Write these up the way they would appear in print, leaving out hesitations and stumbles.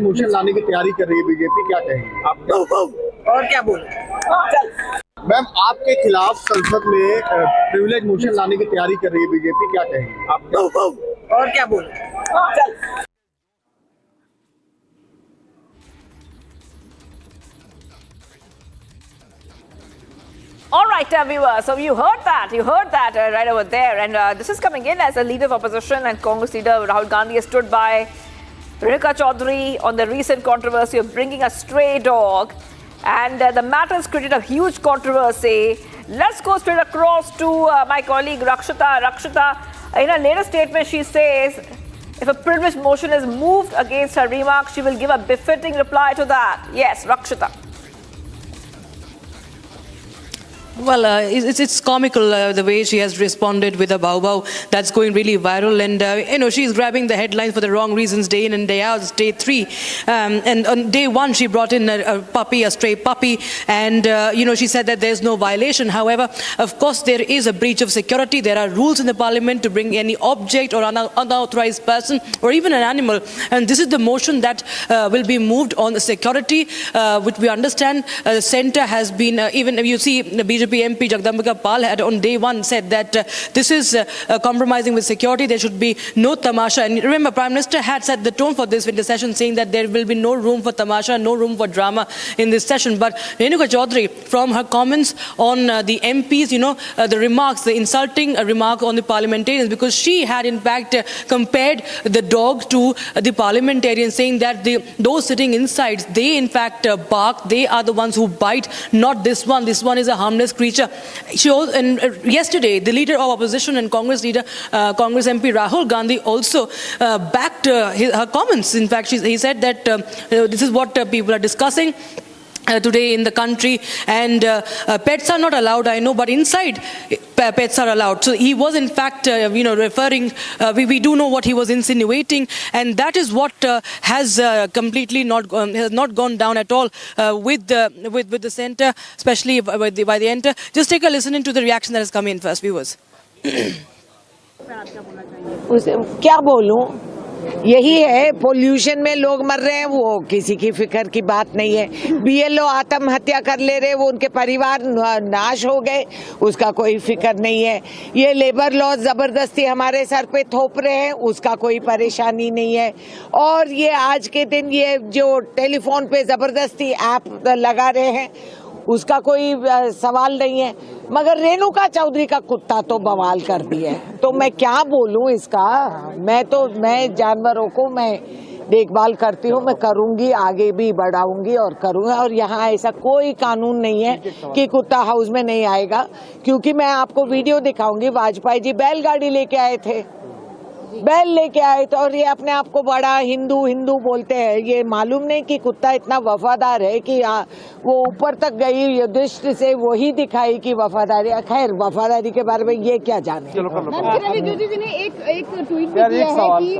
Motion लाने की तैयारी कर रही है बीजेपी, क्या कहेंगे आप? और क्या बोले? मैम, आपके खिलाफ संसद में प्रिविलेज मोशन लाने की तैयारी कर रही है बीजेपी, क्या कहेंगे आप? और क्या बोले? All right, viewers. So you heard that right over there. And this is coming in as a leader of opposition and Congress leader Rahul Gandhi has stood by Renuka Chaudhary on the recent controversy of bringing a stray dog. And the matter has created a huge controversy. Let's go straight across to my colleague Rakshita. Rakshita, in a later statement, she says, if a privilege motion is moved against her remarks, she will give a befitting reply to that. Yes, Rakshita. Well, it's comical the way she has responded with a bow that's going really viral, and she's grabbing the headlines for the wrong reasons day in and day out. It's day 3, and on day 1 she brought in a stray puppy, and she said that there's no violation. However, of course there is a breach of security. There are rules in the parliament to bring any object or unauthorized person or even an animal, and this is the motion that will be moved on the security, which we understand the centre has been even if you see the BJP MP Jagdambika Pal had on day 1 said that this is compromising with security. There should be no tamasha. And remember, Prime Minister had set the tone for this winter session, saying that there will be no room for tamasha, no room for drama in this session. But Renuka Chaudhary, from her comments on the MPs, the remarks, the insulting remark on the parliamentarians, because she had in fact compared the dog to the parliamentarians, saying that those sitting inside, they in fact bark. They are the ones who bite, not this one. This one is a harmless creature. Yesterday, the leader of opposition and Congress leader, Congress MP Rahul Gandhi also backed her comments. In fact, he said that this is what people are discussing today in the country, and pets are not allowed, I know, but inside pets are allowed. So he was in fact referring, we do know what he was insinuating, and that is what has completely has not gone down at all with the centre, especially by the enter. Just take a listen into the reaction that has come in first, viewers. क्या बोलूं? यही है, pollution में लोग मर रहे हैं, वो किसी की फिक्र की बात नहीं है। बीएलओ आत्महत्या कर ले रहे, वो उनके परिवार नाश हो गए, उसका कोई फिक्र नहीं है। ये लेबर लॉ जबरदस्ती हमारे सर पे थोप रहे हैं, उसका कोई परेशानी नहीं है। और ये आज के दिन ये जो टेलीफोन पे जबरदस्ती ऐप लगा रहे हैं, उसका कोई सवाल नहीं है। मगर रेणुका चौधरी का कुत्ता तो बवाल कर दिया है, तो मैं क्या बोलूं इसका। मैं जानवरों को मैं देखभाल करती हूँ, मैं करूंगी, आगे भी बढ़ाऊंगी और करूंगा। और यहाँ ऐसा कोई कानून नहीं है कि कुत्ता हाउस में नहीं आएगा, क्योंकि मैं आपको वीडियो दिखाऊंगी। वाजपेयी जी बैलगाड़ी लेके आए थे, बैल लेके आए थे, और ये अपने आप को बड़ा हिंदू बोलते हैं। ये मालूम नहीं कि कुत्ता इतना वफादार है कि वो ऊपर तक गई, युधिष्ठ से वही दिखाई कि वफादारी। खैर, वफादारी के बारे में ये क्या जाने। जी ने एक ट्वीट भी किया है कि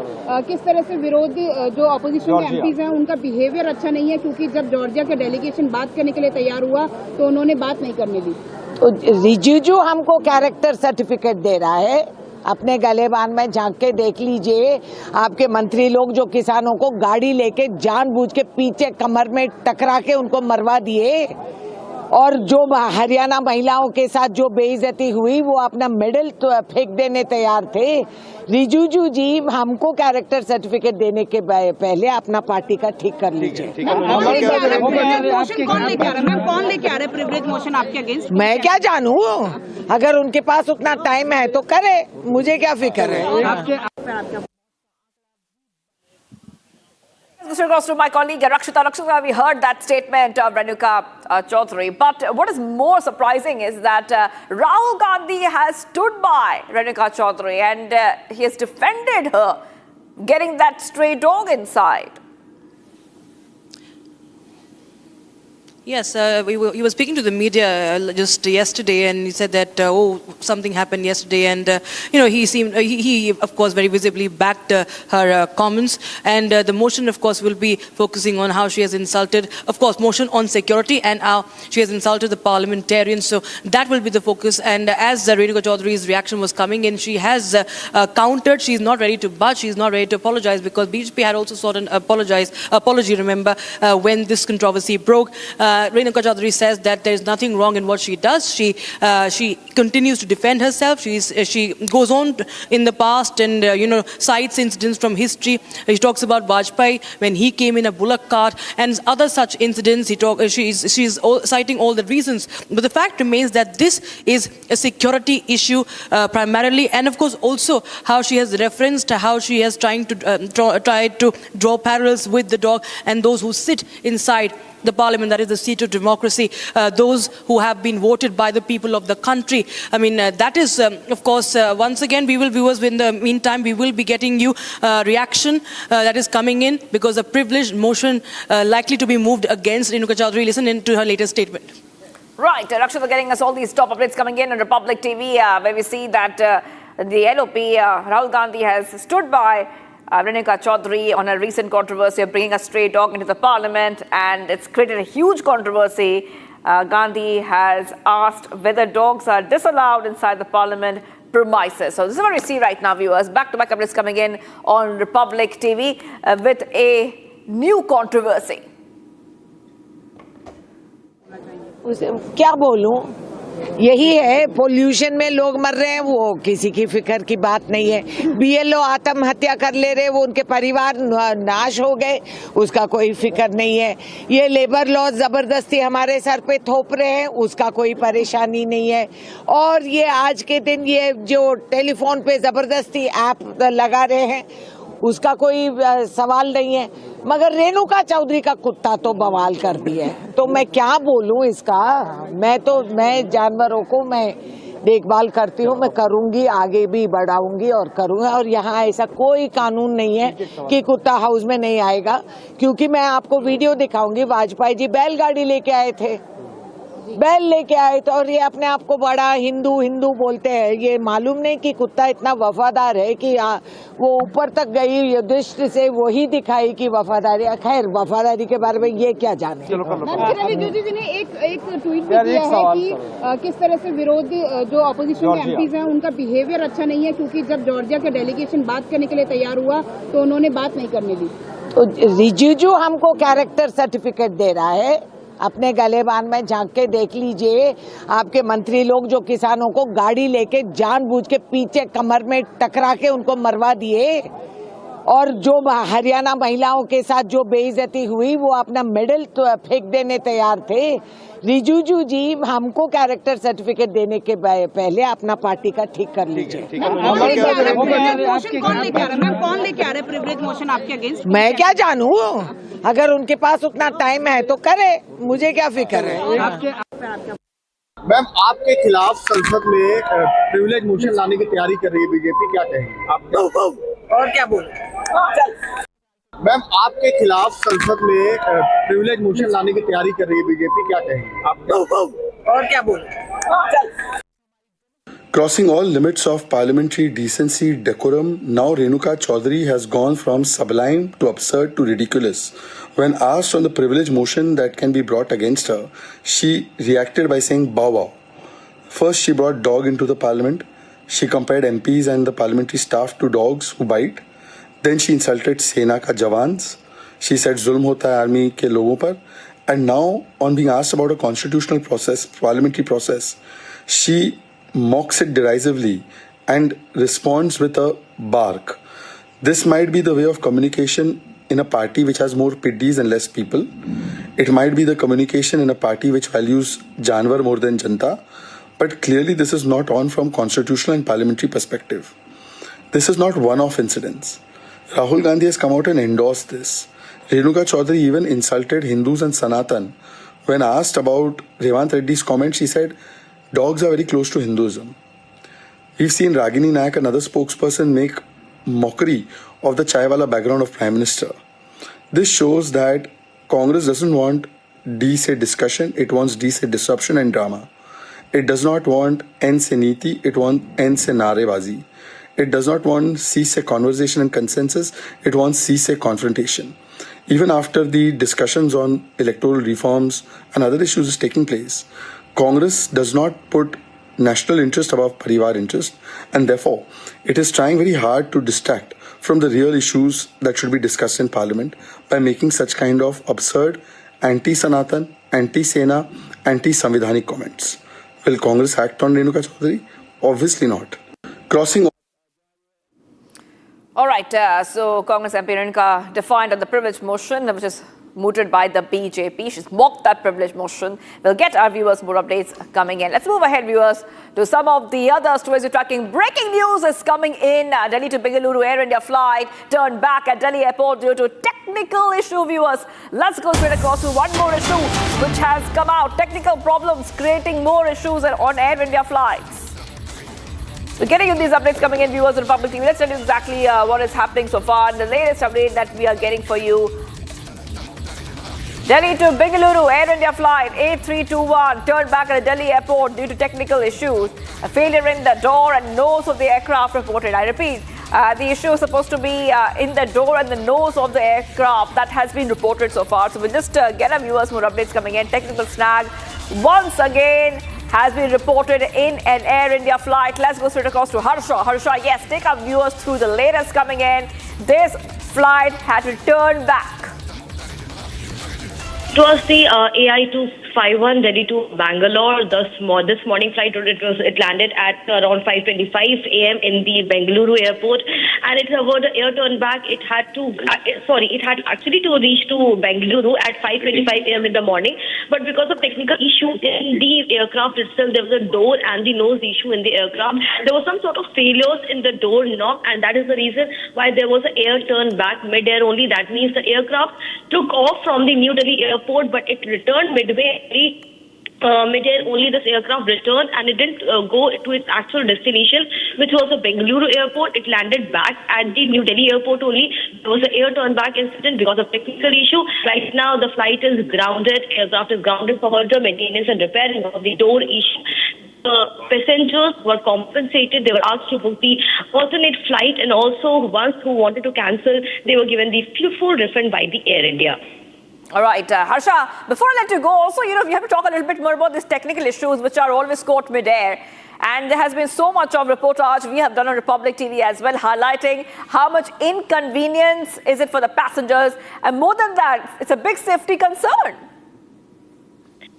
किस तरह से विरोधी जो अपोजिशन के एमपीज हैं उनका बिहेवियर अच्छा नहीं है, क्योंकि जब जॉर्जिया का डेलीगेशन बात करने के लिए तैयार हुआ तो उन्होंने बात नहीं करने दी। तो रिजिजू हमको कैरेक्टर सर्टिफिकेट दे रहा है। अपने गलेबान में झांक के देख लीजिए, आपके मंत्री लोग जो किसानों को गाड़ी लेके जानबूझ के पीछे कमर में टकरा के उनको मरवा दिए, और जो हरियाणा महिलाओं के साथ जो बेइज्जती हुई, वो अपना मेडल तो फेंक देने तैयार थे। रिजिजू जी, हमको कैरेक्टर सर्टिफिकेट देने के पहले अपना पार्टी का ठीक कर लीजिए। कौन लेके आ रहे प्रिविलेज मोशन आपके अगेंस्ट? मैं क्या जानूं, अगर उनके पास उतना टाइम है तो करे, मुझे क्या फिक्र है। This goes to my colleague Rakshita. Rakshita, we heard that statement of Renuka Chaudhary. But what is more surprising is that Rahul Gandhi has stood by Renuka Chaudhary and he has defended her getting that stray dog inside. Yes, he was speaking to the media just yesterday, and he said that something happened yesterday, and he seemed he of course very visibly backed her comments, and the motion of course will be focusing on how she has insulted, of course, motion on security and how she has insulted the parliamentarians. So that will be the focus. And as Renuka Chaudhary's reaction was coming in, she has countered. She's not ready to budge. She's not ready to apologize, because BJP had also sought an apology. Remember when this controversy broke. Renuka Chaudhary says that there is nothing wrong in what she does. She continues to defend herself. She goes on in the past and cites incidents from history. She talks about Vajpayee when he came in a bullock cart and other such incidents. She's citing all the reasons. But the fact remains that this is a security issue primarily, and of course also how she has referenced how she has tried to draw parallels with the dog and those who sit inside the parliament, that is the seat of democracy, those who have been voted by the people of the country. I mean, that is, of course, once again, viewers, in the meantime, we will be getting you reaction that is coming in, because a privileged motion likely to be moved against Renuka Chaudhary. Listen in to her latest statement. Right, Rakshit are getting us all these top updates coming in on Republic TV, where we see that the LOP, Rahul Gandhi, has stood by Renuka Chaudhary on a recent controversy of bringing a stray dog into the parliament, and it's created a huge controversy. Gandhi has asked whether dogs are disallowed inside the parliament premises. So this is what we see right now, viewers. Back-to-back updates coming in on Republic TV with a new controversy. क्या बोलूं, यही है, pollution में लोग मर रहे हैं, वो किसी की फिक्र की बात नहीं है। बीएलओ आत्महत्या कर ले रहे, वो उनके परिवार नाश हो गए, उसका कोई फिक्र नहीं है। ये लेबर लॉ जबरदस्ती हमारे सर पे थोप रहे हैं, उसका कोई परेशानी नहीं है। और ये आज के दिन ये जो टेलीफोन पे जबरदस्ती ऐप लगा रहे हैं, उसका कोई सवाल नहीं है। मगर रेणुका चौधरी का कुत्ता तो बवाल कर दिया है, तो मैं क्या बोलूं इसका। मैं जानवरों को मैं देखभाल करती हूँ, मैं करूंगी, आगे भी बढ़ाऊंगी और करूंगा। और यहाँ ऐसा कोई कानून नहीं है कि कुत्ता हाउस में नहीं आएगा, क्योंकि मैं आपको वीडियो दिखाऊंगी। वाजपेयी जी बैलगाड़ी लेके आए थे, बैल लेके आए थे, और ये अपने आप को बड़ा हिंदू बोलते हैं। ये मालूम नहीं कि कुत्ता इतना वफादार है कि वो ऊपर तक गई दृष्टि से वही दिखाई कि वफादारी। खैर, वफादारी के बारे में ये क्या जाने। रिजिजू जी ने एक ट्वीट भी किया है कि किस तरह से विरोधी जो अपोजिशन के एमपीज हैं उनका बिहेवियर अच्छा नहीं है, क्योंकि जब जॉर्जिया का डेलीगेशन बात करने के लिए तैयार हुआ तो उन्होंने बात नहीं करने दी। तो रिजिजू हमको कैरेक्टर सर्टिफिकेट दे रहा है। अपने गलेबान में झांक के देख लीजिए, आपके मंत्री लोग जो किसानों को गाड़ी लेके जानबूझ के पीछे कमर में टकरा के उनको मरवा दिए, और जो हरियाणा महिलाओं के साथ जो बेइज्जती हुई, वो अपना मेडल तो फेंक देने तैयार थे। रिजिजू जी हमको कैरेक्टर सर्टिफिकेट देने के पहले अपना पार्टी का ठीक कर लीजिए। कौन लेके आ रहा है प्रिविलेज मोशन आपके अगेंस्ट? मैं क्या जानूँ, अगर उनके पास उतना टाइम है तो करे, मुझे क्या फिक्र है। मैम, आपके खिलाफ संसद में प्रिविलेज मोशन लाने की तैयारी कर रही है बीजेपी, क्या कहेंगे आप? और क्या बोलूं? मैम, आपके खिलाफ संसद में प्रिविलेज मोशन लाने की तैयारी कर रही है बीजेपी, क्या कहेंगे आप? और क्या बोलूं? Crossing all limits of parliamentary decency, decorum, now Renuka Chaudhary has gone from sublime to absurd to ridiculous. When asked on the privilege motion that can be brought against her, she reacted by saying bow wow. First, she brought dog into the parliament. She compared MPs and the parliamentary staff to dogs who bite. Then she insulted Sena ka jawans. She said zulm hota hai army ke logon par. And now, on being asked about a constitutional process, parliamentary process, she mocks it derisively and responds with a bark. This might be the way of communication in a party which has more piddies and less people. It might be the communication in a party which values janwar more than janta. But clearly this is not on from constitutional and parliamentary perspective. This is not one-off incidents. Rahul Gandhi has come out and endorsed this. Renuka Chaudhary even insulted Hindus and Sanatan. When asked about Revant Reddy's comment, she said, dogs are very close to Hinduism. We've seen Ragini Nayak, another spokesperson, make mockery of the chaiwala background of Prime Minister. This shows that Congress doesn't want D say discussion, it wants D say disruption and drama. It does not want N say niti, it wants N say narebazi. It does not want C say conversation and consensus, it wants C say confrontation. Even after the discussions on electoral reforms and other issues is taking place, Congress does not put national interest above parivar interest, and therefore it is trying very hard to distract from the real issues that should be discussed in Parliament by making such kind of absurd anti-Sanatan, anti-Sena, anti-Samvidhanic comments. Will Congress act on Renuka Chaudhary? Obviously not. Crossing. All right, so Congress MP Renuka defiant on the privilege motion, which is mooted by the BJP. She's mocked that privilege motion. We'll get our viewers more updates coming in. Let's move ahead, viewers, to some of the other stories we're tracking. Breaking news is coming in. Delhi to Bengaluru Air India flight turned back at Delhi airport due to technical issue, viewers. Let's go straight across to one more issue which has come out. Technical problems creating more issues on Air India flights. We're getting you these updates coming in, viewers on Republic TV. Let's tell you exactly what is happening so far. The latest update that we are getting for you. Delhi to Bengaluru Air India flight A321 turned back at the Delhi airport due to technical issues. A failure in the door and nose of the aircraft reported. I repeat, the issue is supposed to be in the door and the nose of the aircraft. That has been reported so far. So we'll just get our viewers more updates coming in. Technical snag once again has been reported in an Air India flight. Let's go straight across to Harsha. Harsha, yes, take our viewers through the latest coming in. This flight had to turn back. It was the AI251 Delhi to Bangalore. This morning flight, it landed at around 5:25 a.m. in the Bengaluru airport, and it about the air turn back. It had actually to reach to Bengaluru at 5:25 a.m. in the morning, but because of technical issues in the aircraft itself, there was a door and the nose issue in the aircraft. There was some sort of failures in the door knob, and that is the reason why there was an air turn back mid-air only. That means the aircraft took off from the New Delhi airport, but it returned midway. Mid-air only this aircraft returned, and it didn't go to its actual destination, which was the Bengaluru airport. It landed back at the New Delhi airport only. There was an air turn back incident because of technical issue. Right now, the flight is grounded. Aircraft is grounded for further maintenance and repairing of the door issue. The passengers were compensated. They were asked to book the alternate flight, and also ones who wanted to cancel, they were given the full refund by the Air India. All right, Harsha, before I let you go, also, we have to talk a little bit more about these technical issues which are always caught mid-air. And there has been so much of reportage we have done on Republic TV as well, highlighting how much inconvenience is it for the passengers. And more than that, it's a big safety concern.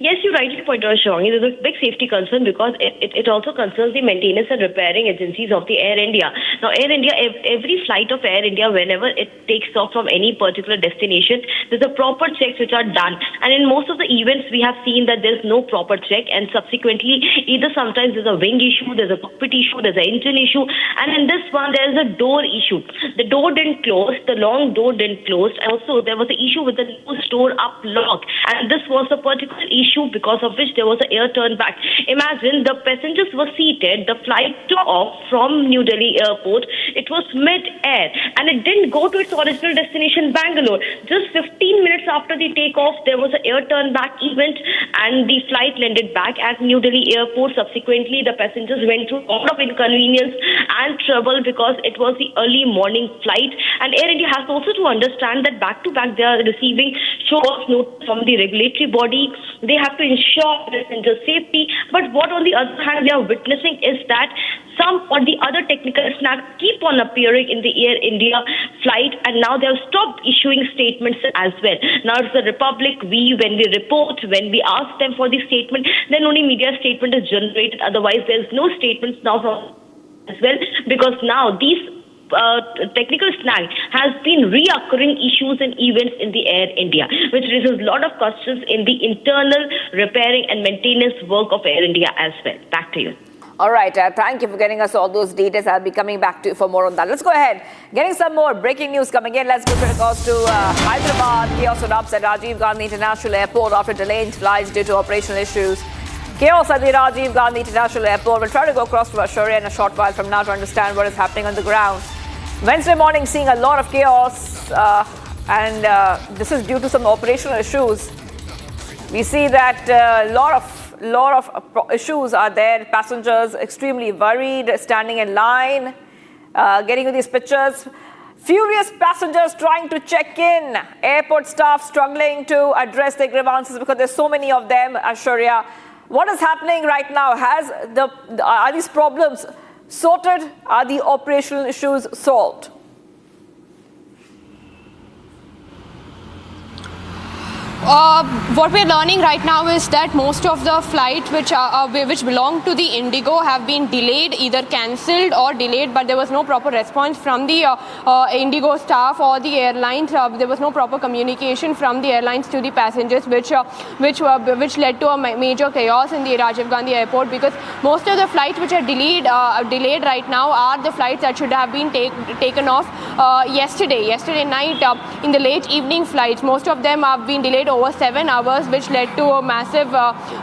Yes, you rightly pointed out, Shawni. There's a big safety concern because it also concerns the maintenance and repairing agencies of the Air India. Now, Air India, every flight of Air India, whenever it takes off from any particular destination, there's a proper checks which are done. And in most of the events, we have seen that there's no proper check, and subsequently, either sometimes there's a wing issue, there's a cockpit issue, there's an engine issue, and in this one, there's a door issue. The door didn't close, the long door didn't close, and also there was an issue with the nose door up lock, and this was a particular issue because of which there was an air turn back. Imagine the passengers were seated, the flight took off from New Delhi airport, it was mid-air, and it didn't go to its original destination, Bangalore. Just 15 minutes after the takeoff, there was an air turn back event, and the flight landed back at New Delhi airport. Subsequently, the passengers went through a lot of inconvenience and trouble because it was the early morning flight, and Air India has also to understand that back-to-back they are receiving show-off notes from the regulatory body. They have to ensure passenger safety, but what on the other hand we are witnessing is that some or the other technical snags keep on appearing in the Air India flight, and now they have stopped issuing statements as well. Now it's the Republic, when we report, when we ask them for the statement, then only media statement is generated. Otherwise, there's no statements now from as well, because now these technical snag has been reoccurring issues and events in the Air India, which raises a lot of questions in the internal repairing and maintenance work of Air India as well. Back to you. All right, thank you for getting us all those details. I'll be coming back to you for more on that. Let's go ahead. Getting some more breaking news coming in. Let's go straight across to Hyderabad. Chaos erupts at Rajiv Gandhi International Airport after delayed flights due to operational issues. Chaos at the Rajiv Gandhi International Airport. We'll try to go across to Ashwarya in a short while from now to understand what is happening on the ground. Wednesday morning, seeing a lot of chaos, and this is due to some operational issues. We see that a lot of issues are there. Passengers extremely worried, standing in line, getting you these pictures. Furious passengers trying to check in. Airport staff struggling to address their grievances because there's so many of them. Ashwarya, what is happening right now? Are these problems sorted? Are the operational issues solved? What we're learning right now is that most of the flights which belong to the Indigo have been delayed, either cancelled or delayed, but there was no proper response from the Indigo staff or the airlines. There was no proper communication from the airlines to the passengers, which led to a major chaos in the Rajiv Gandhi airport, because most of the flights which are delayed right now are the flights that should have been taken off yesterday night in the late evening flights. Most of them have been delayed over 7 hours, which led to a massive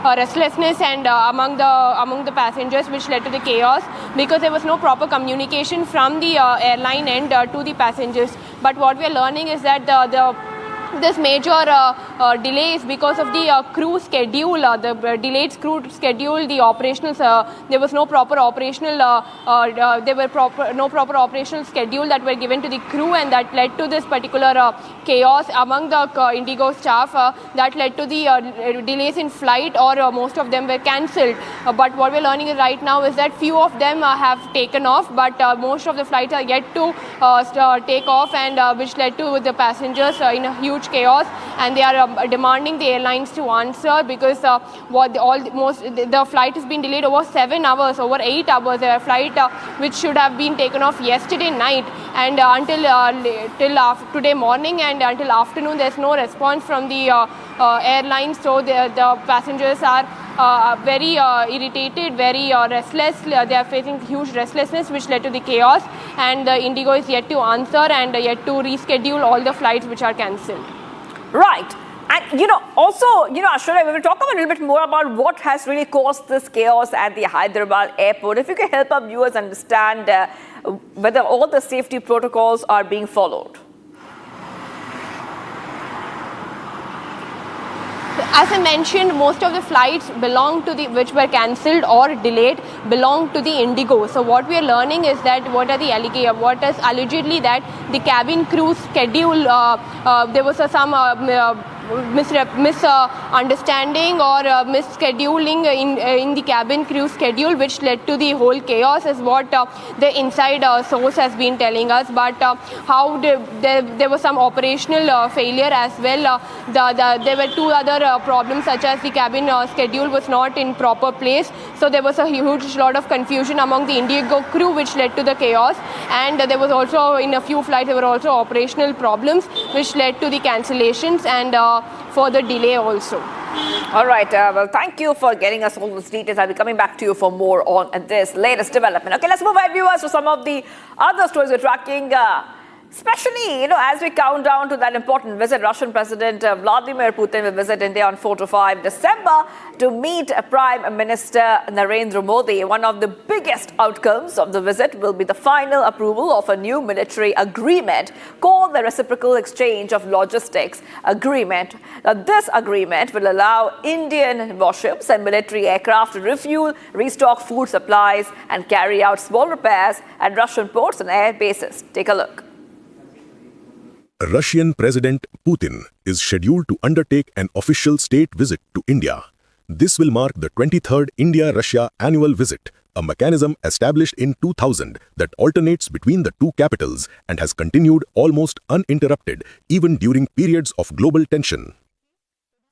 restlessness and among the passengers, which led to the chaos, because there was no proper communication from the airline end to the passengers. But what we are learning is that this major delay is because of the crew schedule, the delayed crew schedule, the operationals. There was no proper operational, no proper operational schedule that were given to the crew, and that led to this particular chaos among the Indigo staff. That led to the delays in flight, or most of them were cancelled. But what we're learning right now is that few of them have taken off, but most of the flights are yet to take off, and which led to the passengers in a huge chaos, and they are demanding the airlines to answer, because the flight has been delayed over 7 hours, over 8 hours. A flight which should have been taken off yesterday night, and till today morning, and until afternoon there's no response from the airlines. So the passengers are very irritated, very restless. They are facing huge restlessness, which led to the chaos, and the Indigo is yet to answer and yet to reschedule all the flights which are cancelled. Right. And, also, Ashwarya, we will talk a little bit more about what has really caused this chaos at the Hyderabad airport. If you can help our viewers understand whether all the safety protocols are being followed. As I mentioned, most of the flights which were cancelled or delayed belong to the Indigo. So what we are learning is that what is allegedly that the cabin crew schedule, there was some misunderstanding or misscheduling in the cabin crew schedule, which led to the whole chaos, is what the inside source has been telling us. But there was some operational failure as well. There were two other problems, such as the cabin schedule was not in proper place. So there was a huge lot of confusion among the Indigo crew, which led to the chaos. And there was also, in a few flights, there were also operational problems, which led to the cancellations and further delay also. All right. Well, thank you for getting us all those details. I'll be coming back to you for more on this latest development. Okay, let's move our viewers to some of the other stories we're tracking. Especially, as we count down to that important visit, Russian President Vladimir Putin will visit India on 4 to 5 December to meet Prime Minister Narendra Modi. One of the biggest outcomes of the visit will be the final approval of a new military agreement called the Reciprocal Exchange of Logistics Agreement. Now, this agreement will allow Indian warships and military aircraft to refuel, restock food supplies, and carry out small repairs at Russian ports and air bases. Take a look. Russian President Putin is scheduled to undertake an official state visit to India. This will mark the 23rd India-Russia annual visit, a mechanism established in 2000 that alternates between the two capitals and has continued almost uninterrupted even during periods of global tension.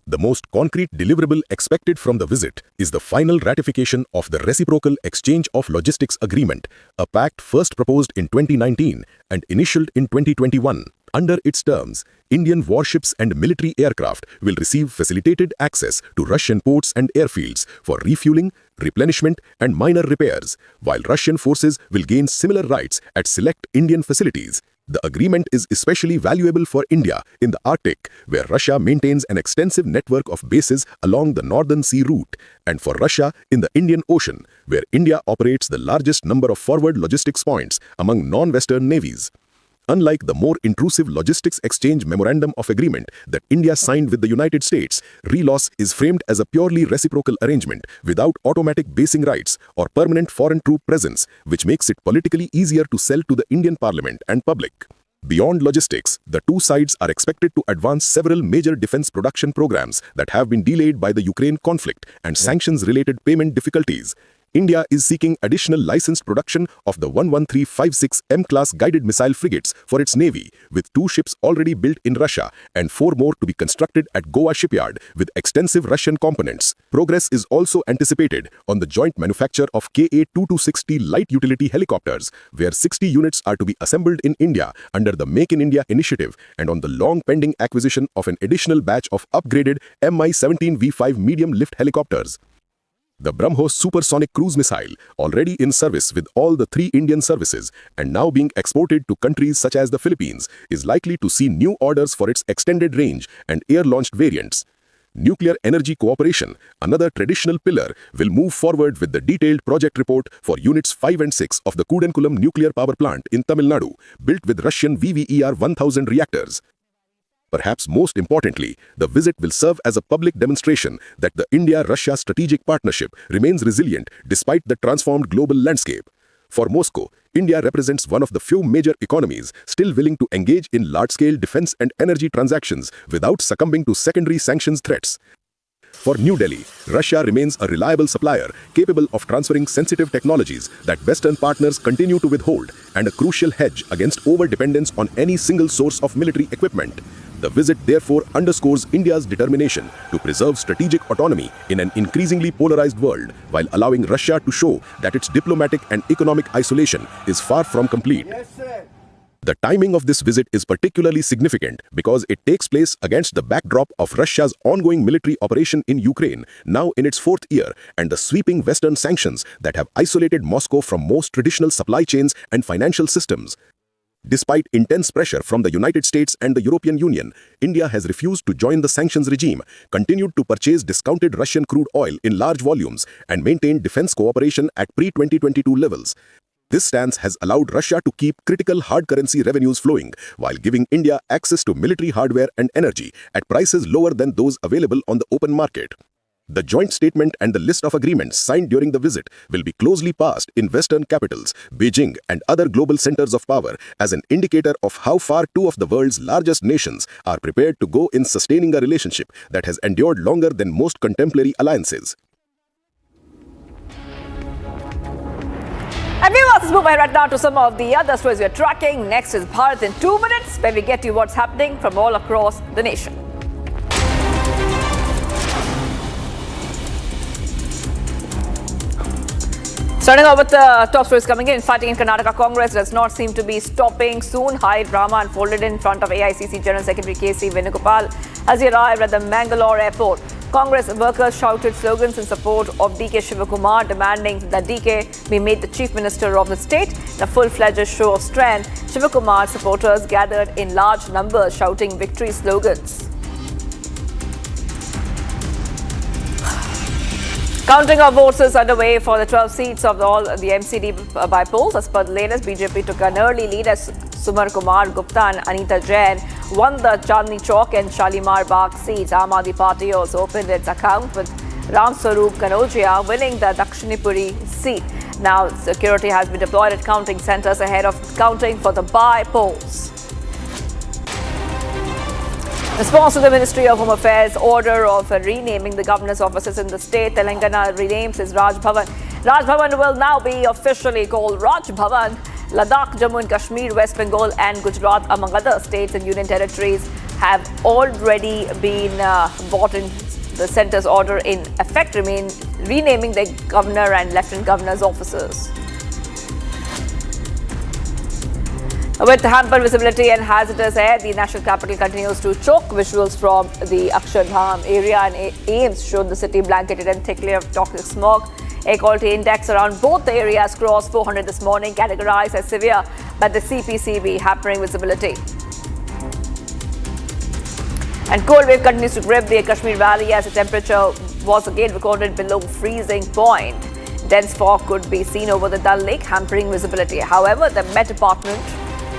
The most concrete deliverable expected from the visit is the final ratification of the Reciprocal Exchange of Logistics Agreement, a pact first proposed in 2019 and initialed in 2021. Under its terms, Indian warships and military aircraft will receive facilitated access to Russian ports and airfields for refueling, replenishment, and minor repairs, while Russian forces will gain similar rights at select Indian facilities. The agreement is especially valuable for India in the Arctic, where Russia maintains an extensive network of bases along the Northern Sea route, and for Russia in the Indian Ocean, where India operates the largest number of forward logistics points among non-Western navies. Unlike the more intrusive Logistics Exchange Memorandum of Agreement that India signed with the United States, RELOS is framed as a purely reciprocal arrangement without automatic basing rights or permanent foreign troop presence, which makes it politically easier to sell to the Indian Parliament and public. Beyond logistics, the two sides are expected to advance several major defense production programs that have been delayed by the Ukraine conflict and sanctions-related payment difficulties. India is seeking additional licensed production of the 11356 M-class guided missile frigates for its navy, with 2 ships already built in Russia and 4 more to be constructed at Goa shipyard with extensive Russian components. Progress is also anticipated on the joint manufacture of Ka-2260 light utility helicopters, where 60 units are to be assembled in India under the Make in India initiative, and on the long-pending acquisition of an additional batch of upgraded Mi-17V5 medium-lift helicopters. The BrahMos supersonic cruise missile, already in service with all the 3 Indian services and now being exported to countries such as the Philippines, is likely to see new orders for its extended range and air-launched variants. Nuclear energy cooperation, another traditional pillar, will move forward with the detailed project report for Units 5 and 6 of the Kudankulam nuclear power plant in Tamil Nadu, built with Russian VVER-1000 reactors. Perhaps most importantly, the visit will serve as a public demonstration that the India-Russia strategic partnership remains resilient despite the transformed global landscape. For Moscow, India represents one of the few major economies still willing to engage in large-scale defense and energy transactions without succumbing to secondary sanctions threats. For New Delhi, Russia remains a reliable supplier capable of transferring sensitive technologies that Western partners continue to withhold, and a crucial hedge against over-dependence on any single source of military equipment. The visit therefore underscores India's determination to preserve strategic autonomy in an increasingly polarized world, while allowing Russia to show that its diplomatic and economic isolation is far from complete. The timing of this visit is particularly significant because it takes place against the backdrop of Russia's ongoing military operation in Ukraine, now in its 4th year, and the sweeping Western sanctions that have isolated Moscow from most traditional supply chains and financial systems. Despite intense pressure from the United States and the European Union, India has refused to join the sanctions regime, continued to purchase discounted Russian crude oil in large volumes, and maintained defense cooperation at pre-2022 levels. This stance has allowed Russia to keep critical hard currency revenues flowing, while giving India access to military hardware and energy at prices lower than those available on the open market. The joint statement and the list of agreements signed during the visit will be closely passed in Western capitals, Beijing and other global centers of power, as an indicator of how far 2 of the world's largest nations are prepared to go in sustaining a relationship that has endured longer than most contemporary alliances. And viewers, let's move right now to some of the other stories we're tracking. Next is Bharat in 2 minutes, where we get you what's happening from all across the nation. Starting off with the top stories coming in, fighting in Karnataka Congress does not seem to be stopping soon. High drama unfolded in front of AICC General Secretary KC Venugopal as he arrived at the Mangalore airport. Congress workers shouted slogans in support of DK Shivakumar, demanding that DK be made the Chief Minister of the state. In a full-fledged show of strength, Shivakumar supporters gathered in large numbers shouting victory slogans. Counting of votes is underway for the 12 seats of all the MCD by polls. As per the latest, BJP took an early lead as Sumar Kumar Gupta and Anita Jain won the Chandni Chowk and Shalimar Bagh seats. Aam Aadmi Party also opened its account with Ram Swaroop Kanojia winning the Dakshinipuri seat. Now, security has been deployed at counting centres ahead of counting for the by polls. In response to the Ministry of Home Affairs' order of renaming the governor's offices in the state, Telangana renames its Raj Bhavan. Raj Bhavan will now be officially called Raj Bhavan. Ladakh, Jammu and Kashmir, West Bengal and Gujarat, among other states and union territories, have already been brought in the centre's order in effect, renaming the governor and lieutenant governor's offices. With hampered visibility and hazardous air, the national capital continues to choke. Visuals from the Akshardham area and Ames showed the city blanketed in thick layer of toxic smog. Air quality index around both the areas crossed 400 this morning, categorized as severe by the CPCB, hampering visibility. And cold wave continues to grip the Kashmir Valley as the temperature was again recorded below freezing point. Dense fog could be seen over the Dal Lake, hampering visibility. However, the Met Department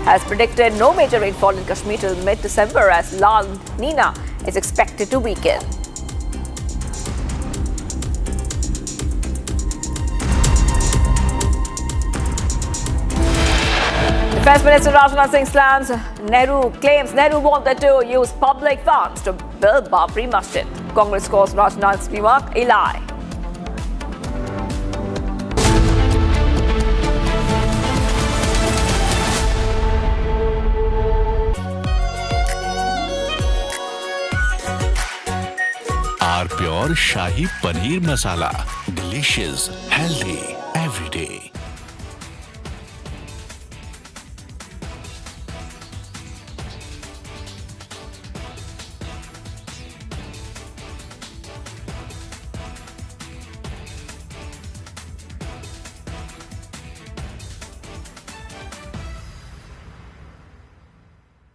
has predicted no major rainfall in Kashmir till mid-December as La Nina is expected to weaken. Defence Minister Rajnath Singh slams claims Nehru wanted to use public funds to build Babri Masjid. Congress calls Rajnath's remark a lie. Our Pure Shahi Paneer Masala. Delicious, healthy, every day.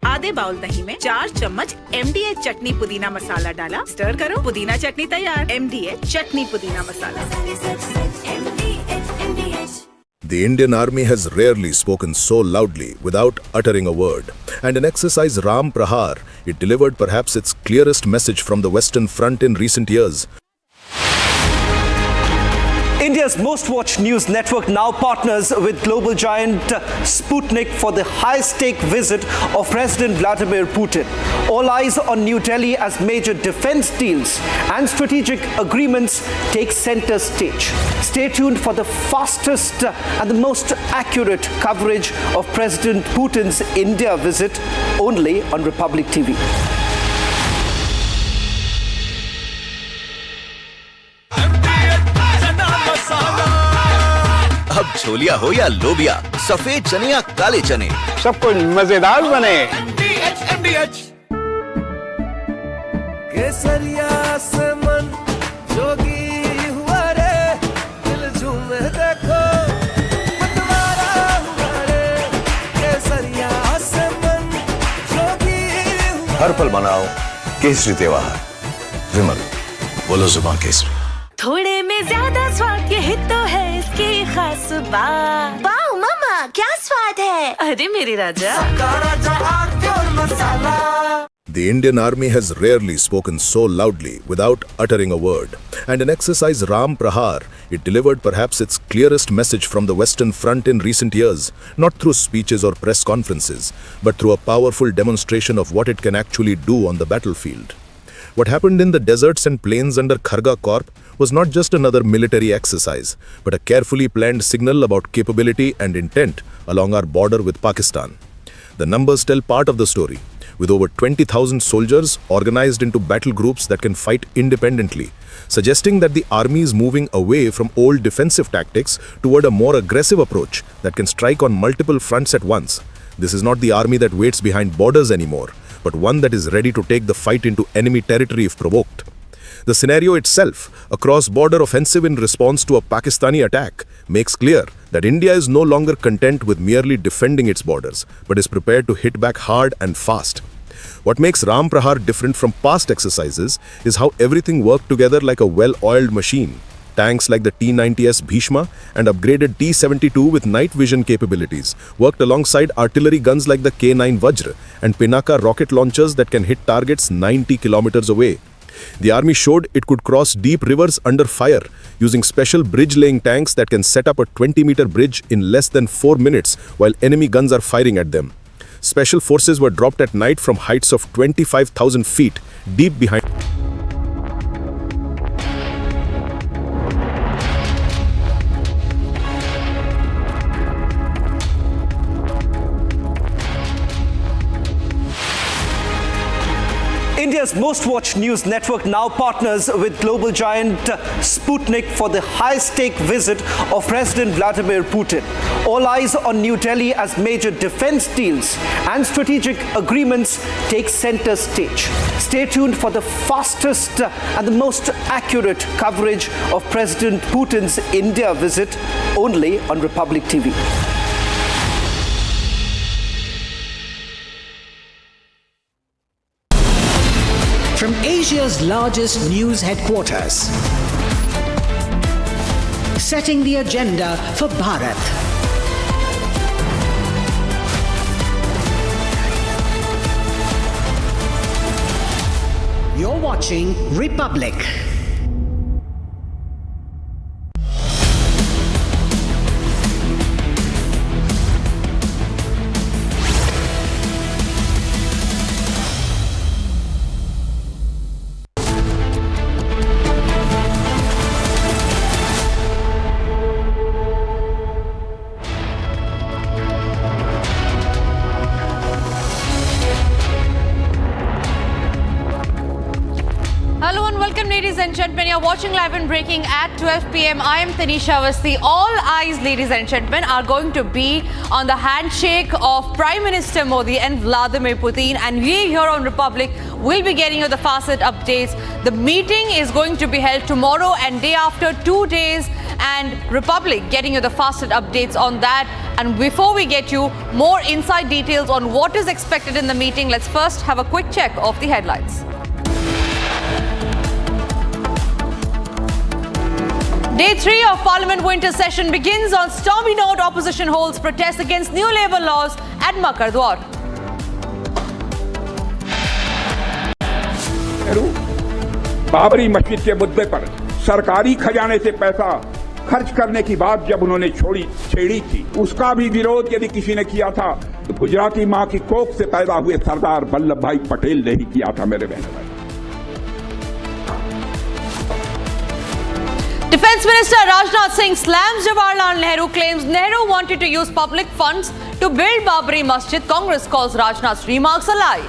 आधे bowl दही में 4 चम्मच MDH चटनी पुदीना मसाला डाला, stir करो, पुदीना चटनी तैयार। MDH चटनी पुदीना मसाला। The Indian Army has rarely spoken so loudly without uttering a word. And in exercise Ram Prahar, it delivered perhaps its clearest message from the Western Front in recent years. India's most watched news network now partners with global giant Sputnik for the high-stake visit of President Vladimir Putin. All eyes on New Delhi as major defense deals and strategic agreements take center stage. Stay tuned for the fastest and the most accurate coverage of President Putin's India visit only on Republic TV. अब छोलिया हो या लोबिया, सफेद चने या काले चने, सब कुछ मजेदार बने। केसरिया से मन जोगी हुआ रे, दिल झूमे देखो मतवारा हुआ रे। केसरिया से मन जोगी हुआ। हर पल मनाओ केसरी त्योहार। विमल, बोलो जुबान केसरी। थोड़े में ज्यादा स्वाद, यही तो है इसकी खास बात। वाओ मामा, क्या स्वाद है? अरे मेरे राजा। The Indian Army has rarely spoken so loudly without uttering a word. And in exercise Ram Prahar, it delivered perhaps its clearest message from the Western Front in recent years, not through speeches or press conferences, but through a powerful demonstration of what it can actually do on the battlefield. What happened in the deserts and plains under Kharga Corp was not just another military exercise, but a carefully planned signal about capability and intent along our border with Pakistan. The numbers tell part of the story, with over 20,000 soldiers organized into battle groups that can fight independently, suggesting that the army is moving away from old defensive tactics toward a more aggressive approach that can strike on multiple fronts at once. This is not the army that waits behind borders anymore, but one that is ready to take the fight into enemy territory if provoked. The scenario itself, a cross-border offensive in response to a Pakistani attack, makes clear that India is no longer content with merely defending its borders, but is prepared to hit back hard and fast. What makes Ram Prahar different from past exercises is how everything worked together like a well-oiled machine. Tanks like the T-90S Bhishma and upgraded T-72 with night vision capabilities worked alongside artillery guns like the K-9 Vajra and Pinaka rocket launchers that can hit targets 90 kilometers away. The army showed it could cross deep rivers under fire using special bridge-laying tanks that can set up a 20-meter bridge in less than 4 minutes while enemy guns are firing at them. Special forces were dropped at night from heights of 25,000 feet deep behind. India's most watched news network now partners with global giant Sputnik for the high-stake visit of President Vladimir Putin. All eyes on New Delhi as major defense deals and strategic agreements take center stage. Stay tuned for the fastest and the most accurate coverage of President Putin's India visit only on Republic TV. From Asia's largest news headquarters, setting the agenda for Bharat. You're watching Republic. Hello and welcome, ladies and gentlemen. You're watching live and breaking at 12 p.m. I am Tanisha Awasthi. All eyes, ladies and gentlemen, are going to be on the handshake of Prime Minister Modi and Vladimir Putin. And we here on Republic will be getting you the fastest updates. The meeting is going to be held tomorrow and day after, 2 days. And Republic getting you the fastest updates on that. And before we get you more inside details on what is expected in the meeting, let's first have a quick check of the headlines. Day 3 of Parliament winter session begins on stormy note. Opposition holds protests against new labour laws at Makardwar. Babri Masjid के मुद्दे पर सरकारी खजाने से पैसा खर्च करने की बात जब उन्होंने छेड़ी थी, उसका भी विरोध यदि किसी ने किया था तो गुजराती मां की कोख से पैदा हुए सरदार वल्लभ भाई पटेल ने ही किया था, मेरे बहन भाई। Defence Minister Rajnath Singh slams Jawaharlal Nehru, claims Nehru wanted to use public funds to build Babri Masjid. Congress calls Rajnath's remarks a lie.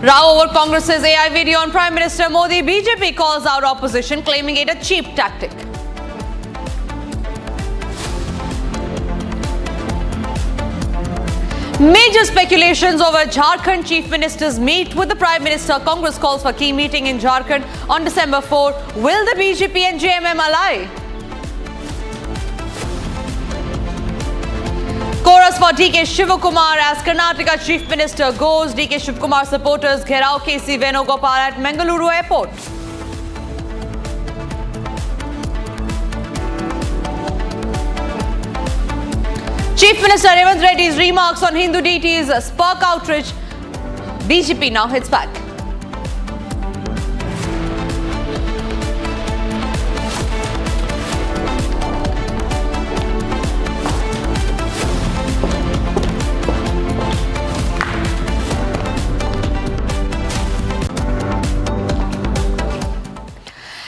Row over Congress's AI video on Prime Minister Modi. BJP calls out opposition, claiming it a cheap tactic. Major speculations over Jharkhand Chief Ministers meet with the Prime Minister. Congress calls for key meeting in Jharkhand on December 4. Will the BJP and JMM ally? Chorus for DK Shivakumar as Karnataka Chief Minister goes. DK Shivakumar supporters gherao KC Venugopal at Mangaluru Airport. Chief Minister Revanth Reddy's remarks on Hindu deities spark outrage. BJP now hits back.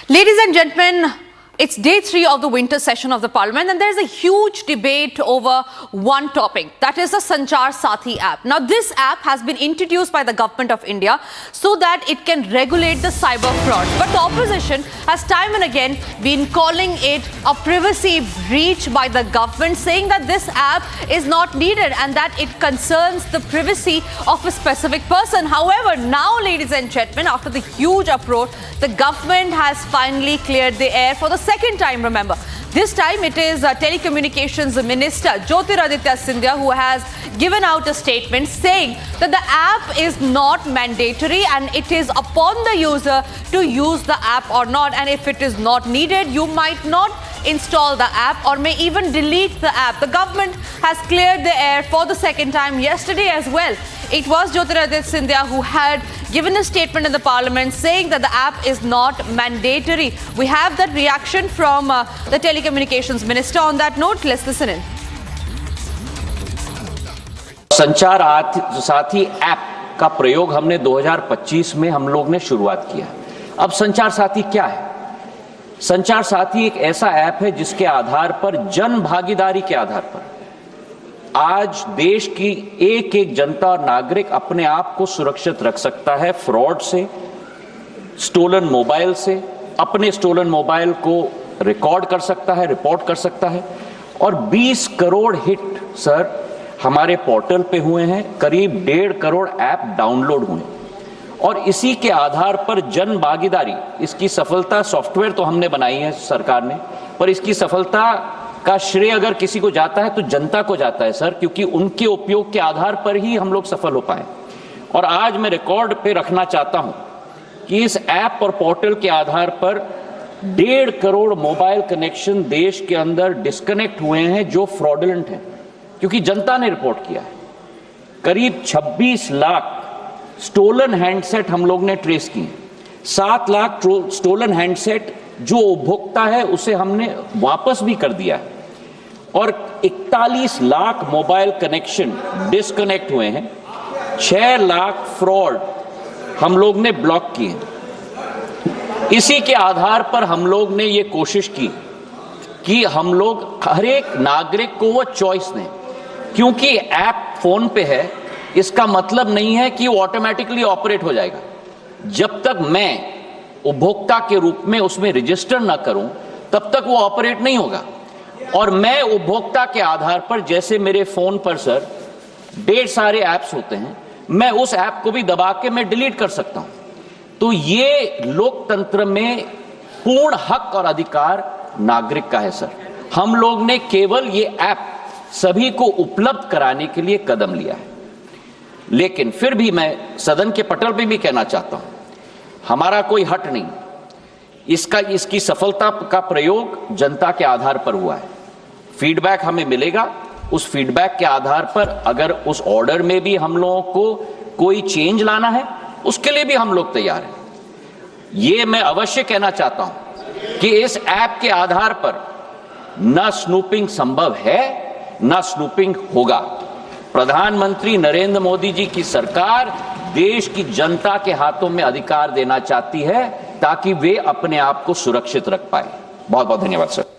Ladies and gentlemen, it's day 3 of the winter session of the Parliament, and there's a huge debate over one topic, that is the Sanchar Sathi app. Now, this app has been introduced by the Government of India so that it can regulate the cyber fraud. But the opposition has time and again been calling it a privacy breach by the government, saying that this app is not needed and that it concerns the privacy of a specific person. However, now, ladies and gentlemen, after the huge uproar, the government has finally cleared the air for the second time, remember. This time it is Telecommunications Minister Jyotiraditya Scindia who has given out a statement saying that the app is not mandatory and it is upon the user to use the app or not, and if it is not needed, you might not install the app or may even delete the app. The government has cleared the air for the second time yesterday as well. It was Jyotiraditya Scindia who had given a statement in the Parliament saying that the app is not mandatory. We have that reaction from the Telecommunications Minister. On that note, let's listen in. संचार साथी app का प्रयोग हमने 2025 में हम लोग ने शुरुआत किया। अब संचार साथी क्या है? संचार साथी एक ऐसा ऐप है जिसके आधार पर जन भागीदारी के आधार पर आज देश की एक एक जनता और नागरिक अपने आप को सुरक्षित रख सकता है फ्रॉड से, स्टोलन मोबाइल से, अपने स्टोलन मोबाइल को रिकॉर्ड कर सकता है, रिपोर्ट कर सकता है। और 20 करोड़ हिट सर हमारे पोर्टल पे हुए हैं, करीब 1.5 करोड़ ऐप डाउनलोड हुए, और इसी के आधार पर जन भागीदारी, इसकी सफलता सॉफ्टवेयर तो हमने बनाई है सरकार ने, पर इसकी सफलता का श्रेय अगर किसी को जाता है तो जनता को जाता है सर, क्योंकि उनके उपयोग के आधार पर ही हम लोग सफल हो पाए। और आज मैं रिकॉर्ड पे रखना चाहता हूं कि इस ऐप और पोर्टल के आधार पर 1.5 करोड़ मोबाइल कनेक्शन देश के अंदर डिस्कनेक्ट हुए हैं जो फ्रॉडुलेंट हैं, क्योंकि जनता ने रिपोर्ट किया है। करीब 26 लाख स्टोलन हैंडसेट हम लोग ने ट्रेस किए। 7 लाख स्टोलन हैंडसेट जो उपभोक्ता है उसे हमने वापस भी कर दिया है और 41 लाख मोबाइल कनेक्शन डिस्कनेक्ट हुए हैं। 6 लाख फ्रॉड हम लोग ने ब्लॉक किए। इसी के आधार पर हम लोग ने ये कोशिश की कि हम लोग हर एक नागरिक को वो चॉइस दें, क्योंकि ऐप फोन पे है इसका मतलब नहीं है कि वो ऑटोमेटिकली ऑपरेट हो जाएगा। जब तक मैं उपभोक्ता के रूप में उसमें रजिस्टर ना करूं तब तक वो ऑपरेट नहीं होगा। और मैं उपभोक्ता के आधार पर, जैसे मेरे फोन पर सर ढेर सारे ऐप्स होते हैं, मैं उस ऐप को भी दबा के मैं डिलीट कर सकता हूं। तो ये लोकतंत्र में पूर्ण हक और अधिकार नागरिक का है सर। हम लोग ने केवल ये ऐप सभी को उपलब्ध कराने के लिए कदम लिया है। लेकिन फिर भी मैं सदन के पटल पे भी कहना चाहता हूं, हमारा कोई हट नहीं। इसकी सफलता का प्रयोग जनता के आधार पर हुआ है। फीडबैक हमें मिलेगा, उस फीडबैक के आधार पर अगर उस ऑर्डर में भी हम लोगों को कोई चेंज लाना है उसके लिए भी हम लोग तैयार हैं। ये मैं अवश्य कहना चाहता हूं कि इस ऐप के आधार पर न स्नूपिंग संभव है न स्नूपिंग होगा। प्रधानमंत्री नरेंद्र मोदी जी की सरकार देश की जनता के हाथों में अधिकार देना चाहती है ताकि वे अपने आप को सुरक्षित रख पाए। बहुत बहुत धन्यवाद sir.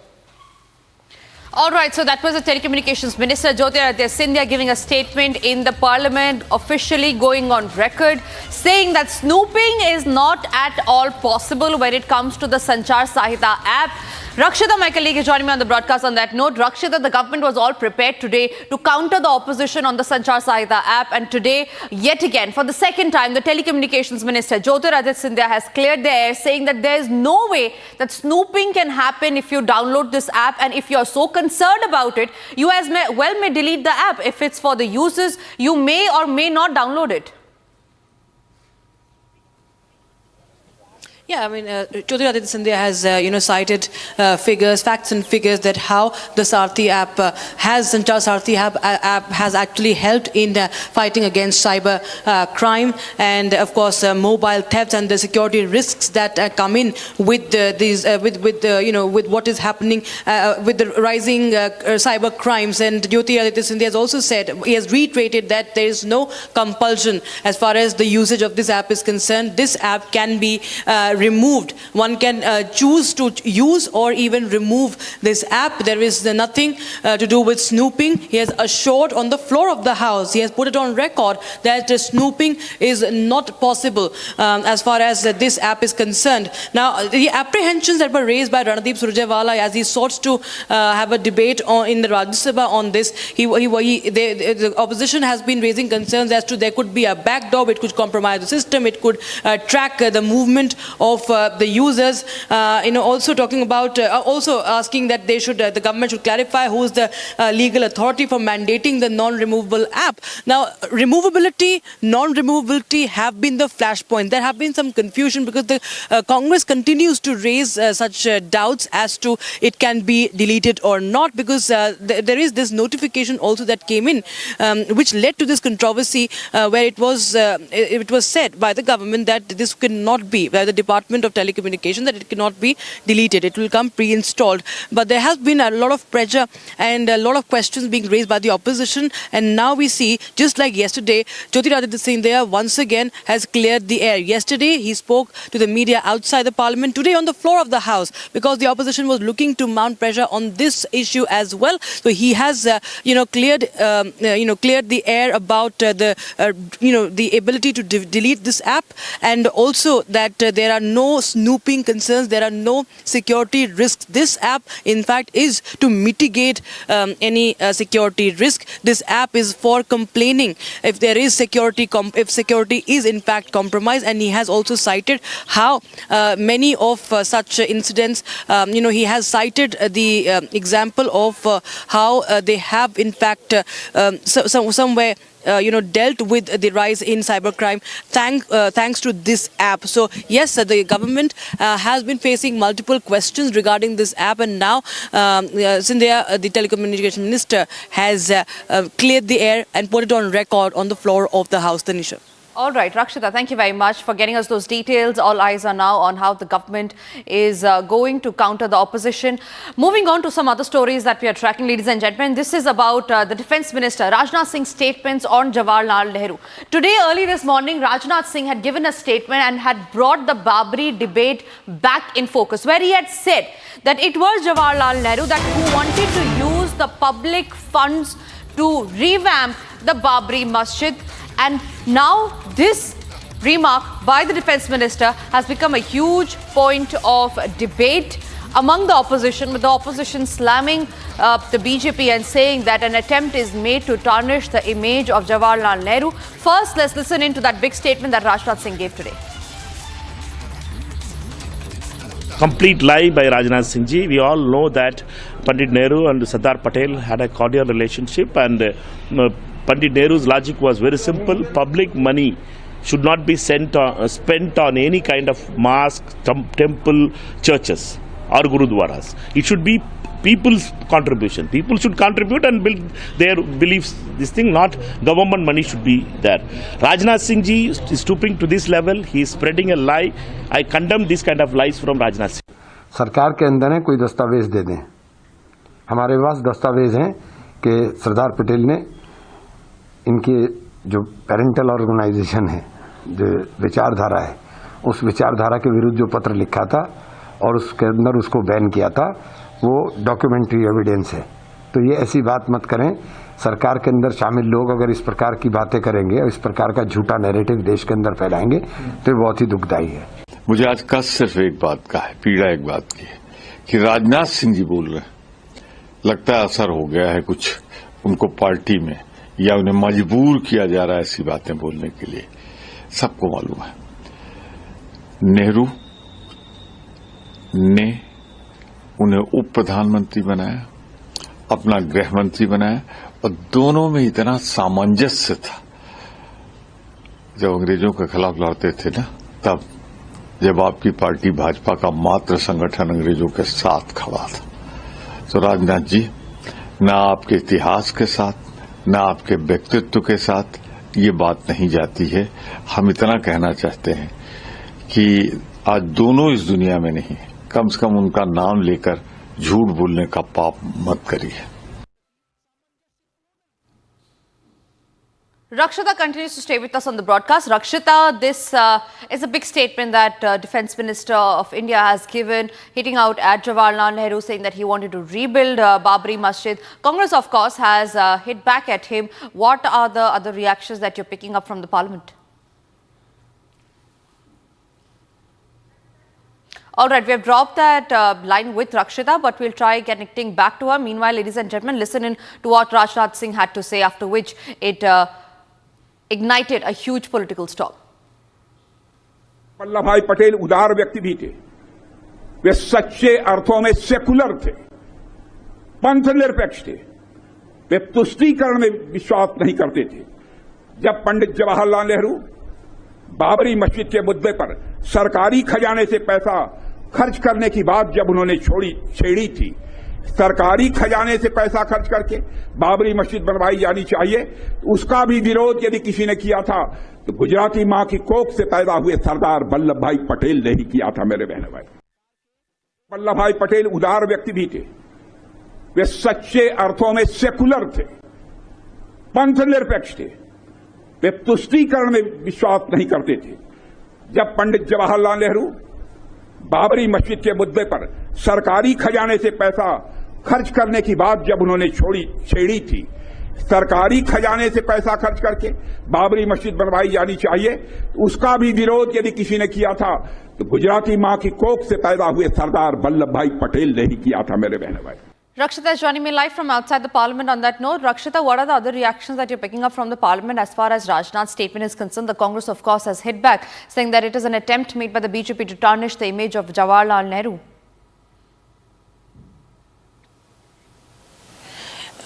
All right, so that was the Telecommunications Minister Jyotiraditya Scindia giving a statement in the Parliament, officially going on record, saying that snooping is not at all possible when it comes to the Sanchar Sahita app. Rakshita, my colleague, is joining me on the broadcast on that note. Rakshita, the government was all prepared today to counter the opposition on the Sanchar Sahita app, and today, yet again, for the second time, the Telecommunications Minister Jyotiraditya Scindia has cleared the air, saying that there is no way that snooping can happen if you download this app, and if you are so concerned about it, you as well may delete the app. If it's for the users, you may or may not download it. Yeah, I mean, Jyotiraditya Scindia has, cited figures, facts and figures that how the Sarthi app Sanchar Sarthi app has actually helped in fighting against cyber crime and, of course, mobile thefts and the security risks that come in with with what is happening with the rising cyber crimes. And Jyotiraditya Scindia has also said, he has reiterated that there is no compulsion as far as the usage of this app is concerned. This app can be removed. One can choose to use or even remove this app. There is nothing to do with snooping. He has assured on the floor of the House, he has put it on record that snooping is not possible as far as this app is concerned. Now, the apprehensions that were raised by Randeep Surjewala as he sought to have a debate in the Rajya Sabha on this, the opposition has been raising concerns as to there could be a backdoor, it could compromise the system, it could track the movement of the users. Also talking about, also asking that they should, the government should clarify who is the legal authority for mandating the non-removable app. Now, removability, non-removability have been the flashpoint. There have been some confusion because the Congress continues to raise such doubts as to it can be deleted or not, because there is this notification also that came in which led to this controversy where it was said by the government that this cannot be, by the Department of Telecommunications, that it cannot be deleted. It will come pre-installed. But there has been a lot of pressure and a lot of questions being raised by the opposition. And now we see, just like yesterday, Jyotiraditya Scindia once again has cleared the air. Yesterday, he spoke to the media outside the parliament. Today, on the floor of the House, because the opposition was looking to mount pressure on this issue as well. So he has, cleared the air about the ability to delete this app, and also that there are no snooping concerns, there are no security risks. This app, in fact, is to mitigate any security risk. This app is for complaining if there is security, if security is in fact compromised. And he has also cited how many of such incidents, he has cited the example of how they have in fact somewhere dealt with the rise in cybercrime thanks to this app. So yes, the government has been facing multiple questions regarding this app, and now Scindia, the telecommunication minister, has cleared the air and put it on record on the floor of the House. Tanisha. All right, Rakshita, thank you very much for getting us those details. All eyes are now on how the government is going to counter the opposition. Moving on to some other stories that we are tracking, ladies and gentlemen. This is about the Defence Minister, Rajnath Singh's statements on Jawaharlal Nehru. Today, early this morning, Rajnath Singh had given a statement and had brought the Babri debate back in focus, where he had said that it was Jawaharlal Nehru who wanted to use the public funds to revamp the Babri Masjid. And now this remark by the Defence Minister has become a huge point of debate among the opposition, with the opposition slamming the BJP and saying that an attempt is made to tarnish the image of Jawaharlal Nehru. First, let's listen into that big statement that Rajnath Singh gave today. Complete lie by Rajnath Singh ji. We all know that Pandit Nehru and Sardar Patel had a cordial relationship, and Pandit Nehru's logic was very simple. Public money should not be spent on any kind of mosque, temple, churches or gurudwaras. It should be people's contribution. People should contribute and build their beliefs. This thing, not government money should be there. Rajnath Singh ji is stooping to this level. He is spreading a lie. I condemn this kind of lies from Rajnath Singh. सरकार के अंदर है कोई दस्तावेज दे दें. हमारे पास दस्तावेज हैं कि सरदार पटेल ने इनके जो पेरेंटल ऑर्गेनाइजेशन है, जो विचारधारा है, उस विचारधारा के विरुद्ध जो पत्र लिखा था और उसके अंदर उसको बैन किया था, वो डॉक्यूमेंट्री एविडेंस है. तो ये ऐसी बात मत करें. सरकार के अंदर शामिल लोग अगर इस प्रकार की बातें करेंगे और इस प्रकार का झूठा नैरेटिव देश के अंदर फैलाएंगे तो ये बहुत ही दुखदायी है. मुझे आज कष्ट सिर्फ एक बात का है, पीड़ा एक बात की है कि राजनाथ सिंह जी बोल रहे हैं. लगता है असर हो गया है कुछ उनको पार्टी में, या उन्हें मजबूर किया जा रहा है ऐसी बातें बोलने के लिए. सबको मालूम है नेहरू ने उन्हें उप प्रधानमंत्री बनाया, अपना गृह मंत्री बनाया, और दोनों में इतना सामंजस्य था. जब अंग्रेजों के खिलाफ लड़ते थे ना, तब जब आपकी पार्टी भाजपा का मात्र संगठन अंग्रेजों के साथ खड़ा था, तो राजनाथ जी न आपके इतिहास के साथ, न आपके व्यक्तित्व के साथ ये बात नहीं जाती है. हम इतना कहना चाहते हैं कि आज दोनों इस दुनिया में नहीं, कम से कम उनका नाम लेकर झूठ बोलने का पाप मत करिए. Rakshita continues to stay with us on the broadcast. Rakshita, this is a big statement that Defence Minister of India has given, hitting out at Jawaharlal Nehru, saying that he wanted to rebuild Babri Masjid. Congress, of course, has hit back at him. What are the other reactions that you're picking up from the Parliament? All right, we have dropped that line with Rakshita, but we'll try connecting back to her. Meanwhile, ladies and gentlemen, listen in to what Rajnath Singh had to say, after which it ignited a huge political storm. Vallabh भाई पटेल उदार व्यक्ति भी थे. वे सच्चे अर्थों में secular थे, पंथ निरपेक्ष थे. वे तुष्टीकरण में विश्वास नहीं करते थे. जब पंडित जवाहरलाल नेहरू बाबरी मस्जिद के मुद्दे पर सरकारी खजाने से पैसा खर्च करने की बात जब उन्होंने छेड़ी थी, सरकारी खजाने से पैसा खर्च करके बाबरी मस्जिद बनवाई जानी चाहिए, उसका भी विरोध यदि किसी ने किया था तो गुजराती मां की कोख से पैदा हुए सरदार वल्लभ भाई पटेल ने ही किया था. मेरे बहन भाई, वल्लभ भाई पटेल उदार व्यक्ति भी थे. वे सच्चे अर्थों में सेकुलर थे, पंथ निरपेक्ष थे. वे तुष्टीकरण में विश्वास नहीं करते थे. जब पंडित जवाहरलाल नेहरू बाबरी मस्जिद के मुद्दे पर सरकारी खजाने से पैसा खर्च करने की बात जब उन्होंने छेड़ी थी, सरकारी खजाने से पैसा खर्च करके बाबरी मस्जिद बनवाई जानी चाहिए, उसका भी विरोध यदि किसी ने किया था तो गुजराती मां की कोख से पैदा हुए सरदार वल्लभ भाई पटेल ने ही किया था. मेरे बहन भाई, Rakshita is joining me live from outside the Parliament. On that note, Rakshita, what are the other reactions that you're picking up from the Parliament as far as Rajnath's statement is concerned? The Congress, of course, has hit back, saying that it is an attempt made by the BJP to tarnish the image of Jawaharlal Nehru.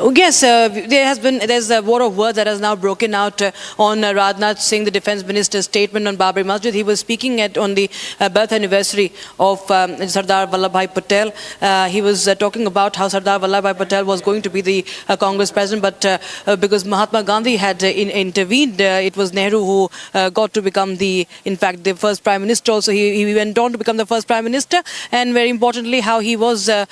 Yes, there's a war of words that has now broken out on Rajnath Singh, the defense minister's statement on Babri Masjid. He was speaking on the birth anniversary of Sardar Vallabhbhai Patel. He was talking about how Sardar Vallabhbhai Patel was going to be the Congress president, but because Mahatma Gandhi had intervened, it was Nehru who got to become the first prime minister. Also, he went on to become the first prime minister, and very importantly, how he was the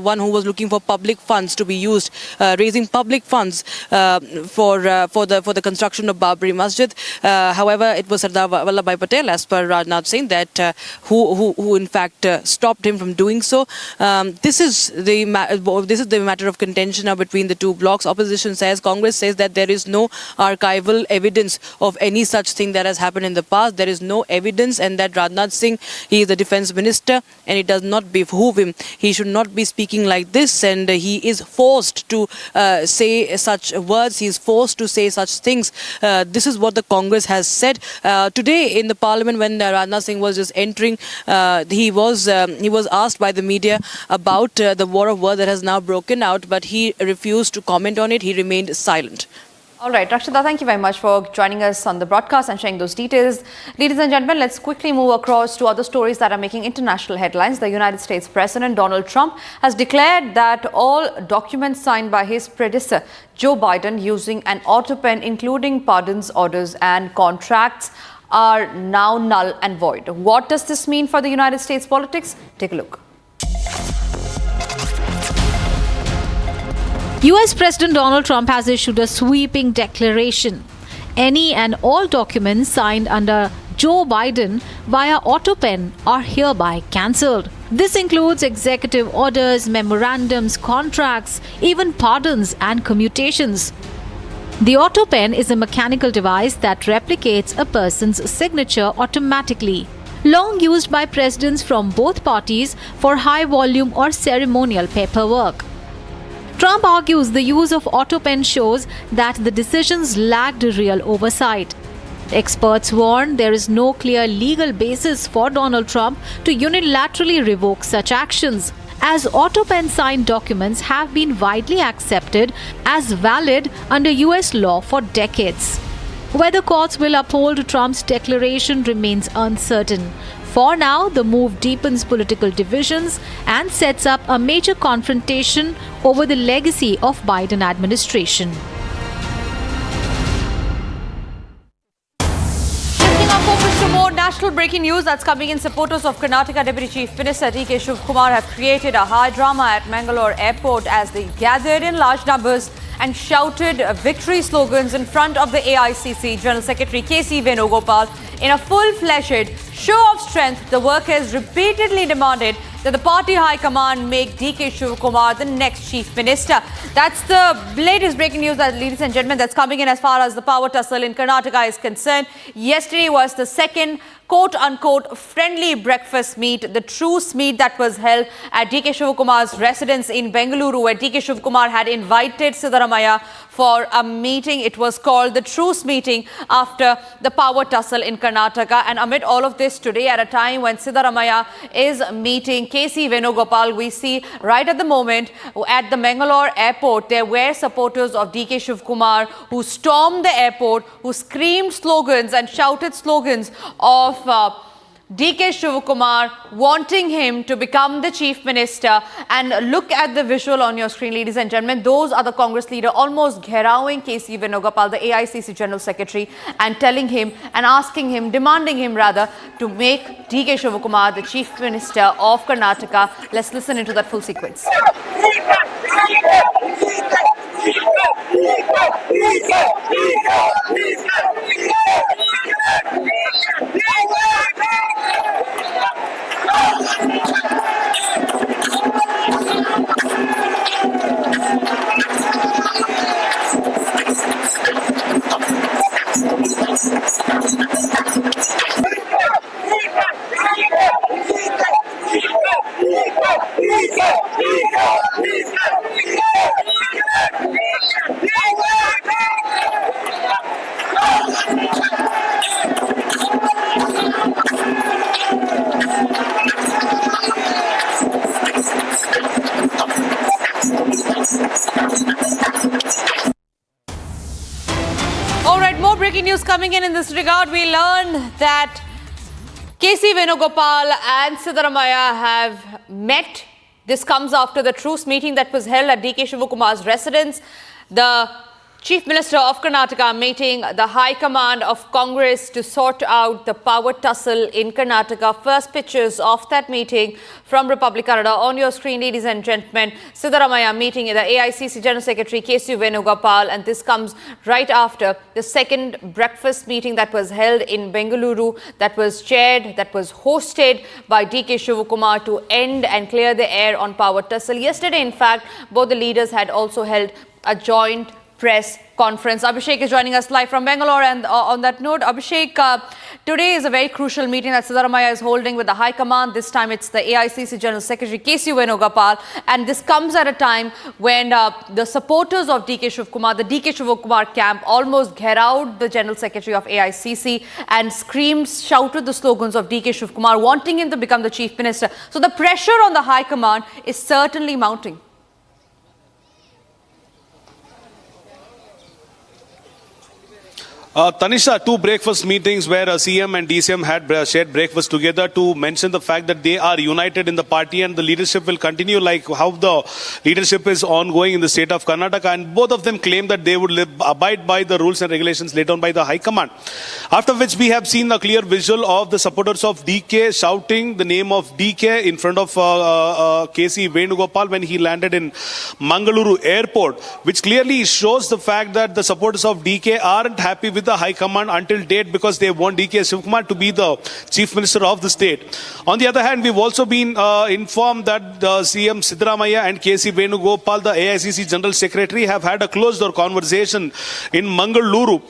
one who was looking for public funds to be used, raising public funds for the construction of Babri Masjid. However, it was Sardar Vallabhbhai Patel, as per Rajnath Singh, that who in fact stopped him from doing so. This is the matter of contention now between the two blocs. Opposition says, Congress says that there is no archival evidence of any such thing that has happened in the past. There is no evidence, and that Rajnath Singh, he is the defense minister, and it does not behoove him. He should not be speaking like this, and he is forced to say such words. He is forced to say such things. This is what the Congress has said today in the Parliament when Rajnath Singh was just entering. He was asked by the media about the war of words that has now broken out, but he refused to comment on it. He remained silent. All right, Rakshita, thank you very much for joining us on the broadcast and sharing those details. Ladies and gentlemen, let's quickly move across to other stories that are making international headlines. The United States President Donald Trump has declared that all documents signed by his predecessor, Joe Biden, using an auto pen, including pardons, orders and contracts, are now null and void. What does this mean for the United States politics? Take a look. US President Donald Trump has issued a sweeping declaration. Any and all documents signed under Joe Biden via auto pen are hereby cancelled. This includes executive orders, memorandums, contracts, even pardons and commutations. The auto pen is a mechanical device that replicates a person's signature automatically. Long used by presidents from both parties for high volume or ceremonial paperwork. Trump argues the use of auto pen shows that the decisions lacked real oversight. Experts warn there is no clear legal basis for Donald Trump to unilaterally revoke such actions, as auto pen signed documents have been widely accepted as valid under US law for decades. Whether courts will uphold Trump's declaration remains uncertain. For now, the move deepens political divisions and sets up a major confrontation over the legacy of Biden administration. Shifting our focus to more national breaking news that's coming in. Supporters of Karnataka Deputy Chief Minister D.K. Shivkumar have created a high drama at Mangalore airport as they gathered in large numbers and shouted victory slogans in front of the AICC General Secretary K.C. Venugopal. In a full-fledged show of strength, the workers repeatedly demanded that the party high command make D.K. Shivkumar the next chief minister. That's the latest breaking news, ladies and gentlemen, that's coming in as far as the power tussle in Karnataka is concerned. Yesterday was the second quote-unquote friendly breakfast meet, the truce meet that was held at D.K. Shivkumar's residence in Bengaluru, where D.K. Shivkumar had invited Siddaramaiah for a meeting. It was called the truce meeting after the power tussle in Karnataka. And amid all of this, today at a time when Siddaramaiah is meeting K.C. Venugopal, we see right at the moment at the Mangalore airport, there were supporters of D.K. Shivkumar who stormed the airport, who screamed slogans and shouted slogans of D.K. Shivkumar, wanting him to become the chief minister. And look at the visual on your screen, ladies and gentlemen. Those are the Congress leader almost gherawing K.C. Venugopal, the AICC General Secretary, and telling him and asking him, demanding him rather, to make D.K. Shivkumar the chief minister of Karnataka. Let's listen into that full sequence. coming in this regard, we learned that KC Venugopal and Siddaramaiah have met. This comes after the truce meeting that was held at DK Shivakumar's residence. The Chief Minister of Karnataka meeting the High Command of Congress to sort out the power tussle in Karnataka. First pictures of that meeting from Republic Canada on your screen, ladies and gentlemen. Siddaramaiah meeting the AICC General Secretary KC Venugopal, and this comes right after the second breakfast meeting that was held in Bengaluru, that was chaired, that was hosted by DK Shivakumar to end and clear the air on power tussle. Yesterday, in fact, both the leaders had also held a joint press conference. Abhishek is joining us live from Bangalore, and on that note, Abhishek, today is a very crucial meeting that Siddaramaiah is holding with the High Command. This time it's the AICC General Secretary KC Venugopal, and this comes at a time when the supporters of DK Shivakumar, the DK Shivakumar camp, almost out the General Secretary of AICC and shouted the slogans of DK Shivakumar, wanting him to become the Chief Minister. So the pressure on the High Command is certainly mounting. Tanisha, two breakfast meetings where CM and DCM had shared breakfast together to mention the fact that they are united in the party and the leadership will continue like how the leadership is ongoing in the state of Karnataka, and both of them claim that they would abide by the rules and regulations laid down by the High Command. After which we have seen a clear visual of the supporters of DK shouting the name of DK in front of KC Venugopal when he landed in Mangaluru airport, which clearly shows the fact that the supporters of DK aren't happy with the High Command until date because they want DK Shivakumar to be the Chief Minister of the state. On the other hand, we've also been informed that CM Siddaramaiah and KC Venugopal, the AICC General Secretary, have had a closed-door conversation in Mangaluru.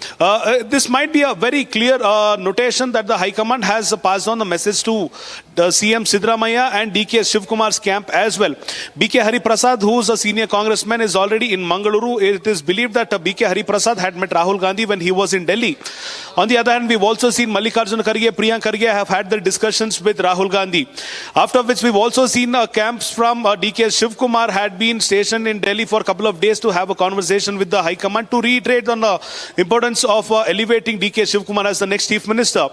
This might be a very clear notation that the High Command has passed on the message to the CM Siddaramaiah and DK Shivakumar's camp as well. BK Hari Prasad, who is a senior congressman, is already in Mangaluru. It is believed that BK Hari Prasad had met Rahul Gandhi when he was in Delhi. On the other hand, we've also seen Mallikarjuna Kharge, Priyanka Kharge have had their discussions with Rahul Gandhi. After which we've also seen camps from DK Shivakumar had been stationed in Delhi for a couple of days to have a conversation with the High Command to reiterate on the importance of elevating DK Shivakumar as the next Chief Minister.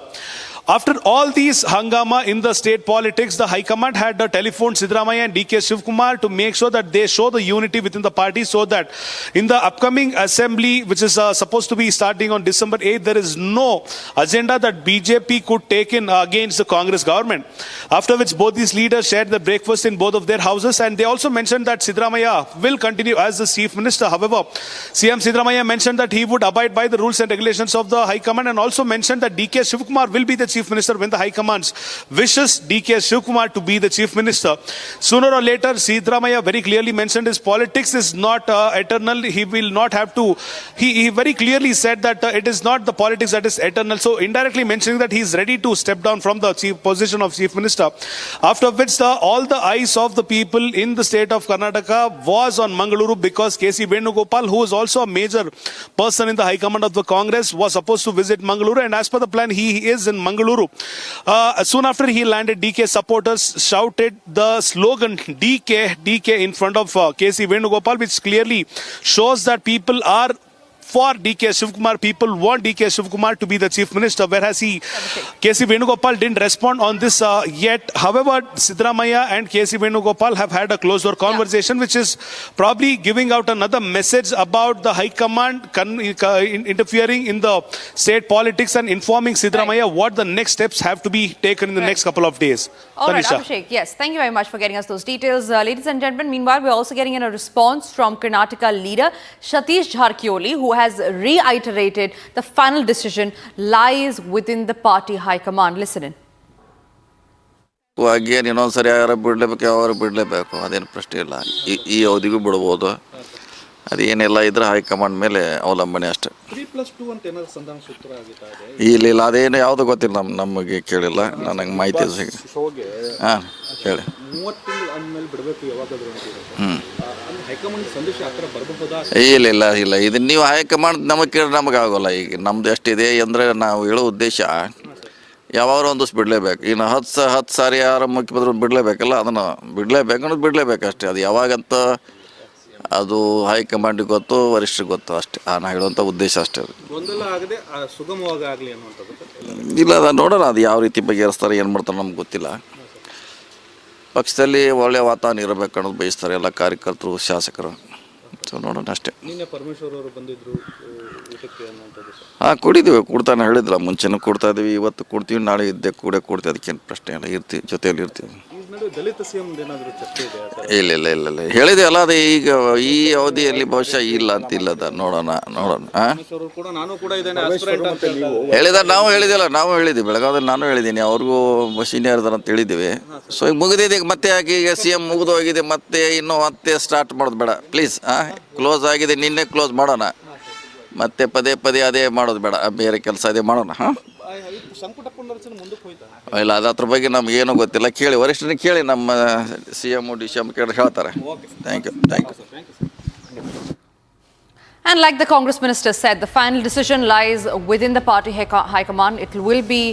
After all these hangama in the state politics, the High Command had telephoned Siddaramaiah and DK Shivakumar to make sure that they show the unity within the party so that in the upcoming assembly, which is supposed to be starting on December 8th, there is no agenda that BJP could take in against the Congress government. After which both these leaders shared the breakfast in both of their houses, and they also mentioned that Siddaramaiah will continue as the Chief Minister. However, CM Siddaramaiah mentioned that he would abide by the rules and regulations of the High Command, and also mentioned that DK Shivakumar will be the Chief Minister when the High Command wishes DK Shivakumar to be the Chief Minister. Sooner or later, Siddaramaiah very clearly mentioned his politics is not eternal. He will not have to. He very clearly said that it is not the politics that is eternal. So indirectly mentioning that he is ready to step down from the position of Chief Minister. After which all the eyes of the people in the state of Karnataka was on Mangaluru because KC Venugopal, who is also a major person in the High Command of the Congress, was supposed to visit Mangaluru, and as per the plan, he is in Mangaluru. Soon after he landed, DK supporters shouted the slogan DK in front of KC Venugopal, which clearly shows that people are for DK Shivakumar. People want DK Shivakumar to be the Chief Minister, whereas KC Venugopal didn't respond on this yet. However, Siddaramaiah and KC Venugopal have had a closed-door conversation, which is probably giving out another message about the High Command interfering in the state politics and informing Siddaramaiah what the next steps have to be taken in the next couple of days. All right, Abhishek, yes, thank you very much for getting us those details. Ladies and gentlemen, meanwhile, we're also getting in a response from Karnataka leader Satish Jharkioli, who has reiterated the final decision lies within the party high command. Listen in. again ಇನ್ನೊಂದ್ಸರಿ ಯಾರು ಬಿಡಲೇಬೇಕು ಯಾರು ಬಿಡಲೇಬೇಕು ಅದೇನು ಪ್ರಶ್ನೆ ಇಲ್ಲ ಈ ಅವಧಿಗೂ ಬಿಡಬಹುದು ಅದೇನೆಲ್ಲ ಇದ್ರೆ high command ಮೇಲೆ ಅವಲಂಬನೆ ಅಷ್ಟೇ 3+2 ಅಂತ ಏನಾದರೂ ಸಂಧಾನ ಸೂತ್ರ ಆಗಿತ್ತಾ ಇಲ್ಲ ಅದೇನು ಯಾವುದು ಗೊತ್ತಿಲ್ಲ ನಮಗೆ ಕೇಳಿಲ್ಲ ನನಗೆ ಮಾಹಿತಿ ಹಾಂ ಹೇಳಿ 30 ತಿಂಗಳು ಆದ್ಮೇಲೆ ಬಿಡಬೇಕು ಯಾವಾಗಾದರೂ ಅಂದ್ರೆ ಹೈಕಮಾಂಡ್ ಸಂದೇಶ ಆ ಥರ ಬರಬಹುದಾ ಇಲ್ಲ ಇದು ನೀವು ಹೈಕಮಾಂಡ್ ನಮಗೆ ಕೇಳಿ ನಮಗೆ ಆಗೋಲ್ಲ ಈಗ ನಮ್ದು ಎಷ್ಟಿದೆ ಅಂದರೆ ನಾವು ಹೇಳೋ ಉದ್ದೇಶ ಯಾವಾಗಲೂ ಒಂದಿವ್ಸ ಬಿಡಲೇಬೇಕು ಇನ್ನು 10 ಸಾರಿ ಯಾರು ಮುಖ್ಯಮಂತ್ರಿ ಬಿಡಲೇಬೇಕಲ್ಲ ಅದನ್ನು ಬಿಡಲೇಬೇಕು ಅನ್ನೋದು ಬಿಡಲೇಬೇಕು ಅಷ್ಟೇ ಅದು ಯಾವಾಗಂತ ಅದು ಹೈಕಮಾಂಡಿಗೆ ಗೊತ್ತು, ವರಿಷ್ಠರಿಗೆ ಗೊತ್ತು ಅಷ್ಟೇ. ನಾನು ಹೇಳುವಂಥ ಉದ್ದೇಶ ಅಷ್ಟೇ. ಗೊಂದಲ ಆಗದೆ ಸುಗಮವಾಗಿ ಆಗಲಿ ಅನ್ನುವಂಥದ್ದು. ಇಲ್ಲ, ಅದು ನೋಡೋಣ, ಅದು ಯಾವ ರೀತಿ ಬಗೆಹರಿಸ್ತಾರೆ, ಏನು ಮಾಡ್ತಾರೆ ನಮ್ಗೆ ಗೊತ್ತಿಲ್ಲ. ಪಕ್ಷದಲ್ಲಿ ಒಳ್ಳೆಯ ವಾತಾವರಣ ಇರಬೇಕು ಅನ್ನೋದು ಬಯಸ್ತಾರೆ ಎಲ್ಲ ಕಾರ್ಯಕರ್ತರು, ಶಾಸಕರು. ಸೊ ನೋಡೋಣ ಅಷ್ಟೇ. ನಿನ್ನೆ ಪರಮೇಶ್ವರ್ ಅವರು ಬಂದಿದ್ರು ಊಟಕ್ಕೆ ಅನ್ನುವಂಥದ್ದು. ಹಾಂ, ಕೊಡಿದ್ದೀವಿ, ಕೊಡ್ತಾನೆ ಹೇಳಿದ್ರಲ್ಲ, ಮುಂಚೆನೂ ಕೊಡ್ತಾ ಇದ್ದೀವಿ, ಇವತ್ತು ಕೊಡ್ತೀವಿ, ನಾಳೆ ಇದ್ದೆ ಕೊಡ್ತೀವಿ, ಅದಕ್ಕೇನು ಪ್ರಶ್ನೆ ಇಲ್ಲ, ಇರ್ತೀವಿ, ಜೊತೆಯಲ್ಲಿ ಇರ್ತೀವಿ. ದಲಿತ ಸಿಎಂ ಏನಾದರೂ ಚರ್ಚೆ ಇದೆ? ಇಲ್ಲ ಹೇಳಿದೆ ಅಲ್ಲ, ಅದು ಈಗ ಈ ಅವಧಿಯಲ್ಲಿ ಬಹುಶಃ ಇಲ್ಲ ಅಂತಿಲ್ಲದ. ನೋಡೋಣ. ಹೇಳಿದಾರೆ, ನಾವು ಹೇಳಿದ್ದೀವಿ ಬೆಳಗಾವಿಯಲ್ಲಿ, ನಾನು ಹೇಳಿದ್ದೀನಿ, ಅವ್ರಿಗೂ ಸೀನಿಯರ್ ಇದಾರೆ ಅಂತ ಹೇಳಿದ್ದೀವಿ. ಸೊ ಈಗ ಮುಗಿದಿದೆ, ಈಗ ಮತ್ತೆ ಯಾಕೆ ಈಗ CM ಮುಗಿದು ಹೋಗಿದೆ, ಮತ್ತೆ ಸ್ಟಾರ್ಟ್ ಮಾಡೋದು ಬೇಡ ಪ್ಲೀಸ್. ಕ್ಲೋಸ್ ಆಗಿದೆ, ನಿನ್ನೆ ಕ್ಲೋಸ್ ಮಾಡೋಣ, ಮತ್ತೆ ಪದೇ ಅದೇ ಮಾಡೋದು ಬೇಡ, ಬೇರೆ ಕೆಲಸ ಅದೇ ಮಾಡೋಣ. ಇಲ್ಲ, ಅದ್ರ ಬಗ್ಗೆ ನಮ್ಗೆ ಏನೂ ಗೊತ್ತಿಲ್ಲ, ಕೇಳಿ ವರಿಷ್ಠರಿಗೆ ಕೇಳಿ, ನಮ್ಮ CM DCM ಕೇಳಿ ಹೇಳ್ತಾರೆ. Thank you. And like the Congress minister said, the final decision lies within the party high command. It will be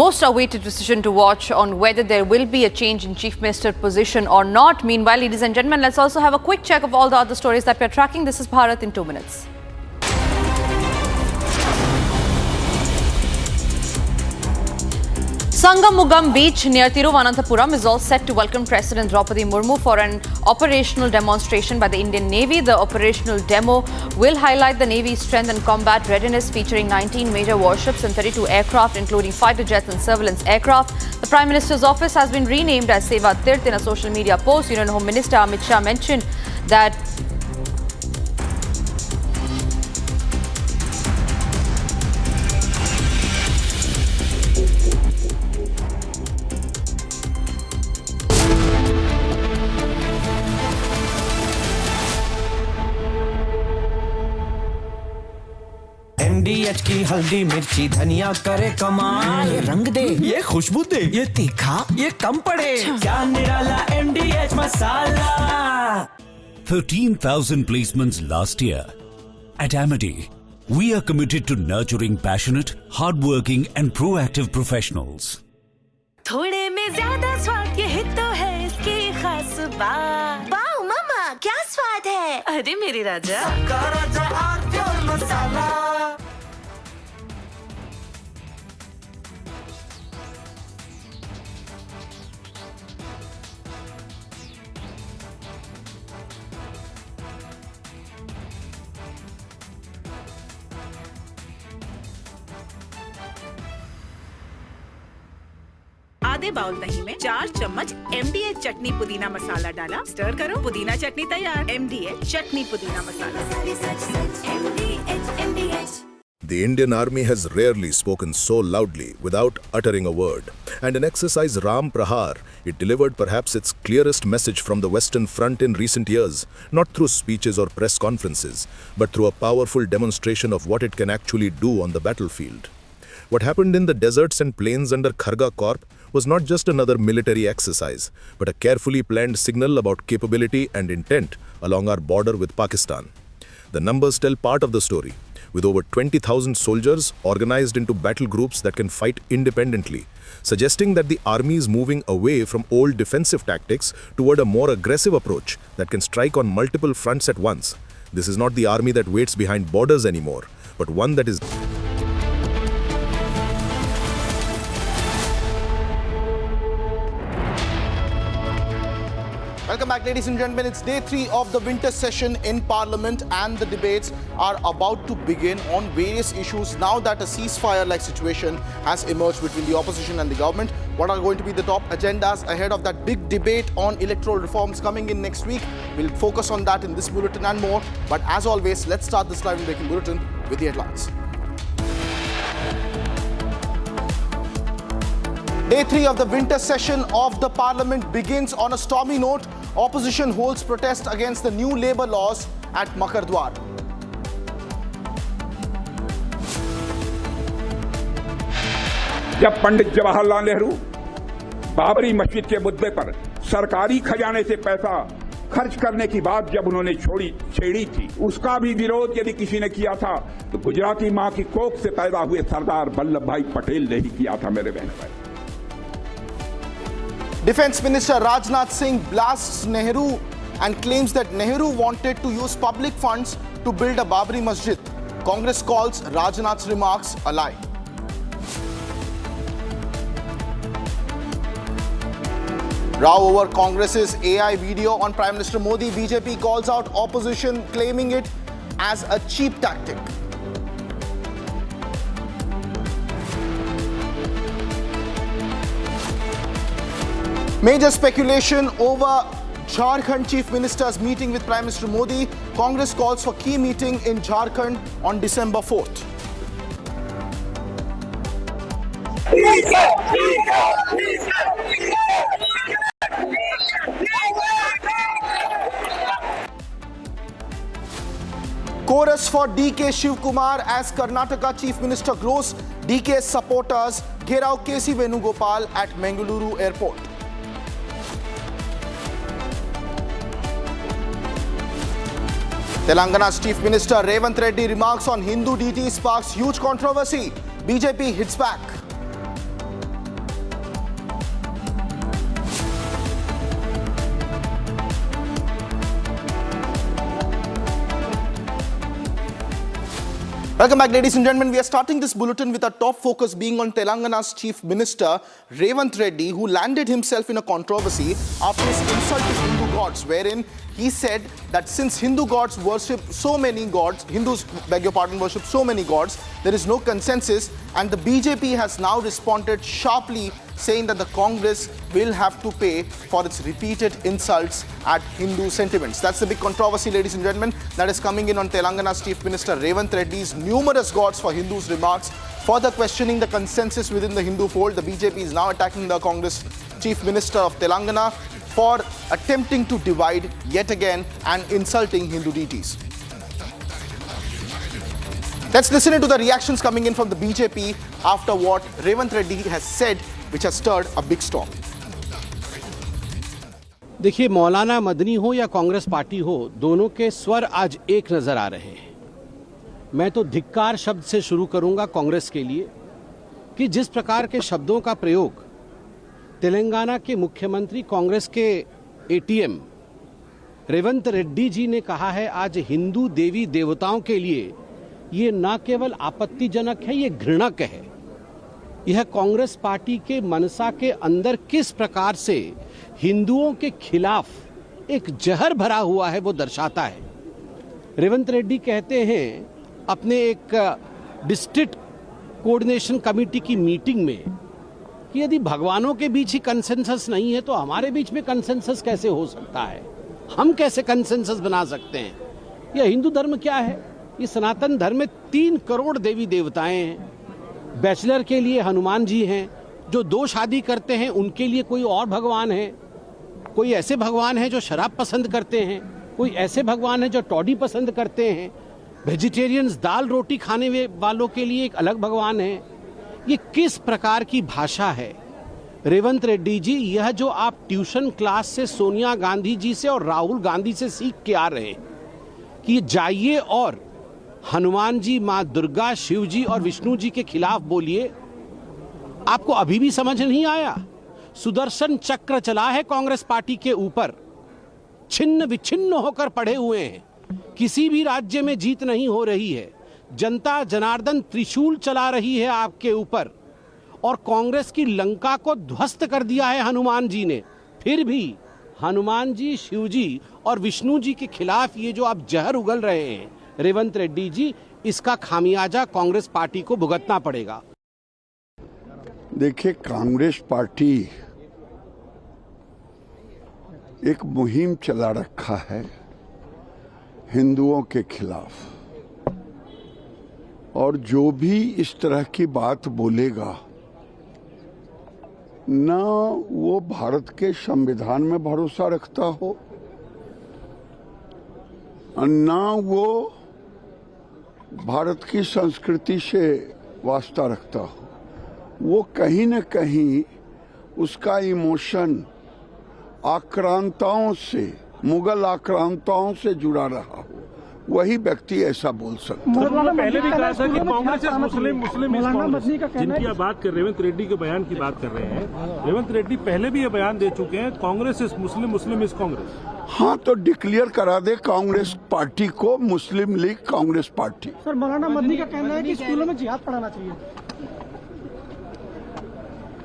most awaited decision to watch on whether there will be a change in chief minister position or not. Meanwhile, ladies and gentlemen, let's also have a quick check of all the other stories that we are tracking. This is Bharat in 2 minutes. Sangamugam Beach near Thiruvananthapuram is all set to welcome President Draupadi Murmu for an operational demonstration by the Indian Navy. The operational demo will highlight the Navy's strength and combat readiness, featuring 19 major warships and 32 aircraft, including fighter jets and surveillance aircraft. The Prime Minister's office has been renamed as Seva Tirth. In a social media post, Union Home Minister Amit Shah mentioned that MDH की हल्दी मिर्ची धनिया करे कमाल, ये रंग दे, ये खुशबू दे, ये तीखा, ये कम पड़े, क्या निराला MDH masala. 13,000 placements last year. At Amity, we are committed to nurturing passionate, hardworking and proactive professionals. थोड़े में ज्यादा स्वाद, ये तो है इसकी खास बात. वाओ मम्मा, क्या स्वाद है. अरे मेरी राजा, राजा और मसाला. आधे बाउल दही में 4 चम्मच MDH चटनी पुदीना मसाला डाला, स्टर करो, पुदीना चटनी तैयार. MDH चटनी पुदीना मसाला. The Indian Army has rarely spoken so loudly without uttering a word. And in exercise Ram Prahar, it delivered perhaps its clearest message from the Western Front in recent years, not through speeches or press conferences, but through a powerful demonstration of what it can actually do on the battlefield. What happened in the deserts and plains under Kharga Corp was not just another military exercise, but a carefully planned signal about capability and intent along our border with Pakistan. The numbers tell part of the story, with over 20,000 soldiers organized into battle groups that can fight independently, suggesting that the army is moving away from old defensive tactics toward a more aggressive approach that can strike on multiple fronts at once. This is not the army that waits behind borders anymore, but one that is... Welcome back, ladies and gentlemen. It's day 3 of the winter session in Parliament, and the debates are about to begin on various issues now that a ceasefire-like situation has emerged between the opposition and the government. What are going to be the top agendas ahead of that big debate on electoral reforms coming in next week? We'll focus on that in this bulletin and more. But as always, let's start this live and breaking bulletin with the headlines. Day 3 of the winter session of the Parliament begins on a stormy note. Opposition holds protest against the new labour laws at Makardwar. जब पंडित जवाहरलाल नेहरू बाबरी मस्जिद के मुद्दे पर सरकारी खजाने से पैसा खर्च करने की बात जब उन्होंने छेड़ी थी, उसका भी विरोध यदि किसी ने किया था तो गुजराती मां की कोख से पैदा हुए सरदार वल्लभ भाई पटेल ने ही किया था, मेरे बहन भाई. Defence Minister Rajnath Singh blasts Nehru and claims that Nehru wanted to use public funds to build a Babri Masjid. Congress calls Rajnath's remarks a lie. Row over Congress's AI video on Prime Minister Modi. BJP calls out opposition, claiming it as a cheap tactic. Major speculation over Jharkhand Chief Minister's meeting with Prime Minister Modi. Congress calls for key meeting in Jharkhand on December 4th. Chorus for DK Shiv Kumar as Karnataka Chief Minister glows. DK's supporters घेराव KC Venugopal at Mangaluru Airport. Telangana's Chief Minister Revanth Reddy remarks on Hindu deity sparks huge controversy. BJP hits back. Welcome back, ladies and gentlemen. We are starting this bulletin with our top focus being on Telangana's Chief Minister Revanth Reddy, who landed himself in a controversy after his insult to Hindu gods, wherein he said that since Hindu gods worship so many gods, Hindus, beg your pardon, worship so many gods, there is no consensus, and the BJP has now responded sharply, saying that the Congress will have to pay for its repeated insults at Hindu sentiments. That's the big controversy, ladies and gentlemen, that is coming in on Telangana's Chief Minister Revanth Reddy's numerous gods for Hindus remarks, further questioning the consensus within the Hindu fold. The BJP is now attacking the Congress Chief Minister of Telangana for attempting to divide yet again and insulting Hindu deities. Let's listen into the reactions coming in from the BJP after what Revanth Reddy has said, which has stirred a big storm. देखिए, मौलाना मदनी हो या Congress party हो, दोनों के स्वर आज एक नजर आ रहे हैं। मैं तो धिक्कार शब्द से शुरू करूंगा कांग्रेस के लिए कि जिस प्रकार के शब्दों का प्रयोग तेलंगाना के मुख्यमंत्री कांग्रेस के एटीएम रेवंत रेड्डी जी ने कहा है आज हिंदू देवी देवताओं के लिए, ये न केवल आपत्तिजनक है, ये घृणक है। यह कांग्रेस पार्टी के मनसा के अंदर किस प्रकार से हिंदुओं के खिलाफ एक जहर भरा हुआ है वो दर्शाता है। रेवंत रेड्डी कहते हैं अपने एक डिस्ट्रिक्ट कोऑर्डिनेशन कमेटी की मीटिंग में कि यदि भगवानों के बीच ही कंसेंसस नहीं है तो हमारे बीच में कंसेंसस कैसे हो सकता है, हम कैसे कंसेंसस बना सकते हैं। यह हिंदू धर्म क्या है? ये सनातन धर्म में 3 करोड़ देवी देवताएं हैं। बैचलर के लिए हनुमान जी हैं, जो 2 शादी करते हैं उनके लिए कोई और भगवान है, कोई ऐसे भगवान हैं जो शराब पसंद करते हैं, कोई ऐसे भगवान हैं जो टॉडी पसंद करते हैं, वेजिटेरियंस दाल रोटी खाने वालों के लिए एक अलग भगवान है। ये किस प्रकार की भाषा है? रेवंत रेड्डी जी, यह जो आप ट्यूशन क्लास से सोनिया गांधी जी से और राहुल गांधी से सीख के आ रहे हैं कि जाइए और हनुमान जी, माँ दुर्गा, शिव जी और विष्णु जी के खिलाफ बोलिए, आपको अभी भी समझ नहीं आया? सुदर्शन चक्र चला है कांग्रेस पार्टी के ऊपर, छिन्न विच्छिन्न होकर पड़े हुए हैं, किसी भी राज्य में जीत नहीं हो रही है, जनता जनार्दन त्रिशूल चला रही है आपके ऊपर, और कांग्रेस की लंका को ध्वस्त कर दिया है हनुमान जी ने। फिर भी हनुमान जी, शिव जी और विष्णु जी के खिलाफ ये जो आप जहर उगल रहे हैं रेवंत रेड्डी जी, इसका खामियाजा कांग्रेस पार्टी को भुगतना पड़ेगा। देखिए, कांग्रेस पार्टी एक मुहिम चला रखा है हिंदुओं के खिलाफ, और जो भी इस तरह की बात बोलेगा ना वो भारत के संविधान में भरोसा रखता हो, ना वो भारत की संस्कृति से वास्ता रखता हो, वो कहीं न कहीं उसका इमोशन आक्रांताओं से, मुगल आक्रांताओं से जुड़ा रहा हो, वही व्यक्ति ऐसा बोल सकता है। पहले भी कहा था कि कांग्रेस मुस्लिम जिनकी आप बात कर रेवंत रेड्डी के बयान की बात कर रहे हैं, रेवंत रेड्डी पहले भी ये बयान दे चुके हैं, Congress is Muslim is Congress. हाँ, तो डिक्लेयर करा दे कांग्रेस पार्टी को मुस्लिम लीग कांग्रेस पार्टी। सर, मौलाना मदनी का कहना है कि स्कूलों में जिहाद पढ़ाना चाहिए।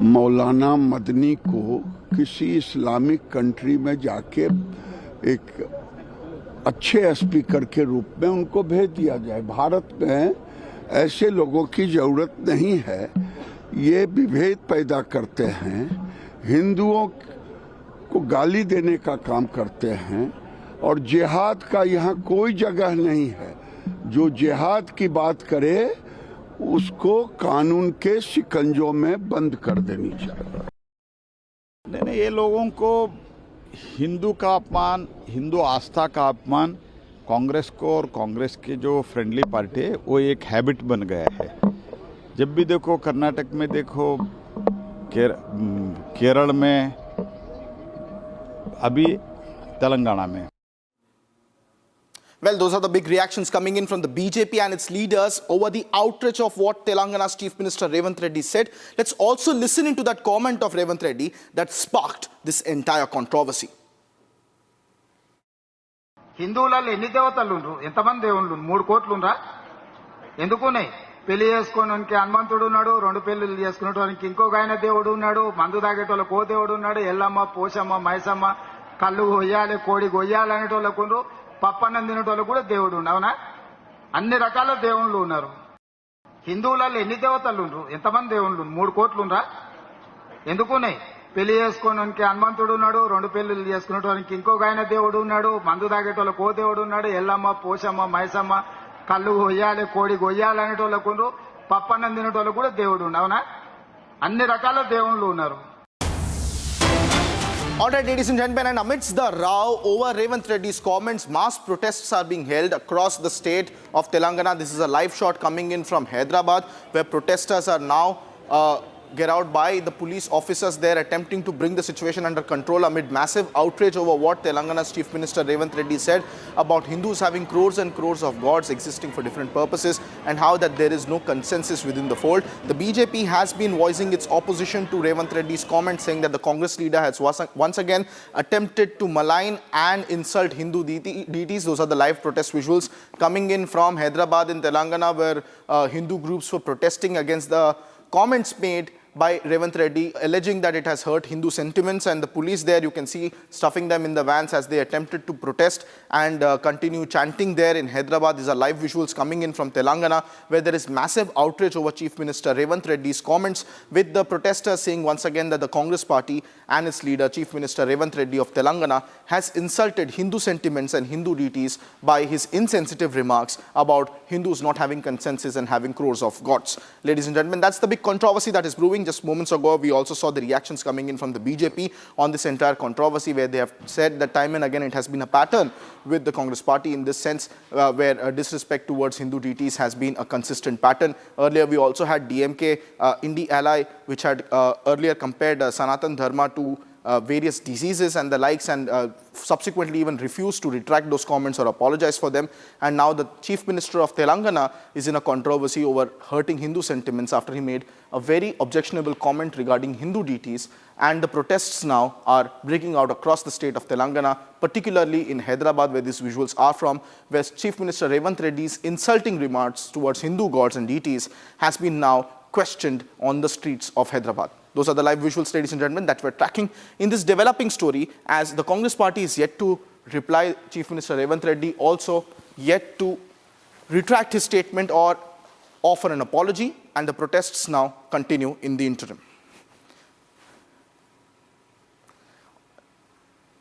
मौलाना मदनी को किसी इस्लामिक कंट्री में जाके एक अच्छे स्पीकर के रूप में उनको भेज दिया जाए। भारत में ऐसे लोगों की जरूरत नहीं है। ये विभेद पैदा करते हैं, हिंदुओं को गाली देने का काम करते हैं, और जिहाद का यहाँ कोई जगह नहीं है। जो जिहाद की बात करे उसको कानून के शिकंजों में बंद कर देनी चाहिए। नहीं, ये लोगों को हिंदू का अपमान, हिंदू आस्था का अपमान कांग्रेस को और कांग्रेस के जो फ्रेंडली पार्टी है वो एक हैबिट बन गया है। जब भी देखो, कर्नाटक में देखो, केरल में, अभी तेलंगाना में। Well, those are the big reactions coming in from the BJP and its leaders over the outrage of what Telangana's Chief Minister Revanth Reddy said. Let's also listen into that comment of Revanth Reddy that sparked this entire controversy. హిందువులలో ఎన్ని దేవతలు ఉండ్రు? ఎంతమంది దేవుళ్ళు? 3 కోట్లు ఉండ్రా? ఎందుకున్నాయి? పెళ్లి చేసుకోవడానికి హనుమంతుడు ఉన్నాడు, 2 పెళ్లిళ్ళు చేసుకునేటానికి ఇంకొక ఆయన దేవుడు ఉన్నాడు, మందు తాగేటోళ్ళకు ఓ దేవుడు ఉన్నాడు, ఎల్లమ్మ, పోషమ్మ, మైసమ్మ, కళ్ళు కొయ్యాలి, కోడి కొయ్యాలి అనేటోళ్ళకు ఉండ్రు, పప్పన్నం తినేటోళ్ళకు కూడా దేవుడు ఉండు. అవునా? అన్ని రకాల దేవుళ్ళు ఉన్నారు. హిందువులలో ఎన్ని దేవతలు ఉండ్రు? ఎంతమంది దేవుళ్ళు? 3 కోట్లు ఉండ్రా? ఎందుకున్నాయి? పెళ్లి చేసుకోవడానికి హనుమంతుడు ఉన్నాడు, 2 పెళ్లిళ్ళు చేసుకునేటానికి ఇంకొక ఆయన దేవుడు ఉన్నాడు, మందు తాగేటోళ్ళకు ఓ దేవుడు ఉన్నాడు, ఎల్లమ్మ, పోషమ్మ, మైసమ్మ, కళ్ళు కొయ్యాలి, కోడి కొయ్యాలి అనేటోళ్ళకు ఉండ్రు, పప్పన్నం తినేటోళ్ళకు కూడా దేవుడు ఉండు. అవునా? అన్ని రకాల దేవుళ్ళు ఉన్నారు. All right, ladies and gentlemen, and amidst the row over Revanth Reddy's comments, mass protests are being held across the state of Telangana. This is a live shot coming in from Hyderabad, where protesters are now get out by the police officers there attempting to bring the situation under control amid massive outrage over what Telangana's Chief Minister Revanth Reddy said about Hindus having crores and crores of gods existing for different purposes, and how that there is no consensus within the fold. The BJP has been voicing its opposition to Revanth Reddy's comment, saying that the Congress leader has once again attempted to malign and insult Hindu deities. Those are the live protest visuals coming in from Hyderabad in Telangana, where Hindu groups were protesting against the comments made by Revanth Reddy, alleging that it has hurt Hindu sentiments, and the police there, you can see, stuffing them in the vans as they attempted to protest and continue chanting there in Hyderabad. These are live visuals coming in from Telangana, where there is massive outrage over Chief Minister Revanth Reddy's comments, with the protesters saying once again that the Congress party and its leader, Chief Minister Revanth Reddy of Telangana, has insulted Hindu sentiments and Hindu deities by his insensitive remarks about Hindus not having consensus and having crores of gods. Ladies and gentlemen, that's the big controversy that is brewing. Just moments ago, we also saw the reactions coming in from the BJP on this entire controversy, where they have said that time and again it has been a pattern with the Congress party in this sense, where disrespect towards Hindu deities has been a consistent pattern. Earlier, we also had DMK, Indie Ally, which had earlier compared Sanatan Dharma to various diseases and the likes, and subsequently even refused to retract those comments or apologize for them. And now the Chief Minister of Telangana is in a controversy over hurting Hindu sentiments after he made a very objectionable comment regarding Hindu deities. And the protests now are breaking out across the state of Telangana, particularly in Hyderabad, where these visuals are from, where Chief Minister Revanth Reddy's insulting remarks towards Hindu gods and deities has been now questioned on the streets of Hyderabad. Those are the live visuals, ladies and gentlemen, that we're tracking in this developing story, as the Congress party is yet to reply. Chief Minister Revanth Reddy also yet to retract his statement or offer an apology, and the protests now continue in the interim.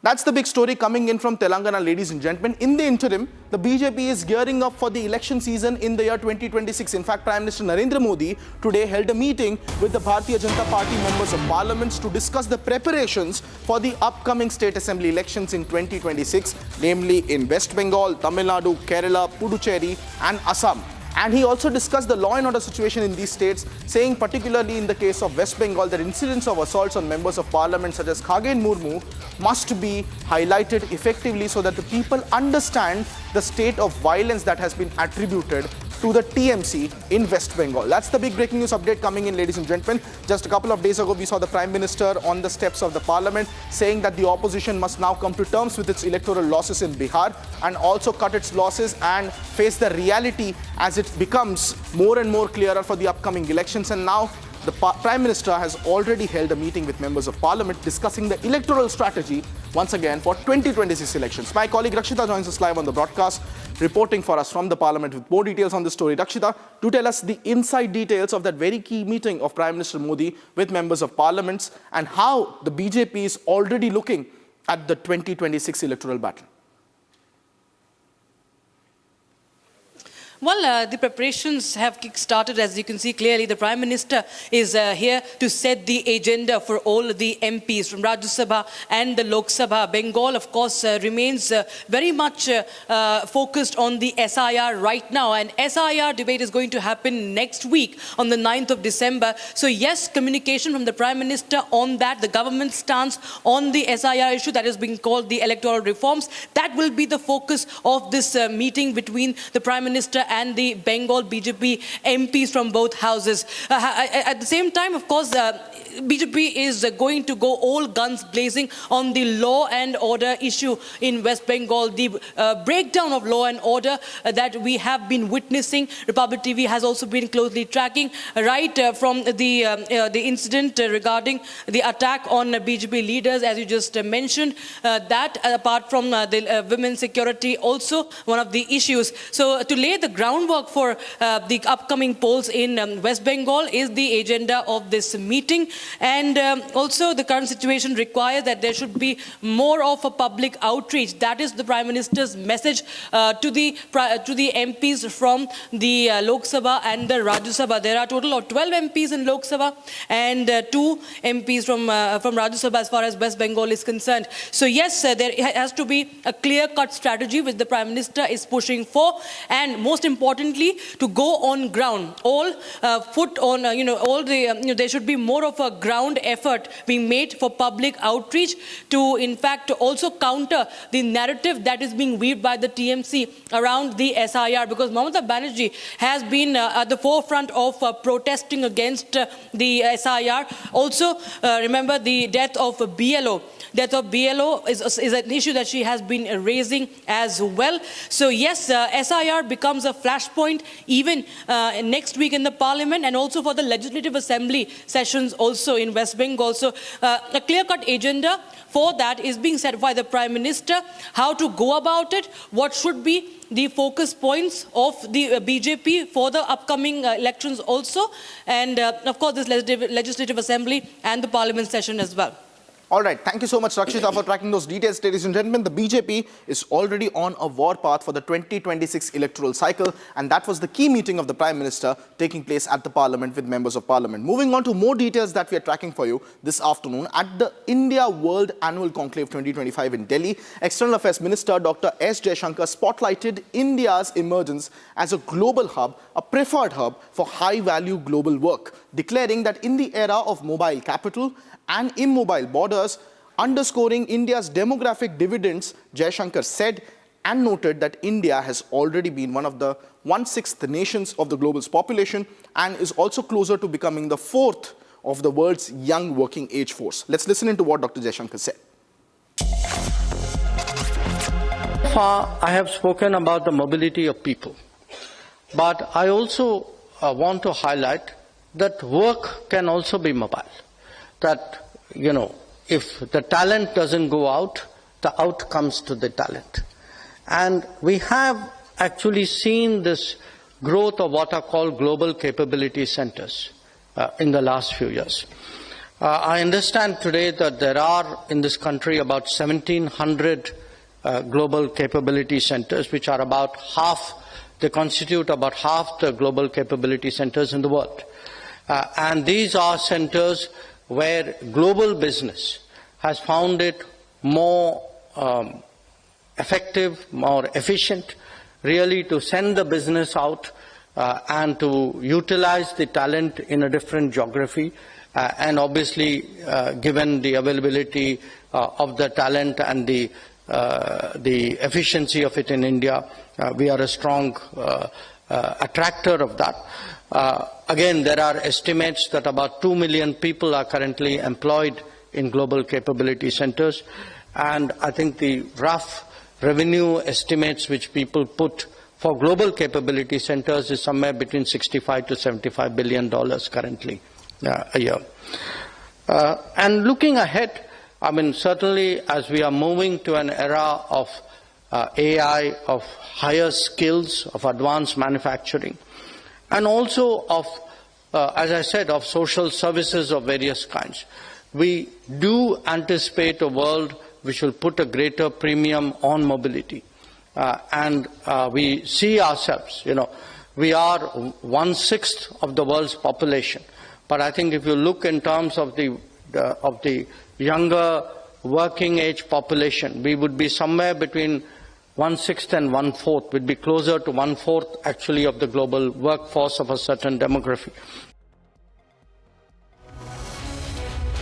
That's the big story coming in from Telangana, ladies and gentlemen. In the interim, the BJP is gearing up for the election season in the year 2026. In fact, Prime Minister Narendra Modi today held a meeting with the Bharatiya Janata Party members of parliaments to discuss the preparations for the upcoming state assembly elections in 2026, namely in West Bengal, Tamil Nadu, Kerala, Puducherry and Assam. And he also discussed the law and order situation in these states, saying particularly in the case of West Bengal that incidents of assaults on members of parliament such as Khagen Murmu must be highlighted effectively so that the people understand the state of violence that has been attributed to the TMC in West Bengal. That's the big breaking news update coming in, ladies and gentlemen. Just a couple of days ago, we saw the Prime Minister on the steps of the parliament saying that the opposition must now come to terms with its electoral losses in Bihar and also cut its losses and face the reality as it becomes more and more clearer for the upcoming elections. And now the Prime Minister has already held a meeting with members of parliament discussing the electoral strategy once again for 2026 elections. My colleague Rakshita joins us live on the broadcast, reporting for us from the parliament with more details on this story. Rakshita, do tell us the inside details of that very key meeting of Prime Minister Modi with members of parliaments and how the BJP is already looking at the 2026 electoral battle. Well, the preparations have kick-started. As you can see clearly, the Prime Minister is here to set the agenda for all the MPs from Rajya Sabha and the Lok Sabha. Bengal, of course, remains very much focused on the SIR right now. And SIR debate is going to happen next week on the 9th of December. So yes, communication from the Prime Minister on that, the government stance on the SIR issue that is being called the electoral reforms, that will be the focus of this meeting between the Prime Minister and the Bengal BJP MPs from both houses. At the same time, of course, BJP is going to go all guns blazing on the law and order issue in West Bengal, the breakdown of law and order that we have been witnessing. Republic TV has also been closely tracking right from the incident regarding the attack on BJP leaders, as you just mentioned. That, apart from the women's security, also one of the issues. So to lay the groundwork for the upcoming polls in West Bengal is the agenda of this meeting. And also the current situation requires that there should be more of a public outreach. That is the Prime Minister's message to the MPs from the Lok Sabha and the Rajya Sabha. There are a total of 12 MPs in Lok Sabha and 2 MPs from Rajya Sabha as far as West Bengal is concerned. So yes, there has to be a clear-cut strategy which the Prime Minister is pushing for, and most importantly, to go on ground. All foot on, there should be more of a ground effort being made for public outreach to, in fact, also counter the narrative that is being weaved by the TMC around the SIR, because Mamata Banerjee has been at the forefront of protesting against the SIR. Also, remember the death of BLO. Death of BLO is an issue that she has been raising as well. So yes, SIR becomes a flashpoint even next week in the parliament and also for the Legislative Assembly sessions also in West Bengal. So a clear-cut agenda for that is being set by the Prime Minister. How to go about it, what should be the focus points of the BJP for the upcoming elections also, and of course this Legislative Assembly and the Parliament session as well. All right, thank you so much, Rakshita, for tracking those details. Ladies and gentlemen, the BJP is already on a war path for the 2026 electoral cycle, and that was the key meeting of the Prime Minister taking place at the Parliament with members of Parliament. Moving on to more details that we are tracking for you this afternoon. At the India World Annual Conclave 2025 in Delhi, External Affairs Minister Dr. S. Jaishankar spotlighted India's emergence as a global hub, a preferred hub for high-value global work, declaring that in the era of mobile capital and immobile borders, underscoring India's demographic dividends, Jaishankar said and noted that India has already been one of the 1/6 nations of the global's population and is also closer to becoming the 4th of the world's young working age force. Let's listen into what Dr. Jaishankar said. So far, I have spoken about the mobility of people, but I also want to highlight that work can also be mobile. That, if the talent doesn't go out, the out comes to the talent. And we have actually seen this growth of what are called global capability centers in the last few years. I understand today that there are in this country about 1,700 global capability centers, which are about half, they constitute about half the global capability centers in the world. And these are centers where global business has found it more effective, more efficient, really to send the business out and to utilize the talent in a different geography. And obviously, given the availability of the talent and the efficiency of it in India, we are a strong attractor of that. Again, there are estimates that about 2 million people are currently employed in global capability centers, and I think the rough revenue estimates which people put for global capability centers is somewhere between $65 to $75 billion currently a year. And looking ahead, I mean, certainly as we are moving to an era of AI, of higher skills, of advanced manufacturing, and also of, as I said, of social services of various kinds, we do anticipate a world which will put a greater premium on mobility. And we see ourselves, we are 1/6 of the world's population. But I think if you look in terms of the younger working age population, we would be somewhere between 1/6 and 1/4, would be closer to 1/4 actually of the global workforce of a certain demography.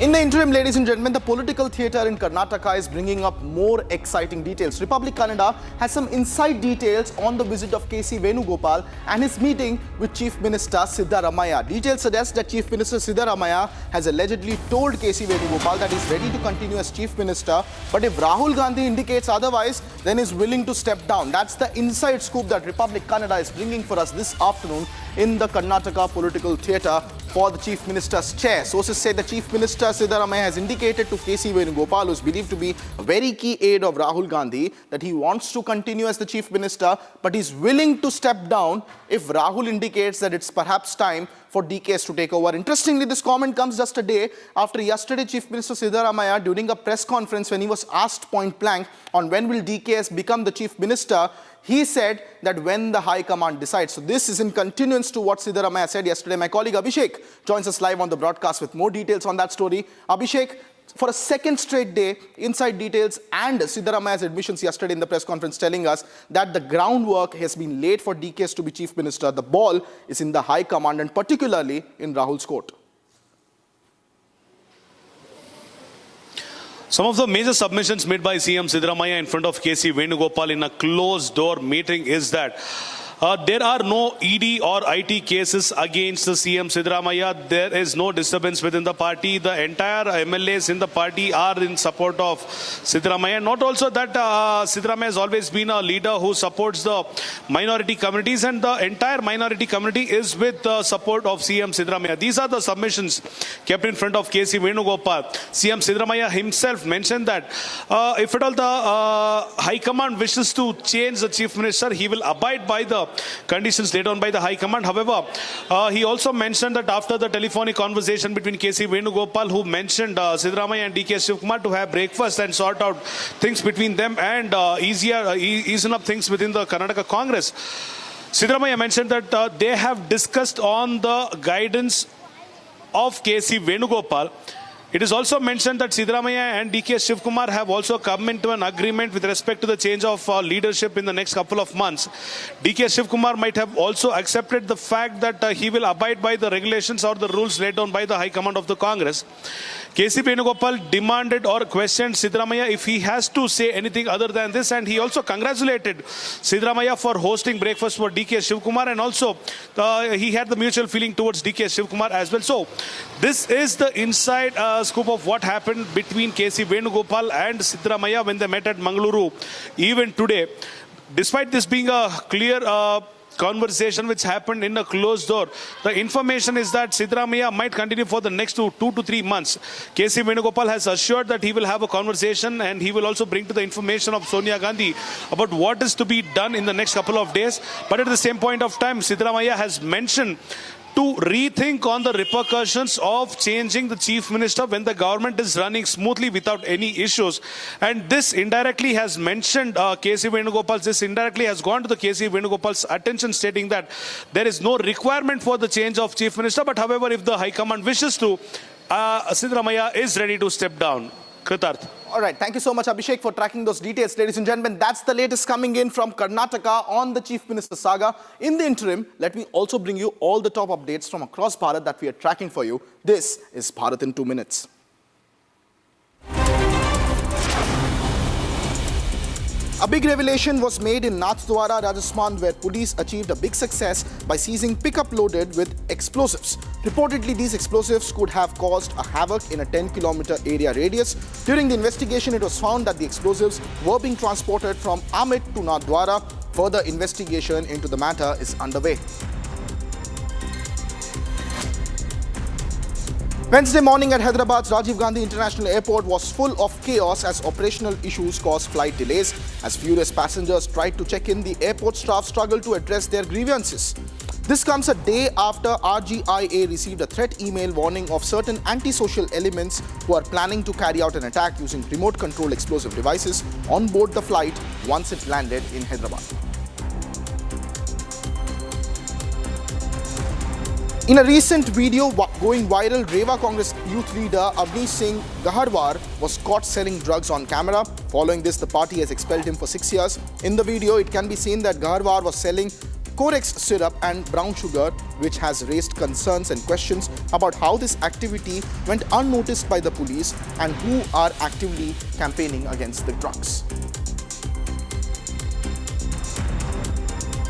In the interim, ladies and gentlemen, the political theatre in Karnataka is bringing up more exciting details. Republic Kannada has some inside details on the visit of KC Venugopal and his meeting with Chief Minister Siddaramaiah. Details suggest that Chief Minister Siddaramaiah has allegedly told KC Venugopal that he's ready to continue as Chief Minister, but if Rahul Gandhi indicates otherwise, then he's willing to step down. That's the inside scoop that Republic Kannada is bringing for us this afternoon in the Karnataka political theatre for the Chief Minister's chair. Sources say the Chief Minister Siddaramaiah has indicated to KC Venugopal, who is believed to be a very key aide of Rahul Gandhi, that he wants to continue as the Chief Minister, but he's willing to step down if Rahul indicates that it's perhaps time for DKS to take over. Interestingly, this comment comes just a day after yesterday Chief Minister Siddaramaiah, during a press conference when he was asked point blank on when will DKS become the Chief Minister, he said that when the High Command decides. So this is in continuance to what Siddaramaiah said yesterday. My colleague Abhishek joins us live on the broadcast with more details on that story. Abhishek, for a second straight day, inside details and Siddaramaiah's admissions yesterday in the press conference telling us that the groundwork has been laid for DKS to be Chief Minister. The ball is in the High Command and particularly in Rahul's court. Some of the major submissions made by CM Siddaramaiah in front of KC Venugopal in a closed-door meeting is that there are no ED or IT cases against the CM Siddaramaiah. There is no disturbance within the party. The entire MLAs in the party are in support of Siddaramaiah. Not also that Siddaramaiah has always been a leader who supports the minority communities, and the entire minority community is with the support of CM Siddaramaiah. These are the submissions kept in front of KC Venugopal. CM Siddaramaiah himself mentioned that if at all the High Command wishes to change the Chief Minister, he will abide by the conditions laid down by the High Command. However, he also mentioned that after the telephonic conversation between KC Venugopal, who mentioned Siddaramaiah and DK Shivkumar to have breakfast and sort out things between them and easen up things within the Karnataka Congress, Siddaramaiah mentioned that they have discussed on the guidance of KC Venugopal. It is also mentioned that Siddaramaiah and DK Shivkumar have also come into an agreement with respect to the change of leadership in the next couple of months. DK Shivkumar might have also accepted the fact that he will abide by the regulations or the rules laid down by the High Command of the Congress. KC Venugopal demanded or questioned Siddaramaiah if he has to say anything other than this, and he also congratulated Siddaramaiah for hosting breakfast for DK Shivkumar, and also he had the mutual feeling towards DK Shivkumar as well. So this is the inside scoop of what happened between KC Venugopal and Siddaramaiah when they met at Mangaluru even today. Despite this being a clear conversation which happened in a closed door, the information is that Siddaramaiah might continue for the next 2 to 3 months. KC Venugopal has assured that he will have a conversation and he will also bring to the information of Sonia Gandhi about what is to be done in the next couple of days. But at the same point of time, Siddaramaiah has mentioned to rethink on the repercussions of changing the Chief Minister when the government is running smoothly without any issues. And this indirectly has mentioned KC Venugopal, this indirectly has gone to the KC Venugopal's attention, stating that there is no requirement for the change of Chief Minister, but however, if the High Command wishes to, Siddaramaiah is ready to step down. Kritarth. All right, thank you so much, Abhishek, for tracking those details. Ladies and gentlemen, that's the latest coming in from Karnataka on the Chief Minister saga. In the interim, let me also bring you all the top updates from across Bharat that we are tracking for you. This is Bharat in 2 minutes. A big revelation was made in Nathdwara, Rajasthan, where police achieved a big success by seizing pickup loaded with explosives. Reportedly, these explosives could have caused a havoc in a 10-kilometer area radius. During the investigation, it was found that the explosives were being transported from Amit to Nathdwara. Further investigation into the matter is underway. Wednesday morning at Hyderabad's Rajiv Gandhi International Airport was full of chaos as operational issues caused flight delays. As furious passengers tried to check in, the airport staff struggled to address their grievances. This comes a day after RGIA received a threat email warning of certain antisocial elements who are planning to carry out an attack using remote-controlled explosive devices on board the flight once it landed in Hyderabad. In a recent video going viral, Rewa Congress youth leader Avnish Singh Gaharwar was caught selling drugs on camera. Following this, the party has expelled him for 6 years. In the video, it can be seen that Gaharwar was selling Corex syrup and brown sugar, which has raised concerns and questions about how this activity went unnoticed by the police and who are actively campaigning against the drugs.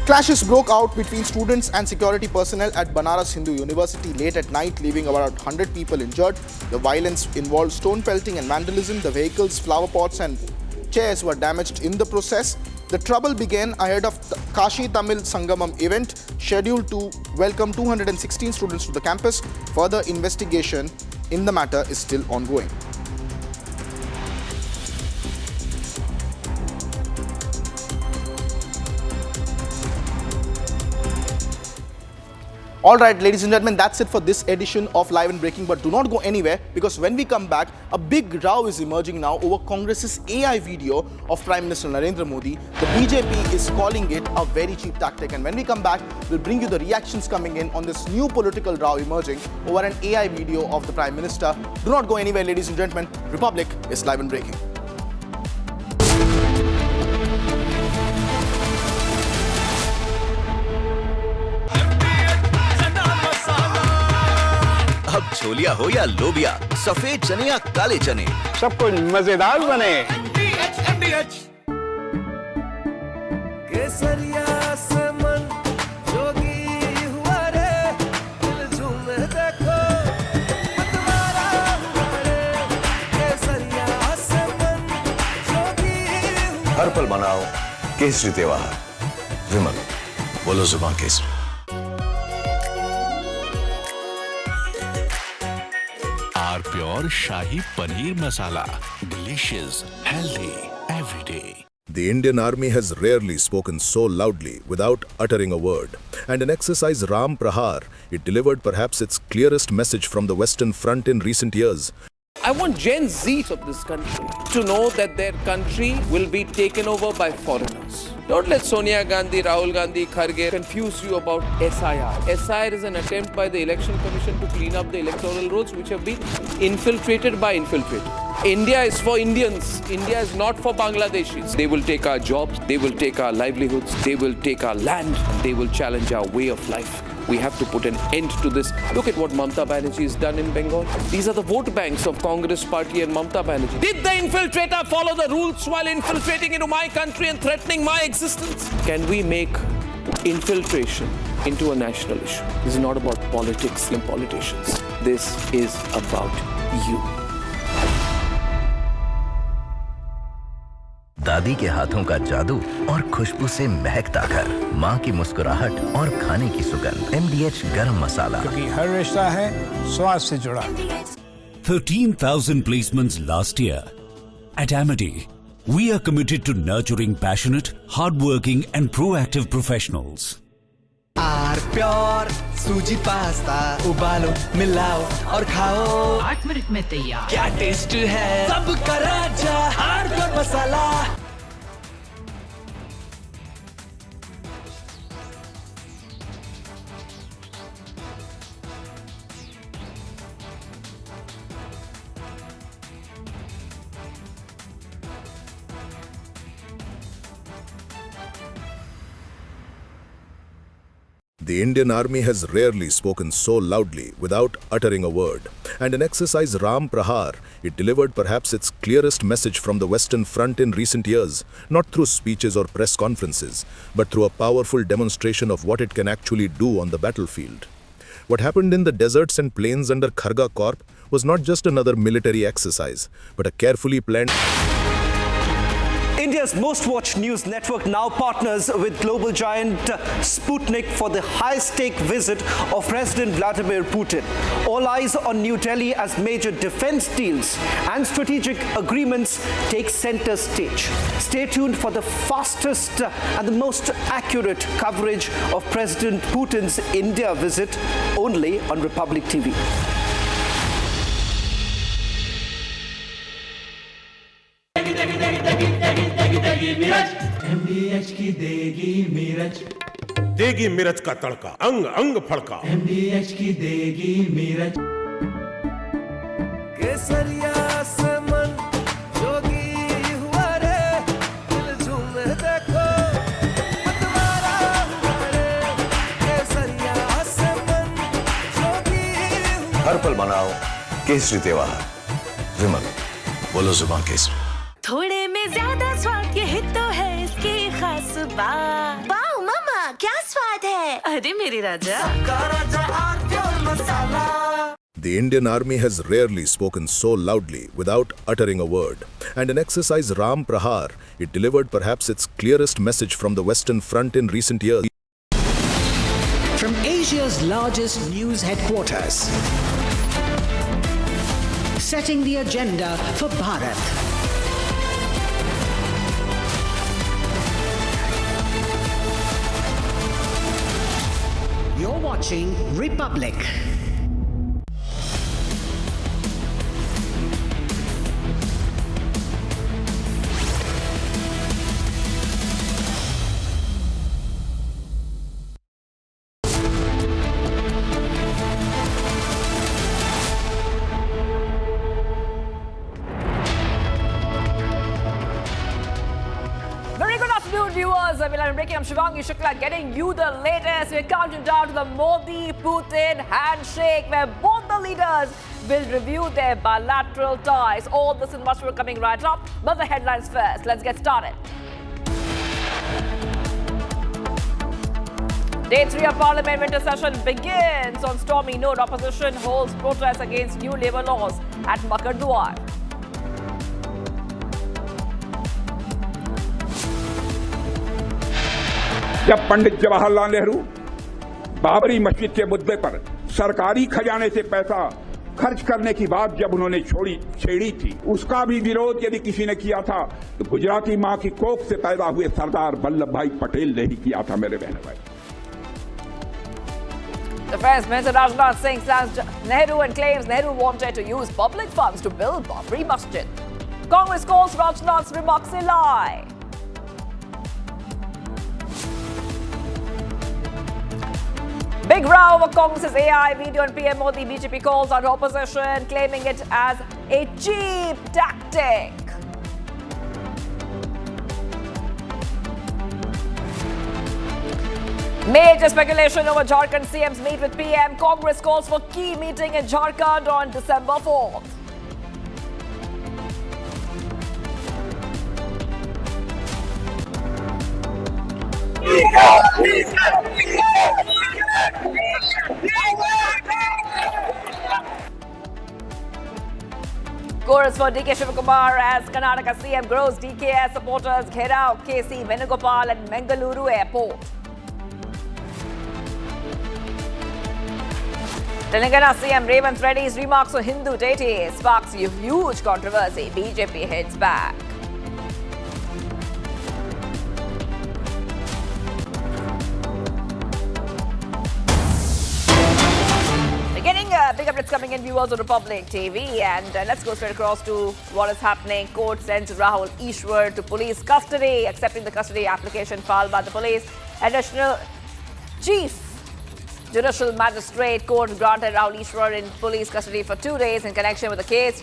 Clashes broke out between students and security personnel at Banaras Hindu University late at night, leaving about 100 people injured. The violence involved stone pelting and vandalism. The vehicles, flower pots and chairs were damaged in the process. The trouble began ahead of the Kashi Tamil Sangamam event, scheduled to welcome 216 students to the campus. Further investigation in the matter is still ongoing. All right, ladies and gentlemen, that's it for this edition of Live and Breaking. But do not go anywhere, because when we come back, a big row is emerging now over Congress's AI video of Prime Minister Narendra Modi. The BJP is calling it a very cheap tactic. And when we come back, we'll bring you the reactions coming in on this new political row emerging over an AI video of the Prime Minister. Do not go anywhere, ladies and gentlemen. Republic is Live and Breaking. अब छोलिया हो या लोबिया, सफेद चने या काले चने, सब कुछ मजेदार बने। केसरिया से मन जोगी हुआ रे, दिल झूमे देखो मतवारा हुआ रे। केसरिया से मन जोगी हुआ। हर पल मनाओ केसरी त्योहार। विमल, बोलो जुबान Kesari. Pure Shahi Paneer Masala. Delicious, healthy, every day. The Indian Army has rarely spoken so loudly without uttering a word. And in exercise Ram Prahar, it delivered perhaps its clearest message from the Western Front in recent years. I want Gen Z of this country to know that their country will be taken over by foreigners. Don't let Sonia Gandhi, Rahul Gandhi, Kharge confuse you about SIR. SIR is an attempt by the Election Commission to clean up the electoral rolls which have been infiltrated by infiltrators. India is for Indians. India is not for Bangladeshis. They will take our jobs, they will take our livelihoods, they will take our land, they will challenge our way of life. We have to put an end to this. Look at what Mamta Banerjee has done in Bengal. These are the vote banks of Congress Party and Mamta Banerjee. Did the infiltrator follow the rules while infiltrating into my country and threatening my existence? Can we make infiltration into a national issue? This is not about politics and politicians. This is about you. दादी के हाथों का जादू और खुशबू से महकता घर, माँ की मुस्कुराहट और खाने की सुगंध। MDH गरम मसाला, क्योंकि हर रिश्ता है स्वाद से जुड़ा। 13,000 placements last year. At Amity, we are committed to nurturing passionate, hardworking and proactive professionals. R pure सूजी पास्ता उबालो मिलाओ और खाओ 8 मिनट में तैयार। क्या टेस्ट है सबका राजा R pure masala. The Indian Army has rarely spoken so loudly without uttering a word. And in exercise Ram Prahar, it delivered perhaps its clearest message from the Western Front in recent years, not through speeches or press conferences, but through a powerful demonstration of what it can actually do on the battlefield. What happened in the deserts and plains under Kharga Corp was not just another military exercise, but a carefully planned... India's most watched news network now partners with global giant Sputnik for the high-stake visit of President Vladimir Putin. All eyes on New Delhi as major defense deals and strategic agreements take center stage. Stay tuned for the fastest and the most accurate coverage of President Putin's India visit only on Republic TV. MDH की देगी मिर्च, देगी मिर्च का तड़का, अंग अंग फड़का। MDH की देगी मिर्च। केसरिया से मन जोगी हुआ रे, दिल झूमे देखो मतवारा हुआ रे। केसरिया से मन जोगी हुआ। हर पल मनाओ केसरी त्योहार। विमल, बोलो जुबान केसरी। थोड़े में ज्यादा स्वाद, यही तो है इसकी खास बात। वाओ मामा, क्या स्वाद है? अरे मेरे राजा। The Indian Army has rarely spoken so loudly without uttering a word. And in exercise Ram Prahar, it delivered perhaps its clearest message from the Western Front in recent years. From Asia's largest news headquarters, setting the agenda for Bharat. You're watching Republic. Viewers, I'm breaking. I'm Shivangi Shukla getting you the latest. We're counting down to the Modi-Putin handshake where both the leaders will review their bilateral ties. All this and much more coming right up. But the headlines first. Let's get started. Day 3 of Parliament winter session begins on stormy note. Opposition holds protests against new labour laws at Makardwar. जब पंडित जवाहरलाल नेहरू बाबरी मस्जिद के मुद्दे पर सरकारी खजाने से पैसा खर्च करने की बात जब उन्होंने छेड़ी थी, उसका भी विरोध यदि किसी ने किया था तो गुजराती मां की कोख से पैदा हुए सरदार वल्लभ भाई पटेल ने ही किया था मेरे बहन भाई। Defense Minister Rajnath Singh slams Nehru and claims Nehru wanted to use public funds to build Babri Masjid. Congress calls Rajnath's remarks a lie. Big row over Congress's AI video and PM Modi. BJP calls out opposition, claiming it as a cheap tactic. Major speculation over Jharkhand CM's meet with PM. Congress calls for key meeting in Jharkhand on December 4th. Chorus for DK Shivakumar as Karnataka CM grows DKS supporters Gherao, KC, Venugopal and Mangaluru Airport. Telangana CM Revanth Reddy's remarks on Hindu deities sparks a huge controversy. BJP hits back. Big updates coming in, viewers of Republic TV, and let's go straight across to what is happening. Court sends Rahul Ishwar to police custody, accepting the custody application filed by the police. Additional Chief Judicial Magistrate Court granted Rahul Ishwar in police custody for 2 days in connection with the case.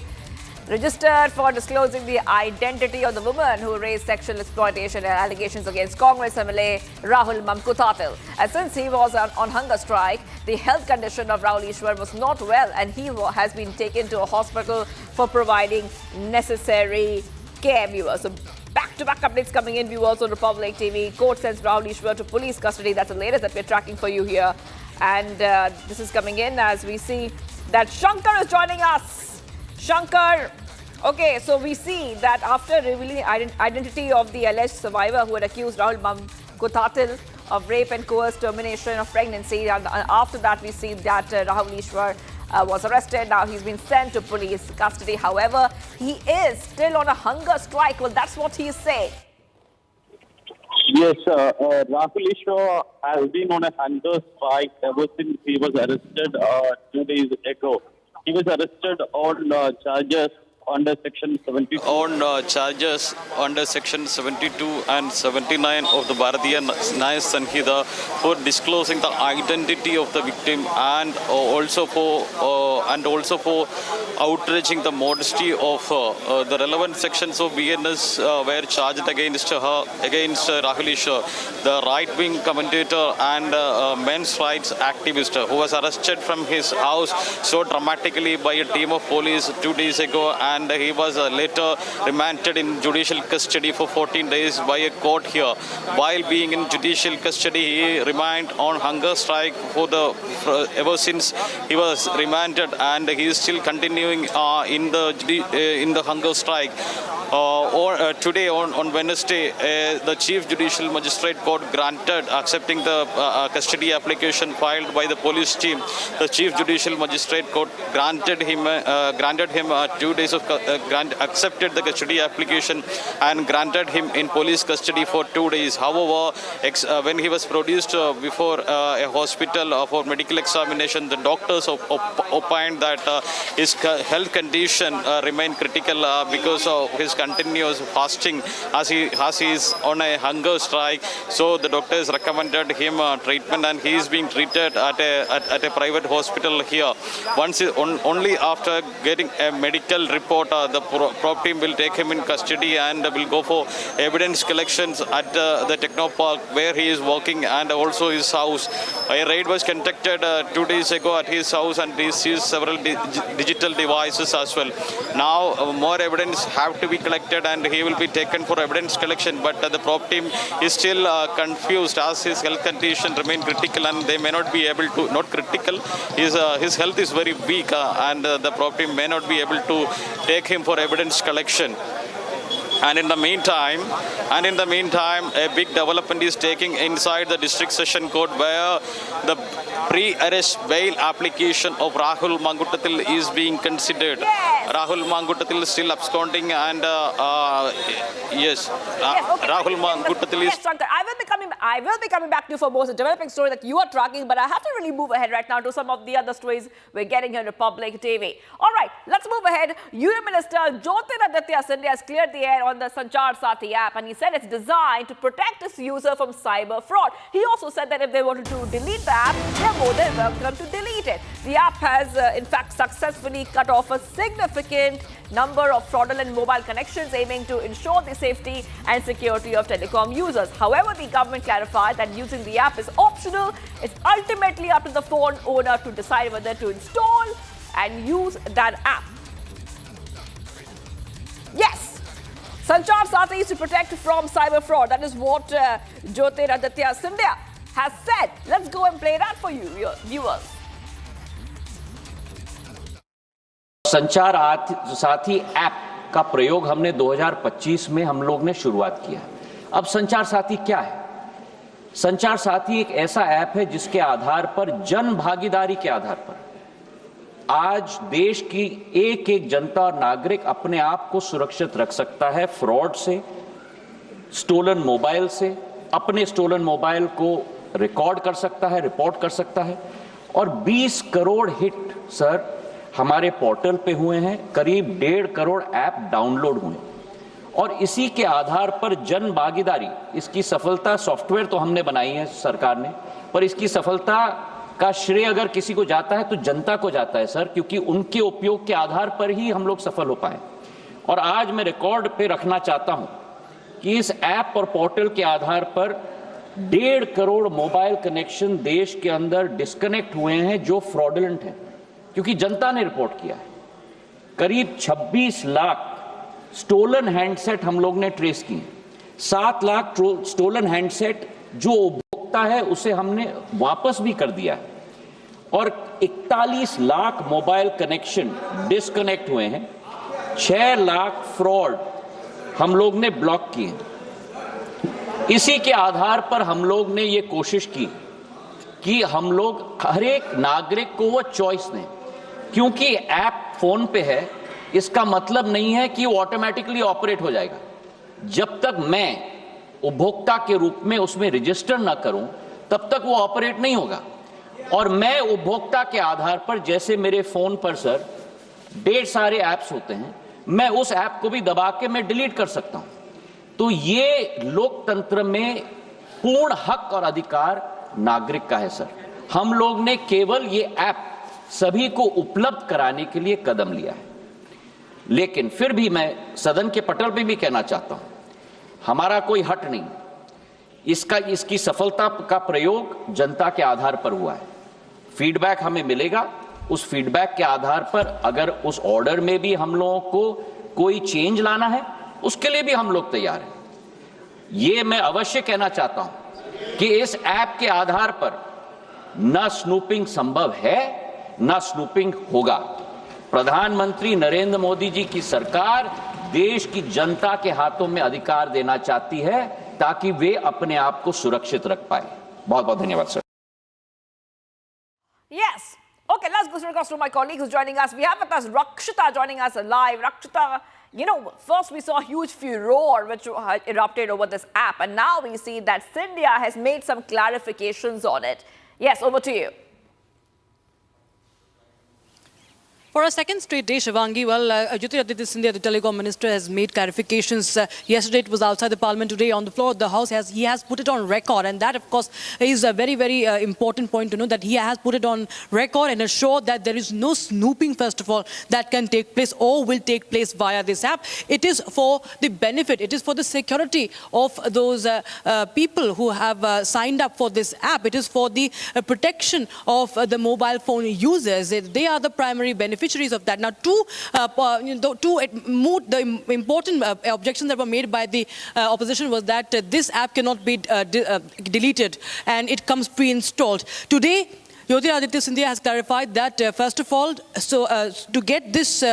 registered for disclosing the identity of the woman who raised sexual exploitation and allegations against Congress MLA Rahul Mamkutatil. And since he was on hunger strike, the health condition of Rahul Ishwar was not well, and he has been taken to a hospital for providing necessary care, viewers. So back-to-back updates coming in, viewers, on Republic TV. Court sends Rahul Ishwar to police custody. That's the latest that we're tracking for you here. And this is coming in as we see that Shankar is joining us. Shankar, okay, so we see that after revealing identity of the alleged survivor who had accused Rahul Mamkutatil of rape and coerced termination of pregnancy, and after that we see that Rahul Ishwar was arrested. Now he's been sent to police custody. However, he is still on a hunger strike. Well, that's what he is saying. Yes, Rahul Ishwar has been on a hunger strike ever since he was arrested 2 days ago. He was arrested on charges under Section 72. On charges under Section 72 and 79 of the Bharatiya Nyaya Sanhita for disclosing the identity of the victim, and also for outraging the modesty of the relevant sections of BNS were charged against Rahul Ishwar, the right-wing commentator and men's rights activist who was arrested from his house so dramatically by a team of police 2 days ago, and he was later remanded in judicial custody for 14 days by a court here. While being in judicial custody, he remained on hunger strike ever since he was remanded, and he is still continuing in the hunger strike. Today on Wednesday, the Chief Judicial Magistrate Court accepting the custody application filed by the police team. The Chief Judicial Magistrate Court granted him 2 days of accepted the custody application and granted him in police custody for 2 days. However, when he was produced before a hospital for medical examination, the doctors opined that his health condition remained critical because of his continuous fasting as he is on a hunger strike. So the doctors recommended him treatment, and he is being treated at a private hospital here. Only after getting a medical report, the prop team will take him in custody and will go for evidence collections at the Techno Park where he is working, and also his house. A raid was conducted 2 days ago at his house, and they seized several digital devices as well. Now more evidence have to be collected, and he will be taken for evidence collection, but the prop team is still confused as his health condition remains critical, and they may not be able to, not critical, his health is very weak, and the prop team may not be able to take him for evidence collection. And in the meantime, a big development is taking inside the district session court, where the pre-arrest bail application of Rahul Mamkutatil is being considered. Yes. Rahul Mamkutatil is still absconding, and Rahul Mamkutatil is. Yes, Shankar, I will be coming back to you for more developing story that you are tracking, but I have to really move ahead right now to some of the other stories we're getting here on Republic TV. All right, let's move ahead. Union Minister Jyotiraditya Scindia has cleared the air on the Sanchar Sathi app, and he said it's designed to protect its user from cyber fraud. He also said that if they wanted to delete the app, they're more than welcome to delete it. The app has, in fact, successfully cut off a significant number of fraudulent mobile connections, aiming to ensure the safety and security of telecom users. However, the government clarified that using the app is optional. It's ultimately up to the phone owner to decide whether to install and use that app. Yes! Sanchar Sathi is to protect from cyber fraud. That is what Jyotiraditya Scindia has said. Let's go and play that for you, viewers. संचार साथी app का प्रयोग हमने 2025 में हम लोग ने शुरुआत किया। अब संचार साथी क्या है? संचार साथी एक ऐसा ऐप है जिसके आधार पर, जन भागीदारी के आधार पर, आज देश की एक एक जनता और नागरिक अपने आप को सुरक्षित रख सकता है फ्रॉड से, स्टोलन मोबाइल से, अपने स्टोलन मोबाइल को रिकॉर्ड कर सकता है, रिपोर्ट कर सकता है। और 20 करोड़ हिट सर हमारे पोर्टल पे हुए हैं, करीब 1.5 करोड़ ऐप डाउनलोड हुए, और इसी के आधार पर जन भागीदारी, इसकी सफलता, सॉफ्टवेयर तो हमने बनाई है सरकार ने, पर इसकी सफलता का श्रेय अगर किसी को जाता है तो जनता को जाता है सर, क्योंकि उनके उपयोग के आधार पर ही हम लोग सफल हो पाए। और आज मैं रिकॉर्ड पे रखना चाहता हूं कि इस ऐप और पोर्टल के आधार पर 1.5 करोड़ मोबाइल कनेक्शन देश के अंदर डिस्कनेक्ट हुए हैं जो फ्रॉडुलेंट हैं, क्योंकि जनता ने रिपोर्ट किया है। करीब 26 लाख स्टोलन हैंडसेट हम लोग ने ट्रेस किए, 7 लाख स्टोलन हैंडसेट जो उपभोक्ता है उसे हमने वापस भी कर दिया है, और 41 लाख मोबाइल कनेक्शन डिस्कनेक्ट हुए हैं, 6 लाख फ्रॉड हम लोग ने ब्लॉक किए। इसी के आधार पर हम लोग ने ये कोशिश की कि हम लोग हर एक नागरिक को वो चॉइस दें, क्योंकि ऐप फोन पे है इसका मतलब नहीं है कि वो ऑटोमेटिकली ऑपरेट हो जाएगा। जब तक मैं उपभोक्ता के रूप में उसमें रजिस्टर ना करूं तब तक वो ऑपरेट नहीं होगा। और मैं उपभोक्ता के आधार पर, जैसे मेरे फोन पर सर ढेर सारे ऐप्स होते हैं, मैं उस ऐप को भी दबा के मैं डिलीट कर सकता हूं। तो ये लोकतंत्र में पूर्ण हक और अधिकार नागरिक का है सर। हम लोग ने केवल ये ऐप सभी को उपलब्ध कराने के लिए कदम लिया है। लेकिन फिर भी मैं सदन के पटल पे भी कहना चाहता हूं, हमारा कोई हट नहीं, इसकी सफलता का प्रयोग जनता के आधार पर हुआ है। फीडबैक हमें मिलेगा, उस फीडबैक के आधार पर अगर उस ऑर्डर में भी हम लोगों को कोई चेंज लाना है उसके लिए भी हम लोग तैयार हैं। ये मैं अवश्य कहना चाहता हूं कि इस ऐप के आधार पर न स्नूपिंग संभव है न स्नूपिंग होगा। प्रधानमंत्री नरेंद्र मोदी जी की सरकार देश की जनता के हाथों में अधिकार देना चाहती है ताकि वे अपने आप को सुरक्षित रख पाए। बहुत बहुत धन्यवाद sir. Yes. Okay, let's go across to my colleague who's joining us. We have with us Rakshita joining us live. Rakshita, you know, first we saw huge furor which erupted over this app, and now we see that Scindia has made some clarifications on it. Yes, over to you. For a second straight day, Shivangi, well, Jyotiraditya Scindia, the telecom minister, has made clarifications. Yesterday it was outside the parliament, today on the floor of the house. He has put it on record, and that, of course, is a very, very important point to know, that he has put it on record and assured that there is no snooping, first of all, that can take place or will take place via this app. It is for the benefit, it is for the security of those people who have signed up for this app. It is for the protection of the mobile phone users. They are the primary beneficiaries of that. Now, the important objections that were made by the opposition was that this app cannot be deleted and it comes pre-installed. Today, Jyotiraditya Scindia has clarified that, first of all, to get this,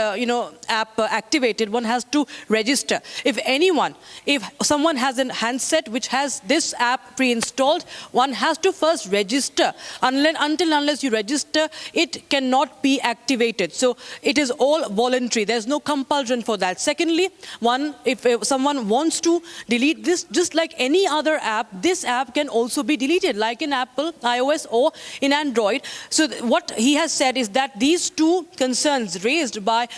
app activated, one has to register. If someone has a handset which has this app pre-installed, one has to first register. Unless you register, it cannot be activated. So it is all voluntary. There's no compulsion for that. Secondly, if someone wants to delete this, just like any other app, this app can also be deleted, like in Apple, iOS, or in Android. So what he has said is that these two concerns raised by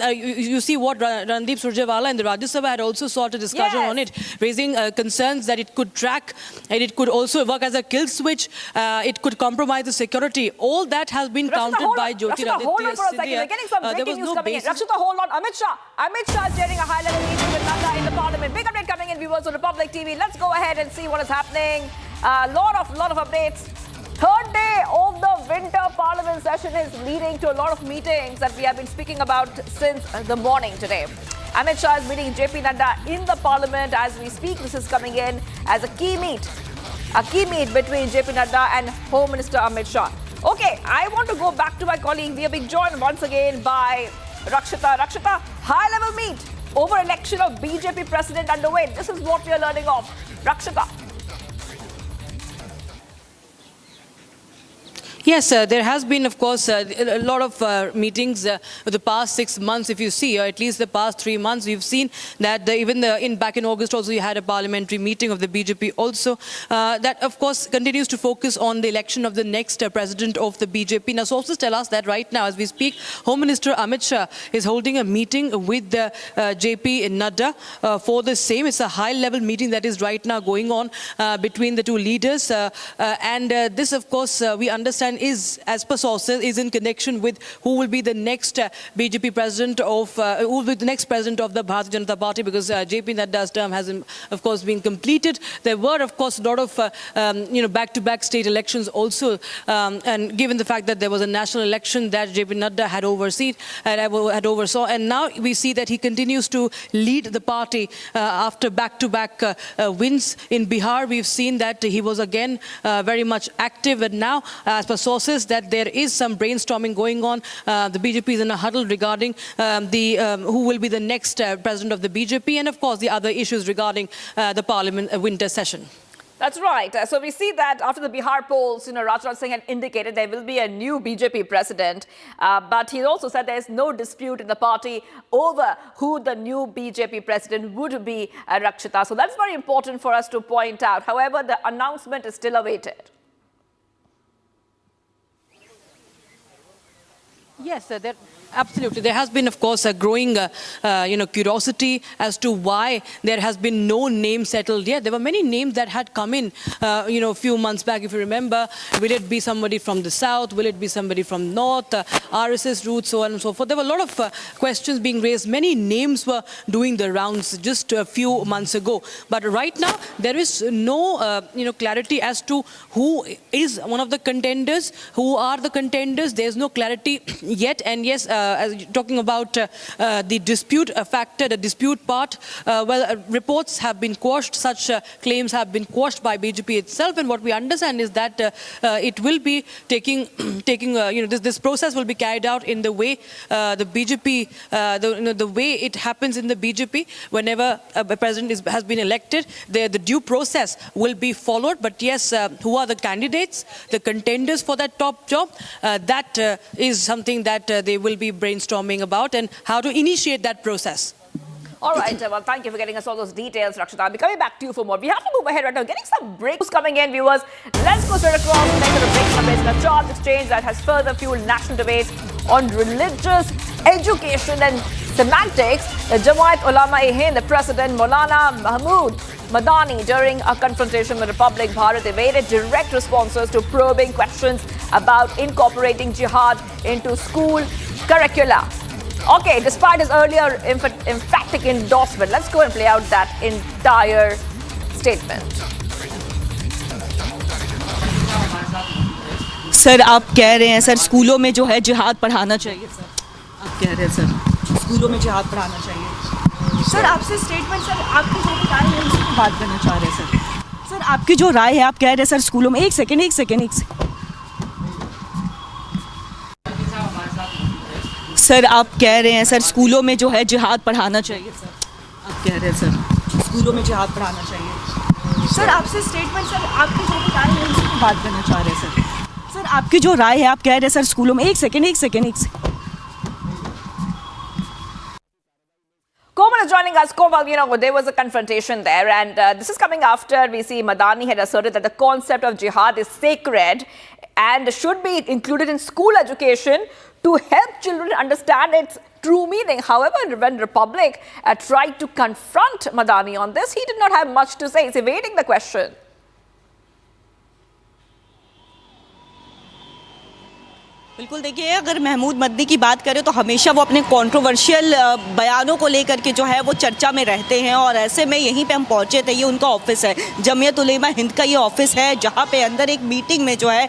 you see what Randeep Surjewala in the Rajya Sabha had also sought a discussion on it, raising concerns that it could track and it could also work as a kill switch, it could compromise the security. All that has been countered by Jyotiraditya Scindia. We're getting some breaking news coming in. Rakshita, hold on. Amit Shah is chairing a high-level meeting with Nanda in the parliament. Big update coming in, viewers on Republic TV. Let's go ahead and see what is happening. Lot of updates. Third day of the winter parliament session is leading to a lot of meetings that we have been speaking about since the morning today. Amit Shah is meeting JP Nadda in the parliament as we speak. This is coming in as a key meet between JP Nadda and Home Minister Amit Shah. Okay, I want to go back to my colleague. We are being joined once again by Rakshita. Rakshita, high-level meet over election of BJP president underway. This is what we are learning of. Rakshita. Yes, there has been, of course, a lot of meetings for the past 6 months. If you see, or at least the past 3 months, we've seen that back in August also you had a parliamentary meeting of the BJP also. That, of course, continues to focus on the election of the next president of the BJP. Now, sources tell us that right now, as we speak, Home Minister Amit Shah is holding a meeting with JP Nadda for the same. It's a high-level meeting that is right now going on between the two leaders. And this, of course, we understand is, as per sources, is in connection with who will be the next BJP president of, who will be the next president of the Bharatiya Janata Party, because JP Nadda's term has, of course, been completed. There were, of course, a lot of, back-to-back state elections also, and given the fact that there was a national election that JP Nadda had oversaw, and now we see that he continues to lead the party after back-to-back wins. In Bihar, we've seen that he was again very much active, and now, as per sources, that there is some brainstorming going on. The BJP is in a huddle regarding who will be the next president of the BJP, and of course the other issues regarding the parliament winter session. That's right. So we see that after the Bihar polls, Rajnath Singh had indicated there will be a new BJP president. But he also said there is no dispute in the party over who the new BJP president would be, Rakshita. So that's very important for us to point out. However, the announcement is still awaited. Yes, absolutely. There has been, of course, a growing, curiosity as to why there has been no name settled yet. There were many names that had come in, a few months back, if you remember. Will it be somebody from the south? Will it be somebody from north? RSS roots, so on and so forth. There were a lot of questions being raised. Many names were doing the rounds just a few months ago. But right now, there is no, clarity as to who is one of the contenders, who are the contenders. There's no clarity yet. And yes, as talking about the dispute factor, the dispute part, reports have been quashed. Such claims have been quashed by BJP itself. And what we understand is that it will be taking this process will be carried out in the way the BJP, the way it happens in the BJP. Whenever a president has been elected, the due process will be followed. But yes, who are the candidates, the contenders for that top job? That is something that they will be brainstorming about, and how to initiate that process. All right, well, thank you for getting us all those details, Rakshita. I'll be coming back to you for more. We have to move ahead right now. Getting some breaks coming in, viewers. Let's go straight across and make a break amidst the charge exchange that has further fueled national debates on religious education and semantics. The Jamaat Ulama-e-Hind, the President Maulana Mahmood Madani, during a confrontation with Republic Bharat, evaded direct responses to probing questions about incorporating jihad into school curricula. Okay, despite his earlier emphatic endorsement, let's go and play out that entire statement. Sir आप कह रहे हैं sir स्कूलों में जो है जिहाद पढ़ाना चाहिए सर, आप कह रहे हैं सर स्कूलों में जिहाद पढ़ाना चाहिए सर, आपसे स्टेटमेंट सर आपकी जो राय है उसी पर बात करना चाह रहे हैं सर आपकी जो राय है आप कह रहे हैं सर स्कूलों में एक सेकेंड सर आप कह रहे हैं सर स्कूलों में जो है जिहाद पढ़ाना चाहिए सर, आप कह रहे हैं सर स्कूलों में जिहाद पढ़ाना चाहिए सर, आपसे स्टेटमेंट सर आपकी जो राय है उसी पर बात करना चाह रहे हैं सर आपकी जो राय है आप कह रहे हैं सर स्कूलों में एक second Komal is joining us. Komal, there was a confrontation there, and this is coming after we see Madani had asserted that the concept of jihad is sacred and should be included in school education to help children understand its true meaning. However, when Republic tried to confront Madani on this, he did not have much to say. He's evading the question. बिल्कुल देखिए, अगर महमूद मदनी की बात करें तो हमेशा वो अपने कंट्रोवर्शियल बयानों को लेकर के जो है वो चर्चा में रहते हैं, और ऐसे में यहीं पे हम पहुंचे थे। ये उनका ऑफिस है, जमीयत उलेमा हिंद का ये ऑफिस है, जहां पे अंदर एक मीटिंग में जो है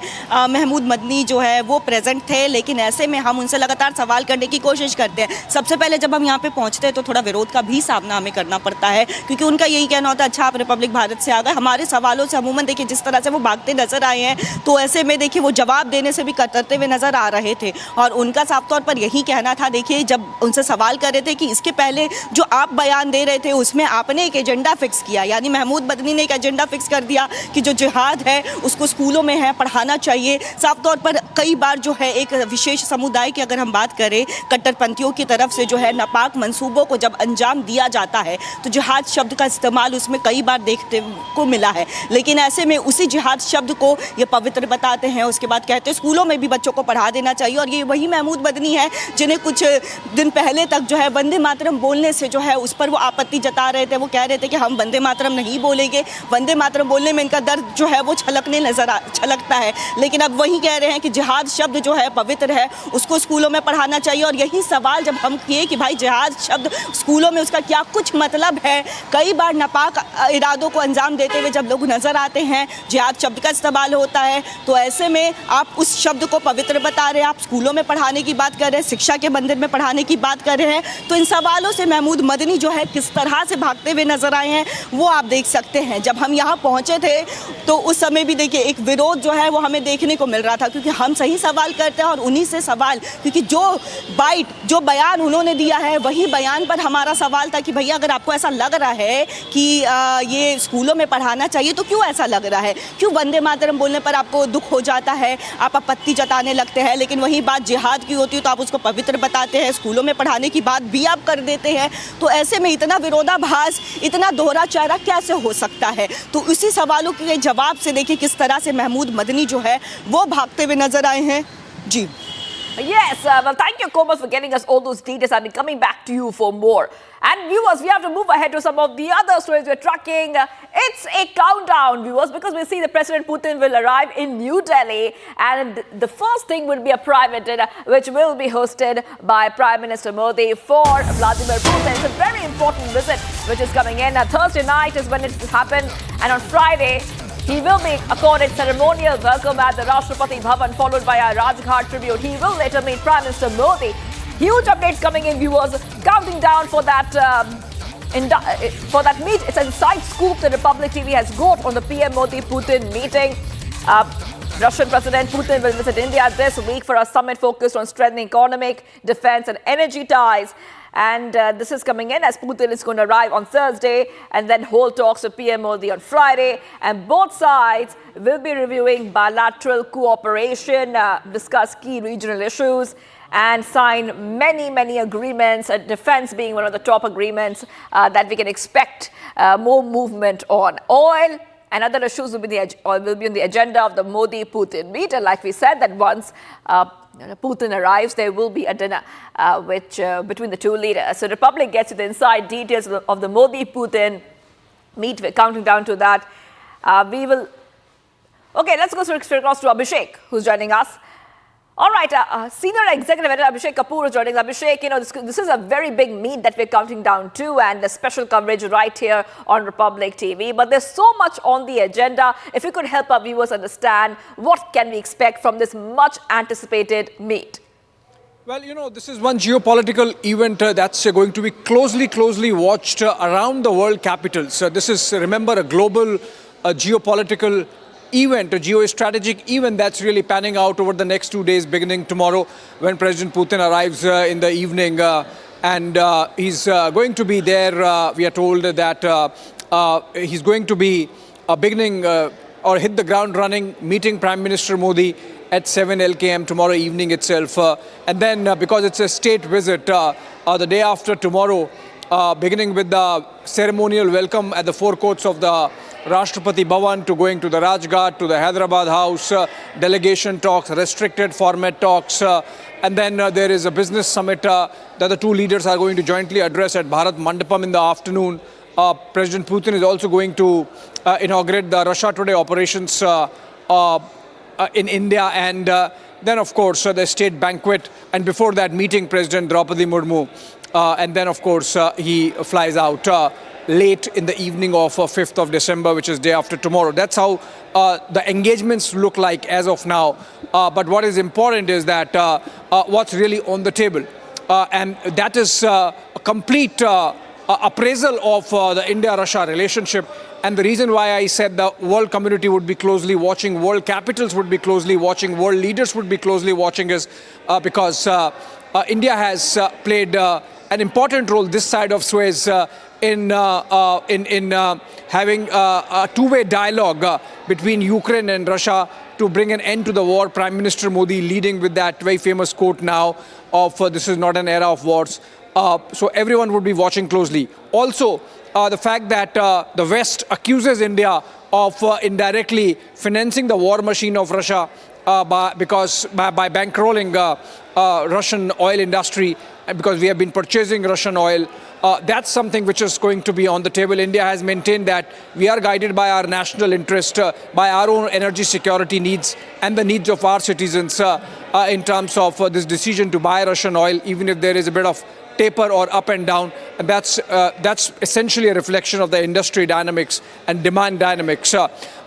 महमूद मदनी जो है वो प्रेजेंट थे। लेकिन ऐसे में हम उनसे लगातार सवाल करने की कोशिश करते हैं। सबसे पहले जब हम यहाँ पे पहुँचते हैं तो थोड़ा विरोध का भी सामना हमें करना पड़ता है, क्योंकि उनका यही कहना होता है अच्छा आप रिपब्लिक भारत से आ गए। हमारे सवालों से अमूमन देखिए जिस तरह से वो भागते नजर आए हैं, तो ऐसे में देखिए वो जवाब देने से भी कतरते हुए नजर आ रहे थे। और उनका साफ तौर पर यही कहना था, देखिए जब उनसे सवाल कर रहे थे कि इसके पहले जो आप बयान दे रहे थे उसमें आपने एक एजेंडा फिक्स किया, यानी महमूद मदनी ने एक एजेंडा फिक्स कर दिया कि जो जिहाद है उसको स्कूलों में है पढ़ाना चाहिए। साफ तौर पर कई बार जो है एक विशेष समुदाय की अगर हम बात करें, कट्टरपंथियों की तरफ से जो है नापाक मंसूबों को जब अंजाम दिया जाता है तो जिहाद शब्द का इस्तेमाल उसमें कई बार देखने को मिला है। लेकिन ऐसे में उसी जिहाद शब्द को ये पवित्र बताते हैं, उसके बाद कहते हैं स्कूलों में भी बच्चों को पढ़ाना देना चाहिए। और ये वही महमूद मदनी है जिन्हें कुछ दिन पहले तक जो है वंदे मातरम बोलने से जो है उस पर वो आपत्ति जता रहे थे। वो कह रहे थे कि हम वंदे मातरम नहीं बोलेंगे, वंदे मातरम बोलने में इनका दर्द जो है वो छलकता है। लेकिन अब वही कह रहे हैं कि जिहाद शब्द जो है पवित्र है, उसको स्कूलों में पढ़ाना चाहिए। और यही सवाल जब हम किए कि भाई जिहाद शब्द स्कूलों में उसका क्या कुछ मतलब है, कई बार नापाक इरादों को अंजाम देते हुए जब लोग नजर आते हैं जिहाद शब्द का इस्तेमाल होता है, तो ऐसे में आप उस शब्द को पवित्र बता रहे हैं, आप स्कूलों में पढ़ाने की बात कर रहे हैं, शिक्षा के मंदिर में पढ़ाने की बात कर रहे हैं। तो इन सवालों से महमूद मदनी जो है किस तरह से भागते हुए नजर आए हैं वो आप देख सकते हैं। जब हम यहाँ पहुंचे थे तो उस समय भी देखिए एक विरोध जो है वो हमें देखने को मिल रहा था, क्योंकि हम सही सवाल करते हैं और उन्हीं से सवाल, क्योंकि जो बयान उन्होंने दिया है वही बयान पर हमारा सवाल था कि भैया अगर आपको ऐसा लग रहा है कि ये स्कूलों में पढ़ाना चाहिए तो क्यों ऐसा लग रहा है, क्यों वंदे मातरम बोलने पर आपको दुख हो जाता है, आप आपत्ति जताने लगते हैं, लेकिन वही बात जिहाद की होती है तो आप उसको पवित्र बताते हैं, स्कूलों में पढ़ाने की बात भी आप कर देते हैं। तो ऐसे में इतना विरोधाभास, इतना दोहरा चेहरा कैसे हो सकता है। तो इसी सवालों के जवाब से देखिए किस तरह से महमूद मदनी जो है वो भागते हुए नजर आए हैं। जी Yes, well, thank you, Komas, for getting us all those details. I'll be coming back to you for more. And viewers, we have to move ahead to some of the other stories we're tracking. It's a countdown, viewers, because we see the President Putin will arrive in New Delhi, and the first thing will be a private dinner, which will be hosted by Prime Minister Modi for Vladimir Putin. It's a very important visit which is coming in. Thursday night is when it happened, and on Friday, he will be accorded ceremonial welcome at the Rashtrapati Bhavan, followed by a Rajghat tribute. He will later meet Prime Minister Modi. Huge updates coming in, viewers. Counting down for that meet. It's an inside scoop that Republic TV has got on the PM Modi-Putin meeting. Russian President Putin will visit India this week for a summit focused on strengthening economic, defense and energy ties. And this is coming in as Putin is going to arrive on Thursday and then hold talks with PM Modi on Friday. And both sides will be reviewing bilateral cooperation, discuss key regional issues, and sign many agreements, defense being one of the top agreements that we can expect more movement on. Oil and other issues will be on the agenda of the Modi-Putin meet. And like we said, that once Putin arrives, there will be a dinner between the two leaders. So the Republic gets you the inside details of the Modi-Putin meet. We're counting down to that. Okay, let's go straight across to Abhishek, who's joining us. All right, senior executive editor Abhishek Kapoor is joining us. Abhishek, this is a very big meet that we're counting down to, and the special coverage right here on Republic TV. But there's so much on the agenda. If you could help our viewers understand, what can we expect from this much anticipated meet? Well, this is one geopolitical event that's going to be closely watched around the world capitals. This is, remember, a global geopolitical event, a geostrategic event that's really panning out over the next 2 days, beginning tomorrow when President Putin arrives in the evening. And he's going to be there. We are told that he's going to be beginning or hit the ground running, meeting Prime Minister Modi at 7 LKM tomorrow evening itself. And then because it's a state visit, the day after tomorrow, beginning with the ceremonial welcome at the forecourts of the Rashtrapati Bhavan, to going to the Rajghat, to the Hyderabad House, delegation talks, restricted format talks, and then there is a business summit that the two leaders are going to jointly address at Bharat Mandapam in the afternoon. President Putin is also going to inaugurate the Russia Today operations in India, and then of course the state banquet, and before that meeting President Draupadi Murmu, and then of course he flies out late in the evening of 5th of December, which is day after tomorrow. That's how the engagements look like as of now. But what is important is that what's really on the table. And that is a complete appraisal of the India-Russia relationship. And the reason why I said the world community would be closely watching, world capitals would be closely watching, world leaders would be closely watching is because India has played an important role this side of Suez in having a two-way dialogue between Ukraine and Russia to bring an end to the war. Prime Minister Modi leading with that very famous quote now of this is not an era of wars. So everyone would be watching closely. Also, the fact that the West accuses India of indirectly financing the war machine of Russia by bankrolling Russian oil industry, because we have been purchasing Russian oil. That's something which is going to be on the table. India has maintained that we are guided by our national interest, by our own energy security needs and the needs of our citizens in terms of this decision to buy Russian oil, even if there is a bit of taper or up and down. And that's essentially a reflection of the industry dynamics and demand dynamics.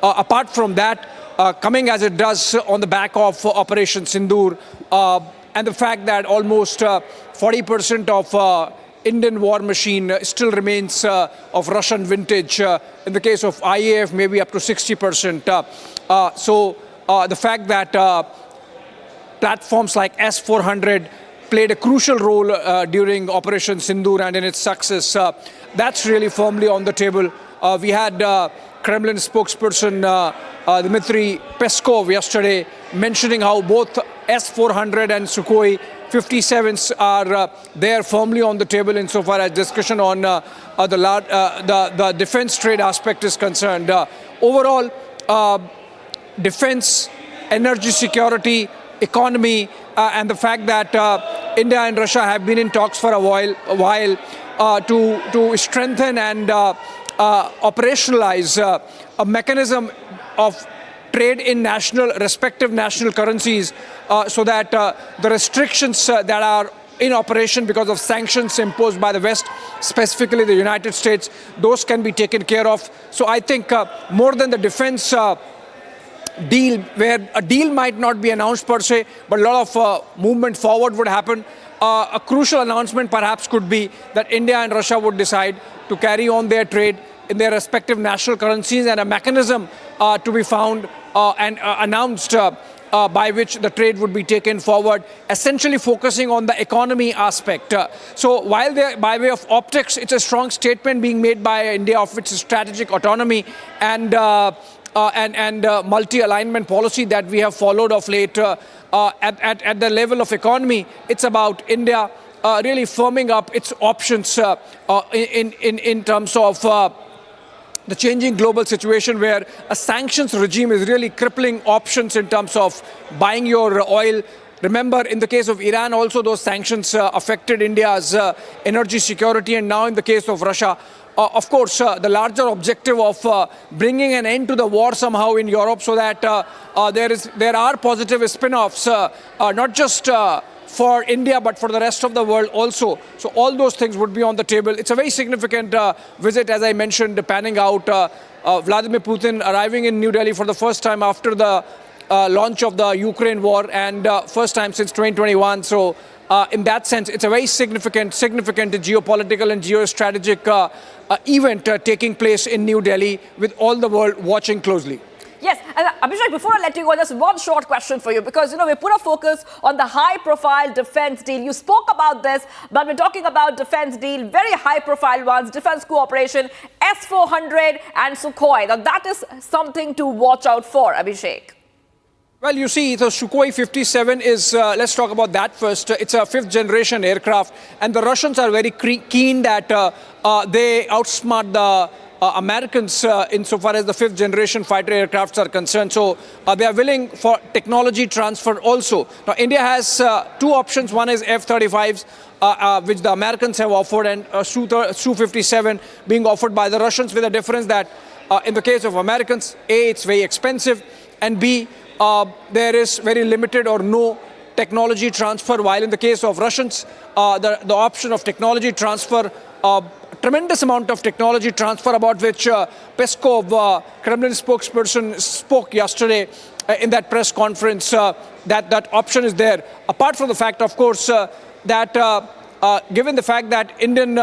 Apart from that, coming as it does on the back of Operation Sindoor, and the fact that almost 40% of Indian war machine still remains of Russian vintage. In the case of IAF, maybe up to 60%. So the fact that platforms like S-400 played a crucial role during Operation Sindoor and in its success, that's really firmly on the table. We had Kremlin spokesperson Dmitry Peskov yesterday mentioning how both S-400 and Sukhoi 57s are there firmly on the table insofar as discussion on the defense trade aspect is concerned. Overall, defense, energy security, economy, and the fact that India and Russia have been in talks for a while to strengthen and operationalize a mechanism of trade in respective national currencies, so that the restrictions that are in operation because of sanctions imposed by the West, specifically the United States, those can be taken care of. So I think more than the defense deal, where a deal might not be announced per se, but a lot of movement forward would happen. A crucial announcement perhaps could be that India and Russia would decide to carry on their trade in their respective national currencies, and a mechanism to be found and announced by which the trade would be taken forward, essentially focusing on the economy aspect. So while by way of optics, it's a strong statement being made by India of its strategic autonomy and multi-alignment policy that we have followed of late at the level of economy. It's about India really firming up its options in terms of the changing global situation, where a sanctions regime is really crippling options in terms of buying your oil. Remember, in the case of Iran also, those sanctions affected India's energy security, and now in the case of Russia, of course, the larger objective of bringing an end to the war somehow in Europe, so that there are positive spin-offs, not just for India, but for the rest of the world also. So all those things would be on the table. It's a very significant visit, as I mentioned, panning out. Vladimir Putin arriving in New Delhi for the first time after the launch of the Ukraine war, and first time since 2021. So in that sense, it's a very significant geopolitical and geostrategic event taking place in New Delhi, with all the world watching closely. Yes, and Abhishek, before I let you go, just one short question for you, because, we put a focus on the high-profile defense deal. You spoke about this, but we're talking about defense deal, very high-profile ones, defense cooperation, S-400 and Sukhoi. Now, that is something to watch out for, Abhishek. Well, you see, the Sukhoi 57 is, let's talk about that first. It's a fifth-generation aircraft, and the Russians are very keen that they outsmart the Americans insofar as the fifth-generation fighter aircrafts are concerned. So they are willing for technology transfer also. Now, India has two options. One is F-35s, which the Americans have offered, and Su-57 being offered by the Russians, with a difference that in the case of Americans, A, it's very expensive, and B, there is very limited or no technology transfer, while in the case of Russians, the option of technology transfer, tremendous amount of technology transfer, about which Peskov, Kremlin spokesperson, spoke yesterday in that press conference, that option is there. Apart from the fact, of course, that given the fact that Indian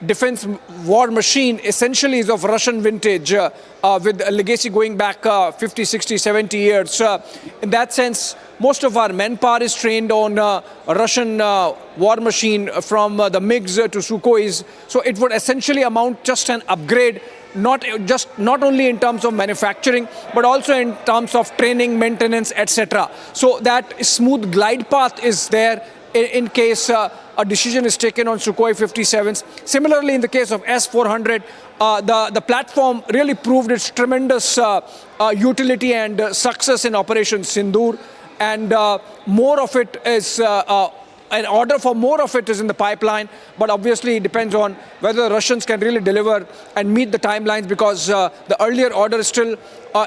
defense war machine essentially is of Russian vintage, with a legacy going back 50, 60, 70 years. In that sense, most of our manpower is trained on Russian war machine, from the MiGs to Sukhois. So it would essentially amount just an upgrade, not only in terms of manufacturing, but also in terms of training, maintenance, etc. So that smooth glide path is there in case a decision is taken on Sukhoi 57s. Similarly, in the case of S-400, the platform really proved its tremendous utility and success in Operation Sindoor, and more of it is an order for more of it is in the pipeline, but obviously it depends on whether the Russians can really deliver and meet the timelines, because the earlier order still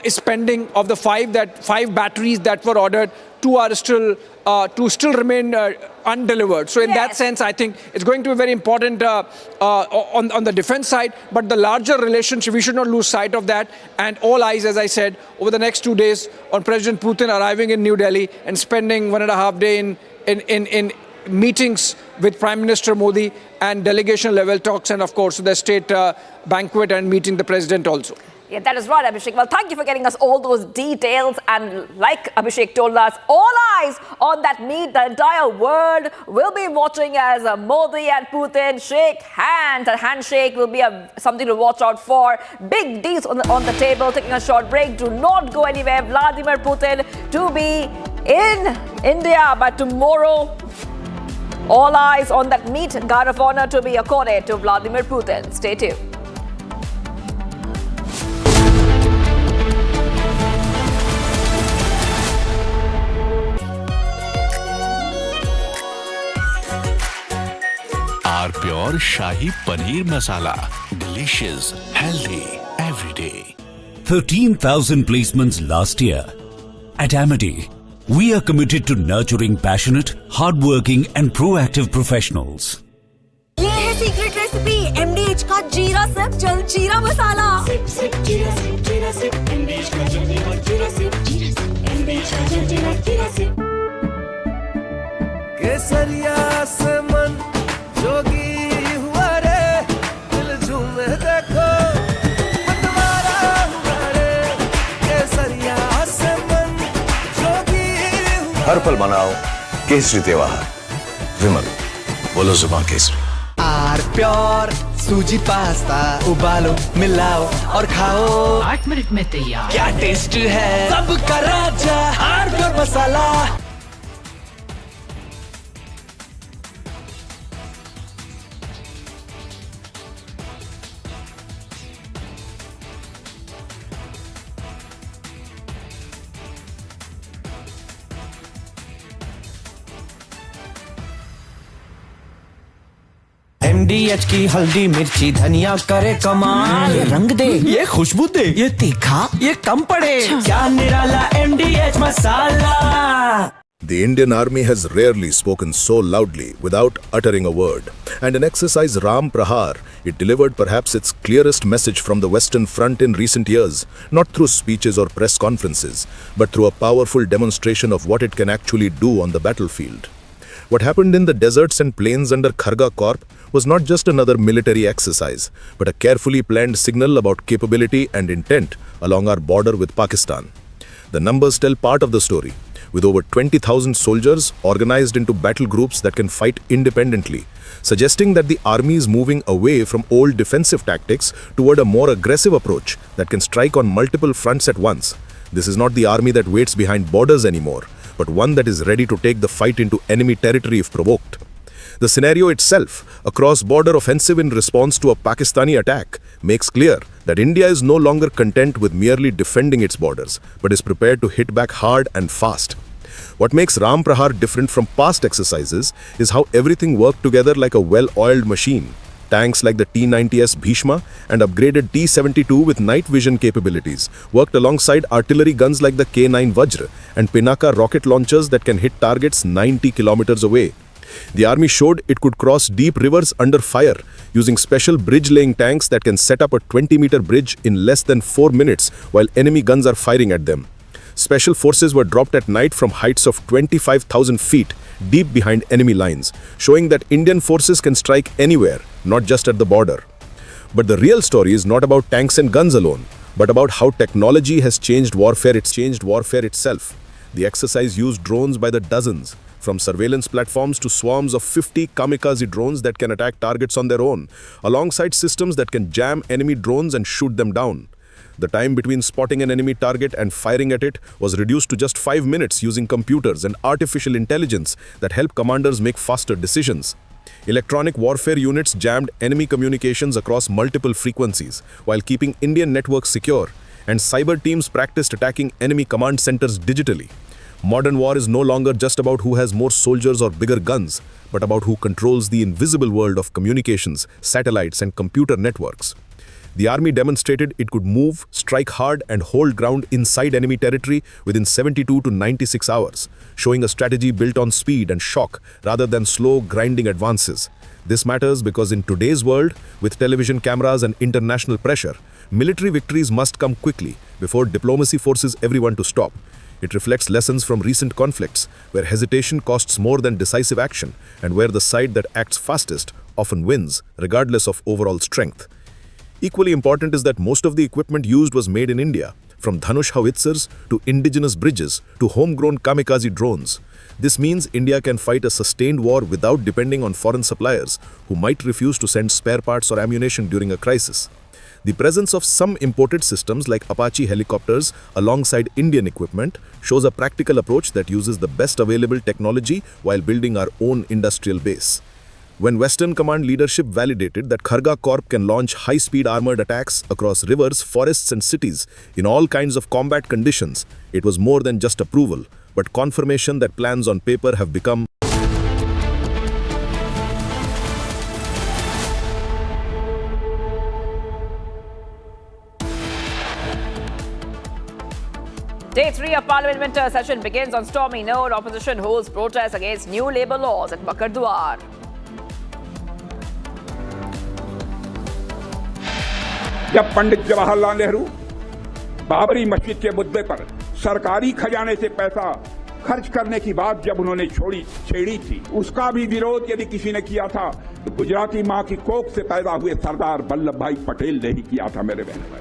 is pending. Of the five batteries that were ordered, two still remain undelivered. So in that sense, I think it's going to be very important on the defense side, but the larger relationship, we should not lose sight of that. And all eyes, as I said, over the next 2 days on President Putin arriving in New Delhi and spending 1.5 days in meetings with Prime Minister Modi and delegation level talks, and of course the state banquet and meeting the president also. Yeah, that is right, Abhishek. Well, thank you for getting us all those details. And like Abhishek told us, all eyes on that meet. The entire world will be watching as Modi and Putin shake hands. A handshake will be something to watch out for. Big deals on the table. Taking a short break. Do not go anywhere. Vladimir Putin to be in India by tomorrow. All eyes on that meet. Guard of honor to be accorded to Vladimir Putin. Stay tuned. Our pure Shahi Paneer Masala. Delicious, healthy, every day. 13,000 placements last year. At Amity, we are committed to nurturing passionate, hardworking and proactive professionals. ये है secret recipe MDH का जीरा sip jal jeera masala. Sip sip जीरा sip MDH का jal jeera sip MDH का jal jeera SIP. केसरिया से मन जोगी हुआ रे, दिल झूमे देखो मतवारा हुआ रे। केसरिया से मन जोगी हुआ। हर पल मनाओ केसरी त्योहार। विमल, बोलो जुबान केसरी। आर प्योर सूजी पास्ता उबालो मिलाओ और खाओ 8 मिनट में तैयार। क्या टेस्ट है सबका राजा आर प्योर मसाला। MDH की हल्दी मिर्ची धनिया करे कमाल। ये रंग दे, ये खुशबू दे, ये तीखा, ये कम पड़े। क्या निराला MDH masala. The Indian Army has rarely spoken so loudly without uttering a word. And in exercise Ram Prahar, it delivered perhaps its clearest message from the Western Front in recent years, not through speeches or press conferences, but through a powerful demonstration of what it can actually do on the battlefield. What happened in the deserts and plains under Kharga Corp was not just another military exercise, but a carefully planned signal about capability and intent along our border with Pakistan. The numbers tell part of the story, with over 20,000 soldiers organized into battle groups that can fight independently, suggesting that the army is moving away from old defensive tactics toward a more aggressive approach that can strike on multiple fronts at once. This is not the army that waits behind borders anymore, but one that is ready to take the fight into enemy territory if provoked. The scenario itself, a cross-border offensive in response to a Pakistani attack, makes clear that India is no longer content with merely defending its borders, but is prepared to hit back hard and fast. What makes Ram Prahar different from past exercises is how everything worked together like a well-oiled machine. Tanks like the T-90S Bhishma and upgraded T-72 with night vision capabilities worked alongside artillery guns like the K-9 Vajra and Pinaka rocket launchers that can hit targets 90 kilometers away. The army showed it could cross deep rivers under fire using special bridge-laying tanks that can set up a 20-meter bridge in less than 4 minutes while enemy guns are firing at them. Special forces were dropped at night from heights of 25,000 feet deep behind enemy lines, showing that Indian forces can strike anywhere, not just at the border. But the real story is not about tanks and guns alone, but about how technology has changed warfare itself. The exercise used drones by the dozens, from surveillance platforms to swarms of 50 kamikaze drones that can attack targets on their own, alongside systems that can jam enemy drones and shoot them down. The time between spotting an enemy target and firing at it was reduced to just 5 minutes using computers and artificial intelligence that help commanders make faster decisions. Electronic warfare units jammed enemy communications across multiple frequencies while keeping Indian networks secure, and cyber teams practiced attacking enemy command centers digitally. Modern war is no longer just about who has more soldiers or bigger guns, but about who controls the invisible world of communications, satellites, and computer networks. The army demonstrated it could move, strike hard, and hold ground inside enemy territory within 72 to 96 hours, showing a strategy built on speed and shock rather than slow, grinding advances. This matters because in today's world, with television cameras and international pressure, military victories must come quickly before diplomacy forces everyone to stop. It reflects lessons from recent conflicts, where hesitation costs more than decisive action, and where the side that acts fastest often wins, regardless of overall strength. Equally important is that most of the equipment used was made in India, from Dhanush howitzers to indigenous bridges to homegrown kamikaze drones. This means India can fight a sustained war without depending on foreign suppliers who might refuse to send spare parts or ammunition during a crisis. The presence of some imported systems like Apache helicopters alongside Indian equipment shows a practical approach that uses the best available technology while building our own industrial base. When Western Command leadership validated that Kharga Corp can launch high-speed armored attacks across rivers, forests and cities in all kinds of combat conditions, it was more than just approval, but confirmation that plans on paper have become Day 3 of Parliament winter session begins on stormy note. Opposition holds protests against new labour laws at Bakardwar. जब पंडित जवाहरलाल नेहरू बाबरी मस्जिद के मुद्दे पर सरकारी खजाने से पैसा खर्च करने की बात जब उन्होंने छेड़ी थी, उसका भी विरोध यदि किसी ने किया था तो गुजराती मां की कोख से पैदा हुए सरदार वल्लभ भाई पटेल ने ही किया था मेरे बहन भाई.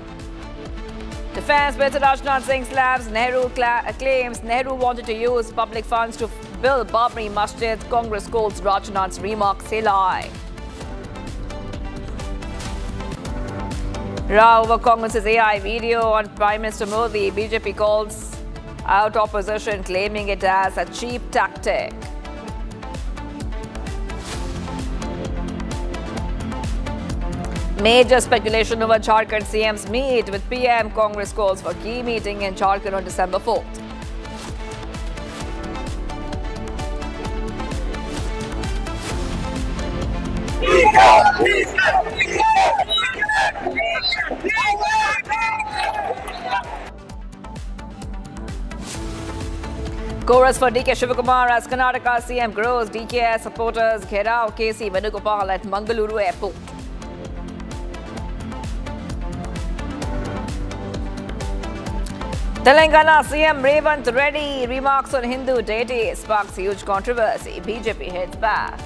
Defense Minister Rajnath Singh slams Nehru claims Nehru wanted to use public funds to build Babri Masjid. Congress calls Rajnath's remarks a lie. Row over Congress's AI video on Prime Minister Modi. BJP calls out opposition, claiming it as a cheap tactic. Major speculation over Jharkhand CM's meet with PM. Congress calls for key meeting in Jharkhand on December 4th. Chorus for DK Shivakumar as Karnataka CM grows. DKS supporters Gherao KC Venugopal at Mangaluru Airport. Telangana CM Revant Reddy remarks on Hindu deity sparks huge controversy. BJP heads back.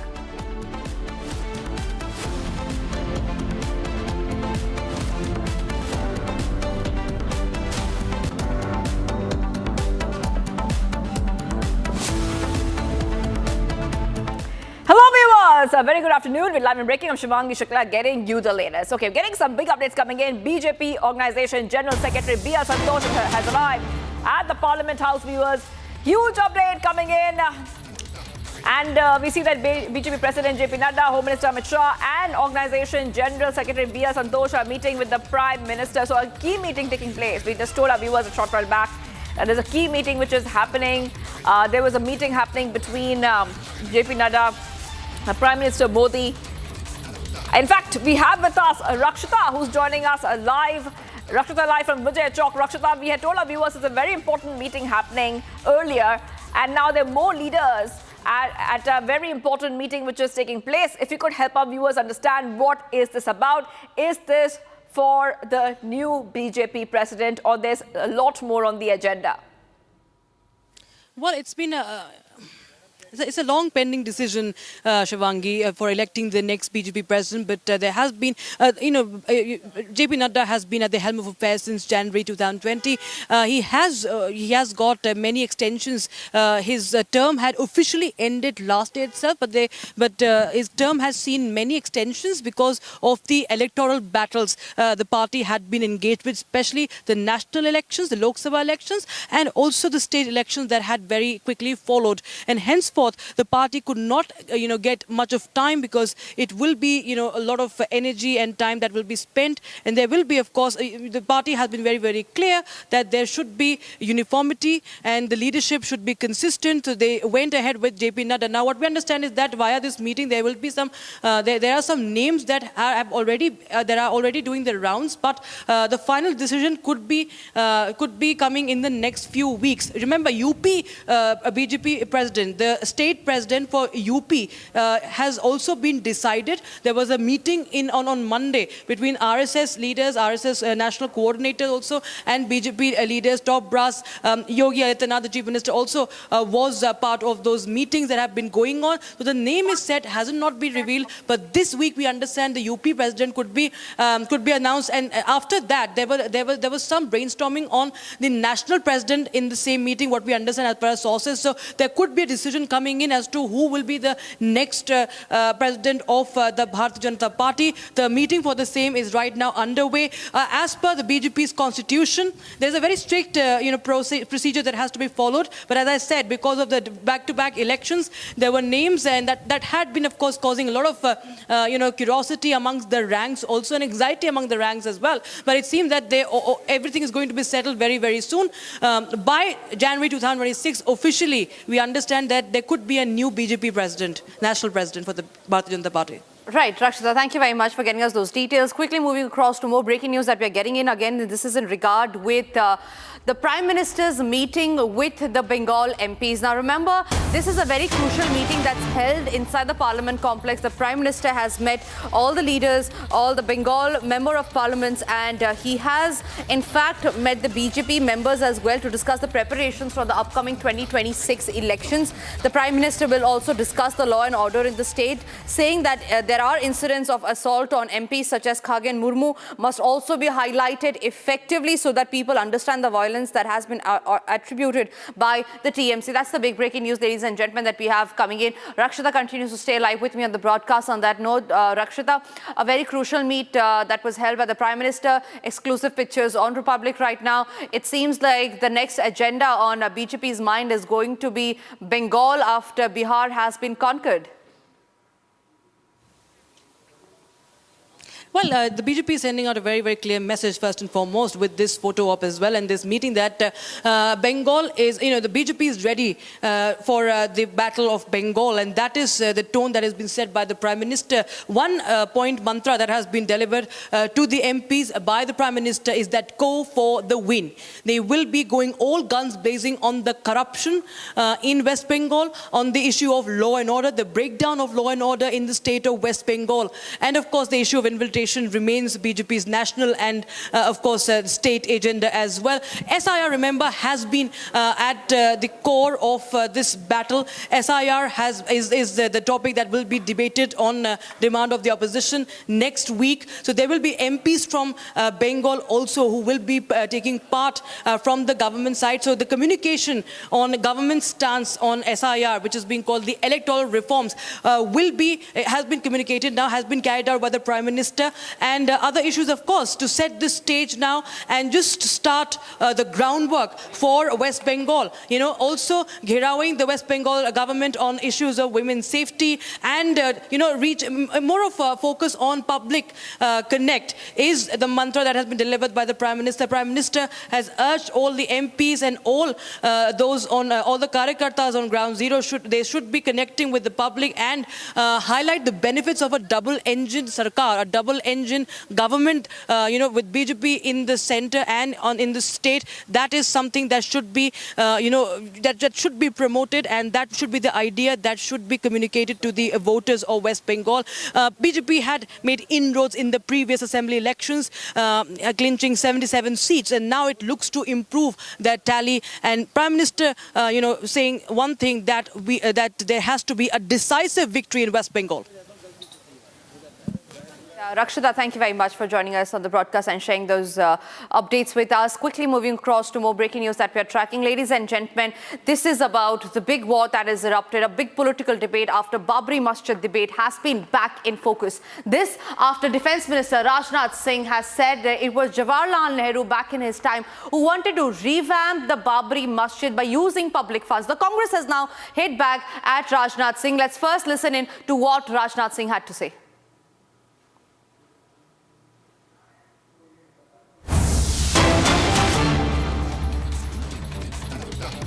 Hello viewers, a very good afternoon. We're live and breaking. I'm Shivangi Shukla getting you the latest. Okay, getting some big updates coming in. BJP Organization General Secretary B.R. Santosh has arrived at the Parliament House, viewers. Huge update coming in. And we see that BJP President JP Nadda, Home Minister Amit Shah and Organization General Secretary B.R. Santosh are meeting with the Prime Minister. So a key meeting taking place. We just told our viewers a short while back. There's a key meeting which is happening. There was a meeting happening between JP Nadda, Prime Minister Modi. In fact, we have with us Rakshita, who's joining us live. Rakshita live from Vijay Chowk. Rakshita, we had told our viewers it's a very important meeting happening earlier, and now there are more leaders at a very important meeting which is taking place. If you could help our viewers understand what is this about? Is this for the new BJP president, or there's a lot more on the agenda? Well, it's been it's a long pending decision, Shivangi, for electing the next BJP president. But there has been, JP Nadda has been at the helm of affairs since January 2020. He has got many extensions. His term had officially ended last year itself, but his term has seen many extensions because of the electoral battles the party had been engaged with, especially the national elections, the Lok Sabha elections, and also the state elections that had very quickly followed. And henceforth, henceforth, the party could not, get much of time because it will be, a lot of energy and time that will be spent. And there will be, of course, the party has been very, very clear that there should be uniformity and the leadership should be consistent. So they went ahead with JP Nadda. Now, what we understand is that via this meeting, there will be some, there are some names that are already doing the rounds, but the final decision could be coming in the next few weeks. Remember, UP BJP president, the state president for UP has also been decided. There was a meeting on Monday between RSS leaders, RSS national coordinator also, and BJP leaders, top brass. Yogi Adityanath, the chief minister, also was part of those meetings that have been going on. So the name is set, hasn't not been revealed, but this week we understand the UP president could be announced. And after that, there was some brainstorming on the national president in the same meeting, what we understand as per our sources. So there could be a decision coming in as to who will be the next president of the Bharatiya Janata Party. The meeting for the same is right now underway. As per the BJP's constitution, there's a very strict procedure that has to be followed. But as I said, because of the back-to-back elections, there were names, and that had been, of course, causing a lot of curiosity amongst the ranks, also an anxiety among the ranks as well. But it seems that everything is going to be settled very, very soon. By January 2026, officially, we understand that there could be a new BJP president, national president for the Bharatiya Janata Party. Right, Rakshita, thank you very much for getting us those details. Quickly moving across to more breaking news that we are getting in. Again, this is in regard with the Prime Minister's meeting with the Bengal MPs. Now remember, this is a very crucial meeting that's held inside the Parliament complex. The Prime Minister has met all the leaders, all the Bengal Member of Parliaments, and he has in fact met the BJP members as well to discuss the preparations for the upcoming 2026 elections. The Prime Minister will also discuss the law and order in the state, saying that there are incidents of assault on MPs such as Khagen Murmu must also be highlighted effectively so that people understand the violence that has been attributed by the TMC. That's the big breaking news, ladies and gentlemen, that we have coming in. Rakshita continues to stay live with me on the broadcast. On that note, Rakshita, a very crucial meet that was held by the Prime Minister. Exclusive pictures on Republic right now. It seems like the next agenda on BJP's mind is going to be Bengal after Bihar has been conquered. Well, the BJP is sending out a very, very clear message, first and foremost, with this photo op as well, and this meeting that Bengal is, the BJP is ready for the battle of Bengal, and that is the tone that has been set by the Prime Minister. One point mantra that has been delivered to the MPs by the Prime Minister is that go for the win. They will be going all guns blazing on the corruption in West Bengal, on the issue of law and order, the breakdown of law and order in the state of West Bengal, and of course the issue of infiltration remains BJP's national and, of course, state agenda as well. SIR, remember, has been at the core of this battle. SIR is the topic that will be debated on demand of the opposition next week. So there will be MPs from Bengal also who will be taking part from the government side. So the communication on government stance on SIR, which is being called the electoral reforms, has been communicated now, has been carried out by the Prime Minister. And other issues, of course, to set this stage now and just start the groundwork for West Bengal. Also ghirawing the West Bengal government on issues of women's safety and, reach more of a focus on public connect is the mantra that has been delivered by the Prime Minister. Prime Minister has urged all the MPs and all those on all the Karyakartas on ground zero should be connecting with the public and highlight the benefits of a double-engine sarkar, a double-engine government, with BJP in the center and in the state. That is something that should be, that should be promoted, and that should be the idea that should be communicated to the voters of West Bengal. BJP had made inroads in the previous assembly elections, clinching 77 seats, and now it looks to improve that tally. And Prime Minister, saying one thing, that that there has to be a decisive victory in West Bengal. Rakshita, thank you very much for joining us on the broadcast and sharing those updates with us. Quickly moving across to more breaking news that we are tracking. Ladies and gentlemen, this is about the big war that has erupted. A big political debate after Babri Masjid debate has been back in focus. This after Defence Minister Rajnath Singh has said that it was Jawaharlal Nehru back in his time who wanted to revamp the Babri Masjid by using public funds. The Congress has now hit back at Rajnath Singh. Let's first listen in to what Rajnath Singh had to say.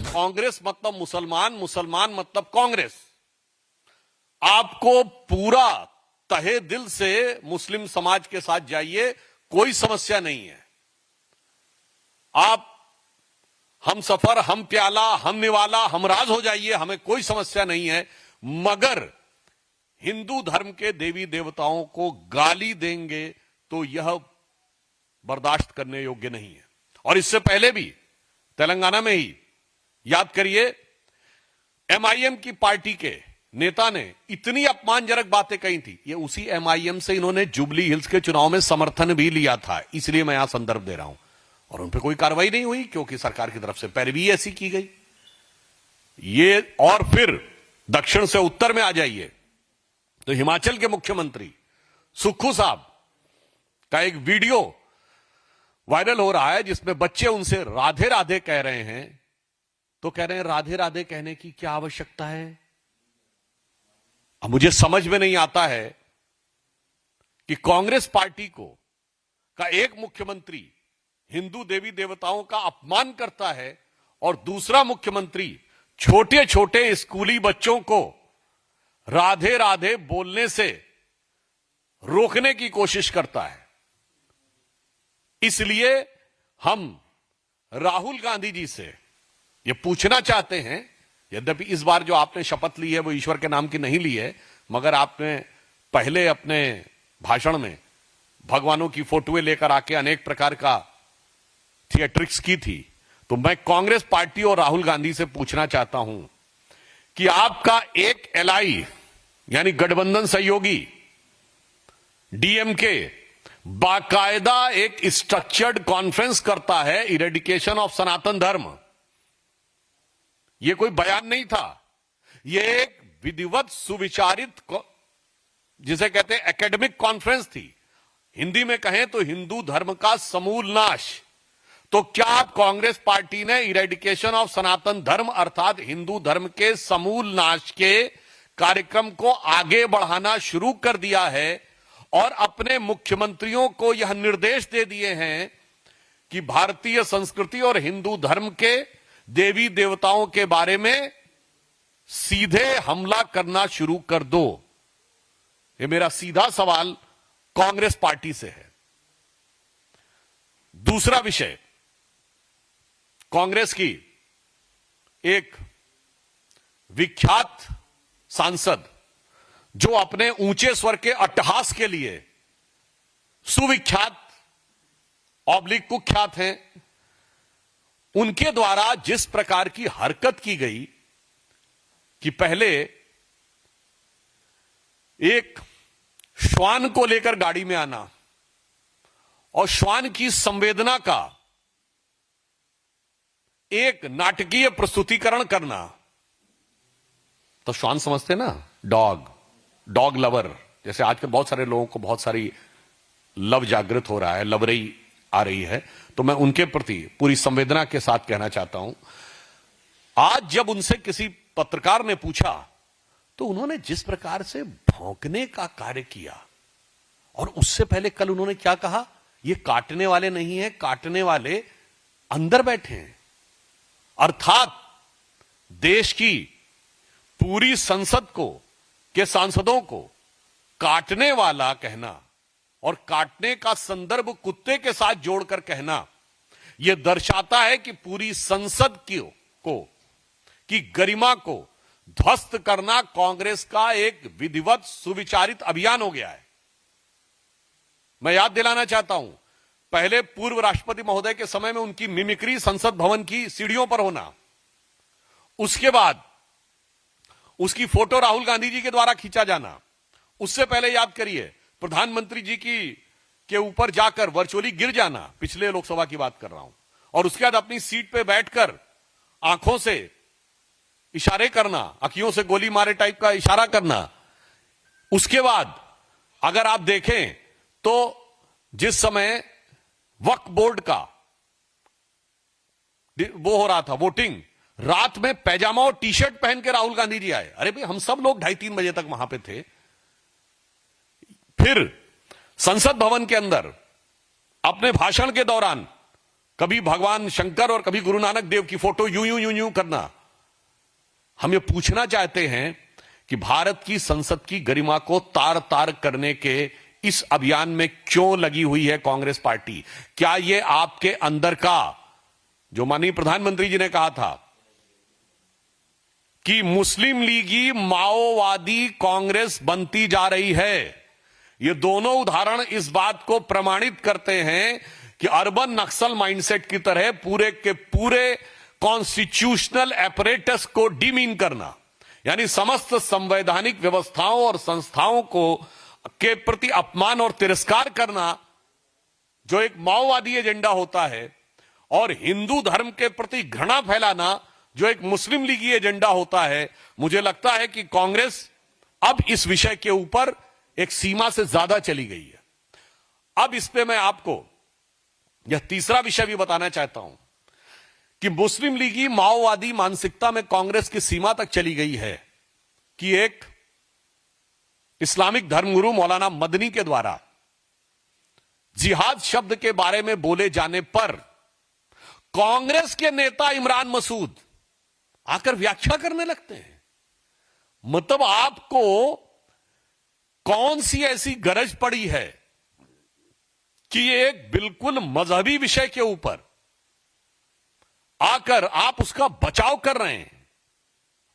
Congress मतलब मुसलमान, मुसलमान मतलब कांग्रेस। आपको पूरा तहे दिल से मुस्लिम समाज के साथ जाइए, कोई समस्या नहीं है। आप हम सफर, हम प्याला, हम निवाला, हम राज हो जाइए, हमें कोई समस्या नहीं है। मगर हिंदू धर्म के देवी देवताओं को गाली देंगे तो यह बर्दाश्त करने योग्य नहीं है। और इससे पहले भी तेलंगाना में ही याद करिए, एमआईएम की पार्टी के नेता ने इतनी अपमानजनक बातें कही थी। ये उसी एमआईएम से इन्होंने जुबली हिल्स के चुनाव में समर्थन भी लिया था, इसलिए मैं यहां संदर्भ दे रहा हूं। और उन पर कोई कार्रवाई नहीं हुई क्योंकि सरकार की तरफ से पैरवी ऐसी की गई। ये और फिर दक्षिण से उत्तर में आ जाइए तो हिमाचल के मुख्यमंत्री सुक्खू साहब का एक वीडियो वायरल हो रहा है जिसमें बच्चे उनसे राधे राधे कह रहे हैं। तो कह रहे हैं राधे राधे कहने की क्या आवश्यकता है। अब मुझे समझ में नहीं आता है कि कांग्रेस पार्टी का एक मुख्यमंत्री हिंदू देवी देवताओं का अपमान करता है और दूसरा मुख्यमंत्री छोटे छोटे स्कूली बच्चों को राधे राधे बोलने से रोकने की कोशिश करता है। इसलिए हम राहुल गांधी जी से ये पूछना चाहते हैं, यद्यपि इस बार जो आपने शपथ ली है वो ईश्वर के नाम की नहीं ली है, मगर आपने पहले अपने भाषण में भगवानों की फोटोएं लेकर आके अनेक प्रकार का थिएट्रिक्स की थी। तो मैं कांग्रेस पार्टी और राहुल गांधी से पूछना चाहता हूं कि आपका एक एलआई यानी गठबंधन सहयोगी डीएमके बाकायदा एक स्ट्रक्चर्ड कॉन्फ्रेंस करता है इरेडिकेशन ऑफ सनातन धर्म। यह कोई बयान नहीं था, यह एक विधिवत सुविचारित जिसे कहते हैं एकेडमिक कॉन्फ्रेंस थी। हिंदी में कहें तो हिंदू धर्म का समूल नाश। तो क्या कांग्रेस पार्टी ने इरेडिकेशन ऑफ सनातन धर्म अर्थात हिंदू धर्म के समूल नाश के कार्यक्रम को आगे बढ़ाना शुरू कर दिया है और अपने मुख्यमंत्रियों को यह निर्देश दे दिए हैं कि भारतीय संस्कृति और हिंदू धर्म के देवी देवताओं के बारे में सीधे हमला करना शुरू कर दो। ये मेरा सीधा सवाल कांग्रेस पार्टी से है। दूसरा विषय, कांग्रेस की एक विख्यात सांसद जो अपने ऊंचे स्वर के अट्टहास के लिए सुविख्यात ऑब्लिक कुख्यात हैं, उनके द्वारा जिस प्रकार की हरकत की गई कि पहले एक श्वान को लेकर गाड़ी में आना और श्वान की संवेदना का एक नाटकीय प्रस्तुतिकरण करना। तो श्वान समझते ना, डॉग लवर, जैसे आजकल बहुत सारे लोगों को बहुत सारी लव जागृत हो रहा है, लवरई आ रही है, तो मैं उनके प्रति पूरी संवेदना के साथ कहना चाहता हूं। आज जब उनसे किसी पत्रकार ने पूछा तो उन्होंने जिस प्रकार से भौंकने का कार्य किया, और उससे पहले कल उन्होंने क्या कहा, ये काटने वाले नहीं है, काटने वाले अंदर बैठे हैं। अर्थात देश की पूरी संसद के सांसदों को काटने वाला कहना और काटने का संदर्भ कुत्ते के साथ जोड़कर कहना, यह दर्शाता है कि पूरी संसद की गरिमा को ध्वस्त करना कांग्रेस का एक विधिवत सुविचारित अभियान हो गया है। मैं याद दिलाना चाहता हूं, पहले पूर्व राष्ट्रपति महोदय के समय में उनकी मिमिक्री संसद भवन की सीढ़ियों पर होना, उसके बाद उसकी फोटो राहुल गांधी जी के द्वारा खींचा जाना, उससे पहले याद करिए प्रधानमंत्री जी के ऊपर जाकर वर्चुअली गिर जाना, पिछले लोकसभा की बात कर रहा हूं, और उसके बाद अपनी सीट पे बैठकर आंखों से इशारे करना, आंखियों से गोली मारे टाइप का इशारा करना। उसके बाद अगर आप देखें तो जिस समय वक्फ बोर्ड का वो हो रहा था वोटिंग, रात में पैजामा और टी शर्ट पहन के राहुल गांधी जी आए। अरे भाई, हम सब लोग 2:30-3 बजे तक वहां पे थे। फिर संसद भवन के अंदर अपने भाषण के दौरान कभी भगवान शंकर और कभी गुरु नानक देव की फोटो यूं करना। हम ये पूछना चाहते हैं कि भारत की संसद की गरिमा को तार तार करने के इस अभियान में क्यों लगी हुई है कांग्रेस पार्टी? क्या ये आपके अंदर का, जो माननीय प्रधानमंत्री जी ने कहा था कि मुस्लिम लीगी माओवादी कांग्रेस बनती जा रही है, ये दोनों उदाहरण इस बात को प्रमाणित करते हैं कि अर्बन नक्सल माइंडसेट की तरह पूरे के पूरे कॉन्स्टिट्यूशनल एपरेटस को डिमीन करना, यानी समस्त संवैधानिक व्यवस्थाओं और संस्थाओं को के प्रति अपमान और तिरस्कार करना, जो एक माओवादी एजेंडा होता है, और हिंदू धर्म के प्रति घृणा फैलाना, जो एक मुस्लिम लीगी एजेंडा होता है। मुझे लगता है कि कांग्रेस अब इस विषय के ऊपर एक सीमा से ज्यादा चली गई है। अब इस पे मैं आपको यह तीसरा विषय भी बताना चाहता हूं कि मुस्लिम लीगी माओवादी मानसिकता में कांग्रेस की सीमा तक चली गई है कि एक इस्लामिक धर्मगुरु मौलाना मदनी के द्वारा जिहाद शब्द के बारे में बोले जाने पर कांग्रेस के नेता इमरान मसूद आकर व्याख्या करने लगते हैं। मतलब आपको कौन सी ऐसी गरज पड़ी है कि एक बिल्कुल मजहबी विषय के ऊपर आकर आप उसका बचाव कर रहे हैं?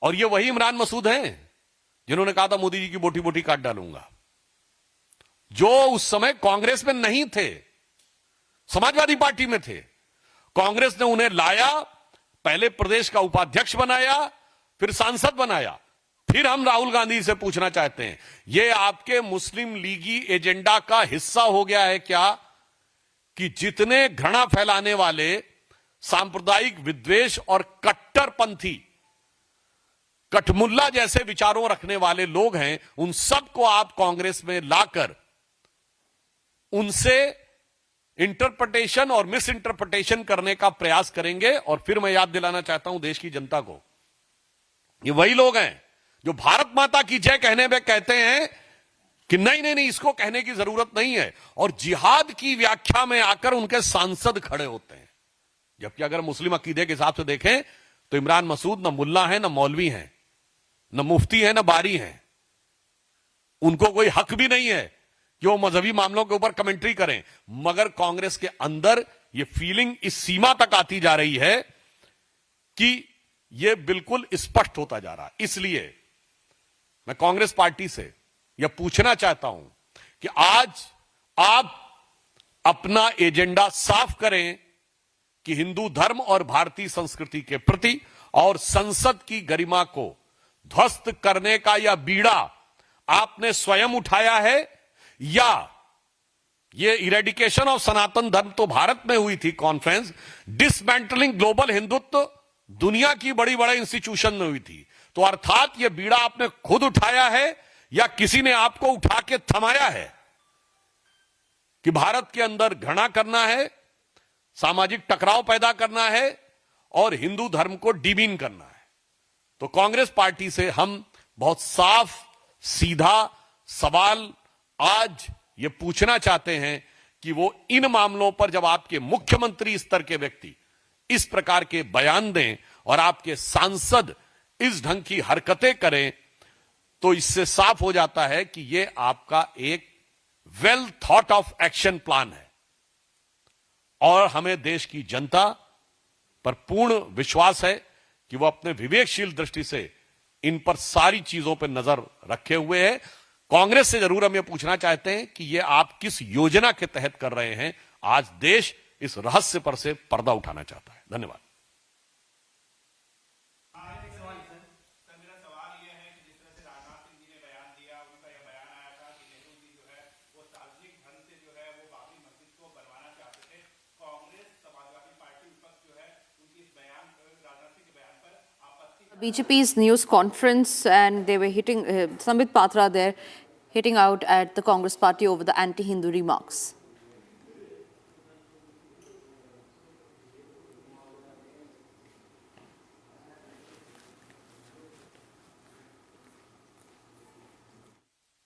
और ये वही इमरान मसूद हैं जिन्होंने कहा था मोदी जी की बोटी बोटी काट डालूंगा, जो उस समय कांग्रेस में नहीं थे, समाजवादी पार्टी में थे। कांग्रेस ने उन्हें लाया, पहले प्रदेश का उपाध्यक्ष बनाया, फिर सांसद बनाया। फिर हम राहुल गांधी से पूछना चाहते हैं, यह आपके मुस्लिम लीगी एजेंडा का हिस्सा हो गया है क्या कि जितने घृणा फैलाने वाले सांप्रदायिक विद्वेष और कट्टरपंथी कठमुल्ला जैसे विचारों रखने वाले लोग हैं, उन सबको आप कांग्रेस में लाकर उनसे इंटरप्रिटेशन और मिस इंटरप्रिटेशन करने का प्रयास करेंगे? और फिर मैं याद दिलाना चाहता हूं देश की जनता को, ये वही लोग हैं जो भारत माता की जय कहने में कहते हैं कि नहीं, इसको कहने की जरूरत नहीं है, और जिहाद की व्याख्या में आकर उनके सांसद खड़े होते हैं। जबकि अगर मुस्लिम अकीदे के हिसाब से देखें तो इमरान मसूद न मुल्ला है, न मौलवी हैं, न मुफ्ती है, न बारी हैं। उनको कोई हक भी नहीं है कि वो मजहबी मामलों के ऊपर कमेंट्री करें। मगर कांग्रेस के अंदर ये फीलिंग इस सीमा तक आती जा रही है कि ये बिल्कुल स्पष्ट होता जा रहा है। इसलिए मैं कांग्रेस पार्टी से यह पूछना चाहता हूं कि आज आप अपना एजेंडा साफ करें कि हिंदू धर्म और भारतीय संस्कृति के प्रति और संसद की गरिमा को ध्वस्त करने का यह बीड़ा आपने स्वयं उठाया है, या ये इरेडिकेशन ऑफ सनातन धर्म तो भारत में हुई थी कॉन्फ्रेंस, डिसमेंटलिंग ग्लोबल हिंदुत्व दुनिया की बड़ी बड़े इंस्टीट्यूशन में हुई थी। तो अर्थात यह बीड़ा आपने खुद उठाया है या किसी ने आपको उठा के थमाया है कि भारत के अंदर घृणा करना है, सामाजिक टकराव पैदा करना है और हिंदू धर्म को डिमीन करना है। तो कांग्रेस पार्टी से हम बहुत साफ सीधा सवाल आज ये पूछना चाहते हैं कि वो इन मामलों पर जब आपके मुख्यमंत्री स्तर के व्यक्ति इस प्रकार के बयान दें और आपके सांसद इस ढंग की हरकतें करें, तो इससे साफ हो जाता है कि ये आपका एक well thought of action plan है। और हमें देश की जनता पर पूर्ण विश्वास है कि वो अपने विवेकशील दृष्टि से इन पर सारी चीजों पर नजर रखे हुए है। कांग्रेस से जरूर हम ये पूछना चाहते हैं कि ये आप किस योजना के तहत कर रहे हैं? आज देश इस रहस्य पर से पर्दा उठाना चाहता है। धन्यवाद। BJP's news conference, and they were hitting Sambit Patra there, hitting out at the Congress party over the anti-Hindu remarks.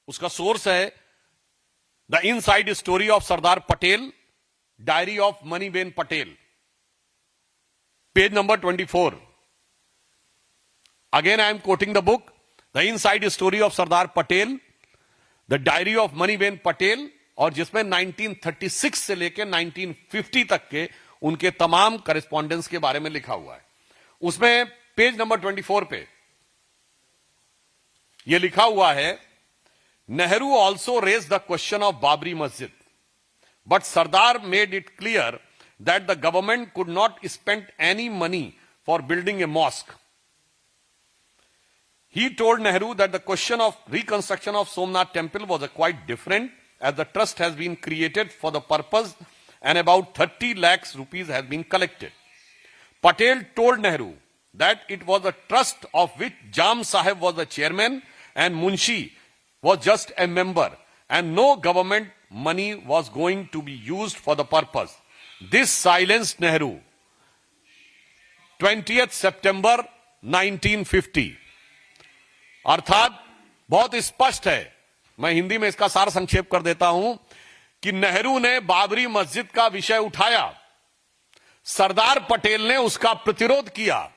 उसका सोर्स है the inside story of Sardar Patel, diary of Maniben Patel, page number 24. Again, I am quoting the book, The Inside Story of Sardar Patel, The Diary of Manibhen Patel, और जिसमें 1936 से लेकर 1950 तक के उनके तमाम करेस्पॉन्डेंस के बारे में लिखा हुआ है. उसमें पेज नंबर 24 पे यह लिखा हुआ है, Nehru also raised the question of Babri Masjid, but Sardar made it clear that the government could not spend any money for building a mosque. He told Nehru that the question of reconstruction of Somnath temple was quite different, as the trust has been created for the purpose and about 30 lakhs rupees has been collected. Patel told Nehru that it was a trust of which Jam Sahib was the chairman and Munshi was just a member, and no government money was going to be used for the purpose. This silenced Nehru. 20th September 1950. अर्थात बहुत स्पष्ट है, मैं हिंदी में इसका सार संक्षेप कर देता हूं कि नेहरू ने बाबरी मस्जिद का विषय उठाया, सरदार पटेल ने उसका प्रतिरोध किया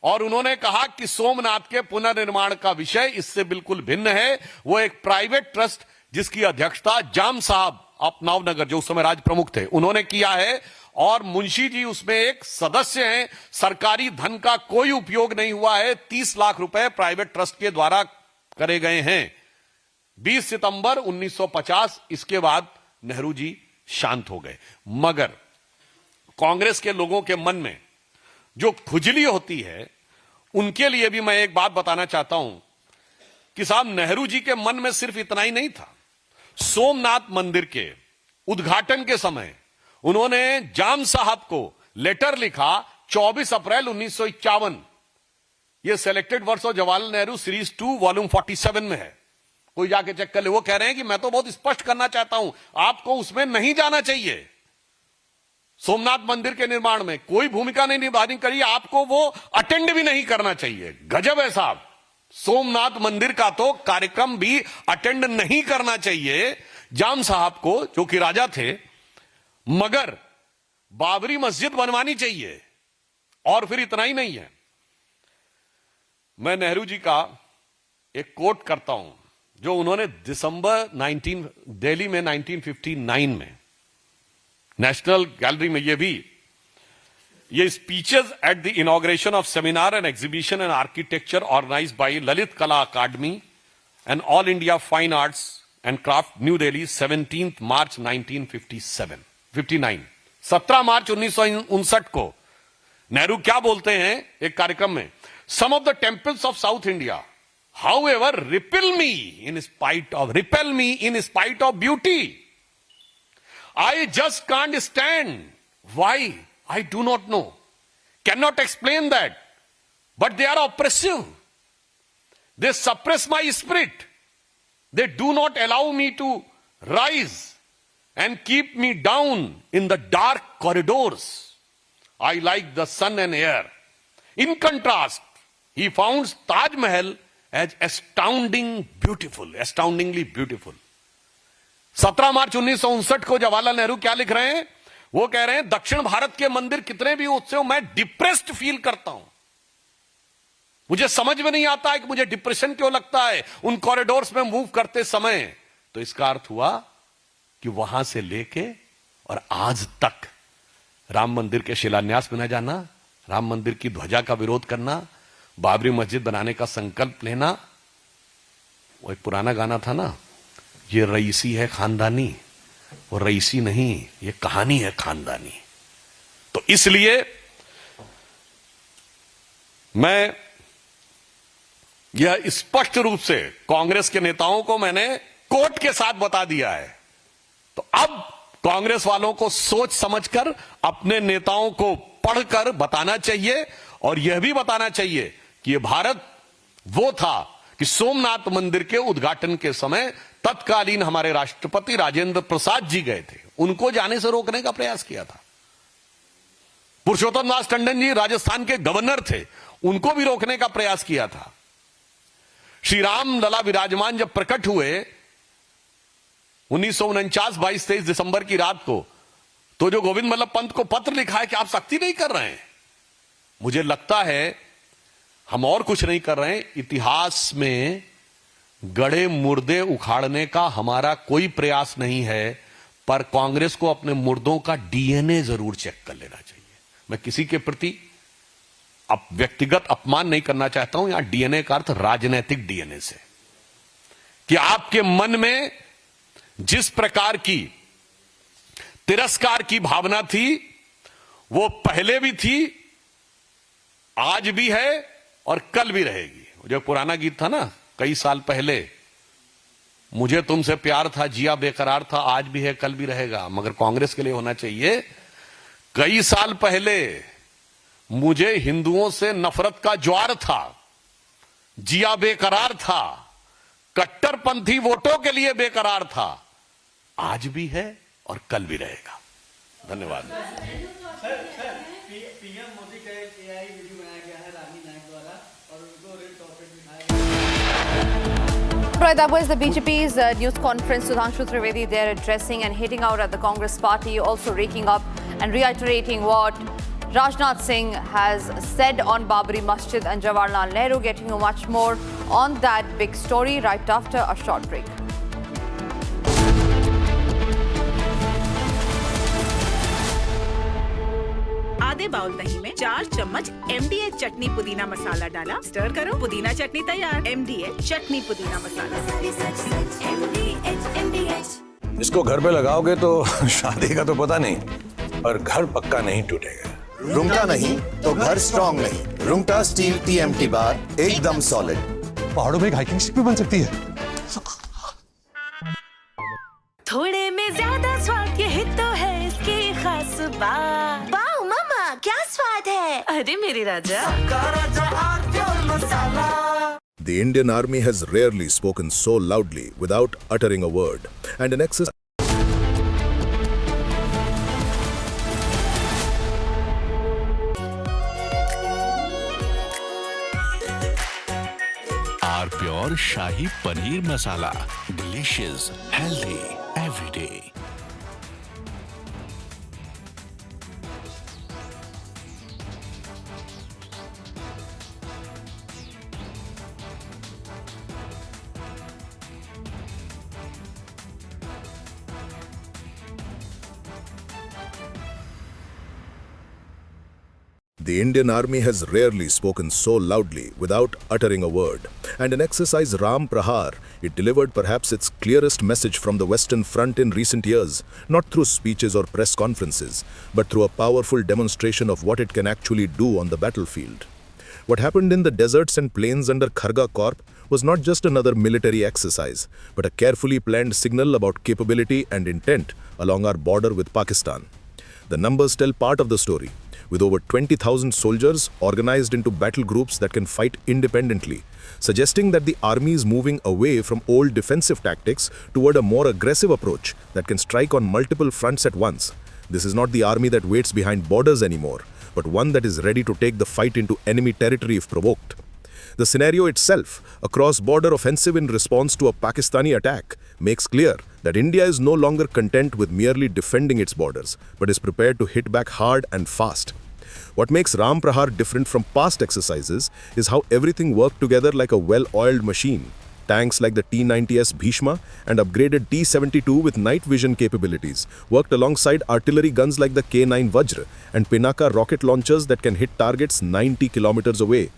और उन्होंने कहा कि सोमनाथ के पुनर्निर्माण का विषय इससे बिल्कुल भिन्न है. वो एक प्राइवेट ट्रस्ट जिसकी अध्यक्षता जाम साहब ऑफ नवनगर, जो उस समय राज प्रमुख थे, उन्होंने किया है और मुंशी जी उसमें एक सदस्य हैं. सरकारी धन का कोई उपयोग नहीं हुआ है. 30 लाख रुपए प्राइवेट ट्रस्ट के द्वारा करे गए हैं. 20 सितंबर 1950. इसके बाद नेहरू जी शांत हो गए. मगर कांग्रेस के लोगों के मन में जो खुजली होती है, उनके लिए भी मैं एक बात बताना चाहता हूं कि साहब, नेहरू जी के मन में सिर्फ इतना ही नहीं था. सोमनाथ मंदिर के उद्घाटन के समय उन्होंने जाम साहब को लेटर लिखा 24 अप्रैल 1951. यह selected words of Jawaharlal Nehru series 2 volume 47 में है. कोई जाके चेक कर ले. वो कह रहे हैं कि मैं तो बहुत स्पष्ट करना चाहता हूं, आपको उसमें नहीं जाना चाहिए. सोमनाथ मंदिर के निर्माण में कोई भूमिका नहीं निभानी करिए, आपको वो अटेंड भी नहीं करना चाहिए. गजब है साहब, सोमनाथ मंदिर का तो कार्यक्रम भी अटेंड नहीं करना चाहिए जाम साहब को, जो कि राजा थे. मगर बाबरी मस्जिद बनवानी चाहिए. और फिर इतना ही नहीं है, मैं नेहरू जी का एक कोट करता हूं जो उन्होंने दिल्ली में 1959 में नेशनल गैलरी में ये speeches at the inauguration of seminar and exhibition and architecture organized by Lalit Kala Akademi and All India Fine Arts and Craft, New Delhi, 17 March 1959. 17 March 1959 को नेहरू क्या बोलते हैं एक कार्यक्रम में, some of the temples of South India however repel me in spite of beauty. I just can't stand. Why? I do not know. Cannot explain that. But they are oppressive. They suppress my spirit. They do not allow me to rise and keep me down in the dark corridors. I like the sun and air. In contrast, he found Taj Mahal as astoundingly beautiful. 17 March 1959 को जवाहरलाल नेहरू क्या लिख रहे हैं? वो कह रहे हैं, दक्षिण भारत के मंदिर कितने भी उससे मैं डिप्रेस्ड फील करता हूं. मुझे समझ में नहीं आता है कि मुझे डिप्रेशन क्यों लगता है उन कॉरिडोर्स में मूव करते समय. तो इसका अर्थ हुआ कि वहां से लेके और आज तक राम मंदिर के शिलान्यास में न जाना, राम मंदिर की ध्वजा का विरोध करना, बाबरी मस्जिद बनाने का संकल्प लेना. वो एक पुराना गाना था ना, ये रईसी है खानदानी, वो रईसी नहीं, ये कहानी है खानदानी. तो इसलिए मैं यह स्पष्ट रूप से कांग्रेस के नेताओं को मैंने कोर्ट के साथ बता दिया है. तो अब कांग्रेस वालों को सोच समझकर अपने नेताओं को पढ़कर बताना चाहिए और यह भी बताना चाहिए कि यह भारत वो था कि सोमनाथ मंदिर के उद्घाटन के समय तत्कालीन हमारे राष्ट्रपति राजेंद्र प्रसाद जी गए थे, उनको जाने से रोकने का प्रयास किया था। पुरुषोत्तम दास टंडन जी राजस्थान के गवर्नर थे, उनको भी रोकने का प्रयास किया था। श्री राम लला विराजमान जब प्रकट हुए 1949 22-23 दिसंबर की रात को, तो जो गोविंद बल्लभ पंत को पत्र लिखा है कि आप सख्ती नहीं कर रहे हैं, मुझे लगता है हम और कुछ नहीं कर रहे हैं। इतिहास में गड़े मुर्दे उखाड़ने का हमारा कोई प्रयास नहीं है, पर कांग्रेस को अपने मुर्दों का डीएनए जरूर चेक कर लेना चाहिए। मैं किसी के प्रति व्यक्तिगत अपमान नहीं करना चाहता हूं, यहां डीएनए का अर्थ राजनैतिक डीएनए से, कि आपके मन में जिस प्रकार की तिरस्कार की भावना थी वो पहले भी थी, आज भी है और कल भी रहेगी। जो पुराना गीत था ना, कई साल पहले, मुझे तुमसे प्यार था, जिया बेकरार था, आज भी है कल भी रहेगा। मगर कांग्रेस के लिए होना चाहिए, कई साल पहले मुझे हिंदुओं से नफरत का ज्वार था, जिया बेकरार था, कट्टरपंथी वोटों के लिए बेकरार था, आज भी है और कल भी रहेगा। धन्यवाद। Right, that was the BJP's news conference. Sudhanshu Trivedi there addressing and hitting out at the Congress party, also raking up and reiterating what Rajnath Singh has said on Babri Masjid and Jawaharlal Nehru. Getting you much more on that big story right after a short break. आधे bowl दही में 4 चम्मच MDH चटनी पुदीना मसाला डाला, stir करो, पुदीना चटनी तैयार। MDH चटनी पुदीना मसाला। इसको घर पे लगाओगे तो शादी का तो पता नहीं, पर घर पक्का नहीं टूटेगा। रुंगटा नहीं तो घर स्ट्रॉन्ग नहीं। रुंगटा स्टील TMT बार एकदम सॉलिड। पहाड़ों में एक हाइकिंग स्टिक भी बन सकती है। थोड़े में ज्यादा स्वाद, यही तो है इसकी खास बात। वाओ मामा, क्या स्वाद है। अरे मेरी राजा। The Indian Army has rarely spoken so loudly without uttering a word, and an exercise. R pure shahi paneer masala, delicious, healthy every day. The Indian Army has rarely spoken so loudly without uttering a word, and in exercise Ram Prahar, it delivered perhaps its clearest message from the Western Front in recent years, not through speeches or press conferences, but through a powerful demonstration of what it can actually do on the battlefield. What happened in the deserts and plains under Kharga Corp was not just another military exercise, but a carefully planned signal about capability and intent along our border with Pakistan. The numbers tell part of the story, with over 20,000 soldiers organized into battle groups that can fight independently, suggesting that the army is moving away from old defensive tactics toward a more aggressive approach that can strike on multiple fronts at once. This is not the army that waits behind borders anymore, but one that is ready to take the fight into enemy territory if provoked. The scenario itself, a cross-border offensive in response to a Pakistani attack, makes clear that India is no longer content with merely defending its borders, but is prepared to hit back hard and fast. What makes Ram Prahar different from past exercises is how everything worked together like a well-oiled machine. Tanks like the T-90S Bhishma and upgraded T-72 with night vision capabilities worked alongside artillery guns like the K-9 Vajra and Pinaka rocket launchers that can hit targets 90 kilometers away.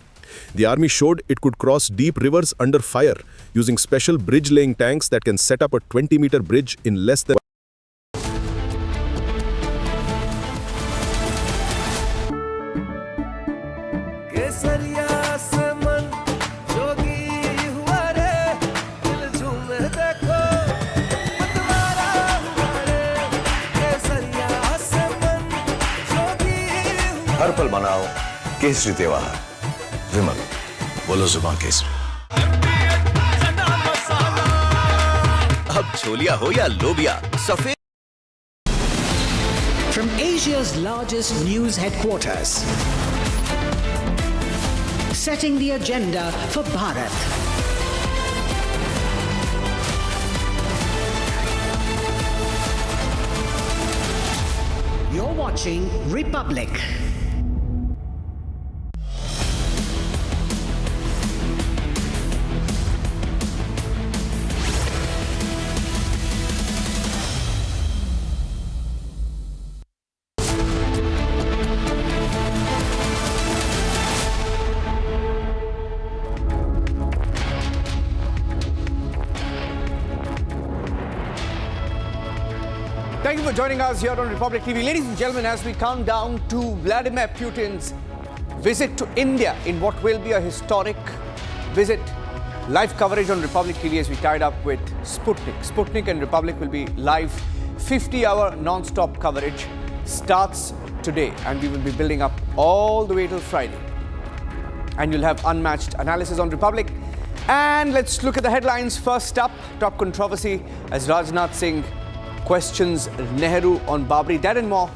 The army showed it could cross deep rivers under fire using special bridge-laying tanks that can set up a 20-meter bridge in less than हर पल मनाओ केसरी त्योहार। विमल। बोलो जुबान केसरी। अब छोलिया हो या लोबिया, सफेद। From Asia's largest news headquarters, setting the agenda for Bharat. You're watching Republic. Thank you for joining us here on Republic TV. Ladies and gentlemen, as we count down to Vladimir Putin's visit to India in what will be a historic visit, live coverage on Republic TV as we tied up with Sputnik. Sputnik and Republic will be live 50-hour non-stop coverage starts today, and we will be building up all the way till Friday. And you'll have unmatched analysis on Republic. And let's look at the headlines. First up, top controversy as Rajnath Singh questions Nehru on Babri. That and more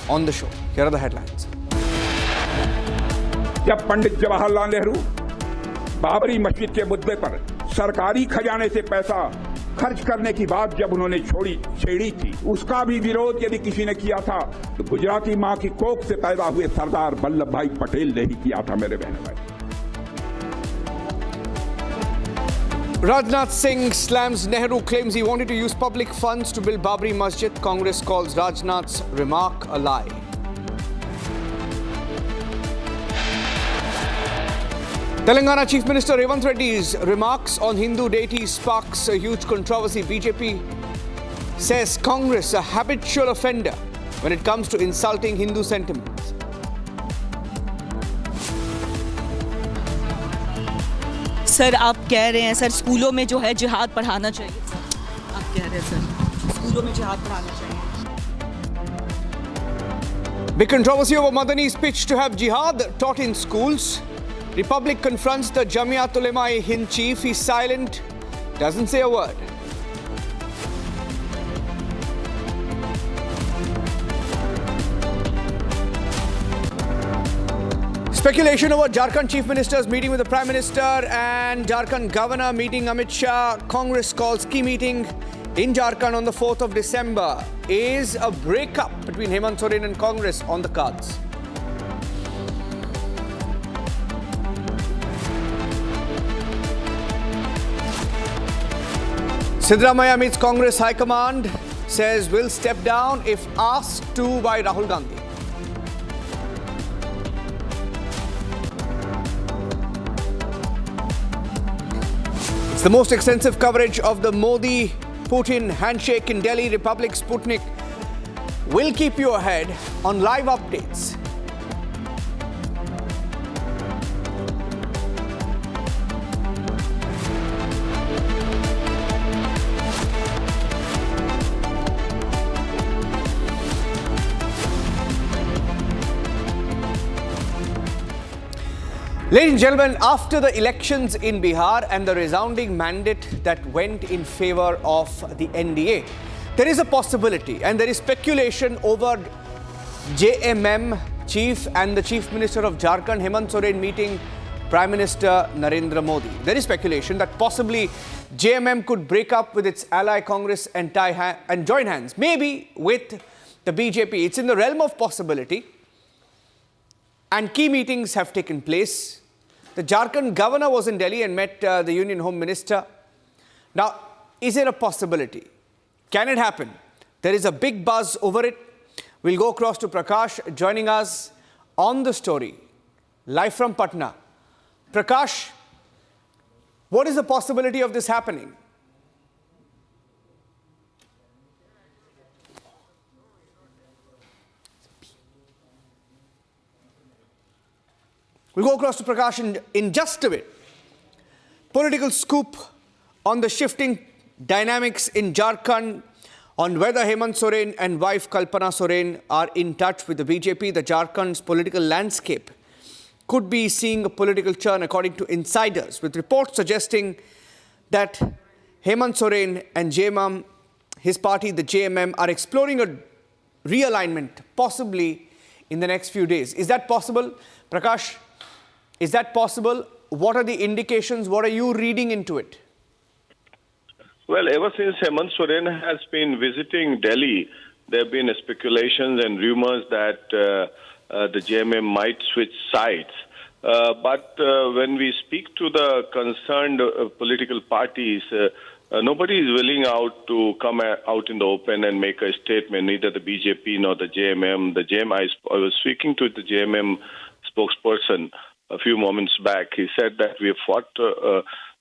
on the show. Here are the headlines. जब पंडित जवाहरलाल नेहरू बाबरी मस्जिद के मुद्दे पर सरकारी खजाने से पैसा खर्च करने की बात जब उन्होंने छेड़ी थी, उसका भी विरोध यदि किसी ने किया था तो गुजराती मां की कोख से पैदा हुए सरदार वल्लभ भाई पटेल ने ही किया था, मेरे बहन भाई। Rajnath Singh slams Nehru, claims he wanted to use public funds to build Babri Masjid. Congress calls Rajnath's remark a lie. Telangana Chief Minister Revanth Reddy's remarks on Hindu deities sparks a huge controversy. BJP says Congress a habitual offender when it comes to insulting Hindu sentiments. Sir आप कह रहे हैं sir स्कूलों में जो है जिहाद पढ़ाना चाहिए, आप कह रहे हैं सर स्कूलों में जिहाद पढ़ाना चाहिए। Big controversy over Madani's pitch to have jihad taught in schools. Republic confronts the Jamiat Ulema-e-Hind chief. He's silent, doesn't say a word. Speculation over Jharkhand Chief Minister's meeting with the Prime Minister and Jharkhand Governor meeting Amit Shah. Congress calls key meeting in Jharkhand on the 4th of December. Is a breakup between Hemant Soren and Congress on the cards? Siddaramaiah meets Congress High Command, says will step down if asked to by Rahul Gandhi. It's the most extensive coverage of the Modi-Putin handshake in Delhi. Republic Sputnik will keep you ahead on live updates. Ladies and gentlemen, after the elections in Bihar and the resounding mandate that went in favor of the NDA, there is a possibility and there is speculation over JMM chief and the Chief Minister of Jharkhand, Hemant Soren, meeting Prime Minister Narendra Modi. There is speculation that possibly JMM could break up with its ally Congress and join hands, maybe with the BJP. It's in the realm of possibility. And key meetings have taken place. The Jharkhand governor was in Delhi and met the Union Home Minister. Now, is there a possibility? Can it happen? There is a big buzz over it. We'll go across to Prakash joining us on the story, live from Patna. Prakash, what is the possibility of this happening? We'll go across to Prakash in just a bit. Political scoop on the shifting dynamics in Jharkhand, on whether Hemant Soren and wife Kalpana Soren are in touch with the BJP. The Jharkhand's political landscape could be seeing a political turn according to insiders, with reports suggesting that Hemant Soren and JMM, his party, the JMM, are exploring a realignment, possibly in the next few days. Is that possible? Prakash, is that possible? What are the indications? What are you reading into it? Well, ever since Hemant Soren has been visiting Delhi, there have been speculations and rumors that the JMM might switch sides. But when we speak to the concerned political parties, nobody is willing to come out in the open and make a statement, neither the BJP nor the JMM. I was speaking to the JMM spokesperson a few moments back. He said that we have fought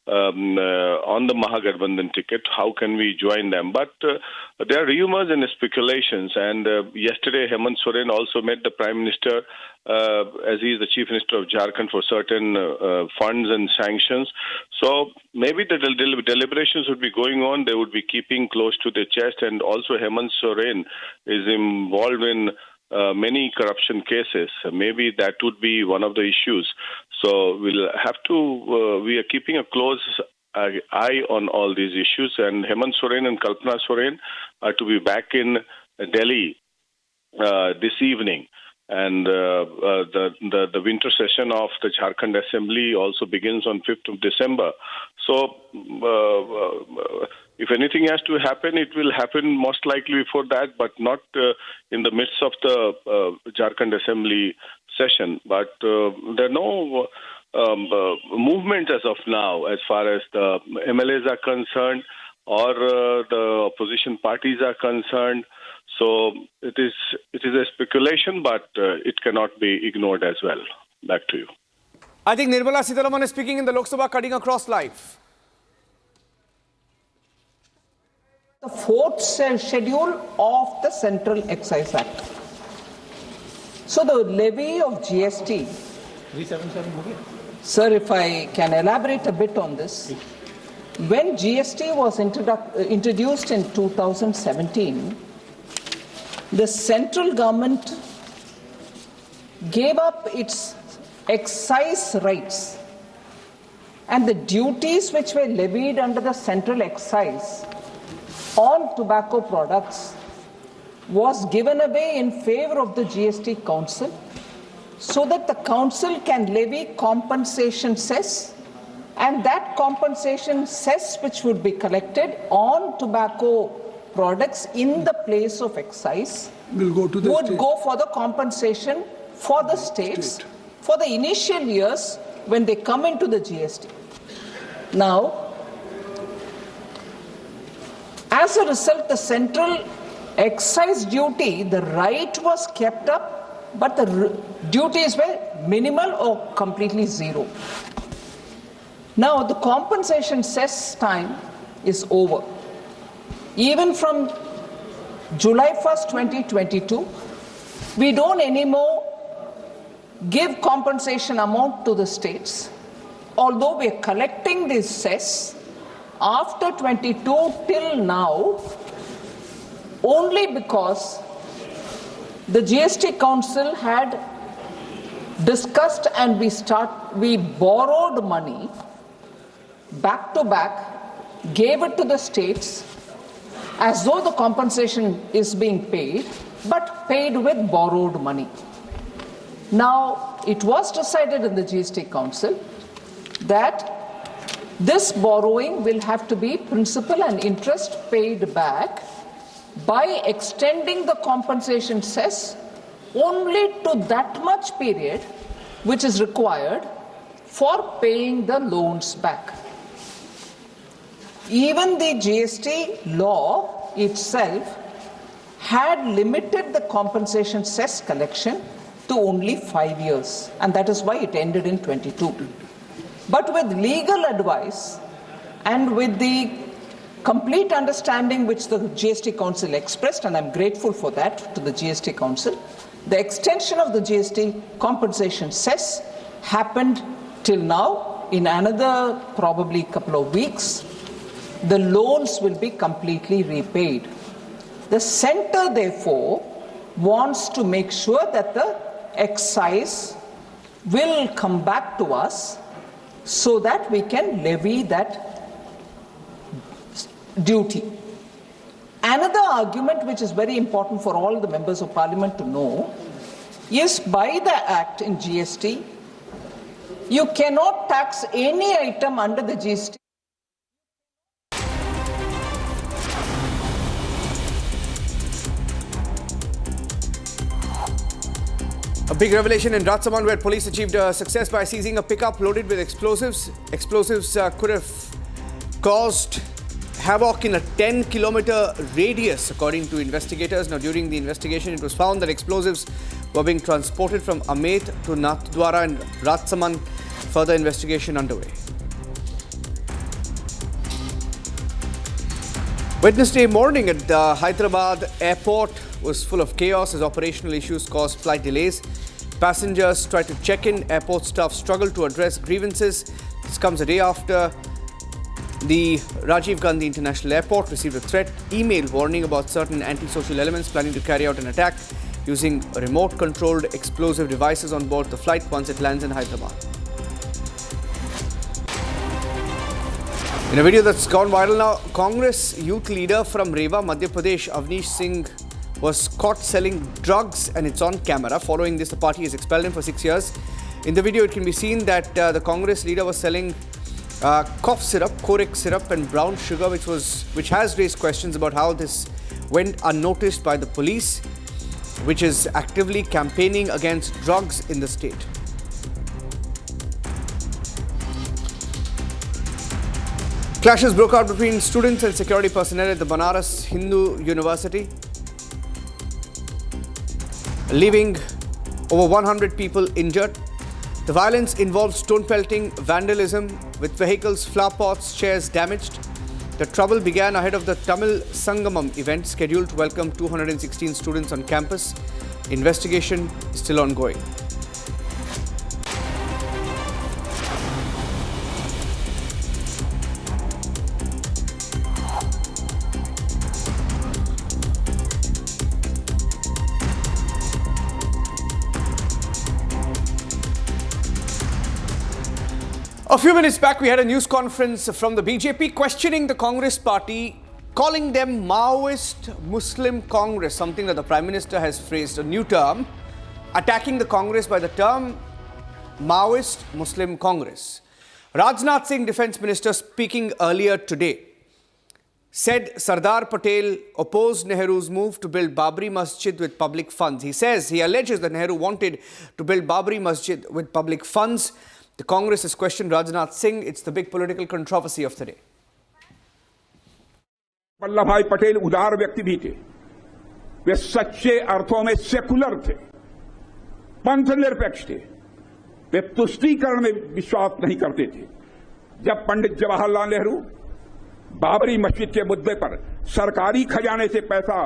on the Mahagathbandhan ticket. How can we join them? But there are rumors and speculations. And yesterday, Hemant Soren also met the Prime Minister, as he is the Chief Minister of Jharkhand, for certain funds and sanctions. So maybe the deliberations would be going on. They would be keeping close to their chest. And also Hemant Soren is involved in many corruption cases. Maybe that would be one of the issues. So we'll have to, we are keeping a close eye on all these issues. And Hemant Soren and Kalpana Soren are to be back in Delhi this evening. And the winter session of the Jharkhand Assembly also begins on 5th of December. So if anything has to happen, it will happen most likely before that, but not in the midst of the Jharkhand Assembly session. But there are no movements as of now as far as the MLAs are concerned or the opposition parties are concerned. So it is a speculation, but it cannot be ignored as well. Back to you. I think Nirmala Sitharaman is speaking in the Lok Sabha Cutting Across Live. The fourth schedule of the Central Excise Act. So the levy of GST. 377. Sir, if I can elaborate a bit on this. When GST was introduced in 2017, the central government gave up its excise rights, and the duties which were levied under the central excise on tobacco products was given away in favor of the GST Council, so that the Council can levy compensation cess, and that compensation cess which would be collected on tobacco products in the place of excise would go for the compensation for the states for the initial years when they come into the GST. Now, as a result, the central excise duty, the right was kept up, but the duties were minimal or completely zero. Now, the compensation cess time is over. Even from July 1st, 2022, we don't anymore give compensation amount to the states, although we are collecting this cess after 22 till now, only because the GST Council had discussed and we borrowed money back to back, gave it to the states as though the compensation is being paid, but paid with borrowed money. Now, it was decided in the GST Council that this borrowing will have to be principal and interest paid back by extending the compensation cess only to that much period which is required for paying the loans back. Even the GST law itself had limited the compensation cess collection to only 5 years, and that is why it ended in 22. But with legal advice and with the complete understanding which the GST Council expressed, and I'm grateful for that to the GST Council, the extension of the GST compensation cess happened till now. In another probably couple of weeks, the loans will be completely repaid. The centre, therefore, wants to make sure that the excise will come back to us so that we can levy that duty. Another argument which is very important for all the members of parliament to know is by the act in GST, you cannot tax any item under the GST. A big revelation in Rajsamand where police achieved success by seizing a pickup loaded with explosives. Explosives could have caused havoc in a 10-kilometer radius, according to investigators. Now, during the investigation, it was found that explosives were being transported from Amet to Nathdwara and Rajsamand. Further investigation underway. Wednesday morning at the Hyderabad airport was full of chaos as operational issues caused flight delays. Passengers tried to check in. Airport staff struggled to address grievances. This comes a day after the Rajiv Gandhi International Airport received a threat email warning about certain anti-social elements planning to carry out an attack using remote-controlled explosive devices on board the flight once it lands in Hyderabad. In a video that's gone viral now, Congress youth leader from Rewa, Madhya Pradesh, Avnish Singh, was caught selling drugs and it's on camera. Following this, the party has expelled him for 6 years. In the video, it can be seen that the Congress leader was selling cough syrup, Korek syrup and brown sugar, which has raised questions about how this went unnoticed by the police, which is actively campaigning against drugs in the state. Clashes broke out between students and security personnel at the Banaras Hindu University, leaving over 100 people injured. The violence involved stone pelting, vandalism, with vehicles, flower pots, chairs damaged. The trouble began ahead of the Tamil Sangamam event scheduled to welcome 216 students on campus. Investigation is still ongoing. A few minutes back, we had a news conference from the BJP questioning the Congress party, calling them Maoist Muslim Congress, something that the Prime Minister has phrased a new term, attacking the Congress by the term Maoist Muslim Congress. Rajnath Singh, Defence Minister, speaking earlier today, said Sardar Patel opposed Nehru's move to build Babri Masjid with public funds. He alleges that Nehru wanted to build Babri Masjid with public funds. The Congress has questioned Rajnath Singh. It's the big political controversy of the day. Vallabh भाई पटेल उदार व्यक्ति भी थे। वे सच्चे अर्थों में secular थे, पंथ निरपेक्ष थे। वे तुष्टीकरण में विश्वास नहीं करते थे। जब पंडित जवाहरलाल नेहरू बाबरी मस्जिद के मुद्दे पर सरकारी खजाने से पैसा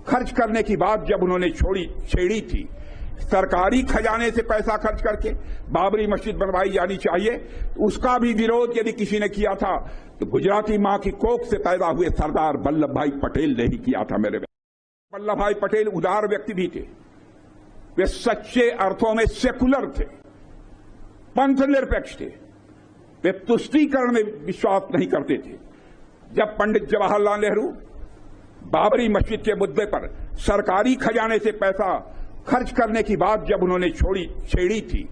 खर्च करने की बात जब उन्होंने छेड़ी थी, सरकारी खजाने से पैसा खर्च करके बाबरी मस्जिद बनवाई जानी चाहिए, उसका भी विरोध यदि किसी ने किया था तो गुजराती मां की कोख से पैदा हुए सरदार वल्लभ भाई पटेल ने ही किया था। मेरे वल्लभ भाई पटेल उदार व्यक्ति भी थे। वे सच्चे अर्थों में सेकुलर थे, पंथ निरपेक्ष थे। वे तुष्टीकरण में विश्वास नहीं करते थे। जब पंडित जवाहरलाल नेहरू बाबरी मस्जिद के मुद्दे पर सरकारी खजाने से पैसा खर्च करने की बात जब उन्होंने छेड़ी थी,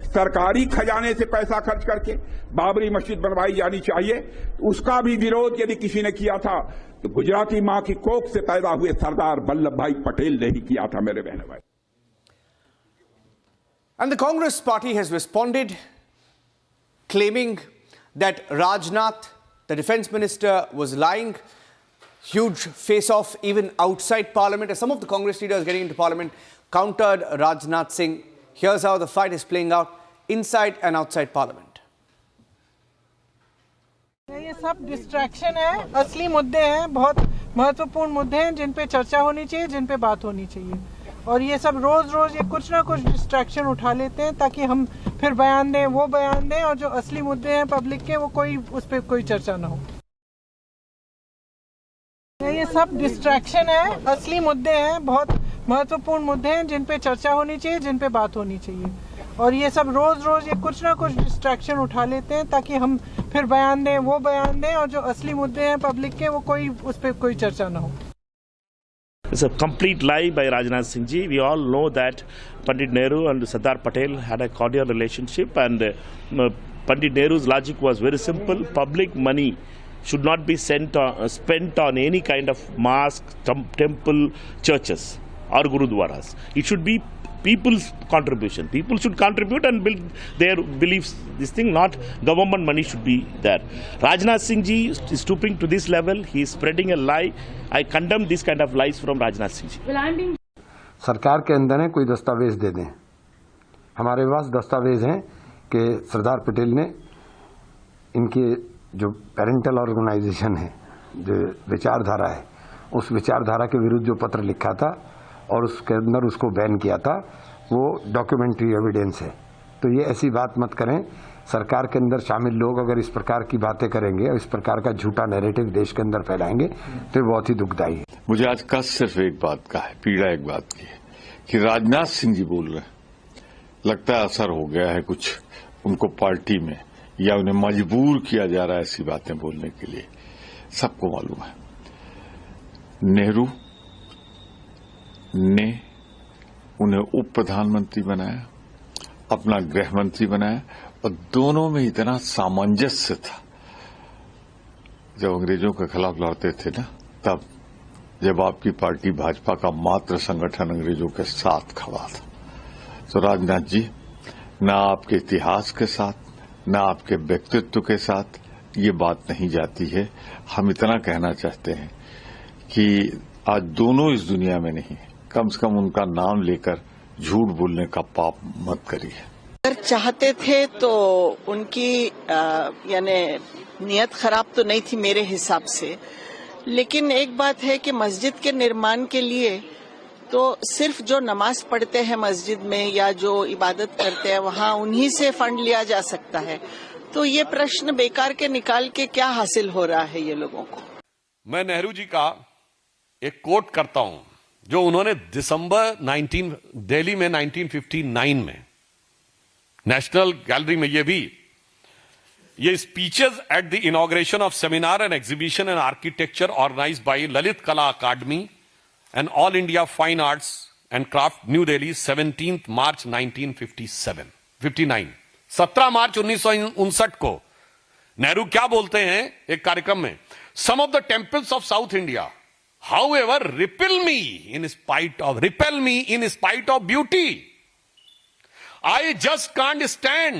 सरकारी खजाने से पैसा खर्च करके बाबरी मस्जिद बनवाई जानी चाहिए, उसका भी विरोध यदि किसी ने किया था तो गुजराती मां की कोख से पैदा हुए सरदार वल्लभ भाई पटेल ने ही किया था। मेरे बहन भाई। And the Congress party has responded, claiming that Rajnath, the defense minister, was lying. Huge face-off even outside parliament as some of the Congress leaders getting into parliament countered Rajnath Singh. Here's how the fight is playing out inside and outside parliament. ये सब distraction है, असली मुद्दे हैं, बहुत महत्वपूर्ण मुद्दे हैं जिन पे चर्चा होनी चाहिए, जिन पे बात होनी चाहिए। और ये सब रोज ये कुछ ना कुछ डिस्ट्रैक्शन उठा लेते हैं ताकि हम फिर बयान दें, वो बयान दें, और जो असली मुद्दे हैं पब्लिक के, वो उस पे कोई चर्चा ना हो। ये सब डिस्ट्रैक्शन है, असली मुद्दे हैं, बहुत महत्वपूर्ण मुद्दे हैं जिन पे चर्चा होनी चाहिए, जिन पे बात होनी चाहिए। और ये सब रोज रोज ये कुछ ना कुछ डिस्ट्रैक्शन उठा लेते हैं ताकि हम फिर बयान दें, वो बयान दें, और जो असली मुद्दे हैं पब्लिक के वो कोई उस पर कोई चर्चा ना हो। It's a complete lie by Rajnath Singh ji. We all know that Pandit Nehru and Sardar Patel had a cordial relationship, and Pandit Nehru's logic was very simple. Public money should not be spent on any kind of mosque, temple, churches or gurudwaras. It should be people's contribution. People should contribute and build their beliefs. This thing, not government money should be there. Rajnath Singh ji is stooping to this level. He is spreading a lie. I condemn this kind of lies from Rajnath Singh ji. सरकार के अंदर है कोई दस्तावेज दे दें। हमारे पास दस्तावेज हैं कि सरदार पटेल ने इनके जो पेरेंटल ऑर्गेनाइजेशन है, जो विचारधारा है, उस विचारधारा के विरुद्ध जो पत्र लिखा था और उसके अंदर उसको बैन किया था, वो डॉक्यूमेंट्री एविडेंस है। तो ये ऐसी बात मत करें। सरकार के अंदर शामिल लोग अगर इस प्रकार की बातें करेंगे और इस प्रकार का झूठा नैरेटिव देश के अंदर फैलाएंगे तो बहुत ही दुखदायी है। मुझे आज कष्ट सिर्फ एक बात का है, पीड़ा एक बात की है कि राजनाथ सिंह जी बोल रहे हैं, लगता है असर हो गया है कुछ उनको पार्टी में, या उन्हें मजबूर किया जा रहा है ऐसी बातें बोलने के लिए। सबको मालूम है नेहरू ने उन्हें उप प्रधानमंत्री बनाया, अपना गृह मंत्री बनाया, और दोनों में इतना सामंजस्य था। जब अंग्रेजों के खिलाफ लड़ते थे ना, तब जब आपकी पार्टी भाजपा का मात्र संगठन अंग्रेजों के साथ खड़ा था, तो राजनाथ जी न आपके इतिहास के साथ, न आपके व्यक्तित्व के साथ ये बात नहीं जाती है। हम इतना कहना चाहते हैं कि आज दोनों इस दुनिया में नहीं, कम से कम उनका नाम लेकर झूठ बोलने का पाप मत करिए। अगर चाहते थे तो उनकी यानी नियत खराब तो नहीं थी मेरे हिसाब से, लेकिन एक बात है कि मस्जिद के निर्माण के लिए तो सिर्फ जो नमाज पढ़ते हैं मस्जिद में या जो इबादत करते हैं वहाँ उन्हीं से फंड लिया जा सकता है। तो ये प्रश्न बेकार के निकाल के क्या हासिल हो रहा है ये लोगों को। मैं नेहरू जी का एक कोट करता हूं जो उन्होंने दिल्ली में 1959 में नेशनल गैलरी में ये speeches at the inauguration of seminar and exhibition and architecture organized by Lalit Kala Akademi and All India Fine Arts and Craft New Delhi 17 March 1959 17 March 1959 को नेहरू क्या बोलते हैं एक कार्यक्रम में, some of the temples of South India however repel me in spite of beauty. I just can't stand.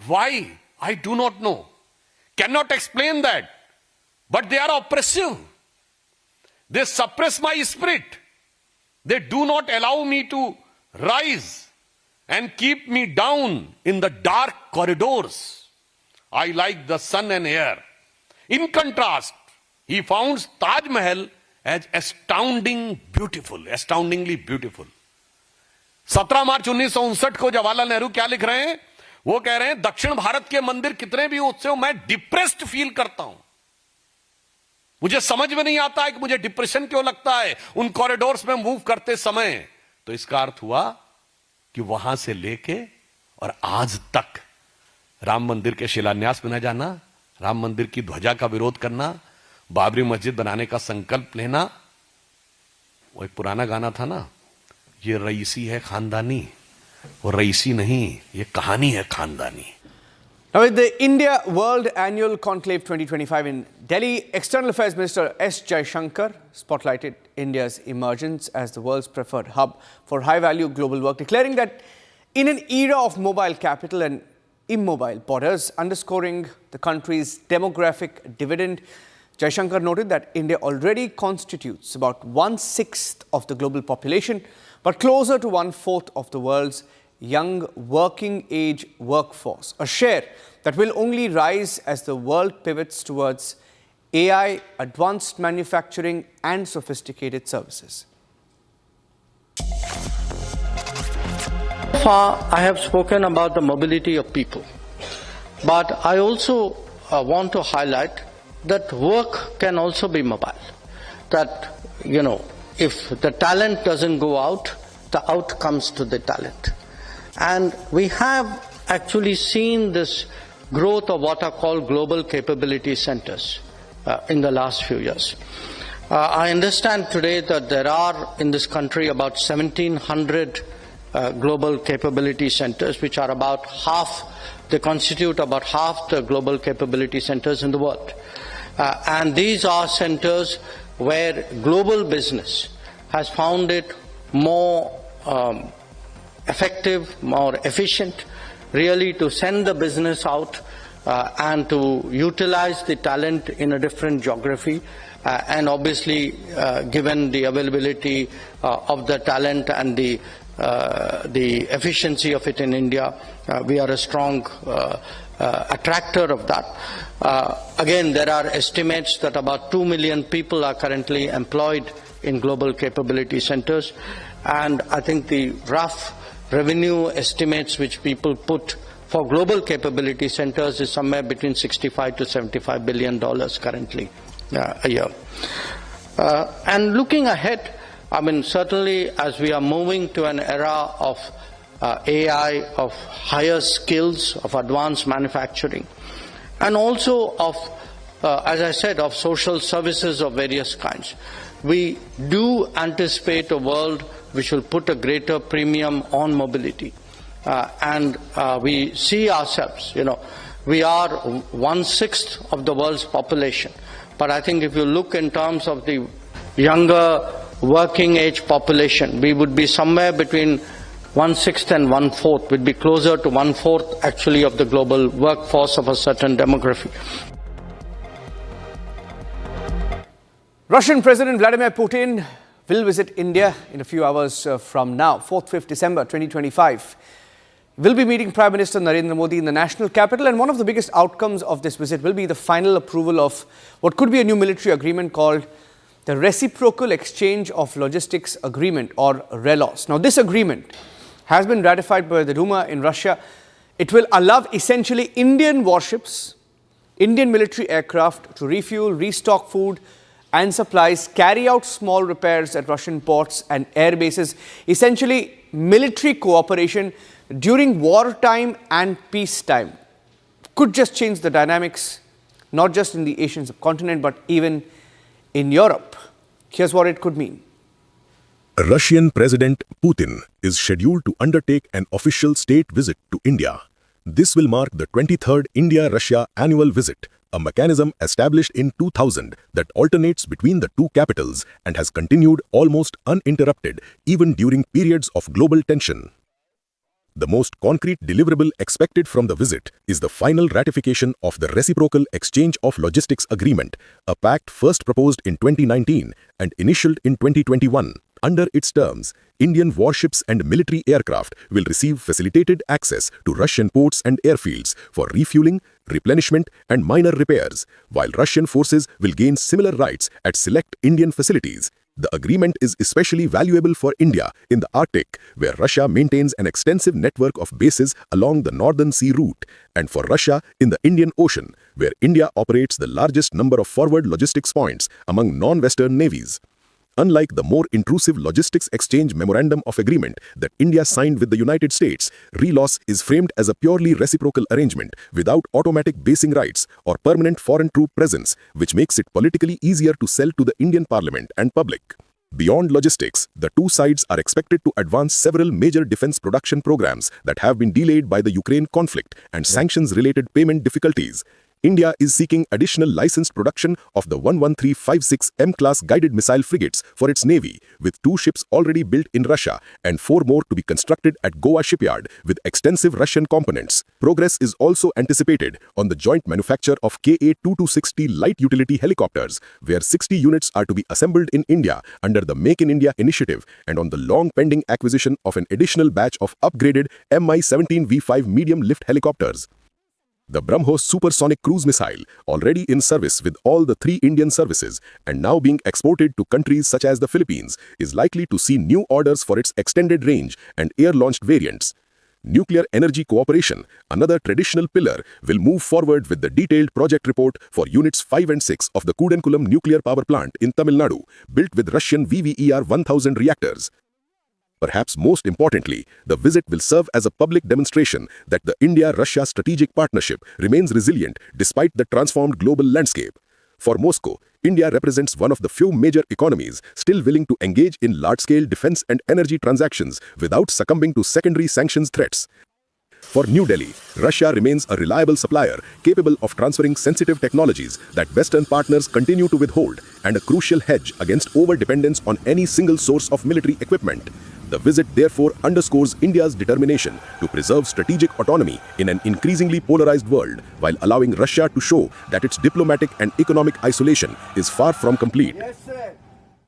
Why? I do not know. Cannot explain that. But they are oppressive. They suppress my spirit. They do not allow me to rise and keep me down in the dark corridors. I like the sun and air. In contrast, he found Taj Mahal as astoundingly beautiful. 17 March 1959 को जवाहरलाल नेहरू क्या लिख रहे हैं? वो कह रहे हैं दक्षिण भारत के मंदिर कितने भी ऊंचे हो, मैं डिप्रेस्ड फील करता हूं। मुझे समझ में नहीं आता है कि मुझे डिप्रेशन क्यों लगता है उन कॉरिडोर्स में मूव करते समय। तो इसका अर्थ हुआ कि वहां से लेके और आज तक राम मंदिर के शिलान्यास में न जाना, राम मंदिर की ध्वजा का विरोध करना, बाबरी मस्जिद बनाने का संकल्प लेना। वो एक पुराना गाना था ना, ये रईसी है खानदानी, वो रईसी नहीं, ये कहानी है खानदानी। Now, with the India World Annual Conclave 2025 in Delhi, External Affairs Minister S. Jaishankar spotlighted India's emergence as the world's preferred hub for high-value global work, declaring that in an era of mobile capital and immobile borders, underscoring the country's demographic dividend, Jaishankar noted that India already constitutes about 1/6 of the global population, but closer to 1/4 of the world's young working age workforce, a share that will only rise as the world pivots towards AI, advanced manufacturing and sophisticated services. So far, I have spoken about the mobility of people, but I also want to highlight that work can also be mobile. That, if the talent doesn't go out, the out comes to the talent. And we have actually seen this growth of what are called global capability centers in the last few years. I understand today that there are in this country about 1,700 global capability centers, which are about half, they constitute about half the global capability centers in the world. And these are centers where global business has found it more effective, more efficient, really to send the business out and to utilize the talent in a different geography. And obviously, given the availability of the talent and the efficiency of it in India, we are a strong attractor of that. Again, there are estimates that about 2 million people are currently employed in global capability centers, and I think the rough revenue estimates which people put for global capability centers is somewhere between $65 to $75 billion currently a year. And looking ahead, I mean, certainly as we are moving to an era of AI, of higher skills, of advanced manufacturing, and also of, as I said, of social services of various kinds, we do anticipate a world which will put a greater premium on mobility. And we see ourselves, we are 1/6 of the world's population. But I think if you look in terms of the younger working age population, we would be somewhere between 1/6 and 1/4, would be closer to 1/4 actually of the global workforce of a certain demography. Russian President Vladimir Putin will visit India in a few hours from now, 4th, 5th December 2025. Will be meeting Prime Minister Narendra Modi in the national capital, and one of the biggest outcomes of this visit will be the final approval of what could be a new military agreement called the Reciprocal Exchange of Logistics Agreement, or RELOS. Now, this agreement has been ratified by the Duma in Russia. It will allow essentially Indian warships, Indian military aircraft to refuel, restock food and supplies, carry out small repairs at Russian ports and air bases, essentially military cooperation during wartime and peacetime. Could just change the dynamics, not just in the Asian subcontinent, but even in Europe. Here's what it could mean. Russian President Putin is scheduled to undertake an official state visit to India. This will mark the 23rd India-Russia annual visit, a mechanism established in 2000 that alternates between the two capitals and has continued almost uninterrupted even during periods of global tension. The most concrete deliverable expected from the visit is the final ratification of the Reciprocal Exchange of Logistics Agreement, a pact first proposed in 2019 and initialed in 2021. Under its terms, Indian warships and military aircraft will receive facilitated access to Russian ports and airfields for refueling, replenishment and minor repairs, while Russian forces will gain similar rights at select Indian facilities. The agreement is especially valuable for India in the Arctic, where Russia maintains an extensive network of bases along the Northern Sea route, and for Russia in the Indian Ocean, where India operates the largest number of forward logistics points among non-Western navies. Unlike the more intrusive Logistics Exchange Memorandum of Agreement that India signed with the United States, RELOS is framed as a purely reciprocal arrangement without automatic basing rights or permanent foreign troop presence, which makes it politically easier to sell to the Indian Parliament and public. Beyond logistics, the two sides are expected to advance several major defense production programs that have been delayed by the Ukraine conflict and sanctions-related payment difficulties. India is seeking additional licensed production of the 11356 M-class guided missile frigates for its navy, with 2 ships already built in Russia and 4 more to be constructed at Goa shipyard with extensive Russian components. Progress is also anticipated on the joint manufacture of Ka-2260 light utility helicopters, where 60 units are to be assembled in India under the Make in India initiative, and on the long-pending acquisition of an additional batch of upgraded Mi-17V5 medium-lift helicopters. The BrahMos supersonic cruise missile, already in service with all the 3 Indian services and now being exported to countries such as the Philippines, is likely to see new orders for its extended range and air-launched variants. Nuclear energy cooperation, another traditional pillar, will move forward with the detailed project report for Units 5 and 6 of the Kudankulam nuclear power plant in Tamil Nadu, built with Russian VVER-1000 reactors. perhaps most importantly, the visit will serve as a public demonstration that the India-Russia strategic partnership remains resilient despite the transformed global landscape. For Moscow, India represents one of the few major economies still willing to engage in large-scale defense and energy transactions without succumbing to secondary sanctions threats. For New Delhi, Russia remains a reliable supplier capable of transferring sensitive technologies that Western partners continue to withhold, and a crucial hedge against over-dependence on any single source of military equipment. The visit therefore underscores India's determination to preserve strategic autonomy in an increasingly polarized world, while allowing Russia to show that its diplomatic and economic isolation is far from complete.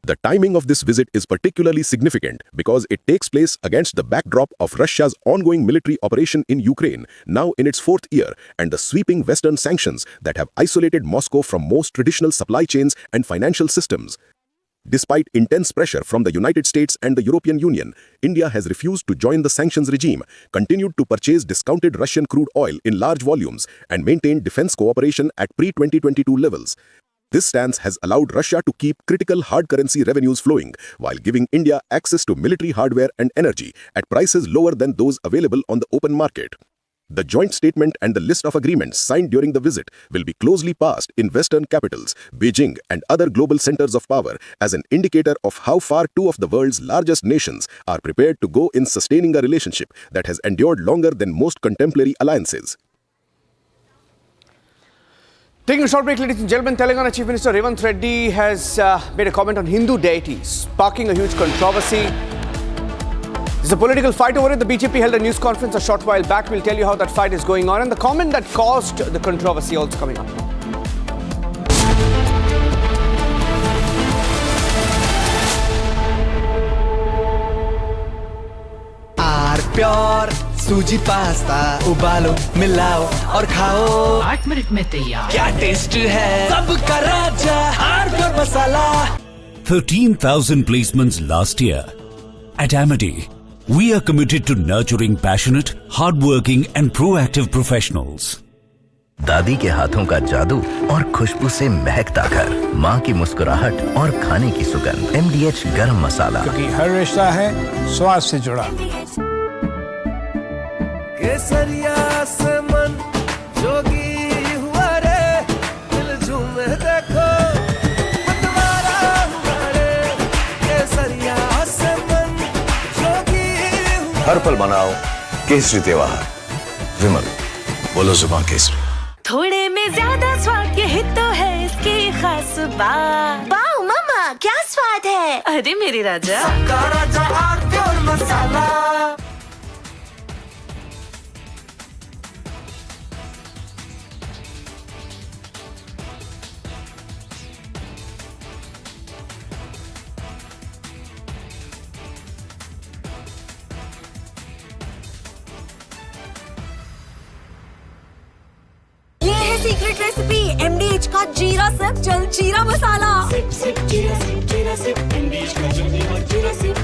The timing of this visit is particularly significant because it takes place against the backdrop of Russia's ongoing military operation in Ukraine, now in its 4th year, and the sweeping Western sanctions that have isolated Moscow from most traditional supply chains and financial systems. Despite intense pressure from the United States and the European Union, India has refused to join the sanctions regime, continued to purchase discounted Russian crude oil in large volumes, and maintained defense cooperation at pre-2022 levels. This stance has allowed Russia to keep critical hard currency revenues flowing, while giving India access to military hardware and energy at prices lower than those available on the open market. The joint statement and the list of agreements signed during the visit will be closely passed in Western capitals, Beijing and other global centers of power, as an indicator of how far two of the world's largest nations are prepared to go in sustaining a relationship that has endured longer than most contemporary alliances. Taking a short break, ladies and gentlemen, Telangana Chief Minister Revanth Reddy has made a comment on Hindu deities, sparking a huge controversy. There's a political fight over it. The BJP held a news conference a short while back. We'll tell you how that fight is going on, and the comment that caused the controversy also coming up. Pure सूजी pasta उबालो मिलाओ और खाओ 8 minute में तैयार क्या taste है सबका राजा R pure masala 13,000 placements last year. At Amity, we are committed to nurturing passionate, hardworking and proactive professionals. दादी के हाथों का जादू और खुशबू से महकता घर, माँ की मुस्कुराहट और खाने की सुगंध, MDH गरम मसाला, क्योंकि हर रिश्ता है स्वाद से जुड़ा। केसरिया से मन जोगी हुआ रे, दिल झूमे देखो मतवारा हुआ रे, केसरिया से मन जोगी हुआ। हर पल मनाओ केसरी त्योहार। विमल, बोलो जुबान केसरी। थोड़े में ज्यादा स्वाद, यही तो है इसकी खास बात। वाओ मामा, क्या स्वाद है। अरे मेरी राजा, सबका राजा R pure masala. Secret recipe MDH का जीरा sip jal jeera masala. Sip sip जीरा सिप MDH का जल जीरा सिप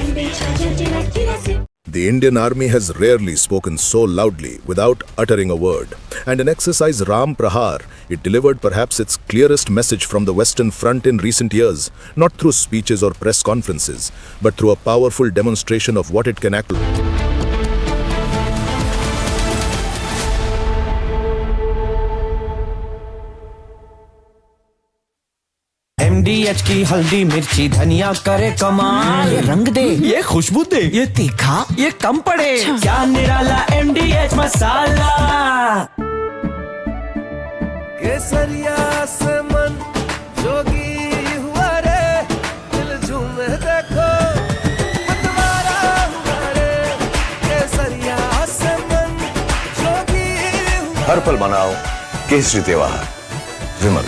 MDH का jal jeera sip. The Indian Army has rarely spoken so loudly without uttering a word, and in exercise Ram Prahar, it delivered perhaps its clearest message from the Western Front in recent years, not through speeches or press conferences, but through a powerful demonstration of what it can actually. MDH की हल्दी मिर्ची धनिया करे कमाल, ये रंग दे, ये खुशबू दे, ये तीखा, ये कम पड़े, क्या निराला MDH मसाला। केसरिया से मन जोगी हुआ रे, दिल झूमे देखो मतवारा हुआ रे, केसरिया से मन जोगी हुआ। हर पल मनाओ केसरी त्योहार। विमल,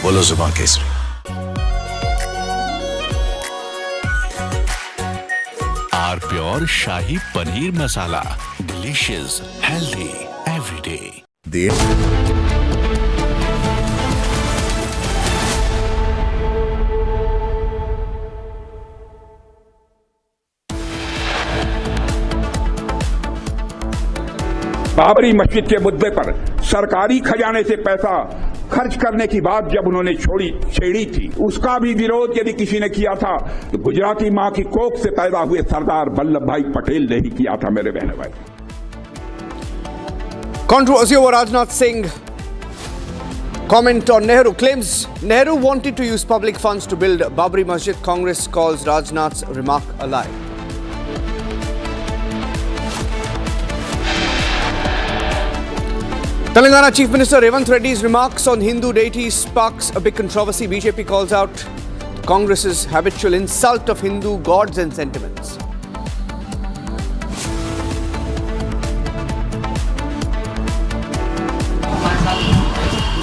बोलो जुबान केसरी। R pure shahi paneer masala, delicious, healthy everyday. Babri Masjid के मुद्दे पर सरकारी खजाने से पैसा खर्च करने की बात जब उन्होंने छेड़ी थी, उसका भी विरोध यदि किसी ने किया था तो गुजराती मां की कोख से पैदा हुए सरदार वल्लभ भाई पटेल ने ही किया था मेरे बहन भाई। Controversy over Rajnath Singh. Comment on Nehru claims Nehru wanted to use public funds to build Babri Masjid. Congress calls Rajnath's remark a lie. Telangana Chief Minister Revanth Reddy's remarks on Hindu deities sparks a big controversy. BJP calls out Congress's habitual insult of Hindu gods and sentiments.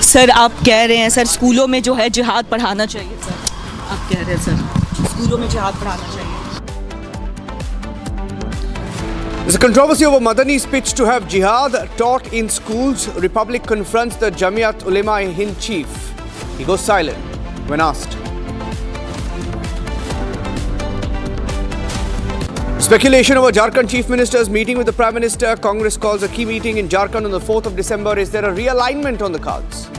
Sir आप कह रहे हैं sir स्कूलों में जो है जिहाद पढ़ाना चाहिए सर, आप कह रहे हैं सर स्कूलों में जिहाद पढ़ाना चाहिए। There's a controversy over Madani's pitch to have jihad taught in schools. Republic confronts the Jamiat Ulema Hind chief. He goes silent when asked. Speculation over Jharkhand Chief Minister's meeting with the Prime Minister. Congress calls a key meeting in Jharkhand on the 4th of December. Is there a realignment on the cards?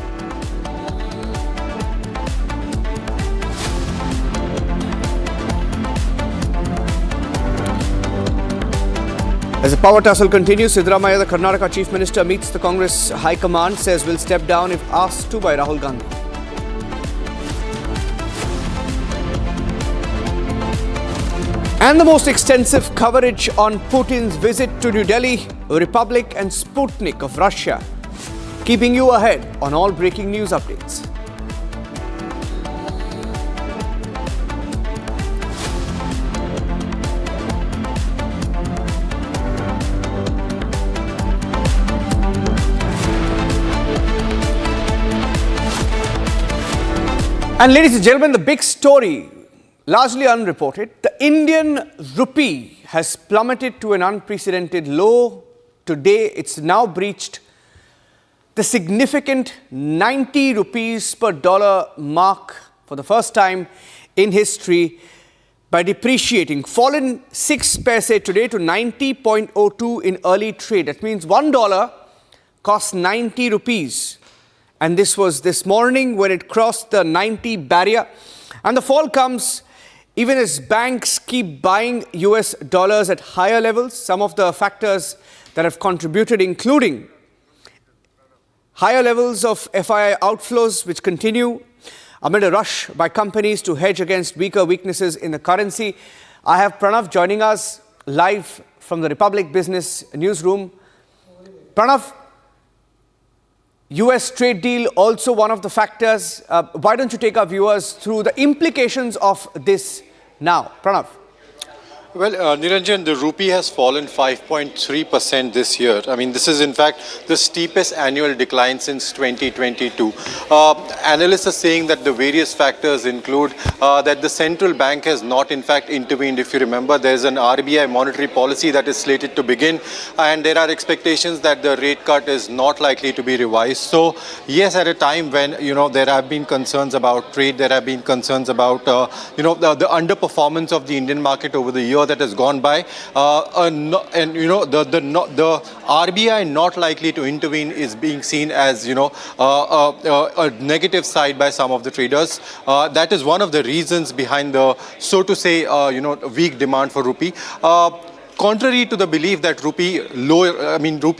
As the power tussle continues, Siddaramaiah, the Karnataka Chief Minister, meets the Congress High Command, says will step down if asked to by Rahul Gandhi. And the most extensive coverage on Putin's visit to New Delhi, Republic and Sputnik of Russia, keeping you ahead on all breaking news updates. And ladies and gentlemen, the big story, largely unreported, the Indian rupee has plummeted to an unprecedented low. Today, it's now breached the significant 90 rupees per dollar mark for the first time in history by depreciating. Fallen 6 paise today to 90.02 in early trade. That means $1 costs 90 rupees. And this was this morning when it crossed the 90 barrier. And the fall comes even as banks keep buying US dollars at higher levels. Some of the factors that have contributed, including higher levels of FII outflows, which continue amid a rush by companies to hedge against weaknesses in the currency. I have Pranav joining us live from the Republic Business Newsroom. Pranav, US trade deal also one of the factors. Why don't you take our viewers through the implications of this now? Pranav. Well, Niranjan, the rupee has fallen 5.3% this year. I mean, this is in fact the steepest annual decline since 2022. Analysts are saying that the various factors include that the central bank has not in fact intervened. If you remember, there is an RBI monetary policy that is slated to begin, and there are expectations that the rate cut is not likely to be revised. So, yes, at a time when, there have been concerns about trade, there have been concerns about, the underperformance of the Indian market over the year that has gone by, the RBI not likely to intervene is being seen as a negative side by some of the traders. That is one of the reasons behind the, so to say, weak demand for rupee. Contrary to the belief that rupee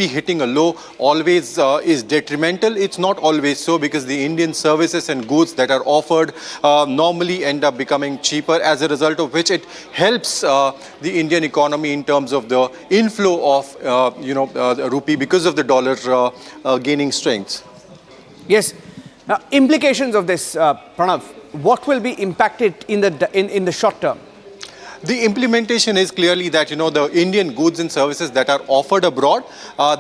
hitting a low always is detrimental, it's not always so, because the Indian services and goods that are offered normally end up becoming cheaper, as a result of which it helps the Indian economy in terms of the inflow of rupee because of the dollar gaining strength. Yes. Now, implications of this, Pranav, what will be impacted in the short term? The implementation is clearly that, the Indian goods and services that are offered abroad,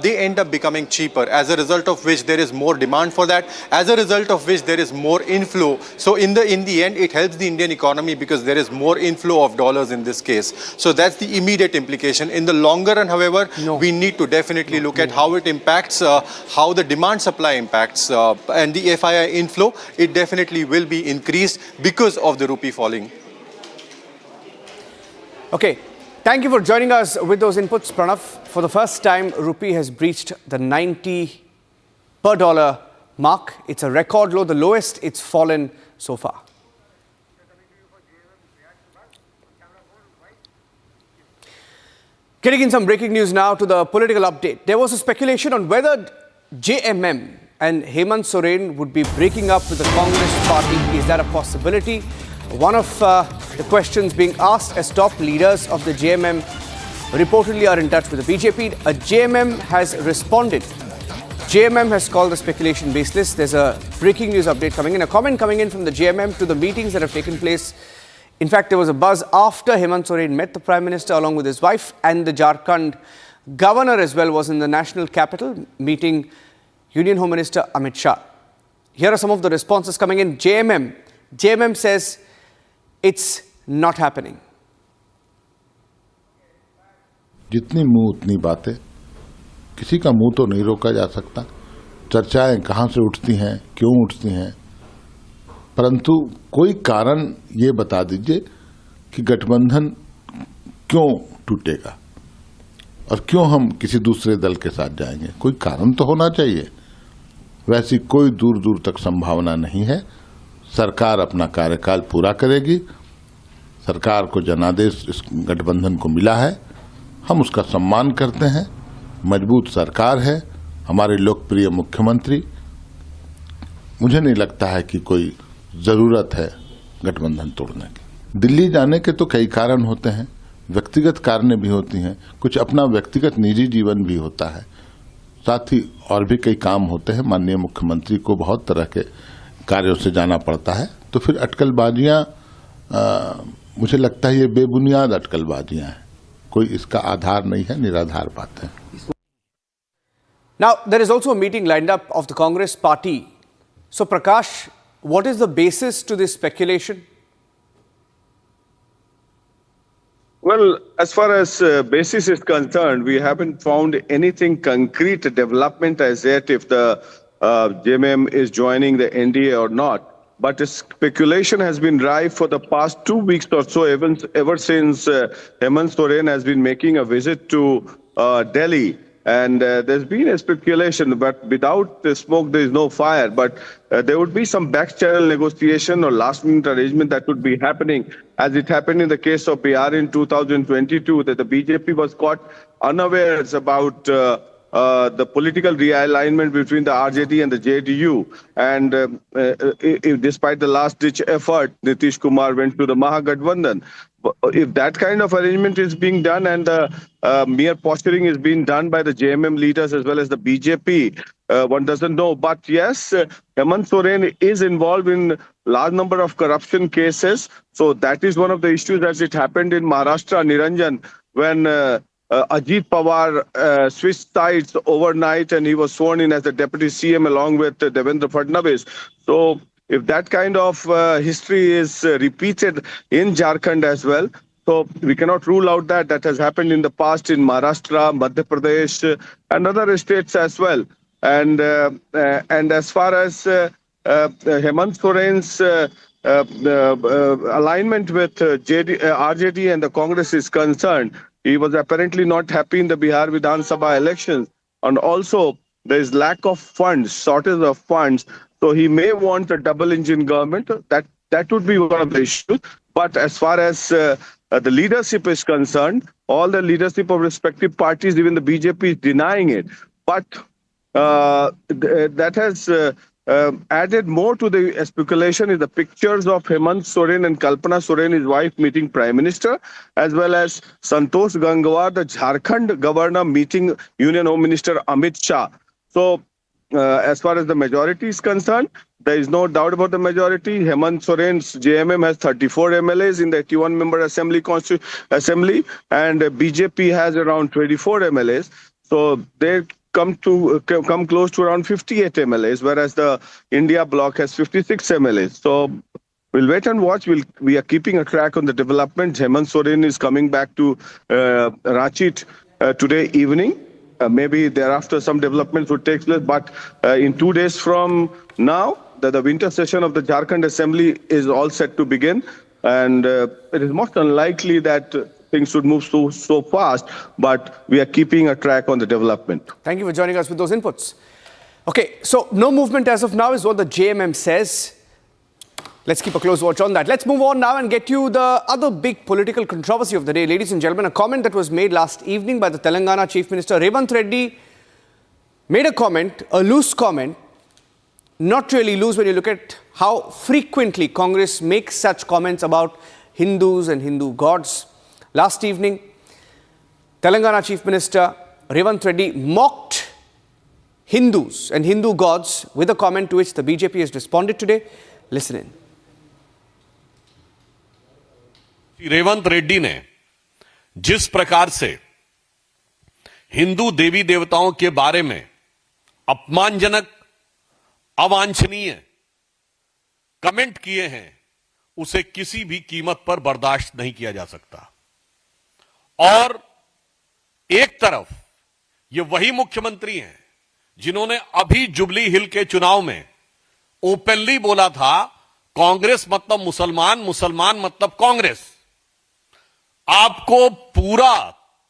they end up becoming cheaper, as a result of which there is more demand for that, as a result of which there is more inflow. So in the end, it helps the Indian economy because there is more inflow of dollars in this case. So that's the immediate implication. In the longer run, however, we need to definitely look at how it impacts, how the demand supply impacts, and the FII inflow, it definitely will be increased because of the rupee falling. Okay, thank you for joining us with those inputs, Pranav. For the first time, rupee has breached the 90 per dollar mark. It's a record low, the lowest it's fallen so far. Getting in some breaking news now to the political update. There was a speculation on whether JMM and Hemant Soren would be breaking up with the Congress party. Is that a possibility? One of the questions being asked as top leaders of the JMM reportedly are in touch with the BJP. A JMM has responded. JMM has called the speculation baseless. There's a breaking news update coming in. A comment coming in from the JMM to the meetings that have taken place. In fact, there was a buzz after Hemant Soren met the Prime Minister along with his wife, and the Jharkhand governor as well was in the national capital meeting Union Home Minister Amit Shah. Here are some of the responses coming in. JMM says it's not happening. जितनी मुंह उतनी बातें, किसी का मुंह तो नहीं रोका जा सकता। चर्चाएं कहां से उठती हैं, क्यों उठती हैं, परंतु कोई कारण ये बता दीजिए कि गठबंधन क्यों टूटेगा और क्यों हम किसी दूसरे दल के साथ जाएंगे। कोई कारण तो होना चाहिए। वैसी कोई दूर दूर तक संभावना नहीं है। सरकार अपना कार्यकाल पूरा करेगी। सरकार को जनादेश इस गठबंधन को मिला है, हम उसका सम्मान करते हैं। मजबूत सरकार है, हमारे लोकप्रिय मुख्यमंत्री। मुझे नहीं लगता है कि कोई जरूरत है गठबंधन तोड़ने की। दिल्ली जाने के तो कई कारण होते हैं, व्यक्तिगत कारणें भी होती हैं, कुछ अपना व्यक्तिगत निजी जीवन भी होता है, साथ ही और भी कई काम होते हैं। माननीय मुख्यमंत्री को बहुत तरह के कार्यों से जाना पड़ता है, तो फिर अटकलबाजियां मुझे लगता है ये बेबुनियाद अटकलबाजियां हैं। कोई इसका आधार नहीं है, निराधार बात है। Now, there is also a meeting lined up of the Congress party. So, Prakash, what is the basis to this speculation? Well, as far as basis is concerned, we haven't found anything concrete development as yet if the JMM is joining the NDA or not. But speculation has been rife for the past 2 weeks or so, ever since Hemant Soren has been making a visit to Delhi. And there's been a speculation, but without the smoke, there is no fire. But there would be some back-channel negotiation or last-minute arrangement that would be happening, as it happened in the case of Bihar in 2022, that the BJP was caught unawares about the political realignment between the RJD and the JDU. And despite the last-ditch effort, Nitish Kumar went to the Mahagathbandhan. If that kind of arrangement is being done and the mere posturing is being done by the JMM leaders as well as the BJP, one doesn't know. But yes, Hemant Soren is involved in large number of corruption cases. So that is one of the issues as it happened in Maharashtra, Niranjan, when Ajit Pawar switched sides overnight and he was sworn in as the deputy CM along with Devendra Fadnavis. So if that kind of history is repeated in Jharkhand as well, so we cannot rule out that that has happened in the past in Maharashtra, Madhya Pradesh, and other states as well. And as far as Hemant Soren's alignment with RJD and the Congress is concerned, he was apparently not happy in the Bihar Vidhan Sabha elections, and also there is lack of funds, shortage of funds. So he may want a double-engine government. That would be one of the issues. But as far as the leadership is concerned, all the leadership of respective parties, even the BJP, is denying it. But that has added more to the speculation is the pictures of Hemant Soren and Kalpana Soren, his wife, meeting Prime Minister, as well as Santosh Gangwar, the Jharkhand governor, meeting Union Home Minister Amit Shah. So as far as the majority is concerned, there is no doubt about the majority. Hemant Soren's JMM has 34 MLAs in the 81-member assembly, and BJP has around 24 MLAs. So they come close to around 58 MLAs, whereas the India bloc has 56 MLAs. So we'll wait and watch. We are keeping a track on the development. Hemant Soren is coming back to Ranchi today evening. Maybe thereafter some developments would take place, but in 2 days from now, the winter session of the Jharkhand Assembly is all set to begin, and it is most unlikely that things should move so fast, but we are keeping a track on the development. Thank you for joining us with those inputs. Okay, so no movement as of now is what the JMM says. Let's keep a close watch on that. Let's move on now and get you the other big political controversy of the day. Ladies and gentlemen, a comment that was made last evening by the Telangana Chief Minister Ramjas Reddy made a comment, a loose comment, not really loose when you look at how frequently Congress makes such comments about Hindus and Hindu gods. Last evening, Telangana Chief Minister Ramjas Reddy mocked Hindus and Hindu gods with a comment to which the BJP has responded today. Listen in. Revanth Reddy ने जिस प्रकार से हिंदू देवी देवताओं के बारे में अपमानजनक, अवांछनीय कमेंट किए हैं, उसे किसी भी कीमत पर बर्दाश्त नहीं किया जा सकता। और एक तरफ ये वही मुख्यमंत्री हैं जिन्होंने अभी जुबली हिल के चुनाव में ओपनली बोला था, कांग्रेस मतलब मुसलमान, मुसलमान मतलब कांग्रेस। आपको पूरा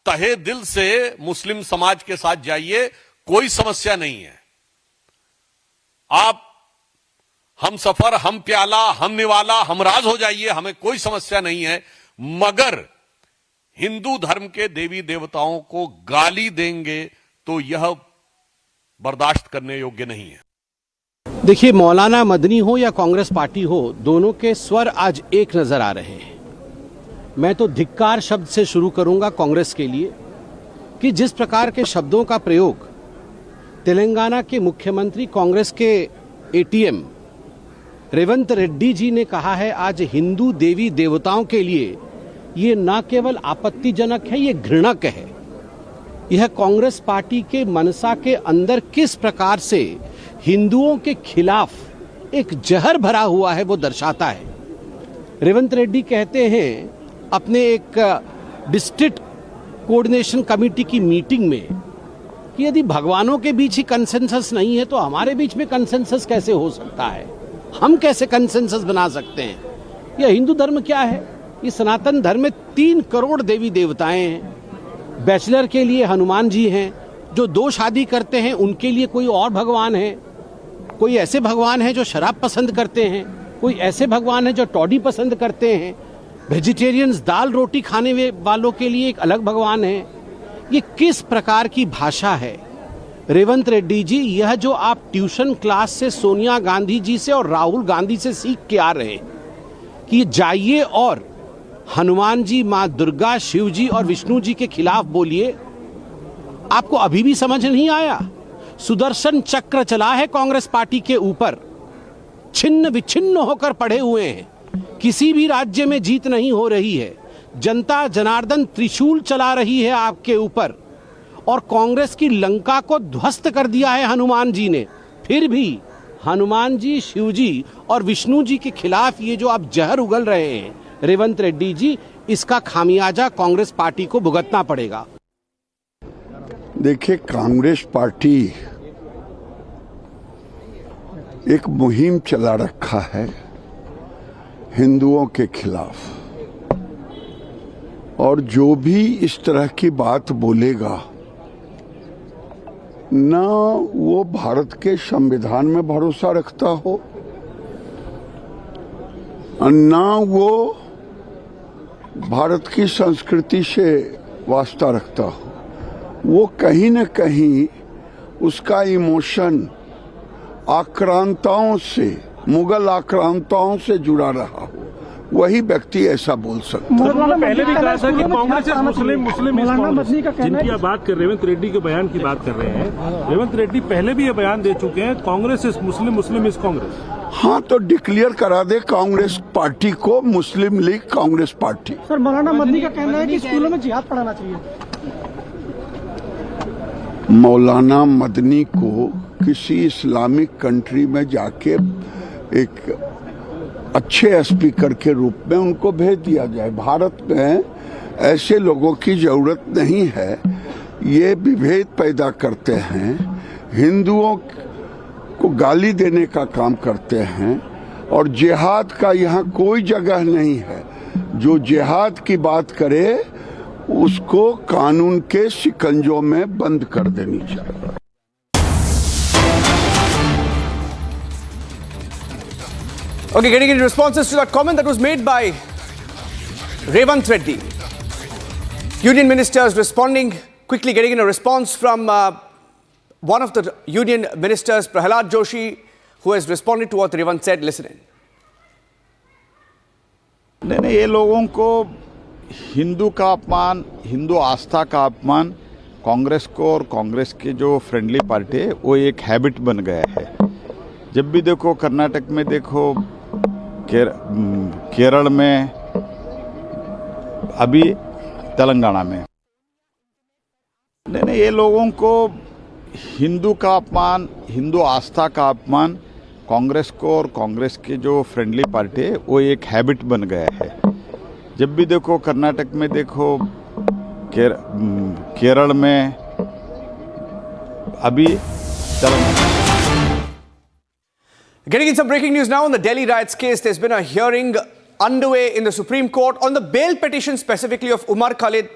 तहे दिल से मुस्लिम समाज के साथ जाइए, कोई समस्या नहीं है। आप हम सफर, हम प्याला, हम निवाला, हम राज हो जाइए, हमें कोई समस्या नहीं है। मगर हिंदू धर्म के देवी देवताओं को गाली देंगे तो यह बर्दाश्त करने योग्य नहीं है। देखिए, मौलाना मदनी हो या कांग्रेस पार्टी हो, दोनों के स्वर आज एक नजर आ रहे हैं। मैं तो धिक्कार शब्द से शुरू करूंगा कांग्रेस के लिए कि जिस प्रकार के शब्दों का प्रयोग तेलंगाना के मुख्यमंत्री, कांग्रेस के एटीएम रेवंत रेड्डी जी ने कहा है आज हिंदू देवी देवताओं के लिए, ये न केवल आपत्तिजनक है, ये घृणक है। यह कांग्रेस पार्टी के मनसा के अंदर किस प्रकार से हिंदुओं के खिलाफ एक जहर भरा हुआ है वो दर्शाता है। रेवंत रेड्डी कहते हैं अपने एक डिस्ट्रिक्ट कोऑर्डिनेशन कमेटी की मीटिंग में कि यदि भगवानों के बीच ही कंसेंसस नहीं है तो हमारे बीच में कंसेंसस कैसे हो सकता है, हम कैसे कंसेंसस बना सकते हैं। यह हिंदू धर्म क्या है? ये सनातन धर्म में 3 करोड़ देवी देवताएं हैं। बैचलर के लिए हनुमान जी हैं, जो 2 शादी करते हैं उनके लिए कोई और भगवान है, कोई ऐसे भगवान है जो शराब पसंद करते हैं, कोई ऐसे भगवान है जो टॉडी पसंद करते हैं, वेजिटेरियंस दाल रोटी खाने वालों के लिए एक अलग भगवान है। ये किस प्रकार की भाषा है रेवंत रेड्डी जी? यह जो आप ट्यूशन क्लास से सोनिया गांधी जी से और राहुल गांधी से सीख के आ रहे हैं कि जाइए और हनुमान जी, मां दुर्गा, शिव जी और विष्णु जी के खिलाफ बोलिए, आपको अभी भी समझ नहीं आया? सुदर्शन चक्र चला है कांग्रेस पार्टी के ऊपर, छिन्न विच्छिन्न होकर पड़े हुए हैं, किसी भी राज्य में जीत नहीं हो रही है। जनता जनार्दन त्रिशूल चला रही है आपके ऊपर और कांग्रेस की लंका को ध्वस्त कर दिया है हनुमान जी ने। फिर भी हनुमान जी, शिव जी और विष्णु जी के खिलाफ ये जो आप जहर उगल रहे हैं रेवंत रेड्डी जी, इसका खामियाजा कांग्रेस पार्टी को भुगतना पड़ेगा। देखिए, कांग्रेस पार्टी एक मुहिम चला रखा है हिंदुओं के खिलाफ, और जो भी इस तरह की बात बोलेगा ना वो भारत के संविधान में भरोसा रखता हो, ना वो भारत की संस्कृति से वास्ता रखता हो, वो कहीं न कहीं उसका इमोशन आक्रांताओं से, मुगल आक्रांताओं से जुड़ा रहा हो, वही व्यक्ति ऐसा बोल सकता है। पहले भी कहा था कि कांग्रेस मुस्लिम जिनकी आप बात कर रहे हैं, रेवंत रेड्डी के बयान की बात कर रहे हैं। रेवंत रेड्डी पहले भी ये बयान दे चुके हैं, Congress is Muslim, Muslim is Congress. हाँ, तो डिक्लेयर करा दे कांग्रेस पार्टी को मुस्लिम लीग कांग्रेस पार्टी। सर, मौलाना मदनी का कहना है कि स्कूलों में जिहाद पढ़ाना चाहिए। मौलाना मदनी को किसी इस्लामिक कंट्री में जाके एक अच्छे स्पीकर के रूप में उनको भेज दिया जाए। भारत में ऐसे लोगों की जरूरत नहीं है, ये विभेद पैदा करते हैं, हिंदुओं को गाली देने का काम करते हैं, और जिहाद का यहाँ कोई जगह नहीं है। जो जिहाद की बात करे उसको कानून के शिकंजों में बंद कर देनी चाहिए। Okay, getting into responses to that comment that was made by Revant Reddy. Union ministers responding, quickly getting in a response from one of the union ministers, Prahalad Joshi, who has responded to what Revant said. Listen in. नहीं, ये लोगों को हिंदू का अपमान, हिंदू आस्था का अपमान कांग्रेस को और कांग्रेस के जो फ्रेंडली पार्टी है वो एक हैबिट बन गया है। जब भी देखो कर्नाटक में देखो, केरल में, अभी तेलंगाना में, नहीं, ये लोगों को हिंदू का अपमान, हिंदू आस्था का अपमान कांग्रेस को और कांग्रेस के जो फ्रेंडली पार्टी है वो एक हैबिट बन गया है। जब भी देखो कर्नाटक में देखो, केरल में, अभी Telangana. Getting in some breaking news now on the Delhi riots case. There's been a hearing underway in the Supreme Court on the bail petition specifically of Umar Khalid,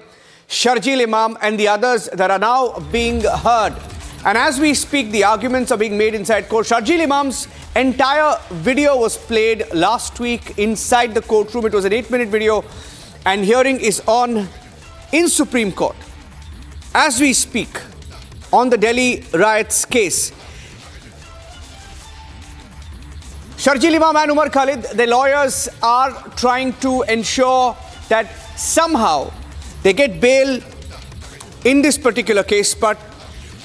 Sharjeel Imam and the others that are now being heard. And as we speak, the arguments are being made inside court. Sharjeel Imam's entire video was played last week inside the courtroom. It was an 8-minute video and hearing is on in Supreme Court. As we speak on the Delhi riots case, Sharjeel Imam and Umar Khalid, their lawyers are trying to ensure that somehow they get bail in this particular case, but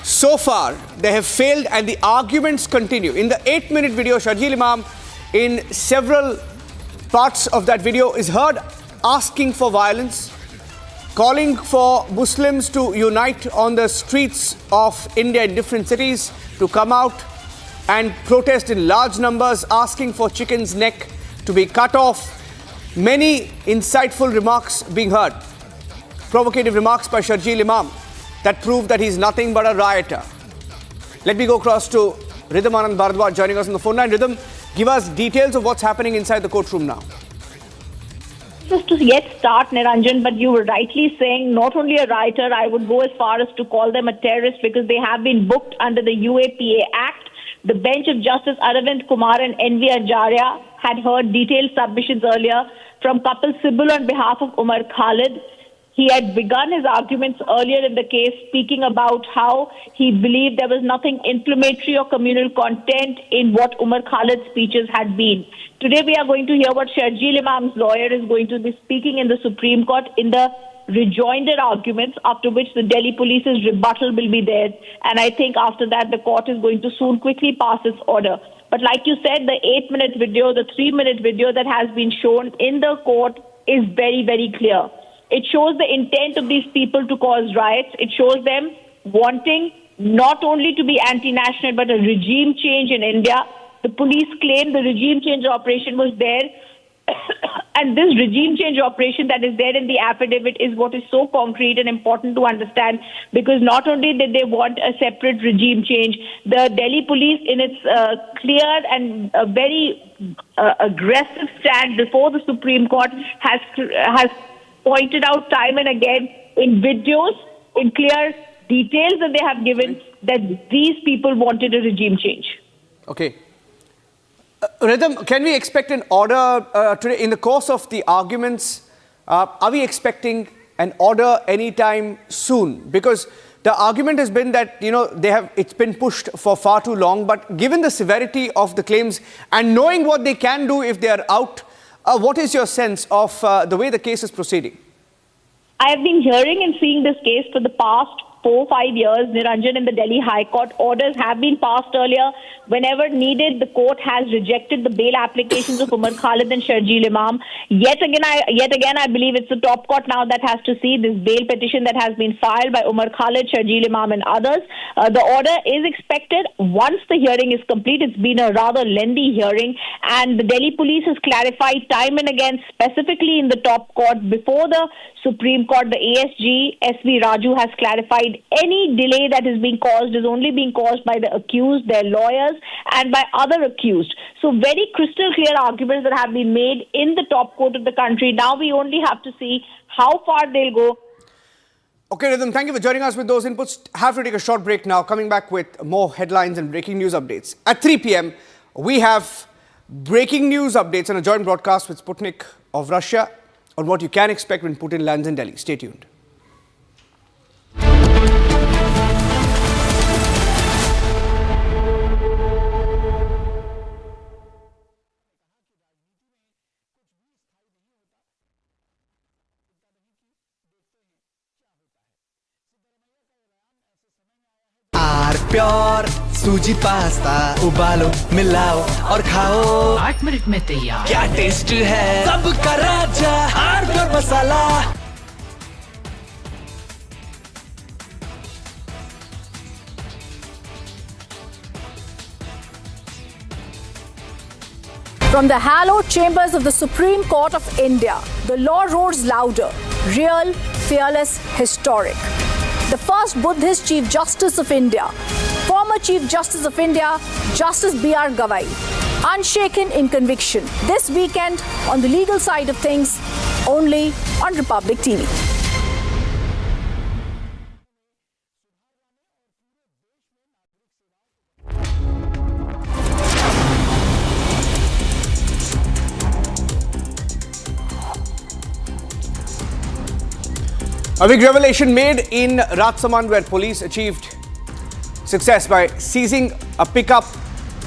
so far they have failed and the arguments continue. In the 8-minute video, Sharjeel Imam in several parts of that video is heard asking for violence, calling for Muslims to unite on the streets of India in different cities, to come out and protest in large numbers, asking for chicken's neck to be cut off. Many insightful remarks being heard. Provocative remarks by Sharjeel Imam that prove that he's nothing but a rioter. Let me go across to Rhythm Anand Bharadwaj joining us on the phone line. Rhythm, give us details of what's happening inside the courtroom now. Just to yet start, Niranjan, but you were rightly saying not only a rioter, I would go as far as to call them a terrorist because they have been booked under the UAPA Act. The bench of Justice Aravind Kumar and N.V. Acharya had heard detailed submissions earlier from Kapil Sibal on behalf of Umar Khalid. He had begun his arguments earlier in the case, speaking about how he believed there was nothing inflammatory or communal content in what Umar Khalid's speeches had been. Today we are going to hear what Sharjeel Imam's lawyer is going to be speaking in the Supreme Court in the rejoinder arguments, after which the Delhi police's rebuttal will be there. And I think after that, the court is going to soon quickly pass its order. But like you said, the 8-minute video, the 3-minute video that has been shown in the court is very, very clear. It shows the intent of these people to cause riots. It shows them wanting not only to be anti-national, but a regime change in India. The police claim the regime change operation was there. And this regime change operation that is there in the affidavit is what is so concrete and important to understand, because not only did they want a separate regime change, the Delhi police in its clear and very aggressive stand before the Supreme Court has pointed out time and again in videos, in clear details that they have given, that these people wanted a regime change. Okay. Rhythm, can we expect an order today in the course of the arguments? Are we expecting an order anytime soon? Because the argument has been that, you know, it's been pushed for far too long. But given the severity of the claims and knowing what they can do if they are out, what is your sense of the way the case is proceeding? I have been hearing and seeing this case for the past 4-5 years, Niranjan, in the Delhi High Court. Orders have been passed earlier. Whenever needed, the court has rejected the bail applications of Umar Khalid and Sharjeel Imam. Yet again, I believe it's the top court now that has to see this bail petition that has been filed by Umar Khalid, Sharjeel Imam and others. The order is expected once the hearing is complete. It's been a rather lengthy hearing, and the Delhi police has clarified time and again, specifically in the top court before the Supreme Court, the ASG, S.V. Raju, has clarified any delay that is being caused is only being caused by the accused, their lawyers, and by other accused. So very crystal clear arguments that have been made in the top court of the country. Now we only have to see how far they'll go. Okay, Rhythm, thank you for joining us with those inputs. Have to take a short break now. Coming back with more headlines and breaking news updates. At 3 p.m., we have Breaking news updates on a joint broadcast with Sputnik of Russia on what you can expect when Putin lands in Delhi. Stay tuned. Pure सूजी pasta उबालो मिलाओ और खाओ 8 minute में तैयार क्या taste है सबका राजा pure masala From the hallowed chambers of the Supreme Court of India, the law roars louder, real, fearless, historic. The first Buddhist Chief Justice of India, former Chief Justice of India, Justice B.R. Gavai, unshaken in conviction. This weekend on the legal side of things, only on Republic TV. A big revelation made in Rajsamand, where police achieved success by seizing a pickup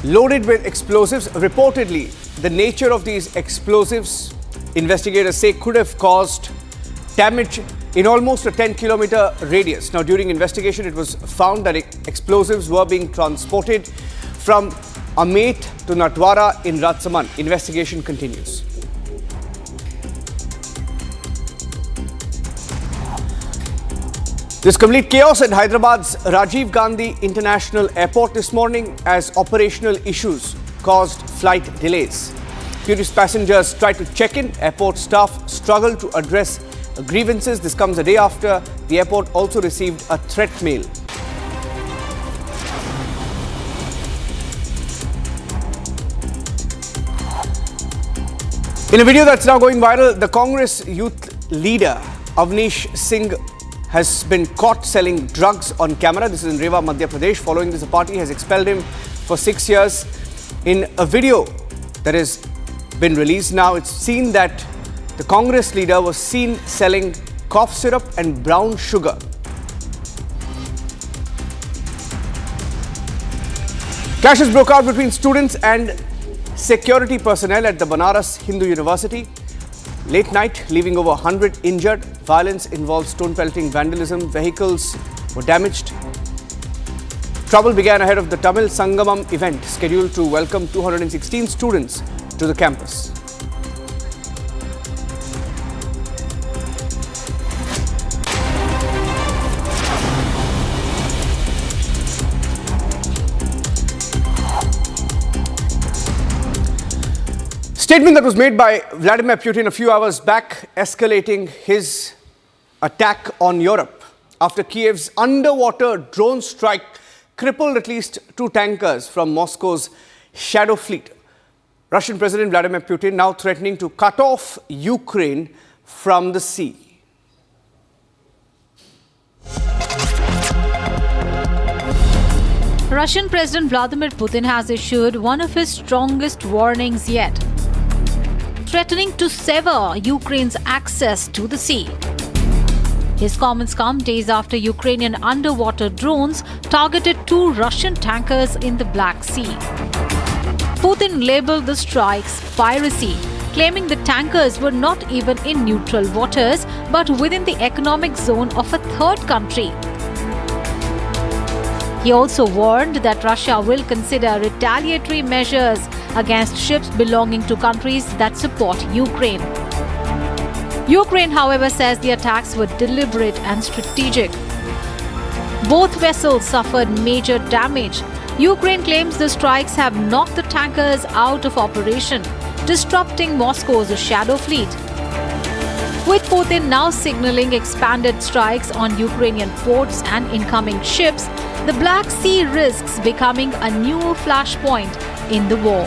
loaded with explosives. Reportedly, the nature of these explosives, investigators say, could have caused damage in almost a 10-kilometer radius. Now, during investigation, it was found that explosives were being transported from Amet to Natwara in Rajsamand. Investigation continues. There's complete chaos at Hyderabad's Rajiv Gandhi International Airport this morning as operational issues caused flight delays. Curious passengers tried to check in. Airport staff struggled to address grievances. This comes a day after the airport also received a threat mail. In a video that's now going viral, the Congress youth leader Avnish Singh has been caught selling drugs on camera. This is in Rewa, Madhya Pradesh. Following this, the party has expelled him for 6 years. In a video that has been released now, it's seen that the Congress leader was seen selling cough syrup and brown sugar. Clashes broke out between students and security personnel at the Banaras Hindu University. Late night, leaving over 100 injured. Violence involved stone pelting, vandalism. Vehicles were damaged. Trouble began ahead of the Tamil Sangamam event scheduled to welcome 216 students to the campus. Statement that was made by Vladimir Putin a few hours back, escalating his attack on Europe after Kiev's underwater drone strike crippled at least 2 tankers from Moscow's shadow fleet. Russian President Vladimir Putin now threatening to cut off Ukraine from the sea. Russian President Vladimir Putin has issued one of his strongest warnings yet, threatening to sever Ukraine's access to the sea. His comments come days after Ukrainian underwater drones targeted 2 Russian tankers in the Black Sea. Putin labeled the strikes piracy, claiming the tankers were not even in neutral waters but within the economic zone of a third country. He also warned that Russia will consider retaliatory measures against ships belonging to countries that support Ukraine. Ukraine, however, says the attacks were deliberate and strategic. Both vessels suffered major damage. Ukraine claims the strikes have knocked the tankers out of operation, disrupting Moscow's shadow fleet. With Putin now signaling expanded strikes on Ukrainian ports and incoming ships, the Black Sea risks becoming a new flashpoint in the war.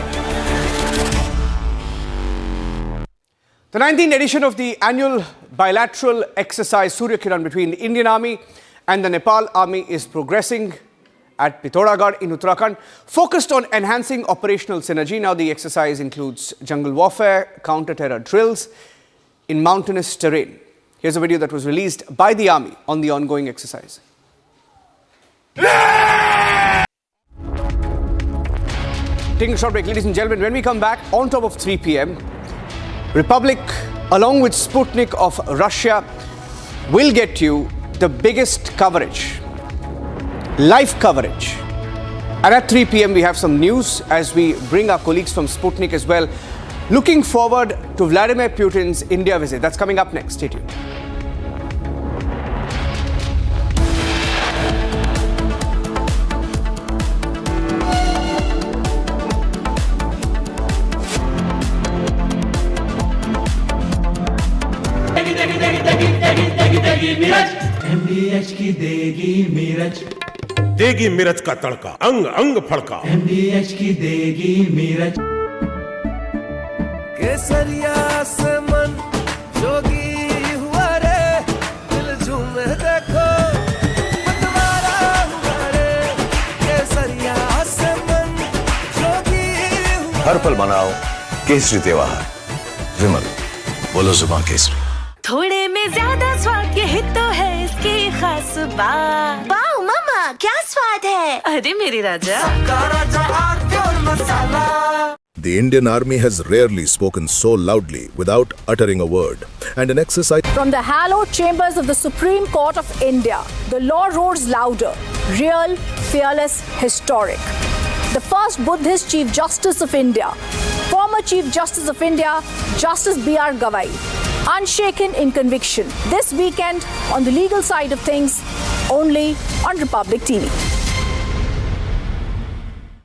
The 19th edition of the annual bilateral exercise Surya Kiran between the Indian Army and the Nepal Army is progressing at Pithoragarh in Uttarakhand, focused on enhancing operational synergy. Now the exercise includes jungle warfare, counter-terror drills in mountainous terrain. Here's a video that was released by the army on the ongoing exercise. Taking a short break, ladies and gentlemen. When we come back, on top of 3 p.m, Republic, along with Sputnik of Russia, will get you the biggest coverage, live coverage. And at 3 p.m, we have some news as we bring our colleagues from Sputnik as well, looking forward to Vladimir Putin's India visit. That's coming up next. Stay tuned. MDH की देगी मीरज, देगी मिर्च का तड़का, अंग अंग फड़का। MDH की देगी मीरज। केसरिया से मन जोगी हुआ रे, दिल झूमे देखो मतवारा हुआ रे। केसरिया से मन जोगी हुआ। हर पल मनाओ केसरी त्योहार। विमल, बोलो जुबान केसरी। थोड़े में ज्यादा स्वाद, यही तो है इसकी खास बात। वाओ मामा, क्या स्वाद है? अरे मेरे राजा, राजा और pure masala. The Indian Army has rarely spoken so loudly without uttering a word. And an exercise From the hallowed chambers of the Supreme Court of India, the law roars louder, real, fearless, historic. The first Buddhist Chief Justice of India, former Chief Justice of India, Justice B.R. Gavai, unshaken in conviction. This weekend on the legal side of things, only on Republic TV.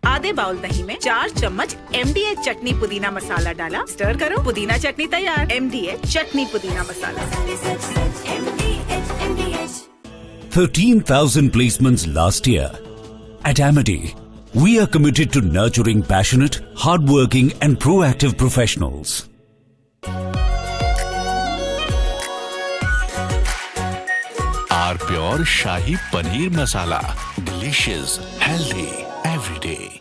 आधे bowl दही में 4 चम्मच MDH चटनी पुदीना मसाला डाला, stir करो, पुदीना चटनी तैयार। MDH चटनी पुदीना मसाला। 13,000 placements last year. At Amity, we are committed to nurturing passionate, hardworking and proactive professionals. Our pure Shahi Paneer Masala. Delicious, healthy, every day.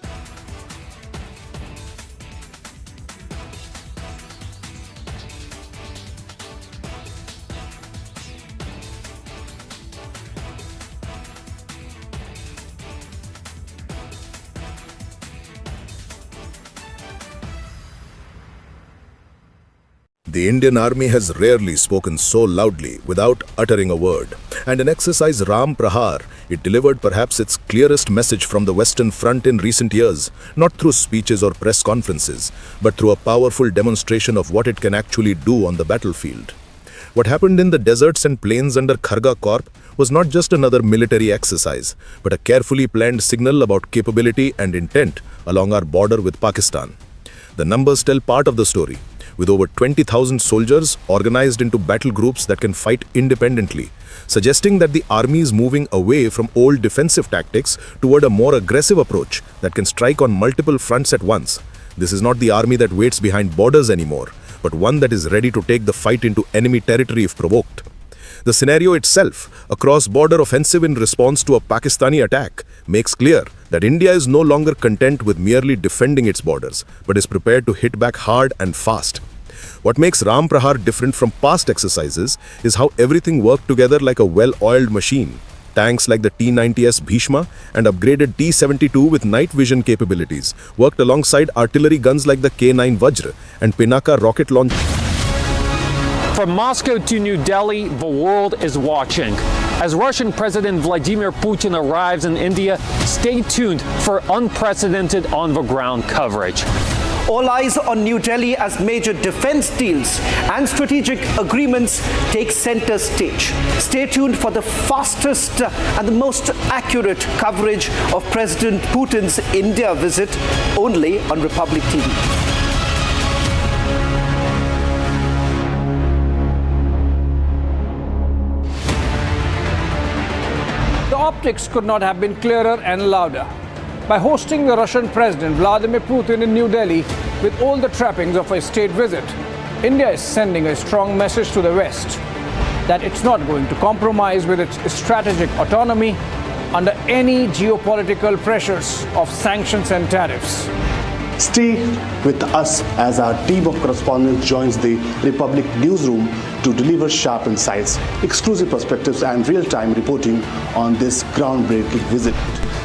The Indian Army has rarely spoken so loudly without uttering a word. And in exercise Ram Prahar, it delivered perhaps its clearest message from the Western Front in recent years, not through speeches or press conferences, but through a powerful demonstration of what it can actually do on the battlefield. What happened in the deserts and plains under Kharga Corp was not just another military exercise, but a carefully planned signal about capability and intent along our border with Pakistan. The numbers tell part of the story, with over 20,000 soldiers organized into battle groups that can fight independently, suggesting that the army is moving away from old defensive tactics toward a more aggressive approach that can strike on multiple fronts at once. This is not the army that waits behind borders anymore, but one that is ready to take the fight into enemy territory if provoked. The scenario itself, a cross-border offensive in response to a Pakistani attack, makes clear that India is no longer content with merely defending its borders, but is prepared to hit back hard and fast. What makes Ram Prahar different from past exercises is how everything worked together like a well-oiled machine. Tanks like the T-90S Bhishma and upgraded T-72 with night vision capabilities worked alongside artillery guns like the K-9 Vajra and Pinaka rocket launch. From Moscow to New Delhi, the world is watching. As Russian President Vladimir Putin arrives in India, stay tuned for unprecedented on-the-ground coverage. All eyes on New Delhi as major defense deals and strategic agreements take center stage. Stay tuned for the fastest and the most accurate coverage of President Putin's India visit, only on Republic TV. The optics could not have been clearer and louder. By hosting the Russian President Vladimir Putin in New Delhi with all the trappings of a state visit, India is sending a strong message to the West that it's not going to compromise with its strategic autonomy under any geopolitical pressures of sanctions and tariffs. Stay with us as our team of correspondents joins the Republic newsroom to deliver sharp insights, exclusive perspectives and real-time reporting on this groundbreaking visit.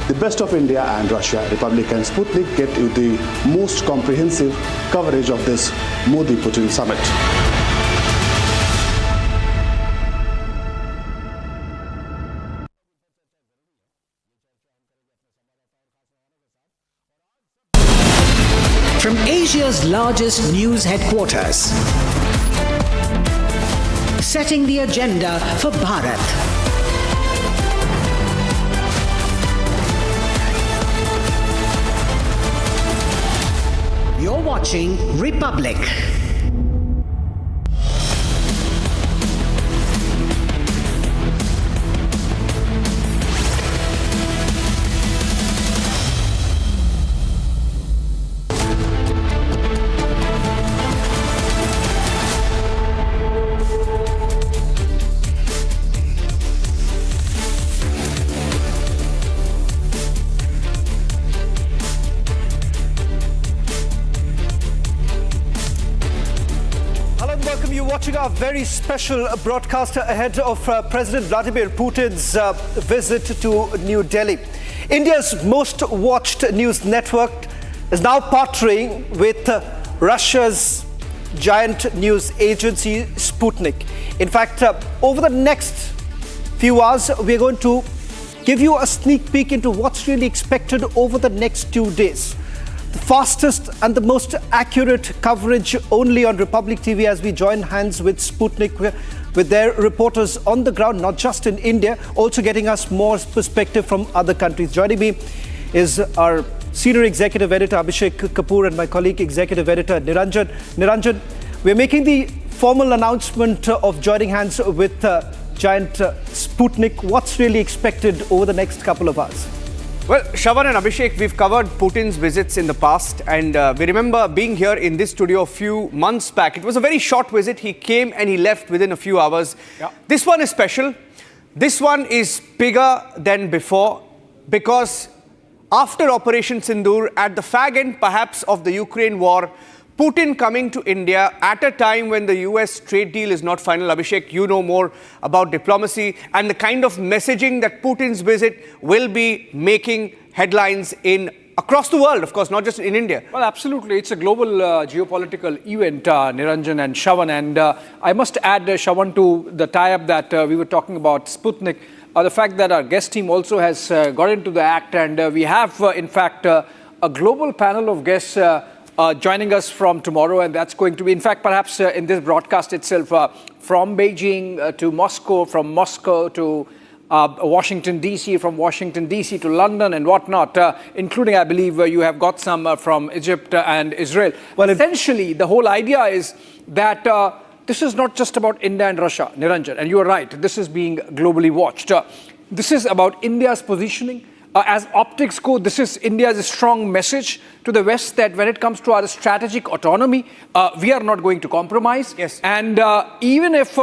The best of India and Russia, Republic and Sputnik get you the most comprehensive coverage of this Modi-Putin summit. From Asia's largest news headquarters, setting the agenda for Bharat. You're watching Republic. Watching our very special broadcast ahead of President Vladimir Putin's visit to New Delhi. India's most watched news network is now partnering with Russia's giant news agency Sputnik. In fact, over the next few hours, we're going to give you a sneak peek into what's really expected over the next 2 days. The fastest and the most accurate coverage only on Republic TV as we join hands with Sputnik, with their reporters on the ground, not just in India, also getting us more perspective from other countries. Joining me is our senior executive editor Abhishek Kapoor and my colleague executive editor Niranjan. Niranjan, we're making the formal announcement of joining hands with giant Sputnik. What's really expected over the next couple of hours? Well, Shravan and Abhishek, we've covered Putin's visits in the past, and we remember being here in this studio a few months back. It was a very short visit. He came and he left within a few hours. Yeah. This one is special. This one is bigger than before because after Operation Sindoor, at the fag end perhaps of the Ukraine war, Putin coming to India at a time when the US trade deal is not final. Abhishek, you know more about diplomacy and the kind of messaging that Putin's visit will be making headlines in across the world, of course, not just in India. Well, absolutely. It's a global geopolitical event, Niranjan and Shravan. And I must add, Shravan, to the tie-up that we were talking about Sputnik, the fact that our guest team also has got into the act. And we have, in fact, a global panel of guests joining us from tomorrow, and that's going to be, in fact, perhaps in this broadcast itself, from Beijing to Moscow, from Moscow to Washington, D.C., from Washington, D.C. to London and whatnot, including, I believe, you have got some from Egypt and Israel. Well, essentially, the whole idea is that this is not just about India and Russia, Niranjan, and you are right, this is being globally watched. This is about India's positioning. As optics go, this is India's strong message to the West that when it comes to our strategic autonomy, we are not going to compromise. Yes. And even if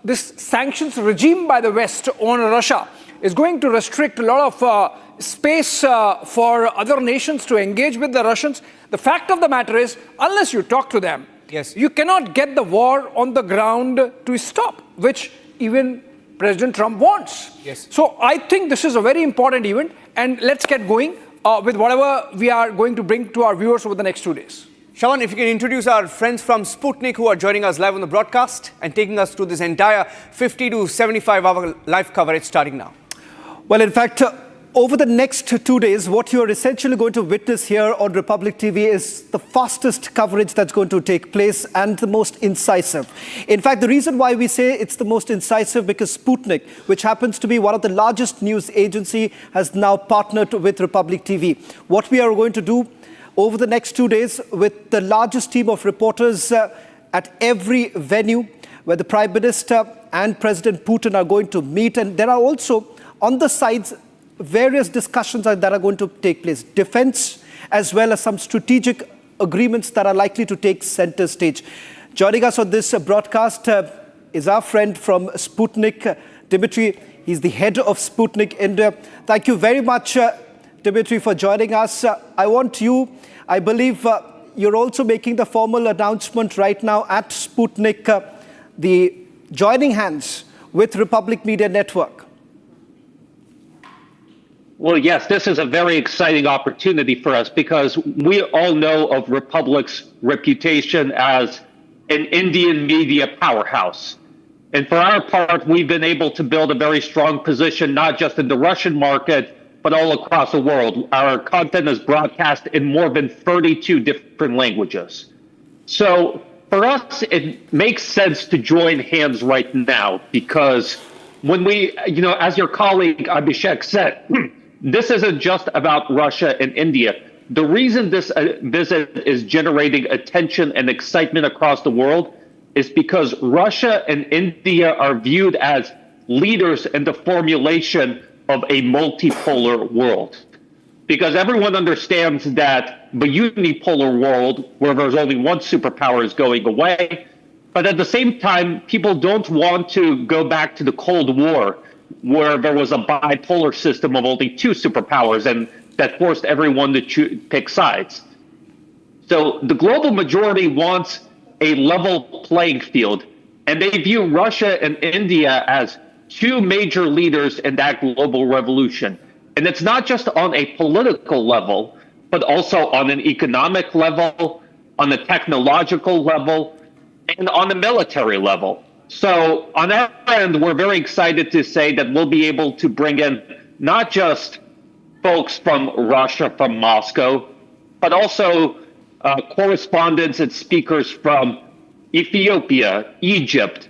this sanctions regime by the West on Russia is going to restrict a lot of space for other nations to engage with the Russians, the fact of the matter is, unless you talk to them, yes, you cannot get the war on the ground to stop, which even President Trump wants. Yes. So I think this is a very important event, and let's get going with whatever we are going to bring to our viewers over the next 2 days. Shravan, if you can introduce our friends from Sputnik who are joining us live on the broadcast and taking us through this entire 50 to 75-hour live coverage starting now. Well, in fact, over the next 2 days, what you're essentially going to witness here on Republic TV is the fastest coverage that's going to take place and the most incisive. In fact, the reason why we say it's the most incisive because Sputnik, which happens to be one of the largest news agency, has now partnered with Republic TV. What we are going to do over the next 2 days with the largest team of reporters at every venue where the Prime Minister and President Putin are going to meet, and there are also on the sides various discussions that are going to take place, defense as well as some strategic agreements that are likely to take center stage. Joining us on this broadcast is our friend from Sputnik, Dmitry. He's the head of Sputnik India. Thank you very much, Dimitri, for joining us. I believe you're also making the formal announcement right now at Sputnik, the joining hands with Republic Media Network. Well, yes, this is a very exciting opportunity for us because we all know of Republic's reputation as an Indian media powerhouse. And for our part, we've been able to build a very strong position, not just in the Russian market, but all across the world. Our content is broadcast in more than 32 different languages. So for us, it makes sense to join hands right now because when we, as your colleague Abhishek said, this isn't just about Russia and India. The reason this visit is generating attention and excitement across the world is because Russia and India are viewed as leaders in the formulation of a multipolar world. Because everyone understands that the unipolar world, where there's only one superpower, is going away. But at the same time, people don't want to go back to the Cold War, where there was a bipolar system of only two superpowers, and that forced everyone to pick sides. So the global majority wants a level playing field, and they view Russia and India as two major leaders in that global revolution. And it's not just on a political level, but also on an economic level, on a technological level, and on a military level. So on our end, we're very excited to say that we'll be able to bring in not just folks from Russia, from Moscow, but also correspondents and speakers from Ethiopia, Egypt,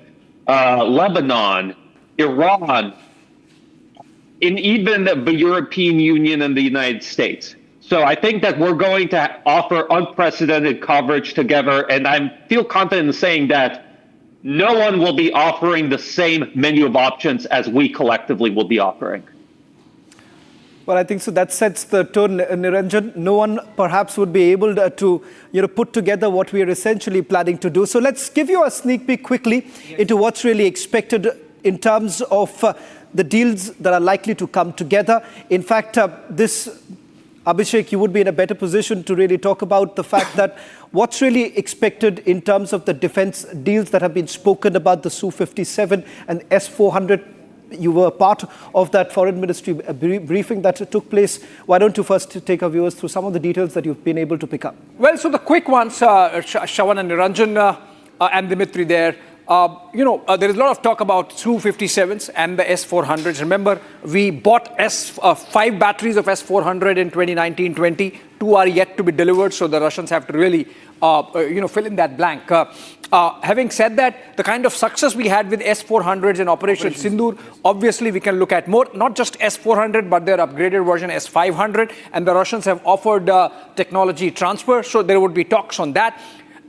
Lebanon, Iran, and even the European Union and the United States. So I think that we're going to offer unprecedented coverage together, and I feel confident in saying that no one will be offering the same menu of options as we collectively will be offering. Well, I think so that sets the tone, Niranjan. No one perhaps would be able to put together what we are essentially planning to do. So let's give you a sneak peek quickly into what's really expected in terms of the deals that are likely to come together. In fact, Abhishek, you would be in a better position to really talk about the fact that what's really expected in terms of the defense deals that have been spoken about, the Su-57 and S-400. You were part of that foreign ministry briefing that took place. Why don't you first take our viewers through some of the details that you've been able to pick up? Well, so the quick ones, Shravan and Niranjan and Dimitri there. There is a lot of talk about Su-57s and the S-400s. Remember, we bought 5 batteries of S-400 in 2019-20. 2 are yet to be delivered, so the Russians have to really, fill in that blank. Having said that, the kind of success we had with S-400s in Operation Sindoor, obviously we can look at more, not just S-400, but their upgraded version S-500, and the Russians have offered technology transfer, so there would be talks on that.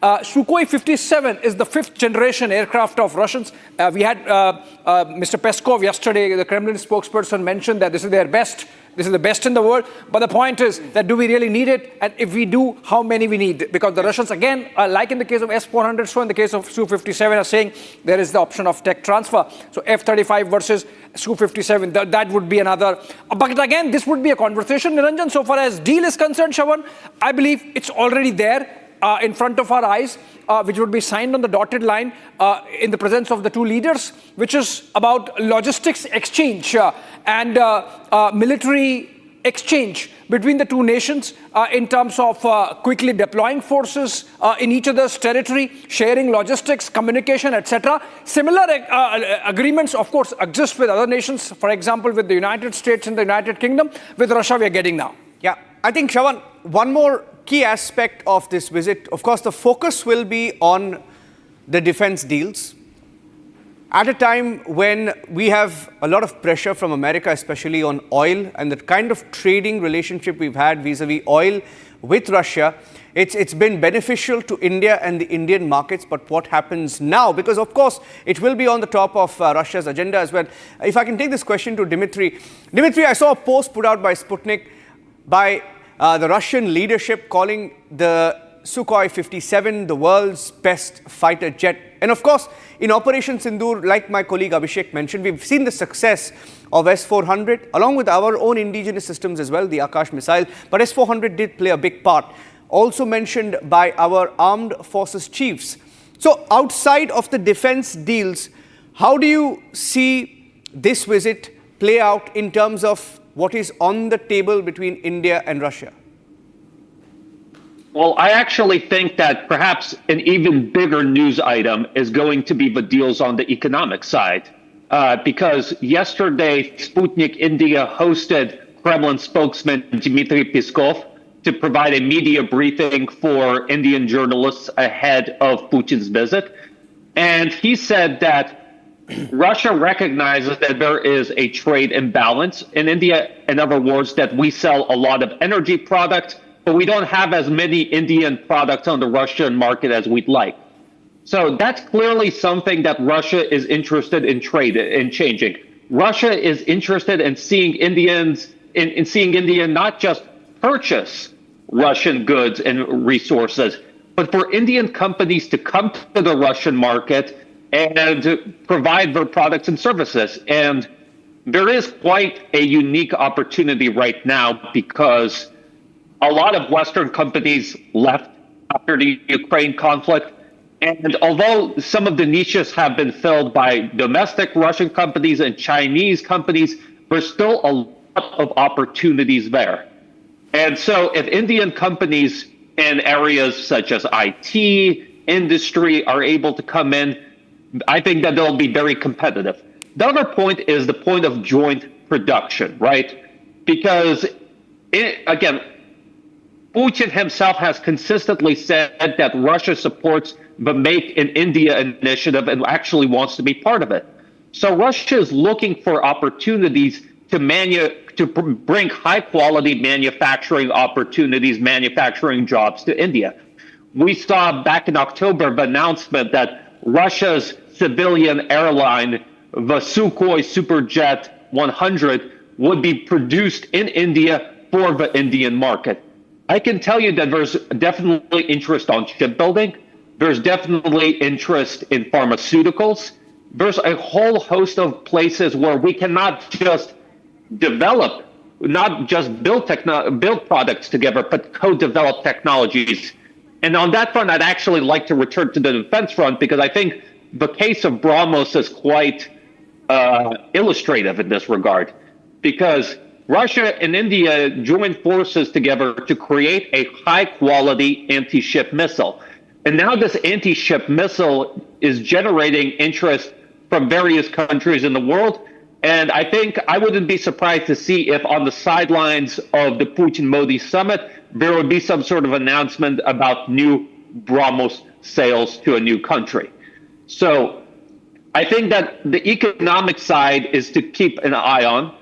Sukhoi 57 is the 5th generation aircraft of Russians. We had Mr. Peskov yesterday, the Kremlin spokesperson, mentioned that this is their best. This is the best in the world. But the point is that do we really need it? And if we do, how many we need? Because the Russians, again, like in the case of S-400, so in the case of Su-57, are saying there is the option of tech transfer. So F-35 versus Su-57, that would be another. But again, this would be a conversation, Niranjan. So far as deal is concerned, Shravan, I believe it's already there. In front of our eyes, which would be signed on the dotted line in the presence of the two leaders, which is about logistics exchange and military exchange between the two nations in terms of quickly deploying forces in each other's territory, sharing logistics, communication, etc. Similar agreements, of course, exist with other nations, for example, with the United States and the United Kingdom. With Russia, we are getting now. Yeah, I think, Shravan, one more key aspect of this visit, of course, the focus will be on the defense deals. At a time when we have a lot of pressure from America, especially on oil, and the kind of trading relationship we've had vis-a-vis oil with Russia, it's been beneficial to India and the Indian markets. But what happens now? Because, of course, it will be on the top of Russia's agenda as well. If I can take this question to Dimitri. Dimitri, I saw a post put out by Sputnik by the Russian leadership calling the Sukhoi 57, the world's best fighter jet. And of course, in Operation Sindoor, like my colleague Abhishek mentioned, we've seen the success of S-400, along with our own indigenous systems as well, the Akash missile. But S-400 did play a big part, also mentioned by our armed forces chiefs. So outside of the defense deals, how do you see this visit play out in terms of what is on the table between India and Russia? Well, I actually think that perhaps an even bigger news item is going to be the deals on the economic side. Because yesterday, Sputnik India hosted Kremlin spokesman Dmitry Peskov to provide a media briefing for Indian journalists ahead of Putin's visit. And he said that Russia recognizes that there is a trade imbalance in India. In other words, that we sell a lot of energy products, but we don't have as many Indian products on the Russian market as we'd like. So that's clearly something that Russia is interested in changing. Russia is interested in seeing seeing India not just purchase Russian goods and resources, but for Indian companies to come to the Russian market and provide their products and services. And there is quite a unique opportunity right now because a lot of Western companies left after the Ukraine conflict. And although some of the niches have been filled by domestic Russian companies and Chinese companies, there's still a lot of opportunities there. And so if Indian companies in areas such as IT, industry are able to come in, I think that they'll be very competitive. The other point is the point of joint production, right? Because, again, Putin himself has consistently said that Russia supports the Make in India initiative and actually wants to be part of it. So Russia is looking for opportunities to bring high-quality manufacturing opportunities, manufacturing jobs to India. We saw back in October the announcement that Russia's civilian airline, the Sukhoi Superjet 100, would be produced in India for the Indian market. I can tell you that there's definitely interest on shipbuilding. There's definitely interest in pharmaceuticals. There's a whole host of places where we cannot just develop, not just build products together, but co-develop technologies. And on that front, I'd actually like to return to the defense front because I think the case of BrahMos is quite illustrative in this regard. Because Russia and India joined forces together to create a high-quality anti-ship missile. And now this anti-ship missile is generating interest from various countries in the world. And I think I wouldn't be surprised to see if on the sidelines of the Putin-Modi summit, there would be some sort of announcement about new BrahMos sales to a new country. So I think that the economic side is to keep an eye on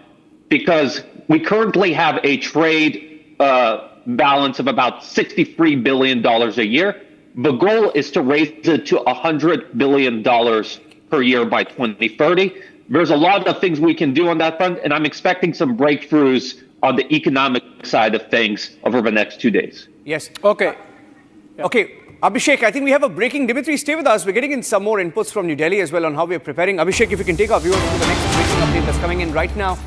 because we currently have a trade balance of about $63 billion a year. The goal is to raise it to $100 billion per year by 2030. There's a lot of things we can do on that front, and I'm expecting some breakthroughs on the economic side of things over the next 2 days. Yes. Okay. Okay. Abhishek, I think we have a breaking. Dimitri, stay with us. We're getting in some more inputs from New Delhi as well on how we're preparing. Abhishek, if you can take our viewers to the next breaking update that's coming in right now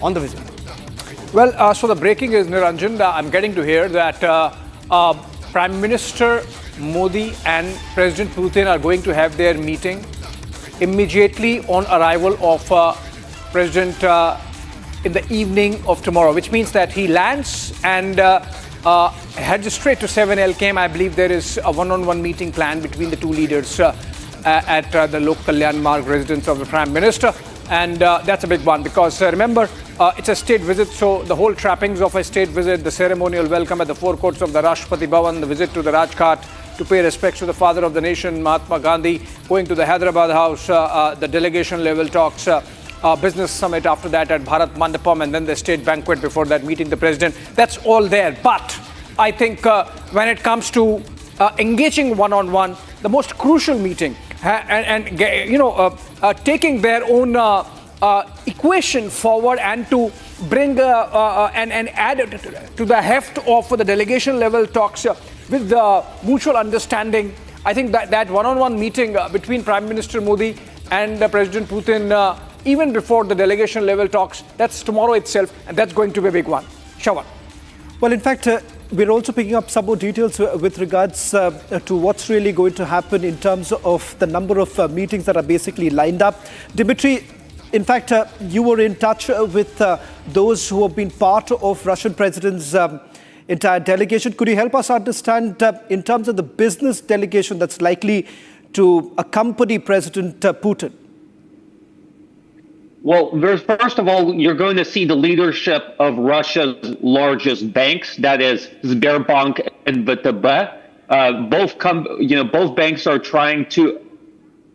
on the visit. Well, so the breaking is, Niranjan, I'm getting to hear that Prime Minister Modi and President Putin are going to have their meeting immediately on arrival of President in the evening of tomorrow, which means that he lands and heads straight to 7LKM. I believe there is a one-on-one meeting planned between the two leaders at the Lok Kalyan Marg residence of the Prime Minister. And that's a big one because remember, it's a state visit, so the whole trappings of a state visit, the ceremonial welcome at the forecourts of the Rashtrapati Bhavan, the visit to the Rajghat to pay respects to the father of the nation, Mahatma Gandhi, going to the Hyderabad House, the delegation level talks, business summit after that at Bharat Mandapam, and then the state banquet before that, meeting the president. That's all there. But I think when it comes to engaging one-on-one, the most crucial meeting and taking their own equation forward and to bring and add to the heft of the delegation level talks with the mutual understanding. I think that one-on-one meeting between Prime Minister Modi and President Putin, even before the delegation level talks, that's tomorrow itself, and that's going to be a big one. Shawan. Well, in fact, we're also picking up some more details with regards to what's really going to happen in terms of the number of meetings that are basically lined up. Dimitri, in fact, you were in touch with those who have been part of Russian President's entire delegation. Could you help us understand in terms of the business delegation that's likely to accompany President Putin? Well, first of all, you're going to see the leadership of Russia's largest banks, that is Sberbank and VTB. Both banks are trying to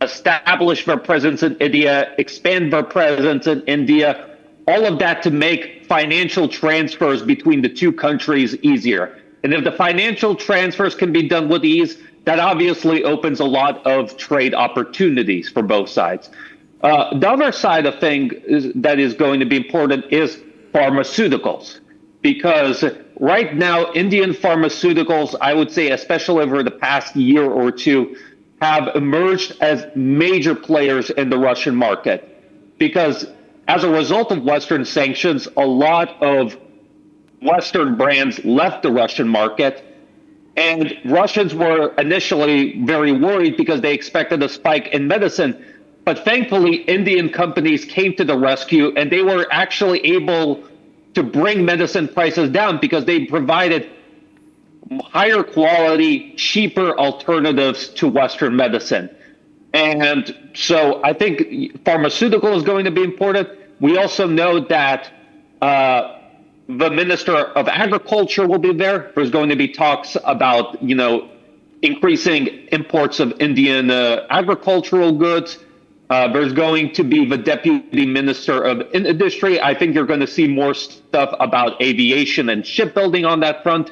establish their presence in India, expand their presence in India, all of that to make financial transfers between the two countries easier. And if the financial transfers can be done with ease, that obviously opens a lot of trade opportunities for both sides. The other side of things that is going to be important is pharmaceuticals, because right now Indian pharmaceuticals, I would say, especially over the past year or two, have emerged as major players in the Russian market, because as a result of Western sanctions, a lot of Western brands left the Russian market, and Russians were initially very worried because they expected a spike in medicine. But thankfully, Indian companies came to the rescue, and they were actually able to bring medicine prices down because they provided higher quality, cheaper alternatives to Western medicine. And so I think pharmaceutical is going to be important. We also know that the Minister of Agriculture will be there. There's going to be talks about, increasing imports of Indian agricultural goods. There's going to be the Deputy Minister of Industry. I think you're going to see more stuff about aviation and shipbuilding on that front.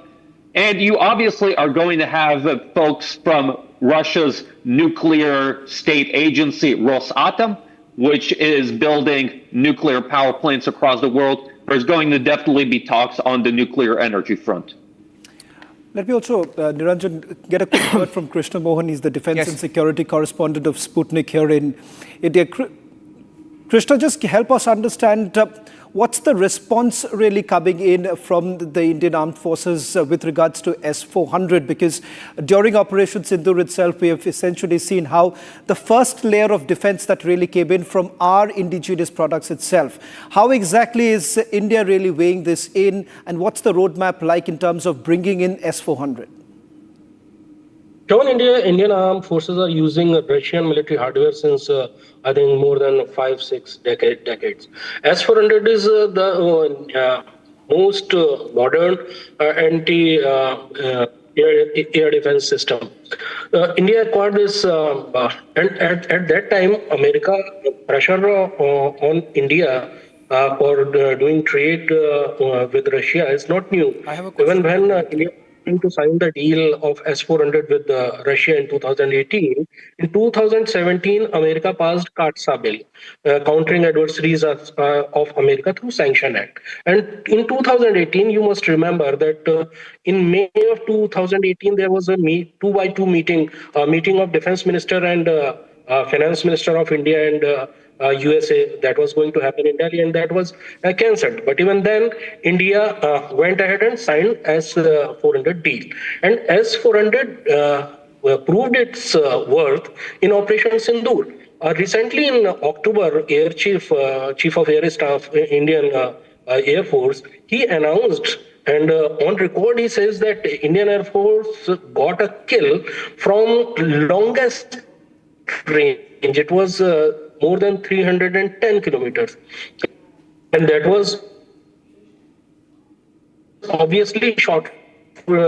And you obviously are going to have folks from Russia's nuclear state agency, Rosatom, which is building nuclear power plants across the world. There's going to definitely be talks on the nuclear energy front. Let me also, Niranjan, get a quick word from Krishna Mohan. He's the Defense and Security Correspondent of Sputnik here in India. Krishna, just help us understand what's the response really coming in from the Indian Armed Forces with regards to S-400? Because during Operation Sindoor itself, we have essentially seen how the first layer of defense that really came in from our indigenous products itself. How exactly is India really weighing this in, and what's the roadmap like in terms of bringing in S-400? Indian Armed Forces are using Russian military hardware since, I think, more than 5-6 decades. S-400 is the most modern anti-air defense system. India acquired this, and at that time, America pressure on India for doing trade with Russia is not new. Even when India to sign the deal of S-400 with Russia in 2018. In 2017, America passed CAATSA bill, countering adversaries of America through Sanction Act. And in 2018, you must remember that in May of 2018, there was a 2x2 meeting of Defense Minister and Finance Minister of India and USA that was going to happen in Delhi, and that was cancelled. But even then, India went ahead and signed S-400 deal. And S-400 proved its worth in Operation Sindoor. Recently in October, Chief of Air Staff, Indian Air Force, he announced, and on record he says that Indian Air Force got a kill from longest range. It was more than 310 kilometers. And that was obviously shot from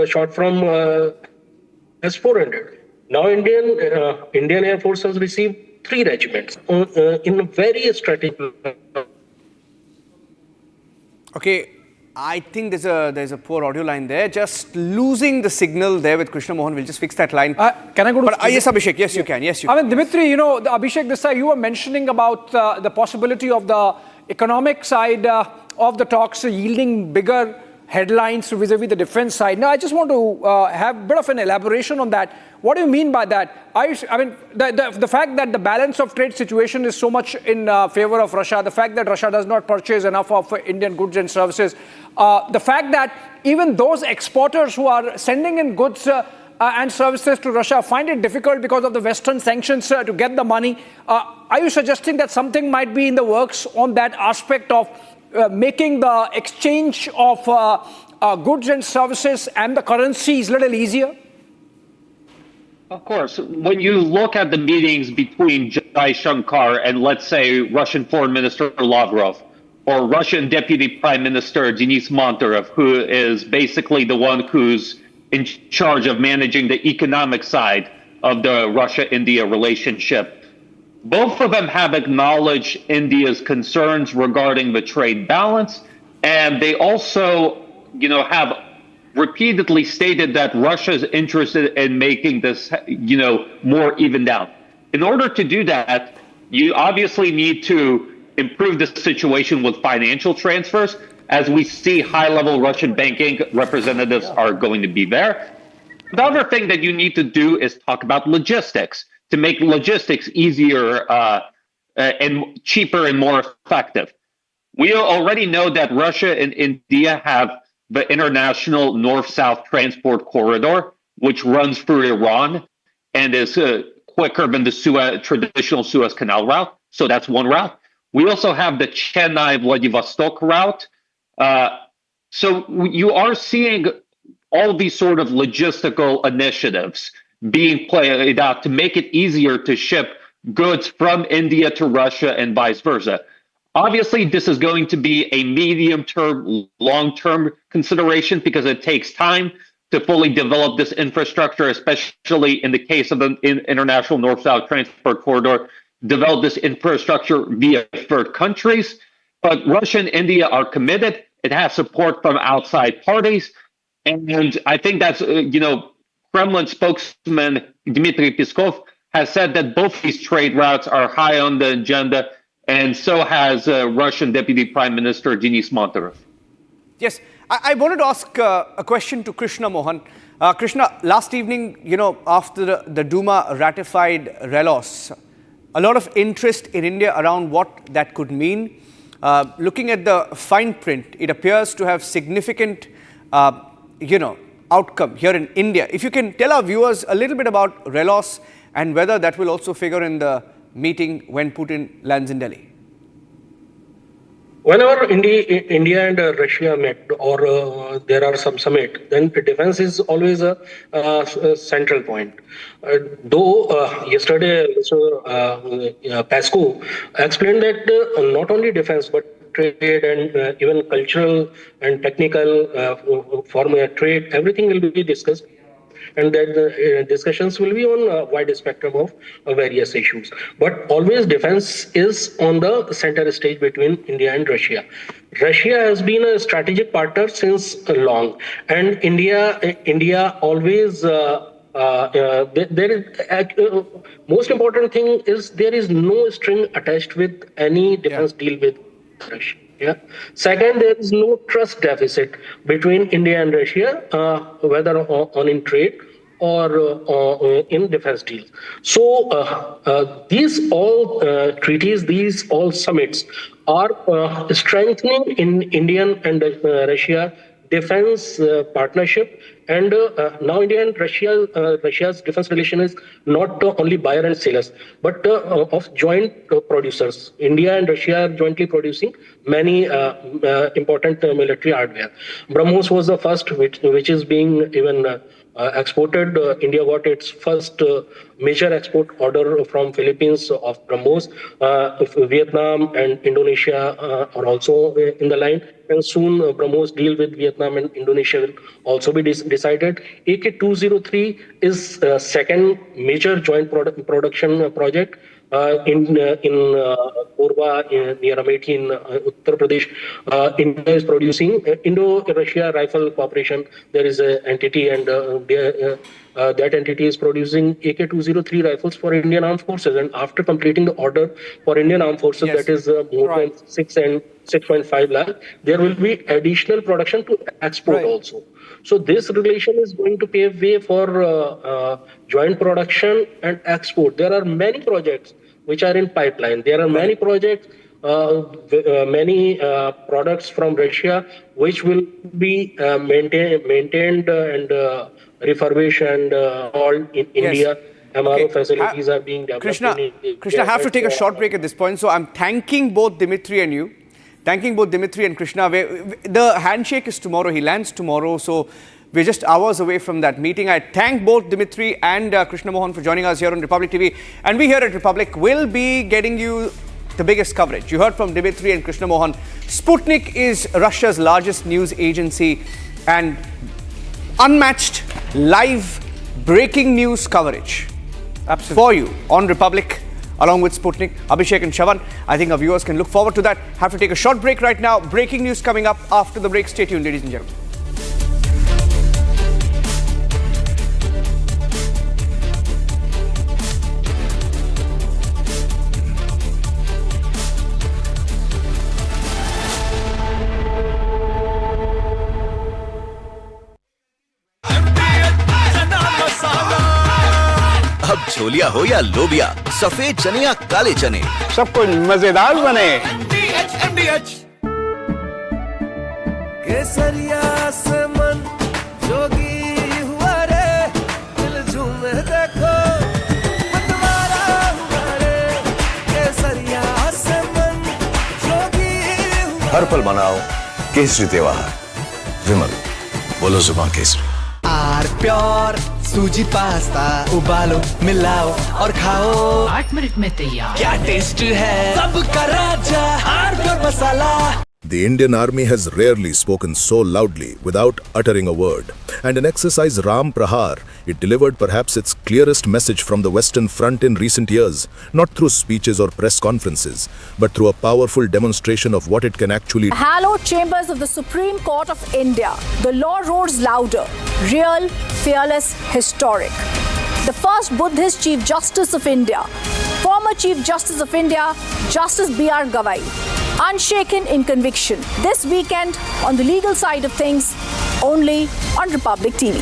S-400. Now Indian Air Force has received 3 regiments in very strategic. Okay, I think there's a poor audio line there. Just losing the signal there with Krishna Mohan. We'll just fix that line. Can I go to... yes, Abhishek. Yes, you can. Yes, you can. I mean, Dimitri, Abhishek, this time you were mentioning about the possibility of the economic side of the talks yielding bigger headlines vis-a-vis the defense side. Now, I just want to have a bit of an elaboration on that. What do you mean by that? I mean, the fact that the balance of trade situation is so much in favor of Russia, the fact that Russia does not purchase enough of Indian goods and services, the fact that even those exporters who are sending in goods and services to Russia find it difficult because of the Western sanctions to get the money. Are you suggesting that something might be in the works on that aspect of making the exchange of goods and services and the currencies a little easier? Of course. When you look at the meetings between Jai Shankar and, let's say, Russian Foreign Minister Lavrov, or Russian Deputy Prime Minister Denis Monterev, who is basically the one who's in charge of managing the economic side of the Russia-India relationship, both of them have acknowledged India's concerns regarding the trade balance, and they also, have repeatedly stated that Russia is interested in making this, more evened out. In order to do that, you obviously need to improve the situation with financial transfers. As we see, high-level Russian banking representatives are going to be there. The other thing that you need to do is talk about logistics, to make logistics easier and cheaper and more effective. We already know that Russia and India have the international north-south transport corridor, which runs through Iran and is quicker than the traditional Suez Canal route. So that's one route. We also have the Chennai-Vladivostok route. So you are seeing all these sort of logistical initiatives being played out to make it easier to ship goods from India to Russia and vice versa. Obviously, this is going to be a medium-term, long-term consideration because it takes time to fully develop this infrastructure, especially in the case of the international north-south transport corridor, develop this infrastructure via third countries. But Russia and India are committed. It has support from outside parties. And I think that's, Kremlin spokesman Dmitry Peskov has said that both these trade routes are high on the agenda, and so has Russian Deputy Prime Minister Denis Monterev. Yes, I wanted to ask a question to Krishna Mohan. Krishna, last evening, after the Duma ratified RELOS, a lot of interest in India around what that could mean. Looking at the fine print, it appears to have significant, outcome here in India. If you can tell our viewers a little bit about RELOS and whether that will also figure in the meeting when Putin lands in Delhi. Whenever India and Russia met, or there are some summit, then defense is always a central point. Though yesterday, Pasco explained that not only defense but trade and even cultural and technical trade, everything will be discussed. And then the discussions will be on a wide spectrum of various issues. But always defense is on the center stage between India and Russia. Russia has been a strategic partner since long, and India always. Most important thing is there is no string attached with any defense deal with Russia. Yeah. Second, there is no trust deficit between India and Russia, whether on in trade or in defense deals. So these all treaties, these all summits are strengthening in Indian and Russia defense partnership. And now India and Russia's defense relation is not only buyer and sellers, but of joint producers. India and Russia are jointly producing many important military hardware. BrahMos was the first, which is being even exported. India got its first major export order from Philippines of BrahMos. Vietnam and Indonesia are also in the line. And soon BrahMos deal with Vietnam and Indonesia will also be decided. AK-203 is second major joint production project in Korba near Amethi in Uttar Pradesh. India is producing Indo-Russia Rifle Corporation. There is an entity, and that entity is producing AK-203 rifles for Indian Armed Forces. And after completing the order for Indian Armed Forces, that is more than 6.5 lakh, there will be additional production to export also. So this relation is going to pave way for joint production and export. There are many projects which are in pipeline. There are many projects, many products from Russia which will be maintained and refurbished and all in India. MRO facilities are being developed. Krishna, I have to take a short break at this point. So I'm thanking both Dimitri and you. Thanking both Dimitri and Krishna. The handshake is tomorrow. He lands tomorrow. So we're just hours away from that meeting. I thank both Dimitri and Krishna Mohan for joining us here on Republic TV. And we here at Republic will be getting you the biggest coverage. You heard from Dimitri and Krishna Mohan. Sputnik is Russia's largest news agency and unmatched live breaking news coverage for you on Republic along with Sputnik, Abhishek and Shavan. I think our viewers can look forward to that. Have to take a short break right now. Breaking news coming up after the break. Stay tuned, ladies and gentlemen. अब छोलिया हो या लोबिया, सफेद चने या काले चने, सब कुछ मजेदार बने। केसरिया से मन जोगी हुआ रे, दिल झूमे देखो मतवारा हुआ रे। केसरिया से मन जोगी हुआ। हर पल मनाओ केसरी त्योहार। विमल, बोलो जुबान केसरी। आर प्योर सूजी पास्ता उबालो मिलाओ और खाओ 8 मिनट में तैयार। क्या टेस्ट है सबका राजा R pure masala. The Indian Army has rarely spoken so loudly without uttering a word. And in exercise Ram Prahar, it delivered perhaps its clearest message from the Western Front in recent years, not through speeches or press conferences, but through a powerful demonstration of what it can actually do. Hallowed chambers of the Supreme Court of India. The law roars louder. Real, fearless, historic. The first Buddhist Chief Justice of India, former Chief Justice of India, Justice B.R. Gavai, unshaken in conviction. This weekend on the legal side of things, only on Republic TV.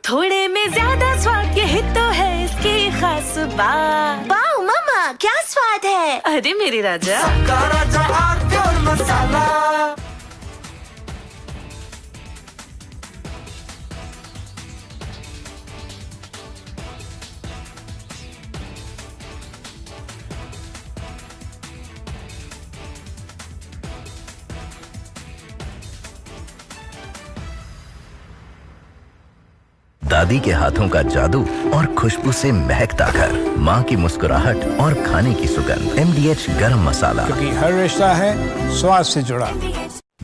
थोड़े में ज्यादा स्वाद, यही तो है इसकी खास बात। वाओ मामा, क्या स्वाद है? अरे मेरी राजा, सबका राजा आर प्योर मसाला। दादी के हाथों का जादू और खुशबू से महकता घर, माँ की मुस्कुराहट और खाने की सुगंध। MDH गरम मसाला, क्योंकि हर रिश्ता है स्वाद से जुड़ा।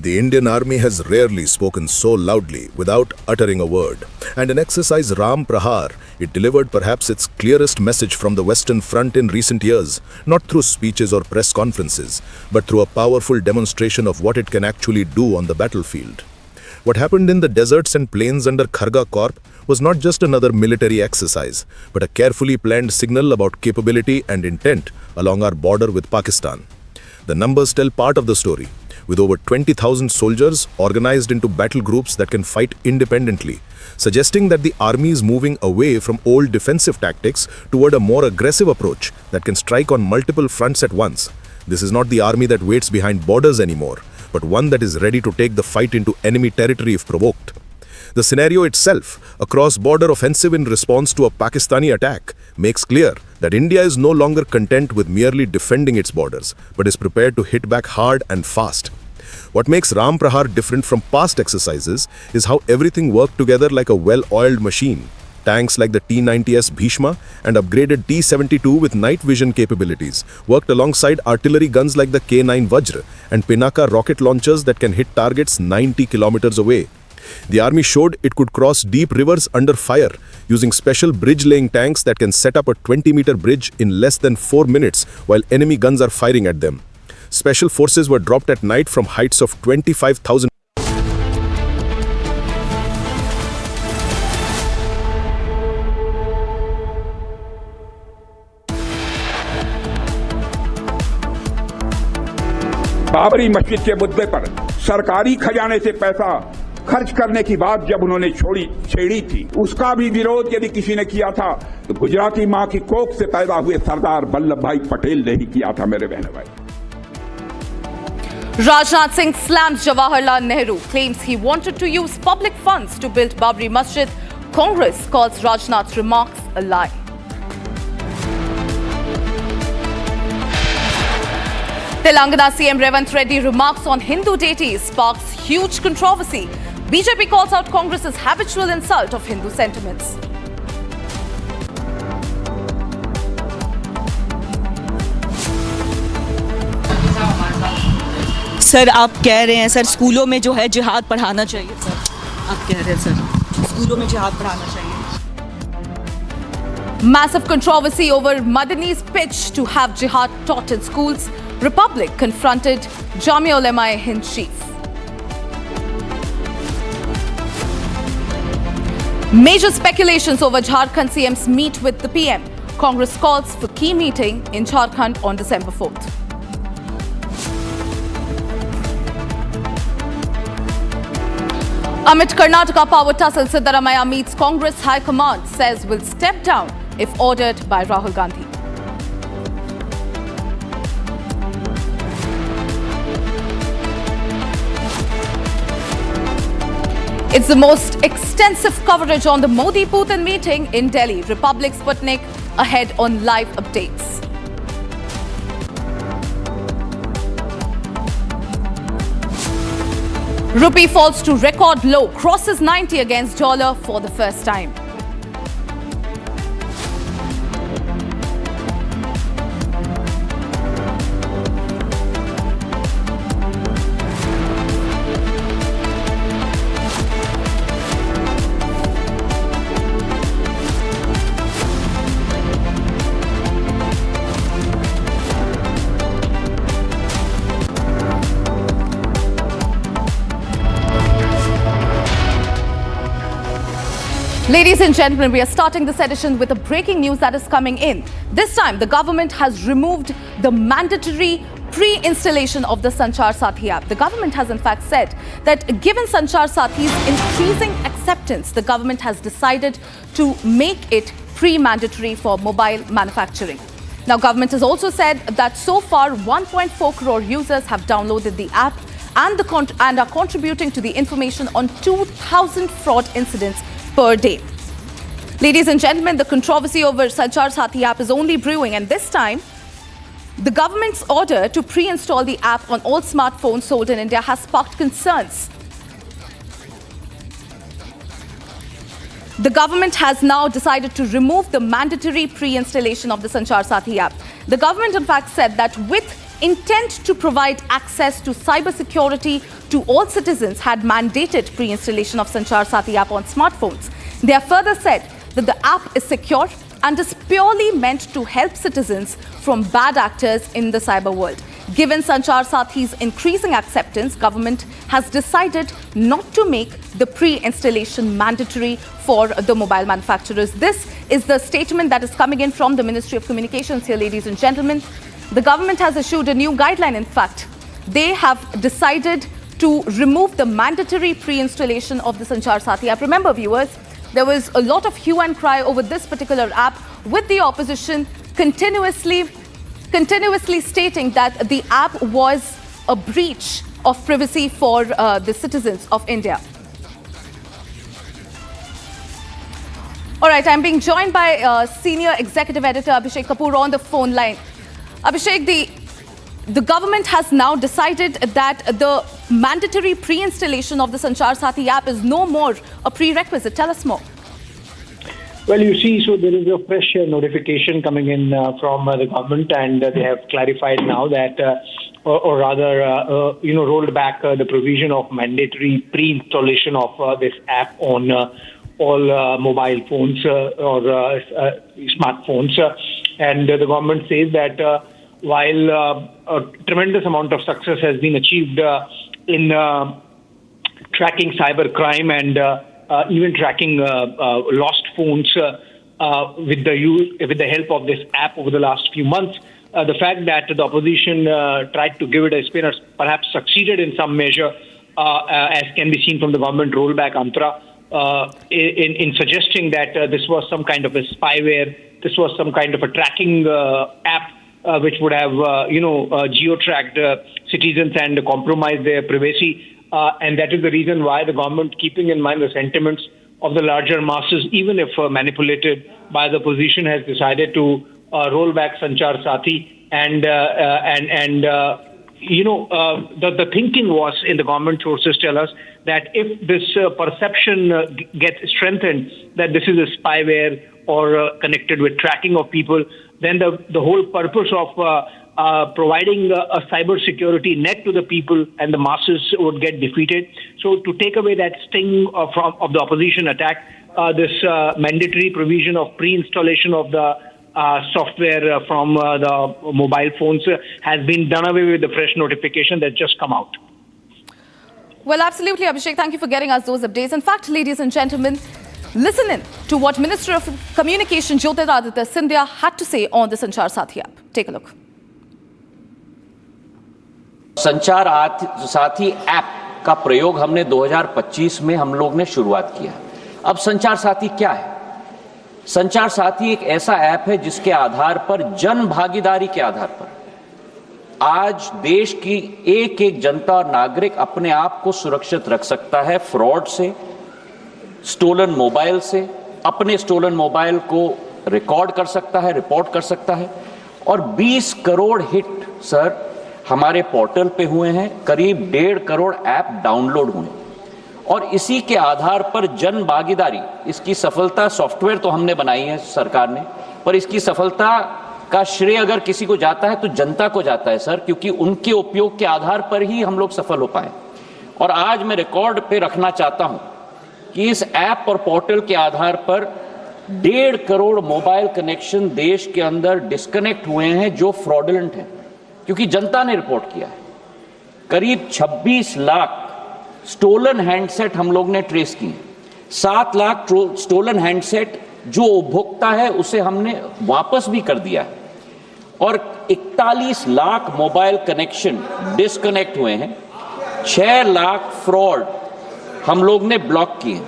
The Indian Army has rarely spoken so loudly without uttering a word. And in exercise Ram Prahar, it delivered perhaps its clearest message from the Western Front in recent years, not through speeches or press conferences, but through a powerful demonstration of what it can actually do on the battlefield. What happened in the deserts and plains under Kharga Corp was not just another military exercise, but a carefully planned signal about capability and intent along our border with Pakistan. The numbers tell part of the story, with over 20,000 soldiers organized into battle groups that can fight independently, suggesting that the army is moving away from old defensive tactics toward a more aggressive approach that can strike on multiple fronts at once. This is not the army that waits behind borders anymore, but one that is ready to take the fight into enemy territory if provoked. The scenario itself, a cross-border offensive in response to a Pakistani attack, makes clear that India is no longer content with merely defending its borders, but is prepared to hit back hard and fast. What makes Ram Prahar different from past exercises is how everything worked together like a well-oiled machine. Tanks like the T-90S Bhishma and upgraded T-72 with night vision capabilities worked alongside artillery guns like the K-9 Vajra and Pinaka rocket launchers that can hit targets 90 kilometers away. The army showed it could cross deep rivers under fire using special bridge-laying tanks that can set up a 20-meter bridge in less than 4 minutes while enemy guns are firing at them. Special forces were dropped at night from heights of 25,000. Babri Masjid के मुद्दे पर सरकारी खजाने से पैसा खर्च करने की बात जब उन्होंने छेड़ी थी, उसका भी विरोध यदि किसी ने किया था तो गुजराती मां की कोख से पैदा हुए सरदार वल्लभ भाई पटेल ने ही किया था, मेरे बहन भाई। Rajnath Singh slams Jawaharlal Nehru, claims he wanted to use public funds to build Babri Masjid. Congress calls Rajnath's remarks a lie. Telangana CM Revant Reddy remarks on Hindu deities sparks huge controversy. BJP calls out Congress's habitual insult of Hindu sentiments. Sir आप कह रहे हैं sir स्कूलों में जो है जिहाद पढ़ाना चाहिए सर, आप कह रहे हैं सर स्कूलों में जिहाद पढ़ाना चाहिए. Massive controversy over Madani's pitch to have jihad taught in schools. Republic confronted Jamia Ulema-e-Hind chief. Major speculations over Jharkhand CM's meet with the PM. Congress calls for key meeting in Jharkhand on December 4th. Amid Karnataka power tussle, Siddaramaiah meets Congress High Command, says will step down if ordered by Rahul Gandhi. It's the most extensive coverage on the Modi-Putin meeting in Delhi. Republic Sputnik ahead on live updates. Rupee falls to record low, crosses 90 against dollar for the first time. Ladies and gentlemen, we are starting this edition with a breaking news that is coming in. This time, the government has removed the mandatory pre-installation of the Sanchar Sathi app. The government has in fact said that given Sanchar Sathi's increasing acceptance, the government has decided to make it pre-mandatory for mobile manufacturing. Now, government has also said that so far 1.4 crore users have downloaded the app and are contributing to the information on 2,000 fraud incidents per day. Ladies and gentlemen, the controversy over Sanchar Sathi app is only brewing, and this time, the government's order to pre-install the app on all smartphones sold in India has sparked concerns. The government has now decided to remove the mandatory pre-installation of the Sanchar Sathi app. The government, in fact, said that with intent to provide access to cybersecurity to all citizens, had mandated pre-installation of Sanchar Sathi app on smartphones. They have further said that the app is secure and is purely meant to help citizens from bad actors in the cyber world. Given Sanchar Sathi's increasing acceptance, government has decided not to make the pre-installation mandatory for the mobile manufacturers. This is the statement that is coming in from the Ministry of Communications here, ladies and gentlemen. The government has issued a new guideline. In fact, they have decided to remove the mandatory pre-installation of the Sanchar Sathi app. Remember, viewers, there was a lot of hue and cry over this particular app, with the opposition continuously stating that the app was a breach of privacy for the citizens of India. All right, I'm being joined by Senior Executive Editor Abhishek Kapoor on the phone line. Abhishek, the government has now decided that the mandatory pre-installation of the Sanchar Sathi app is no more a prerequisite. Tell us more. Well, you see, so there is a fresh notification coming in from the government, and they have clarified now that, or rather, rolled back the provision of mandatory pre-installation of this app on all mobile phones or smartphones. And the government says that while a tremendous amount of success has been achieved in tracking cybercrime and even tracking lost phones with the help of this app over the last few months, the fact that the opposition tried to give it a spin or perhaps succeeded in some measure, as can be seen from the government rollback mantra, in suggesting that this was some kind of a spyware, this was some kind of a tracking app which would have, geo-tracked citizens and compromised their privacy. And that is the reason why the government, keeping in mind the sentiments of the larger masses, even if manipulated by the opposition, has decided to roll back Sanchar Sathi. The thinking was, in the government sources tell us, that if this perception gets strengthened that this is a spyware or connected with tracking of people, then the whole purpose of providing a cyber security net to the people and the masses would get defeated. So to take away that sting of the opposition attack, this mandatory provision of pre-installation of the software from the mobile phones has been done away with the fresh notification that just come out. Well, absolutely, Abhishek. Thank you for getting us those updates. In fact, ladies and gentlemen, listen in to what Minister of Communication Jyotiraditya Scindia had to say on the Sanchar Sathi app. Take a look. संचार साथी app का प्रयोग हमने 2025 में हम लोग ने शुरुआत किया। अब संचार साथी क्या है? संचार साथी एक ऐसा ऐप है जिसके आधार पर जन भागीदारी के आधार पर आज देश की एक एक जनता और नागरिक अपने आप को सुरक्षित रख सकता है फ्रॉड से, स्टोलन मोबाइल से, अपने स्टोलन मोबाइल को रिकॉर्ड कर सकता है, रिपोर्ट कर सकता है। और 20 करोड़ हिट सर हमारे पोर्टल पे हुए हैं, करीब 1.5 करोड़ ऐप डाउनलोड हुए, और इसी के आधार पर जन भागीदारी, इसकी सफलता, सॉफ्टवेयर तो हमने बनाई है सरकार ने, पर इसकी सफलता का श्रेय अगर किसी को जाता है तो जनता को जाता है सर, क्योंकि उनके उपयोग के आधार पर ही हम लोग सफल हो पाए। और आज मैं रिकॉर्ड पे रखना चाहता हूं कि इस ऐप और पोर्टल के आधार पर 1.5 करोड़ मोबाइल कनेक्शन देश के अंदर डिस्कनेक्ट हुए हैं जो फ्रॉडुलेंट हैं, क्योंकि जनता ने रिपोर्ट किया है। करीब 26 लाख स्टोलन हैंडसेट हम लोग ने ट्रेस किए, 7 लाख स्टोलन हैंडसेट जो उपभोक्ता है उसे हमने वापस भी कर दिया है, और 41 लाख मोबाइल कनेक्शन डिस्कनेक्ट हुए हैं, 6 लाख फ्रॉड हम लोग ने ब्लॉक किए।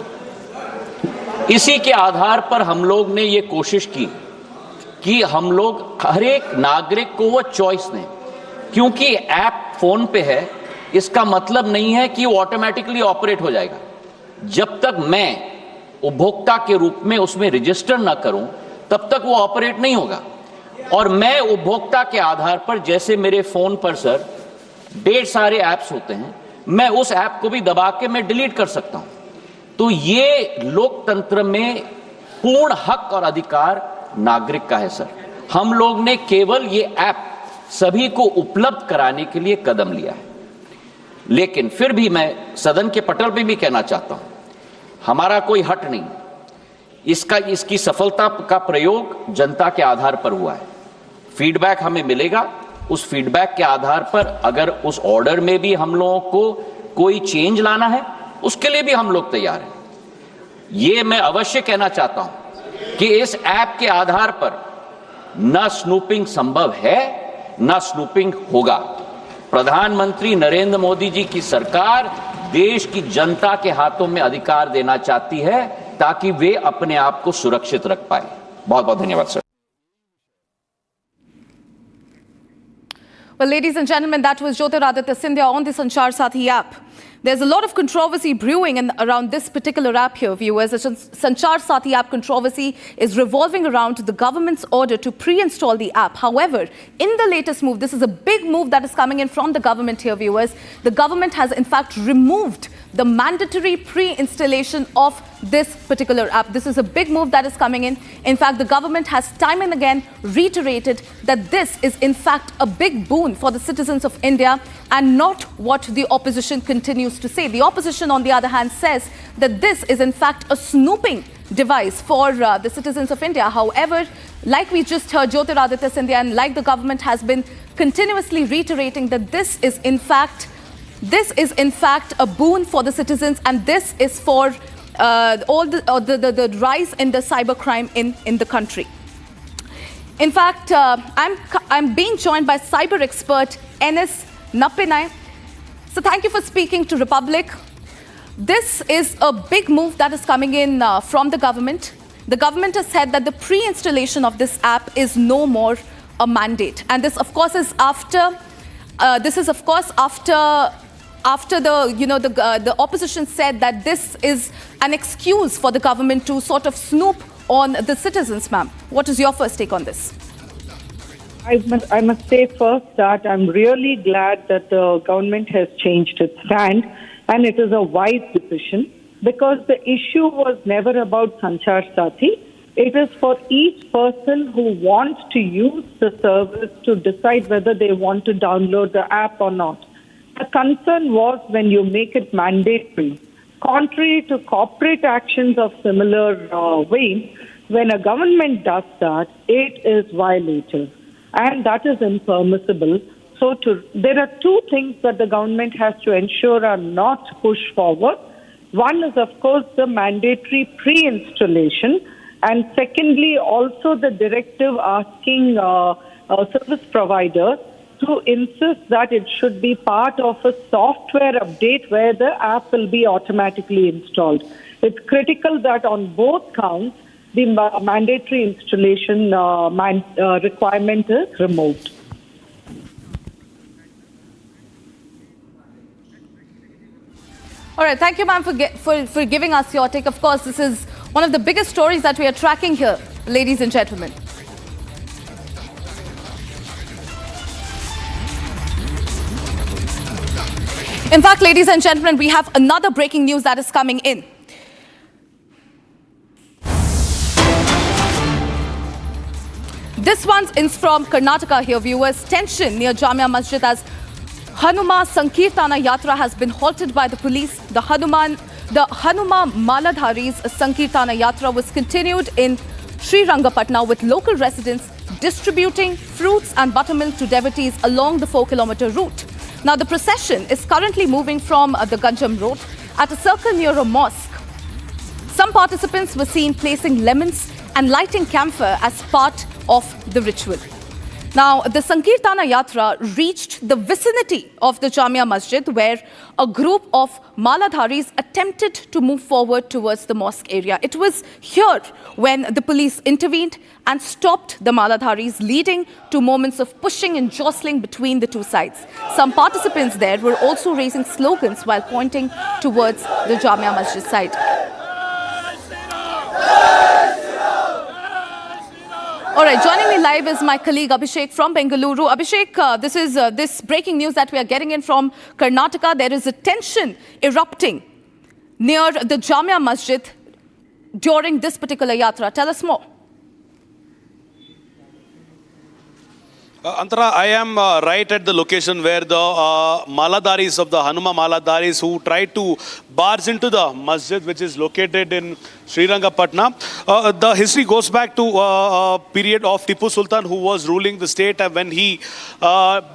इसी के आधार पर हम लोग ने ये कोशिश की कि हम लोग हर एक नागरिक को वो चॉइस दें, क्योंकि ऐप फोन पे है इसका मतलब नहीं है कि वो ऑटोमेटिकली ऑपरेट हो जाएगा। जब तक मैं उपभोक्ता के रूप में उसमें रजिस्टर ना करूं तब तक वो ऑपरेट नहीं होगा। और मैं उपभोक्ता के आधार पर, जैसे मेरे फोन पर सर ढेर सारे ऐप्स होते हैं, मैं उस ऐप को भी दबा के मैं डिलीट कर सकता हूं। तो ये लोकतंत्र में पूर्ण हक और अधिकार नागरिक का है सर। हम लोग ने केवल ये ऐप सभी को उपलब्ध कराने के लिए कदम लिया है, लेकिन फिर भी मैं सदन के पटल पे भी कहना चाहता हूं, हमारा कोई हट नहीं, इसकी सफलता का प्रयोग जनता के आधार पर हुआ है। फीडबैक हमें मिलेगा, उस फीडबैक के आधार पर अगर उस ऑर्डर में भी हम लोगों को कोई चेंज लाना है उसके लिए भी हम लोग तैयार हैं। ये मैं अवश्य कहना चाहता हूं कि इस ऐप के आधार पर न स्नूपिंग संभव है न स्नूपिंग होगा। प्रधानमंत्री नरेंद्र मोदी जी की सरकार देश की जनता के हाथों में अधिकार देना चाहती है ताकि वे अपने आप को सुरक्षित रख पाए। बहुत बहुत धन्यवाद sir. Well, ladies and gentlemen, that was Jyotiraditya Scindia on the Sanchar Sathi app. There's a lot of controversy brewing around this particular app here, viewers. The Sanchar Sathi app controversy is revolving around the government's order to pre-install the app. However, in the latest move, this is a big move that is coming in from the government here, viewers. The government has in fact removed the mandatory pre-installation of this particular app. This is a big move that is coming in. In fact, the government has time and again reiterated that this is in fact a big boon for the citizens of India and not what the opposition continues to say. The opposition, on the other hand, says that this is in fact a snooping device for the citizens of India. However, like we just heard Jyotiraditya Scindia, and like the government has been continuously reiterating that this is in fact a boon for the citizens, and this is for all the rise in the cybercrime in the country. In fact, I'm being joined by cyber expert Enes Napinai. So thank you for speaking to Republic. This is a big move that is coming in from the government. The government has said that the pre-installation of this app is no more a mandate, and this, of course, is after. After the opposition said that this is an excuse for the government to sort of snoop on the citizens, ma'am. What is your first take on this? I must say first that I'm really glad that the government has changed its stand, and it is a wise decision, because the issue was never about Sanchar Sathi. It is for each person who wants to use the service to decide whether they want to download the app or not. The concern was when you make it mandatory. Contrary to corporate actions of similar vein, when a government does that, it is violative, and that is impermissible. So there are two things that the government has to ensure are not pushed forward. One is, of course, the mandatory pre-installation, and secondly, also the directive asking service providers to insist that it should be part of a software update where the app will be automatically installed. It's critical that on both counts, the mandatory installation requirement is removed. All right, thank you, ma'am, for giving us your take. Of course, this is one of the biggest stories that we are tracking here, ladies and gentlemen. In fact, ladies and gentlemen, we have another breaking news that is coming in. This one is from Karnataka here, viewers. Tension near Jamia Masjid as Hanuma Sankirtana Yatra has been halted by the police. The Hanuma Maladhari's Sankirtana Yatra was continued in Srirangapatna with local residents distributing fruits and buttermilk to devotees along the 4-kilometer route. Now, the procession is currently moving from the Ganjam Road at a circle near a mosque. Some participants were seen placing lemons and lighting camphor as part of the ritual. Now, the Sankirtana Yatra reached the vicinity of the Jamia Masjid, where a group of Maladharis attempted to move forward towards the mosque area. It was here when the police intervened and stopped the Maladharis, leading to moments of pushing and jostling between the two sides. Some participants there were also raising slogans while pointing towards the Jamia Masjid side. All right, joining me live is my colleague Abhishek from Bengaluru. Abhishek, this is this breaking news that we are getting in from Karnataka. There is a tension erupting near the Jamia Masjid during this particular yatra. Tell us more. Antara, I am right at the location where the Maladaris of the Hanuma Maladaris who tried to barge into the masjid, which is located in Srirangapatna. The history goes back to a period of Tipu Sultan, who was ruling the state, and when he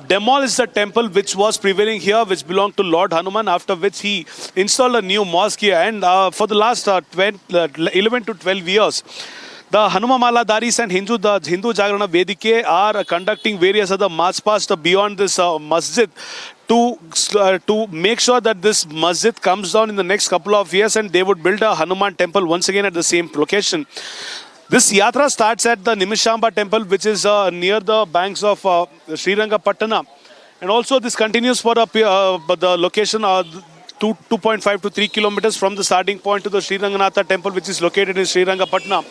demolished the temple which was prevailing here, which belonged to Lord Hanuman, after which he installed a new mosque here. And for the last 11 to 12 years, the Hanuma Maladaris and Hindu Jagrana Vedike are conducting various other march pasts beyond this masjid to make sure that this masjid comes down in the next couple of years, and they would build a Hanuman temple once again at the same location. This yatra starts at the Nimishamba temple, which is near the banks of Srirangapatna, and also this continues for the location 2.5 to 3 kilometers from the starting point to the Sriranganatha temple, which is located in Srirangapatna.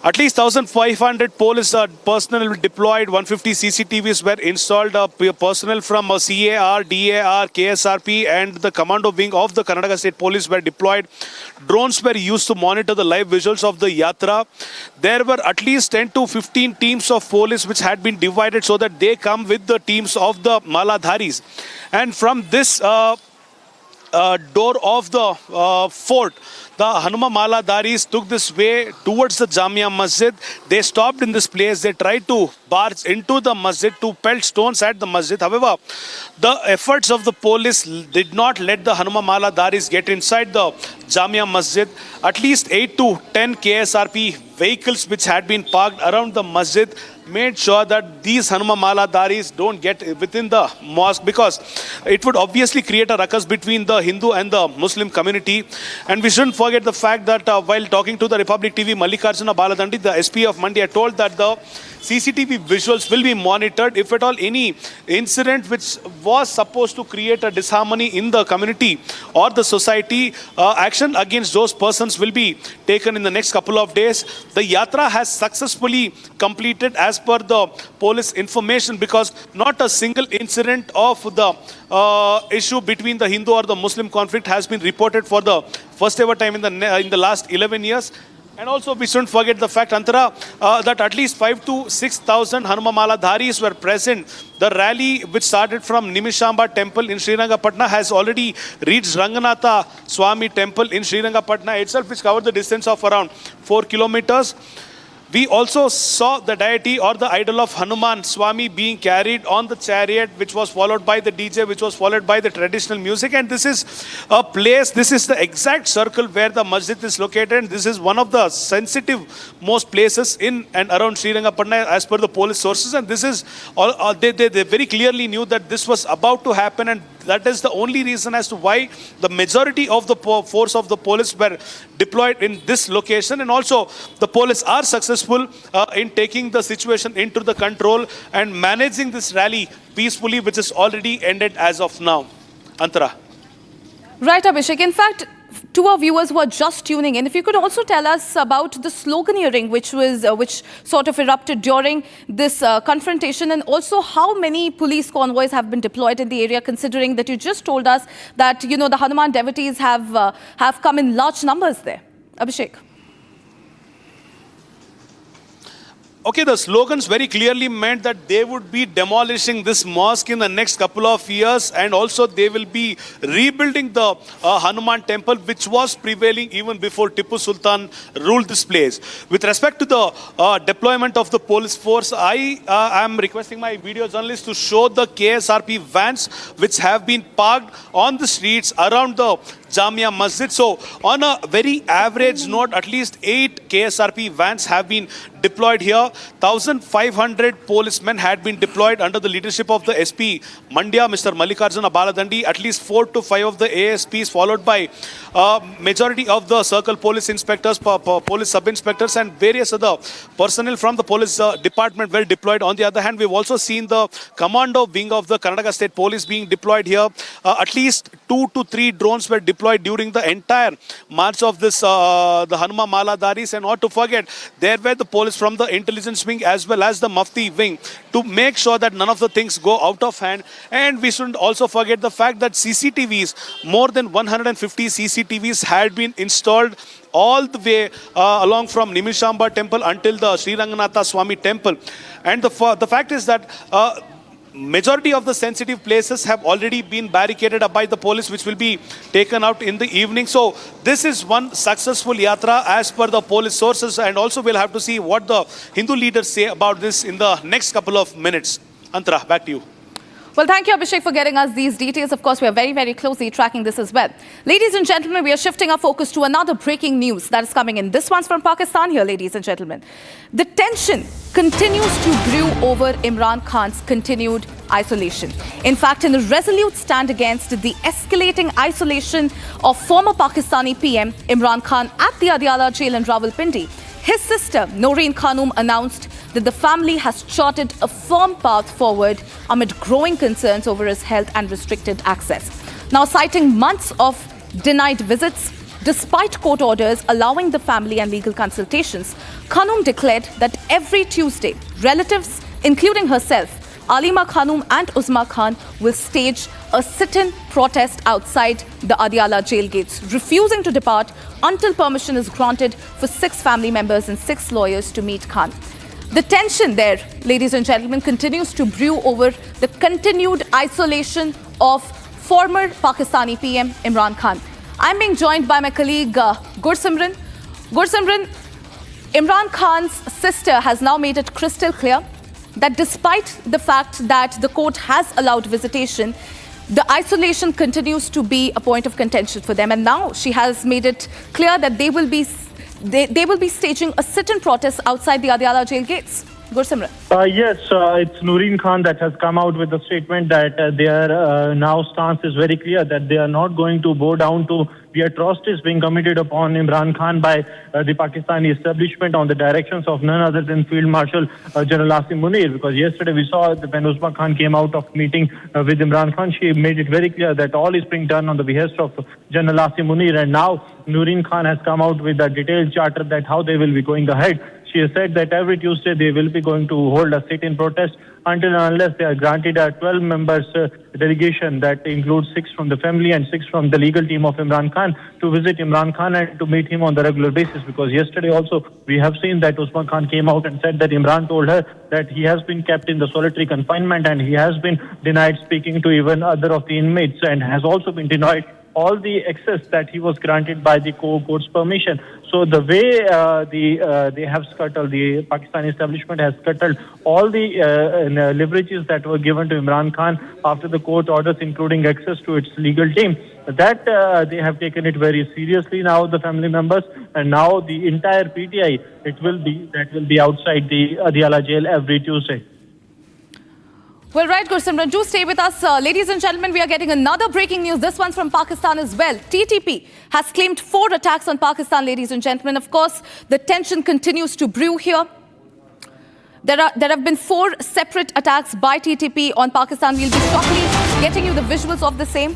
At least 1,500 police personnel deployed, 150 CCTVs were installed, personnel from CAR, DAR, KSRP and the commando wing of the Karnataka State Police were deployed. Drones were used to monitor the live visuals of the yatra. There were at least 10 to 15 teams of police which had been divided so that they come with the teams of the Maladharis. And from this door of the fort, the Hanuma Maladaris took this way towards the Jamia Masjid. They stopped in this place. They tried to barge into the masjid to pelt stones at the masjid. However, the efforts of the police did not let the Hanuma Maladaris get inside the Jamia Masjid. At least 8 to 10 KSRP vehicles which had been parked around the masjid made sure that these Hanuma Maladaris don't get within the mosque, because it would obviously create a ruckus between the Hindu and the Muslim community. And we shouldn't forget the fact that while talking to the Republic TV, Mallikarjuna Baladandi, the SP of Mandi, told that the CCTV visuals will be monitored. If at all any incident which was supposed to create a disharmony in the community or the society, action against those persons will be taken in the next couple of days. The yatra has successfully completed as per the police information, because not a single incident of the issue between the Hindu or the Muslim conflict has been reported for the first ever time in the last 11 years. And also, we shouldn't forget the fact, Antara, that at least 5,000 to 6,000 Hanuma Maladharis were present. The rally, which started from Nimishamba Temple in Srirangapatna, has already reached Ranganatha Swami Temple in Srirangapatna itself, which covered the distance of around 4 kilometers. We also saw the deity or the idol of Hanuman Swami being carried on the chariot, which was followed by the DJ, which was followed by the traditional music. And this is a place, this is the exact circle where the masjid is located. And this is one of the sensitive most places in and around Srirangapatna as per the police sources. And this is, they very clearly knew that this was about to happen, and that is the only reason as to why the majority of the force of the police were deployed in this location. And also, the police are successful in taking the situation into the control and managing this rally peacefully, which is already ended as of now. Antara. Right, Abhishek. In fact, to our viewers who are just tuning in, if you could also tell us about the sloganeering which sort of erupted during this confrontation, and also how many police convoys have been deployed in the area, considering that you just told us that, you know, the Hanuman devotees have come in large numbers there. Abhishek. Okay, the slogans very clearly meant that they would be demolishing this mosque in the next couple of years, and also they will be rebuilding the Hanuman temple, which was prevailing even before Tipu Sultan ruled this place. With respect to the deployment of the police force, I am requesting my video journalists to show the KSRP vans which have been parked on the streets around the Jamia Masjid. So on a very average note, at least 8 KSRP vans have been deployed here. 1,500 policemen had been deployed under the leadership of the SP Mandya, Mr. Mallikarjuna Baladandi. At least 4 to 5 of the ASPs, followed by majority of the circle police inspectors, police sub-inspectors, and various other personnel from the police department were deployed. On the other hand, we've also seen the commando wing of the Karnataka State Police being deployed here. At least 2 to 3 drones were deployed during the entire march of this the Hanuma Maladaris. And not to forget, there were the police from the intelligence wing as well as the Mufti wing to make sure that none of the things go out of hand. And we shouldn't also forget the fact that CCTVs, more than 150 CCTVs had been installed all the way along from Nimishamba temple until the Sri Ranganatha Swami temple. And the fact is that majority of the sensitive places have already been barricaded up by the police, which will be taken out in the evening. So this is one successful yatra as per the police sources, and also we'll have to see what the Hindu leaders say about this in the next couple of minutes. Antara, back to you. Well, thank you, Abhishek, for getting us these details. Of course, we are very, very closely tracking this as well. Ladies and gentlemen, we are shifting our focus to another breaking news that is coming in. This one's from Pakistan here, ladies and gentlemen. The tension continues to brew over Imran Khan's continued isolation. In fact, in a resolute stand against the escalating isolation of former Pakistani PM Imran Khan at the Adiala jail in Rawalpindi, his sister, Noreen Khanum, announced that the family has charted a firm path forward amid growing concerns over his health and restricted access. Now, citing months of denied visits, despite court orders allowing the family and legal consultations, Khanum declared that every Tuesday, relatives, including herself, Alima Khanum and Uzma Khan, will stage a sit-in protest outside the Adiala jail gates, refusing to depart until permission is granted for 6 family members and 6 lawyers to meet Khan. The tension there, ladies and gentlemen, continues to brew over the continued isolation of former Pakistani PM Imran Khan. I'm being joined by my colleague Gursimran. Gursimran, Imran Khan's sister has now made it crystal clear that despite the fact that the court has allowed visitation, the isolation continues to be a point of contention for them. And now she has made it clear that they will be staging a sit-in protest outside the Adiala jail gates. Gursimran. Yes, it's Noreen Khan that has come out with a statement that their now stance is very clear, that they are not going to bow down to the atrocities being committed upon Imran Khan by the Pakistani establishment on the directions of none other than Field Marshal General Asim Munir. Because yesterday we saw that when Usman Khan came out of meeting with Imran Khan, she made it very clear that all is being done on the behest of General Asim Munir. And now Noreen Khan has come out with a detailed charter that how they will be going ahead. She has said that every Tuesday they will be going to hold a sit-in protest until and unless they are granted a 12 members delegation that includes 6 from the family and 6 from the legal team of Imran Khan to visit Imran Khan and to meet him on the regular basis. Because yesterday also we have seen that Usman Khan came out and said that Imran told her that he has been kept in the solitary confinement and he has been denied speaking to even other of the inmates and has also been denied all the access that he was granted by the court's permission. So the way they have scuttled, the Pakistani establishment has scuttled all the leverages that were given to Imran Khan after the court orders, including access to its legal team, that they have taken it very seriously now, the family members, and now the entire PTI, that will be outside the Adiala jail every Tuesday. Well, right, Gursimran, do stay with us. Ladies and gentlemen, we are getting another breaking news. This one's from Pakistan as well. TTP has claimed 4 attacks on Pakistan, ladies and gentlemen. Of course, the tension continues to brew here. There have been 4 separate attacks by TTP on Pakistan. We'll be shortly getting you the visuals of the same.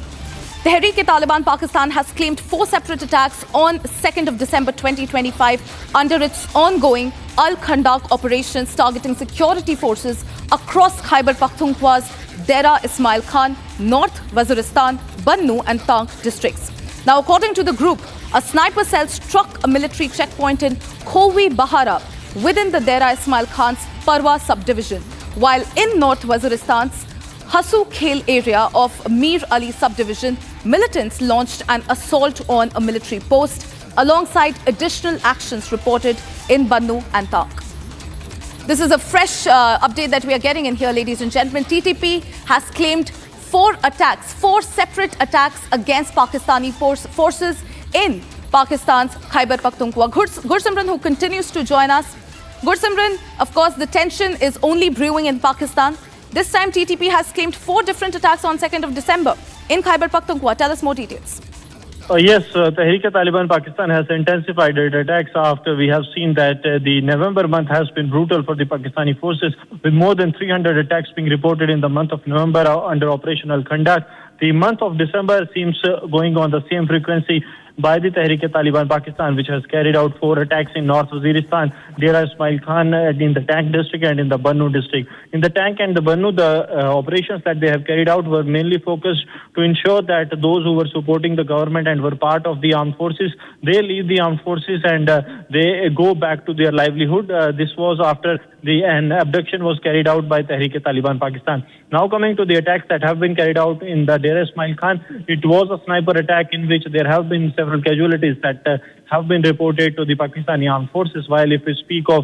Tehreek-e-Taliban Pakistan has claimed 4 separate attacks on 2nd of December 2025 under its ongoing Al-Khandak operations targeting security forces across Khyber Pakhtunkhwa's Dera Ismail Khan, North Waziristan, Bannu and Tank districts. Now, according to the group, a sniper cell struck a military checkpoint in Khowi Bahara within the Dera Ismail Khan's Parwa subdivision, while in North Waziristan's Hasu Khel area of Mir Ali subdivision, militants launched an assault on a military post alongside additional actions reported in Bannu and Tank. This is a fresh update that we are getting in here, ladies and gentlemen. TTP has claimed 4 separate attacks against Pakistani forces in Pakistan's Khyber Pakhtunkhwa. Gursimran, who continues to join us. Gursimran, of course, the tension is only brewing in Pakistan. This time, TTP has claimed 4 different attacks on 2nd of December in Khyber Pakhtunkhwa. Tell us more details. Yes, Tehreek-e-Taliban Pakistan has intensified its attacks after we have seen that the November month has been brutal for the Pakistani forces, with more than 300 attacks being reported in the month of November under Operation Al-Khandak. The month of December seems going on the same frequency by the Tehreek-e-Taliban Pakistan, which has carried out 4 attacks in North Waziristan, Dera Ismail Khan in the Tank district and in the Bannu district. In the Tank and the Bannu, the operations that they have carried out were mainly focused to ensure that those who were supporting the government and were part of the armed forces, they leave the armed forces and they go back to their livelihood. This was after an abduction was carried out by Tehreek-e-Taliban Pakistan. Now coming to the attacks that have been carried out in the Dera Ismail Khan, it was a sniper attack in which there have been several casualties that have been reported to the Pakistani armed forces. While if we speak of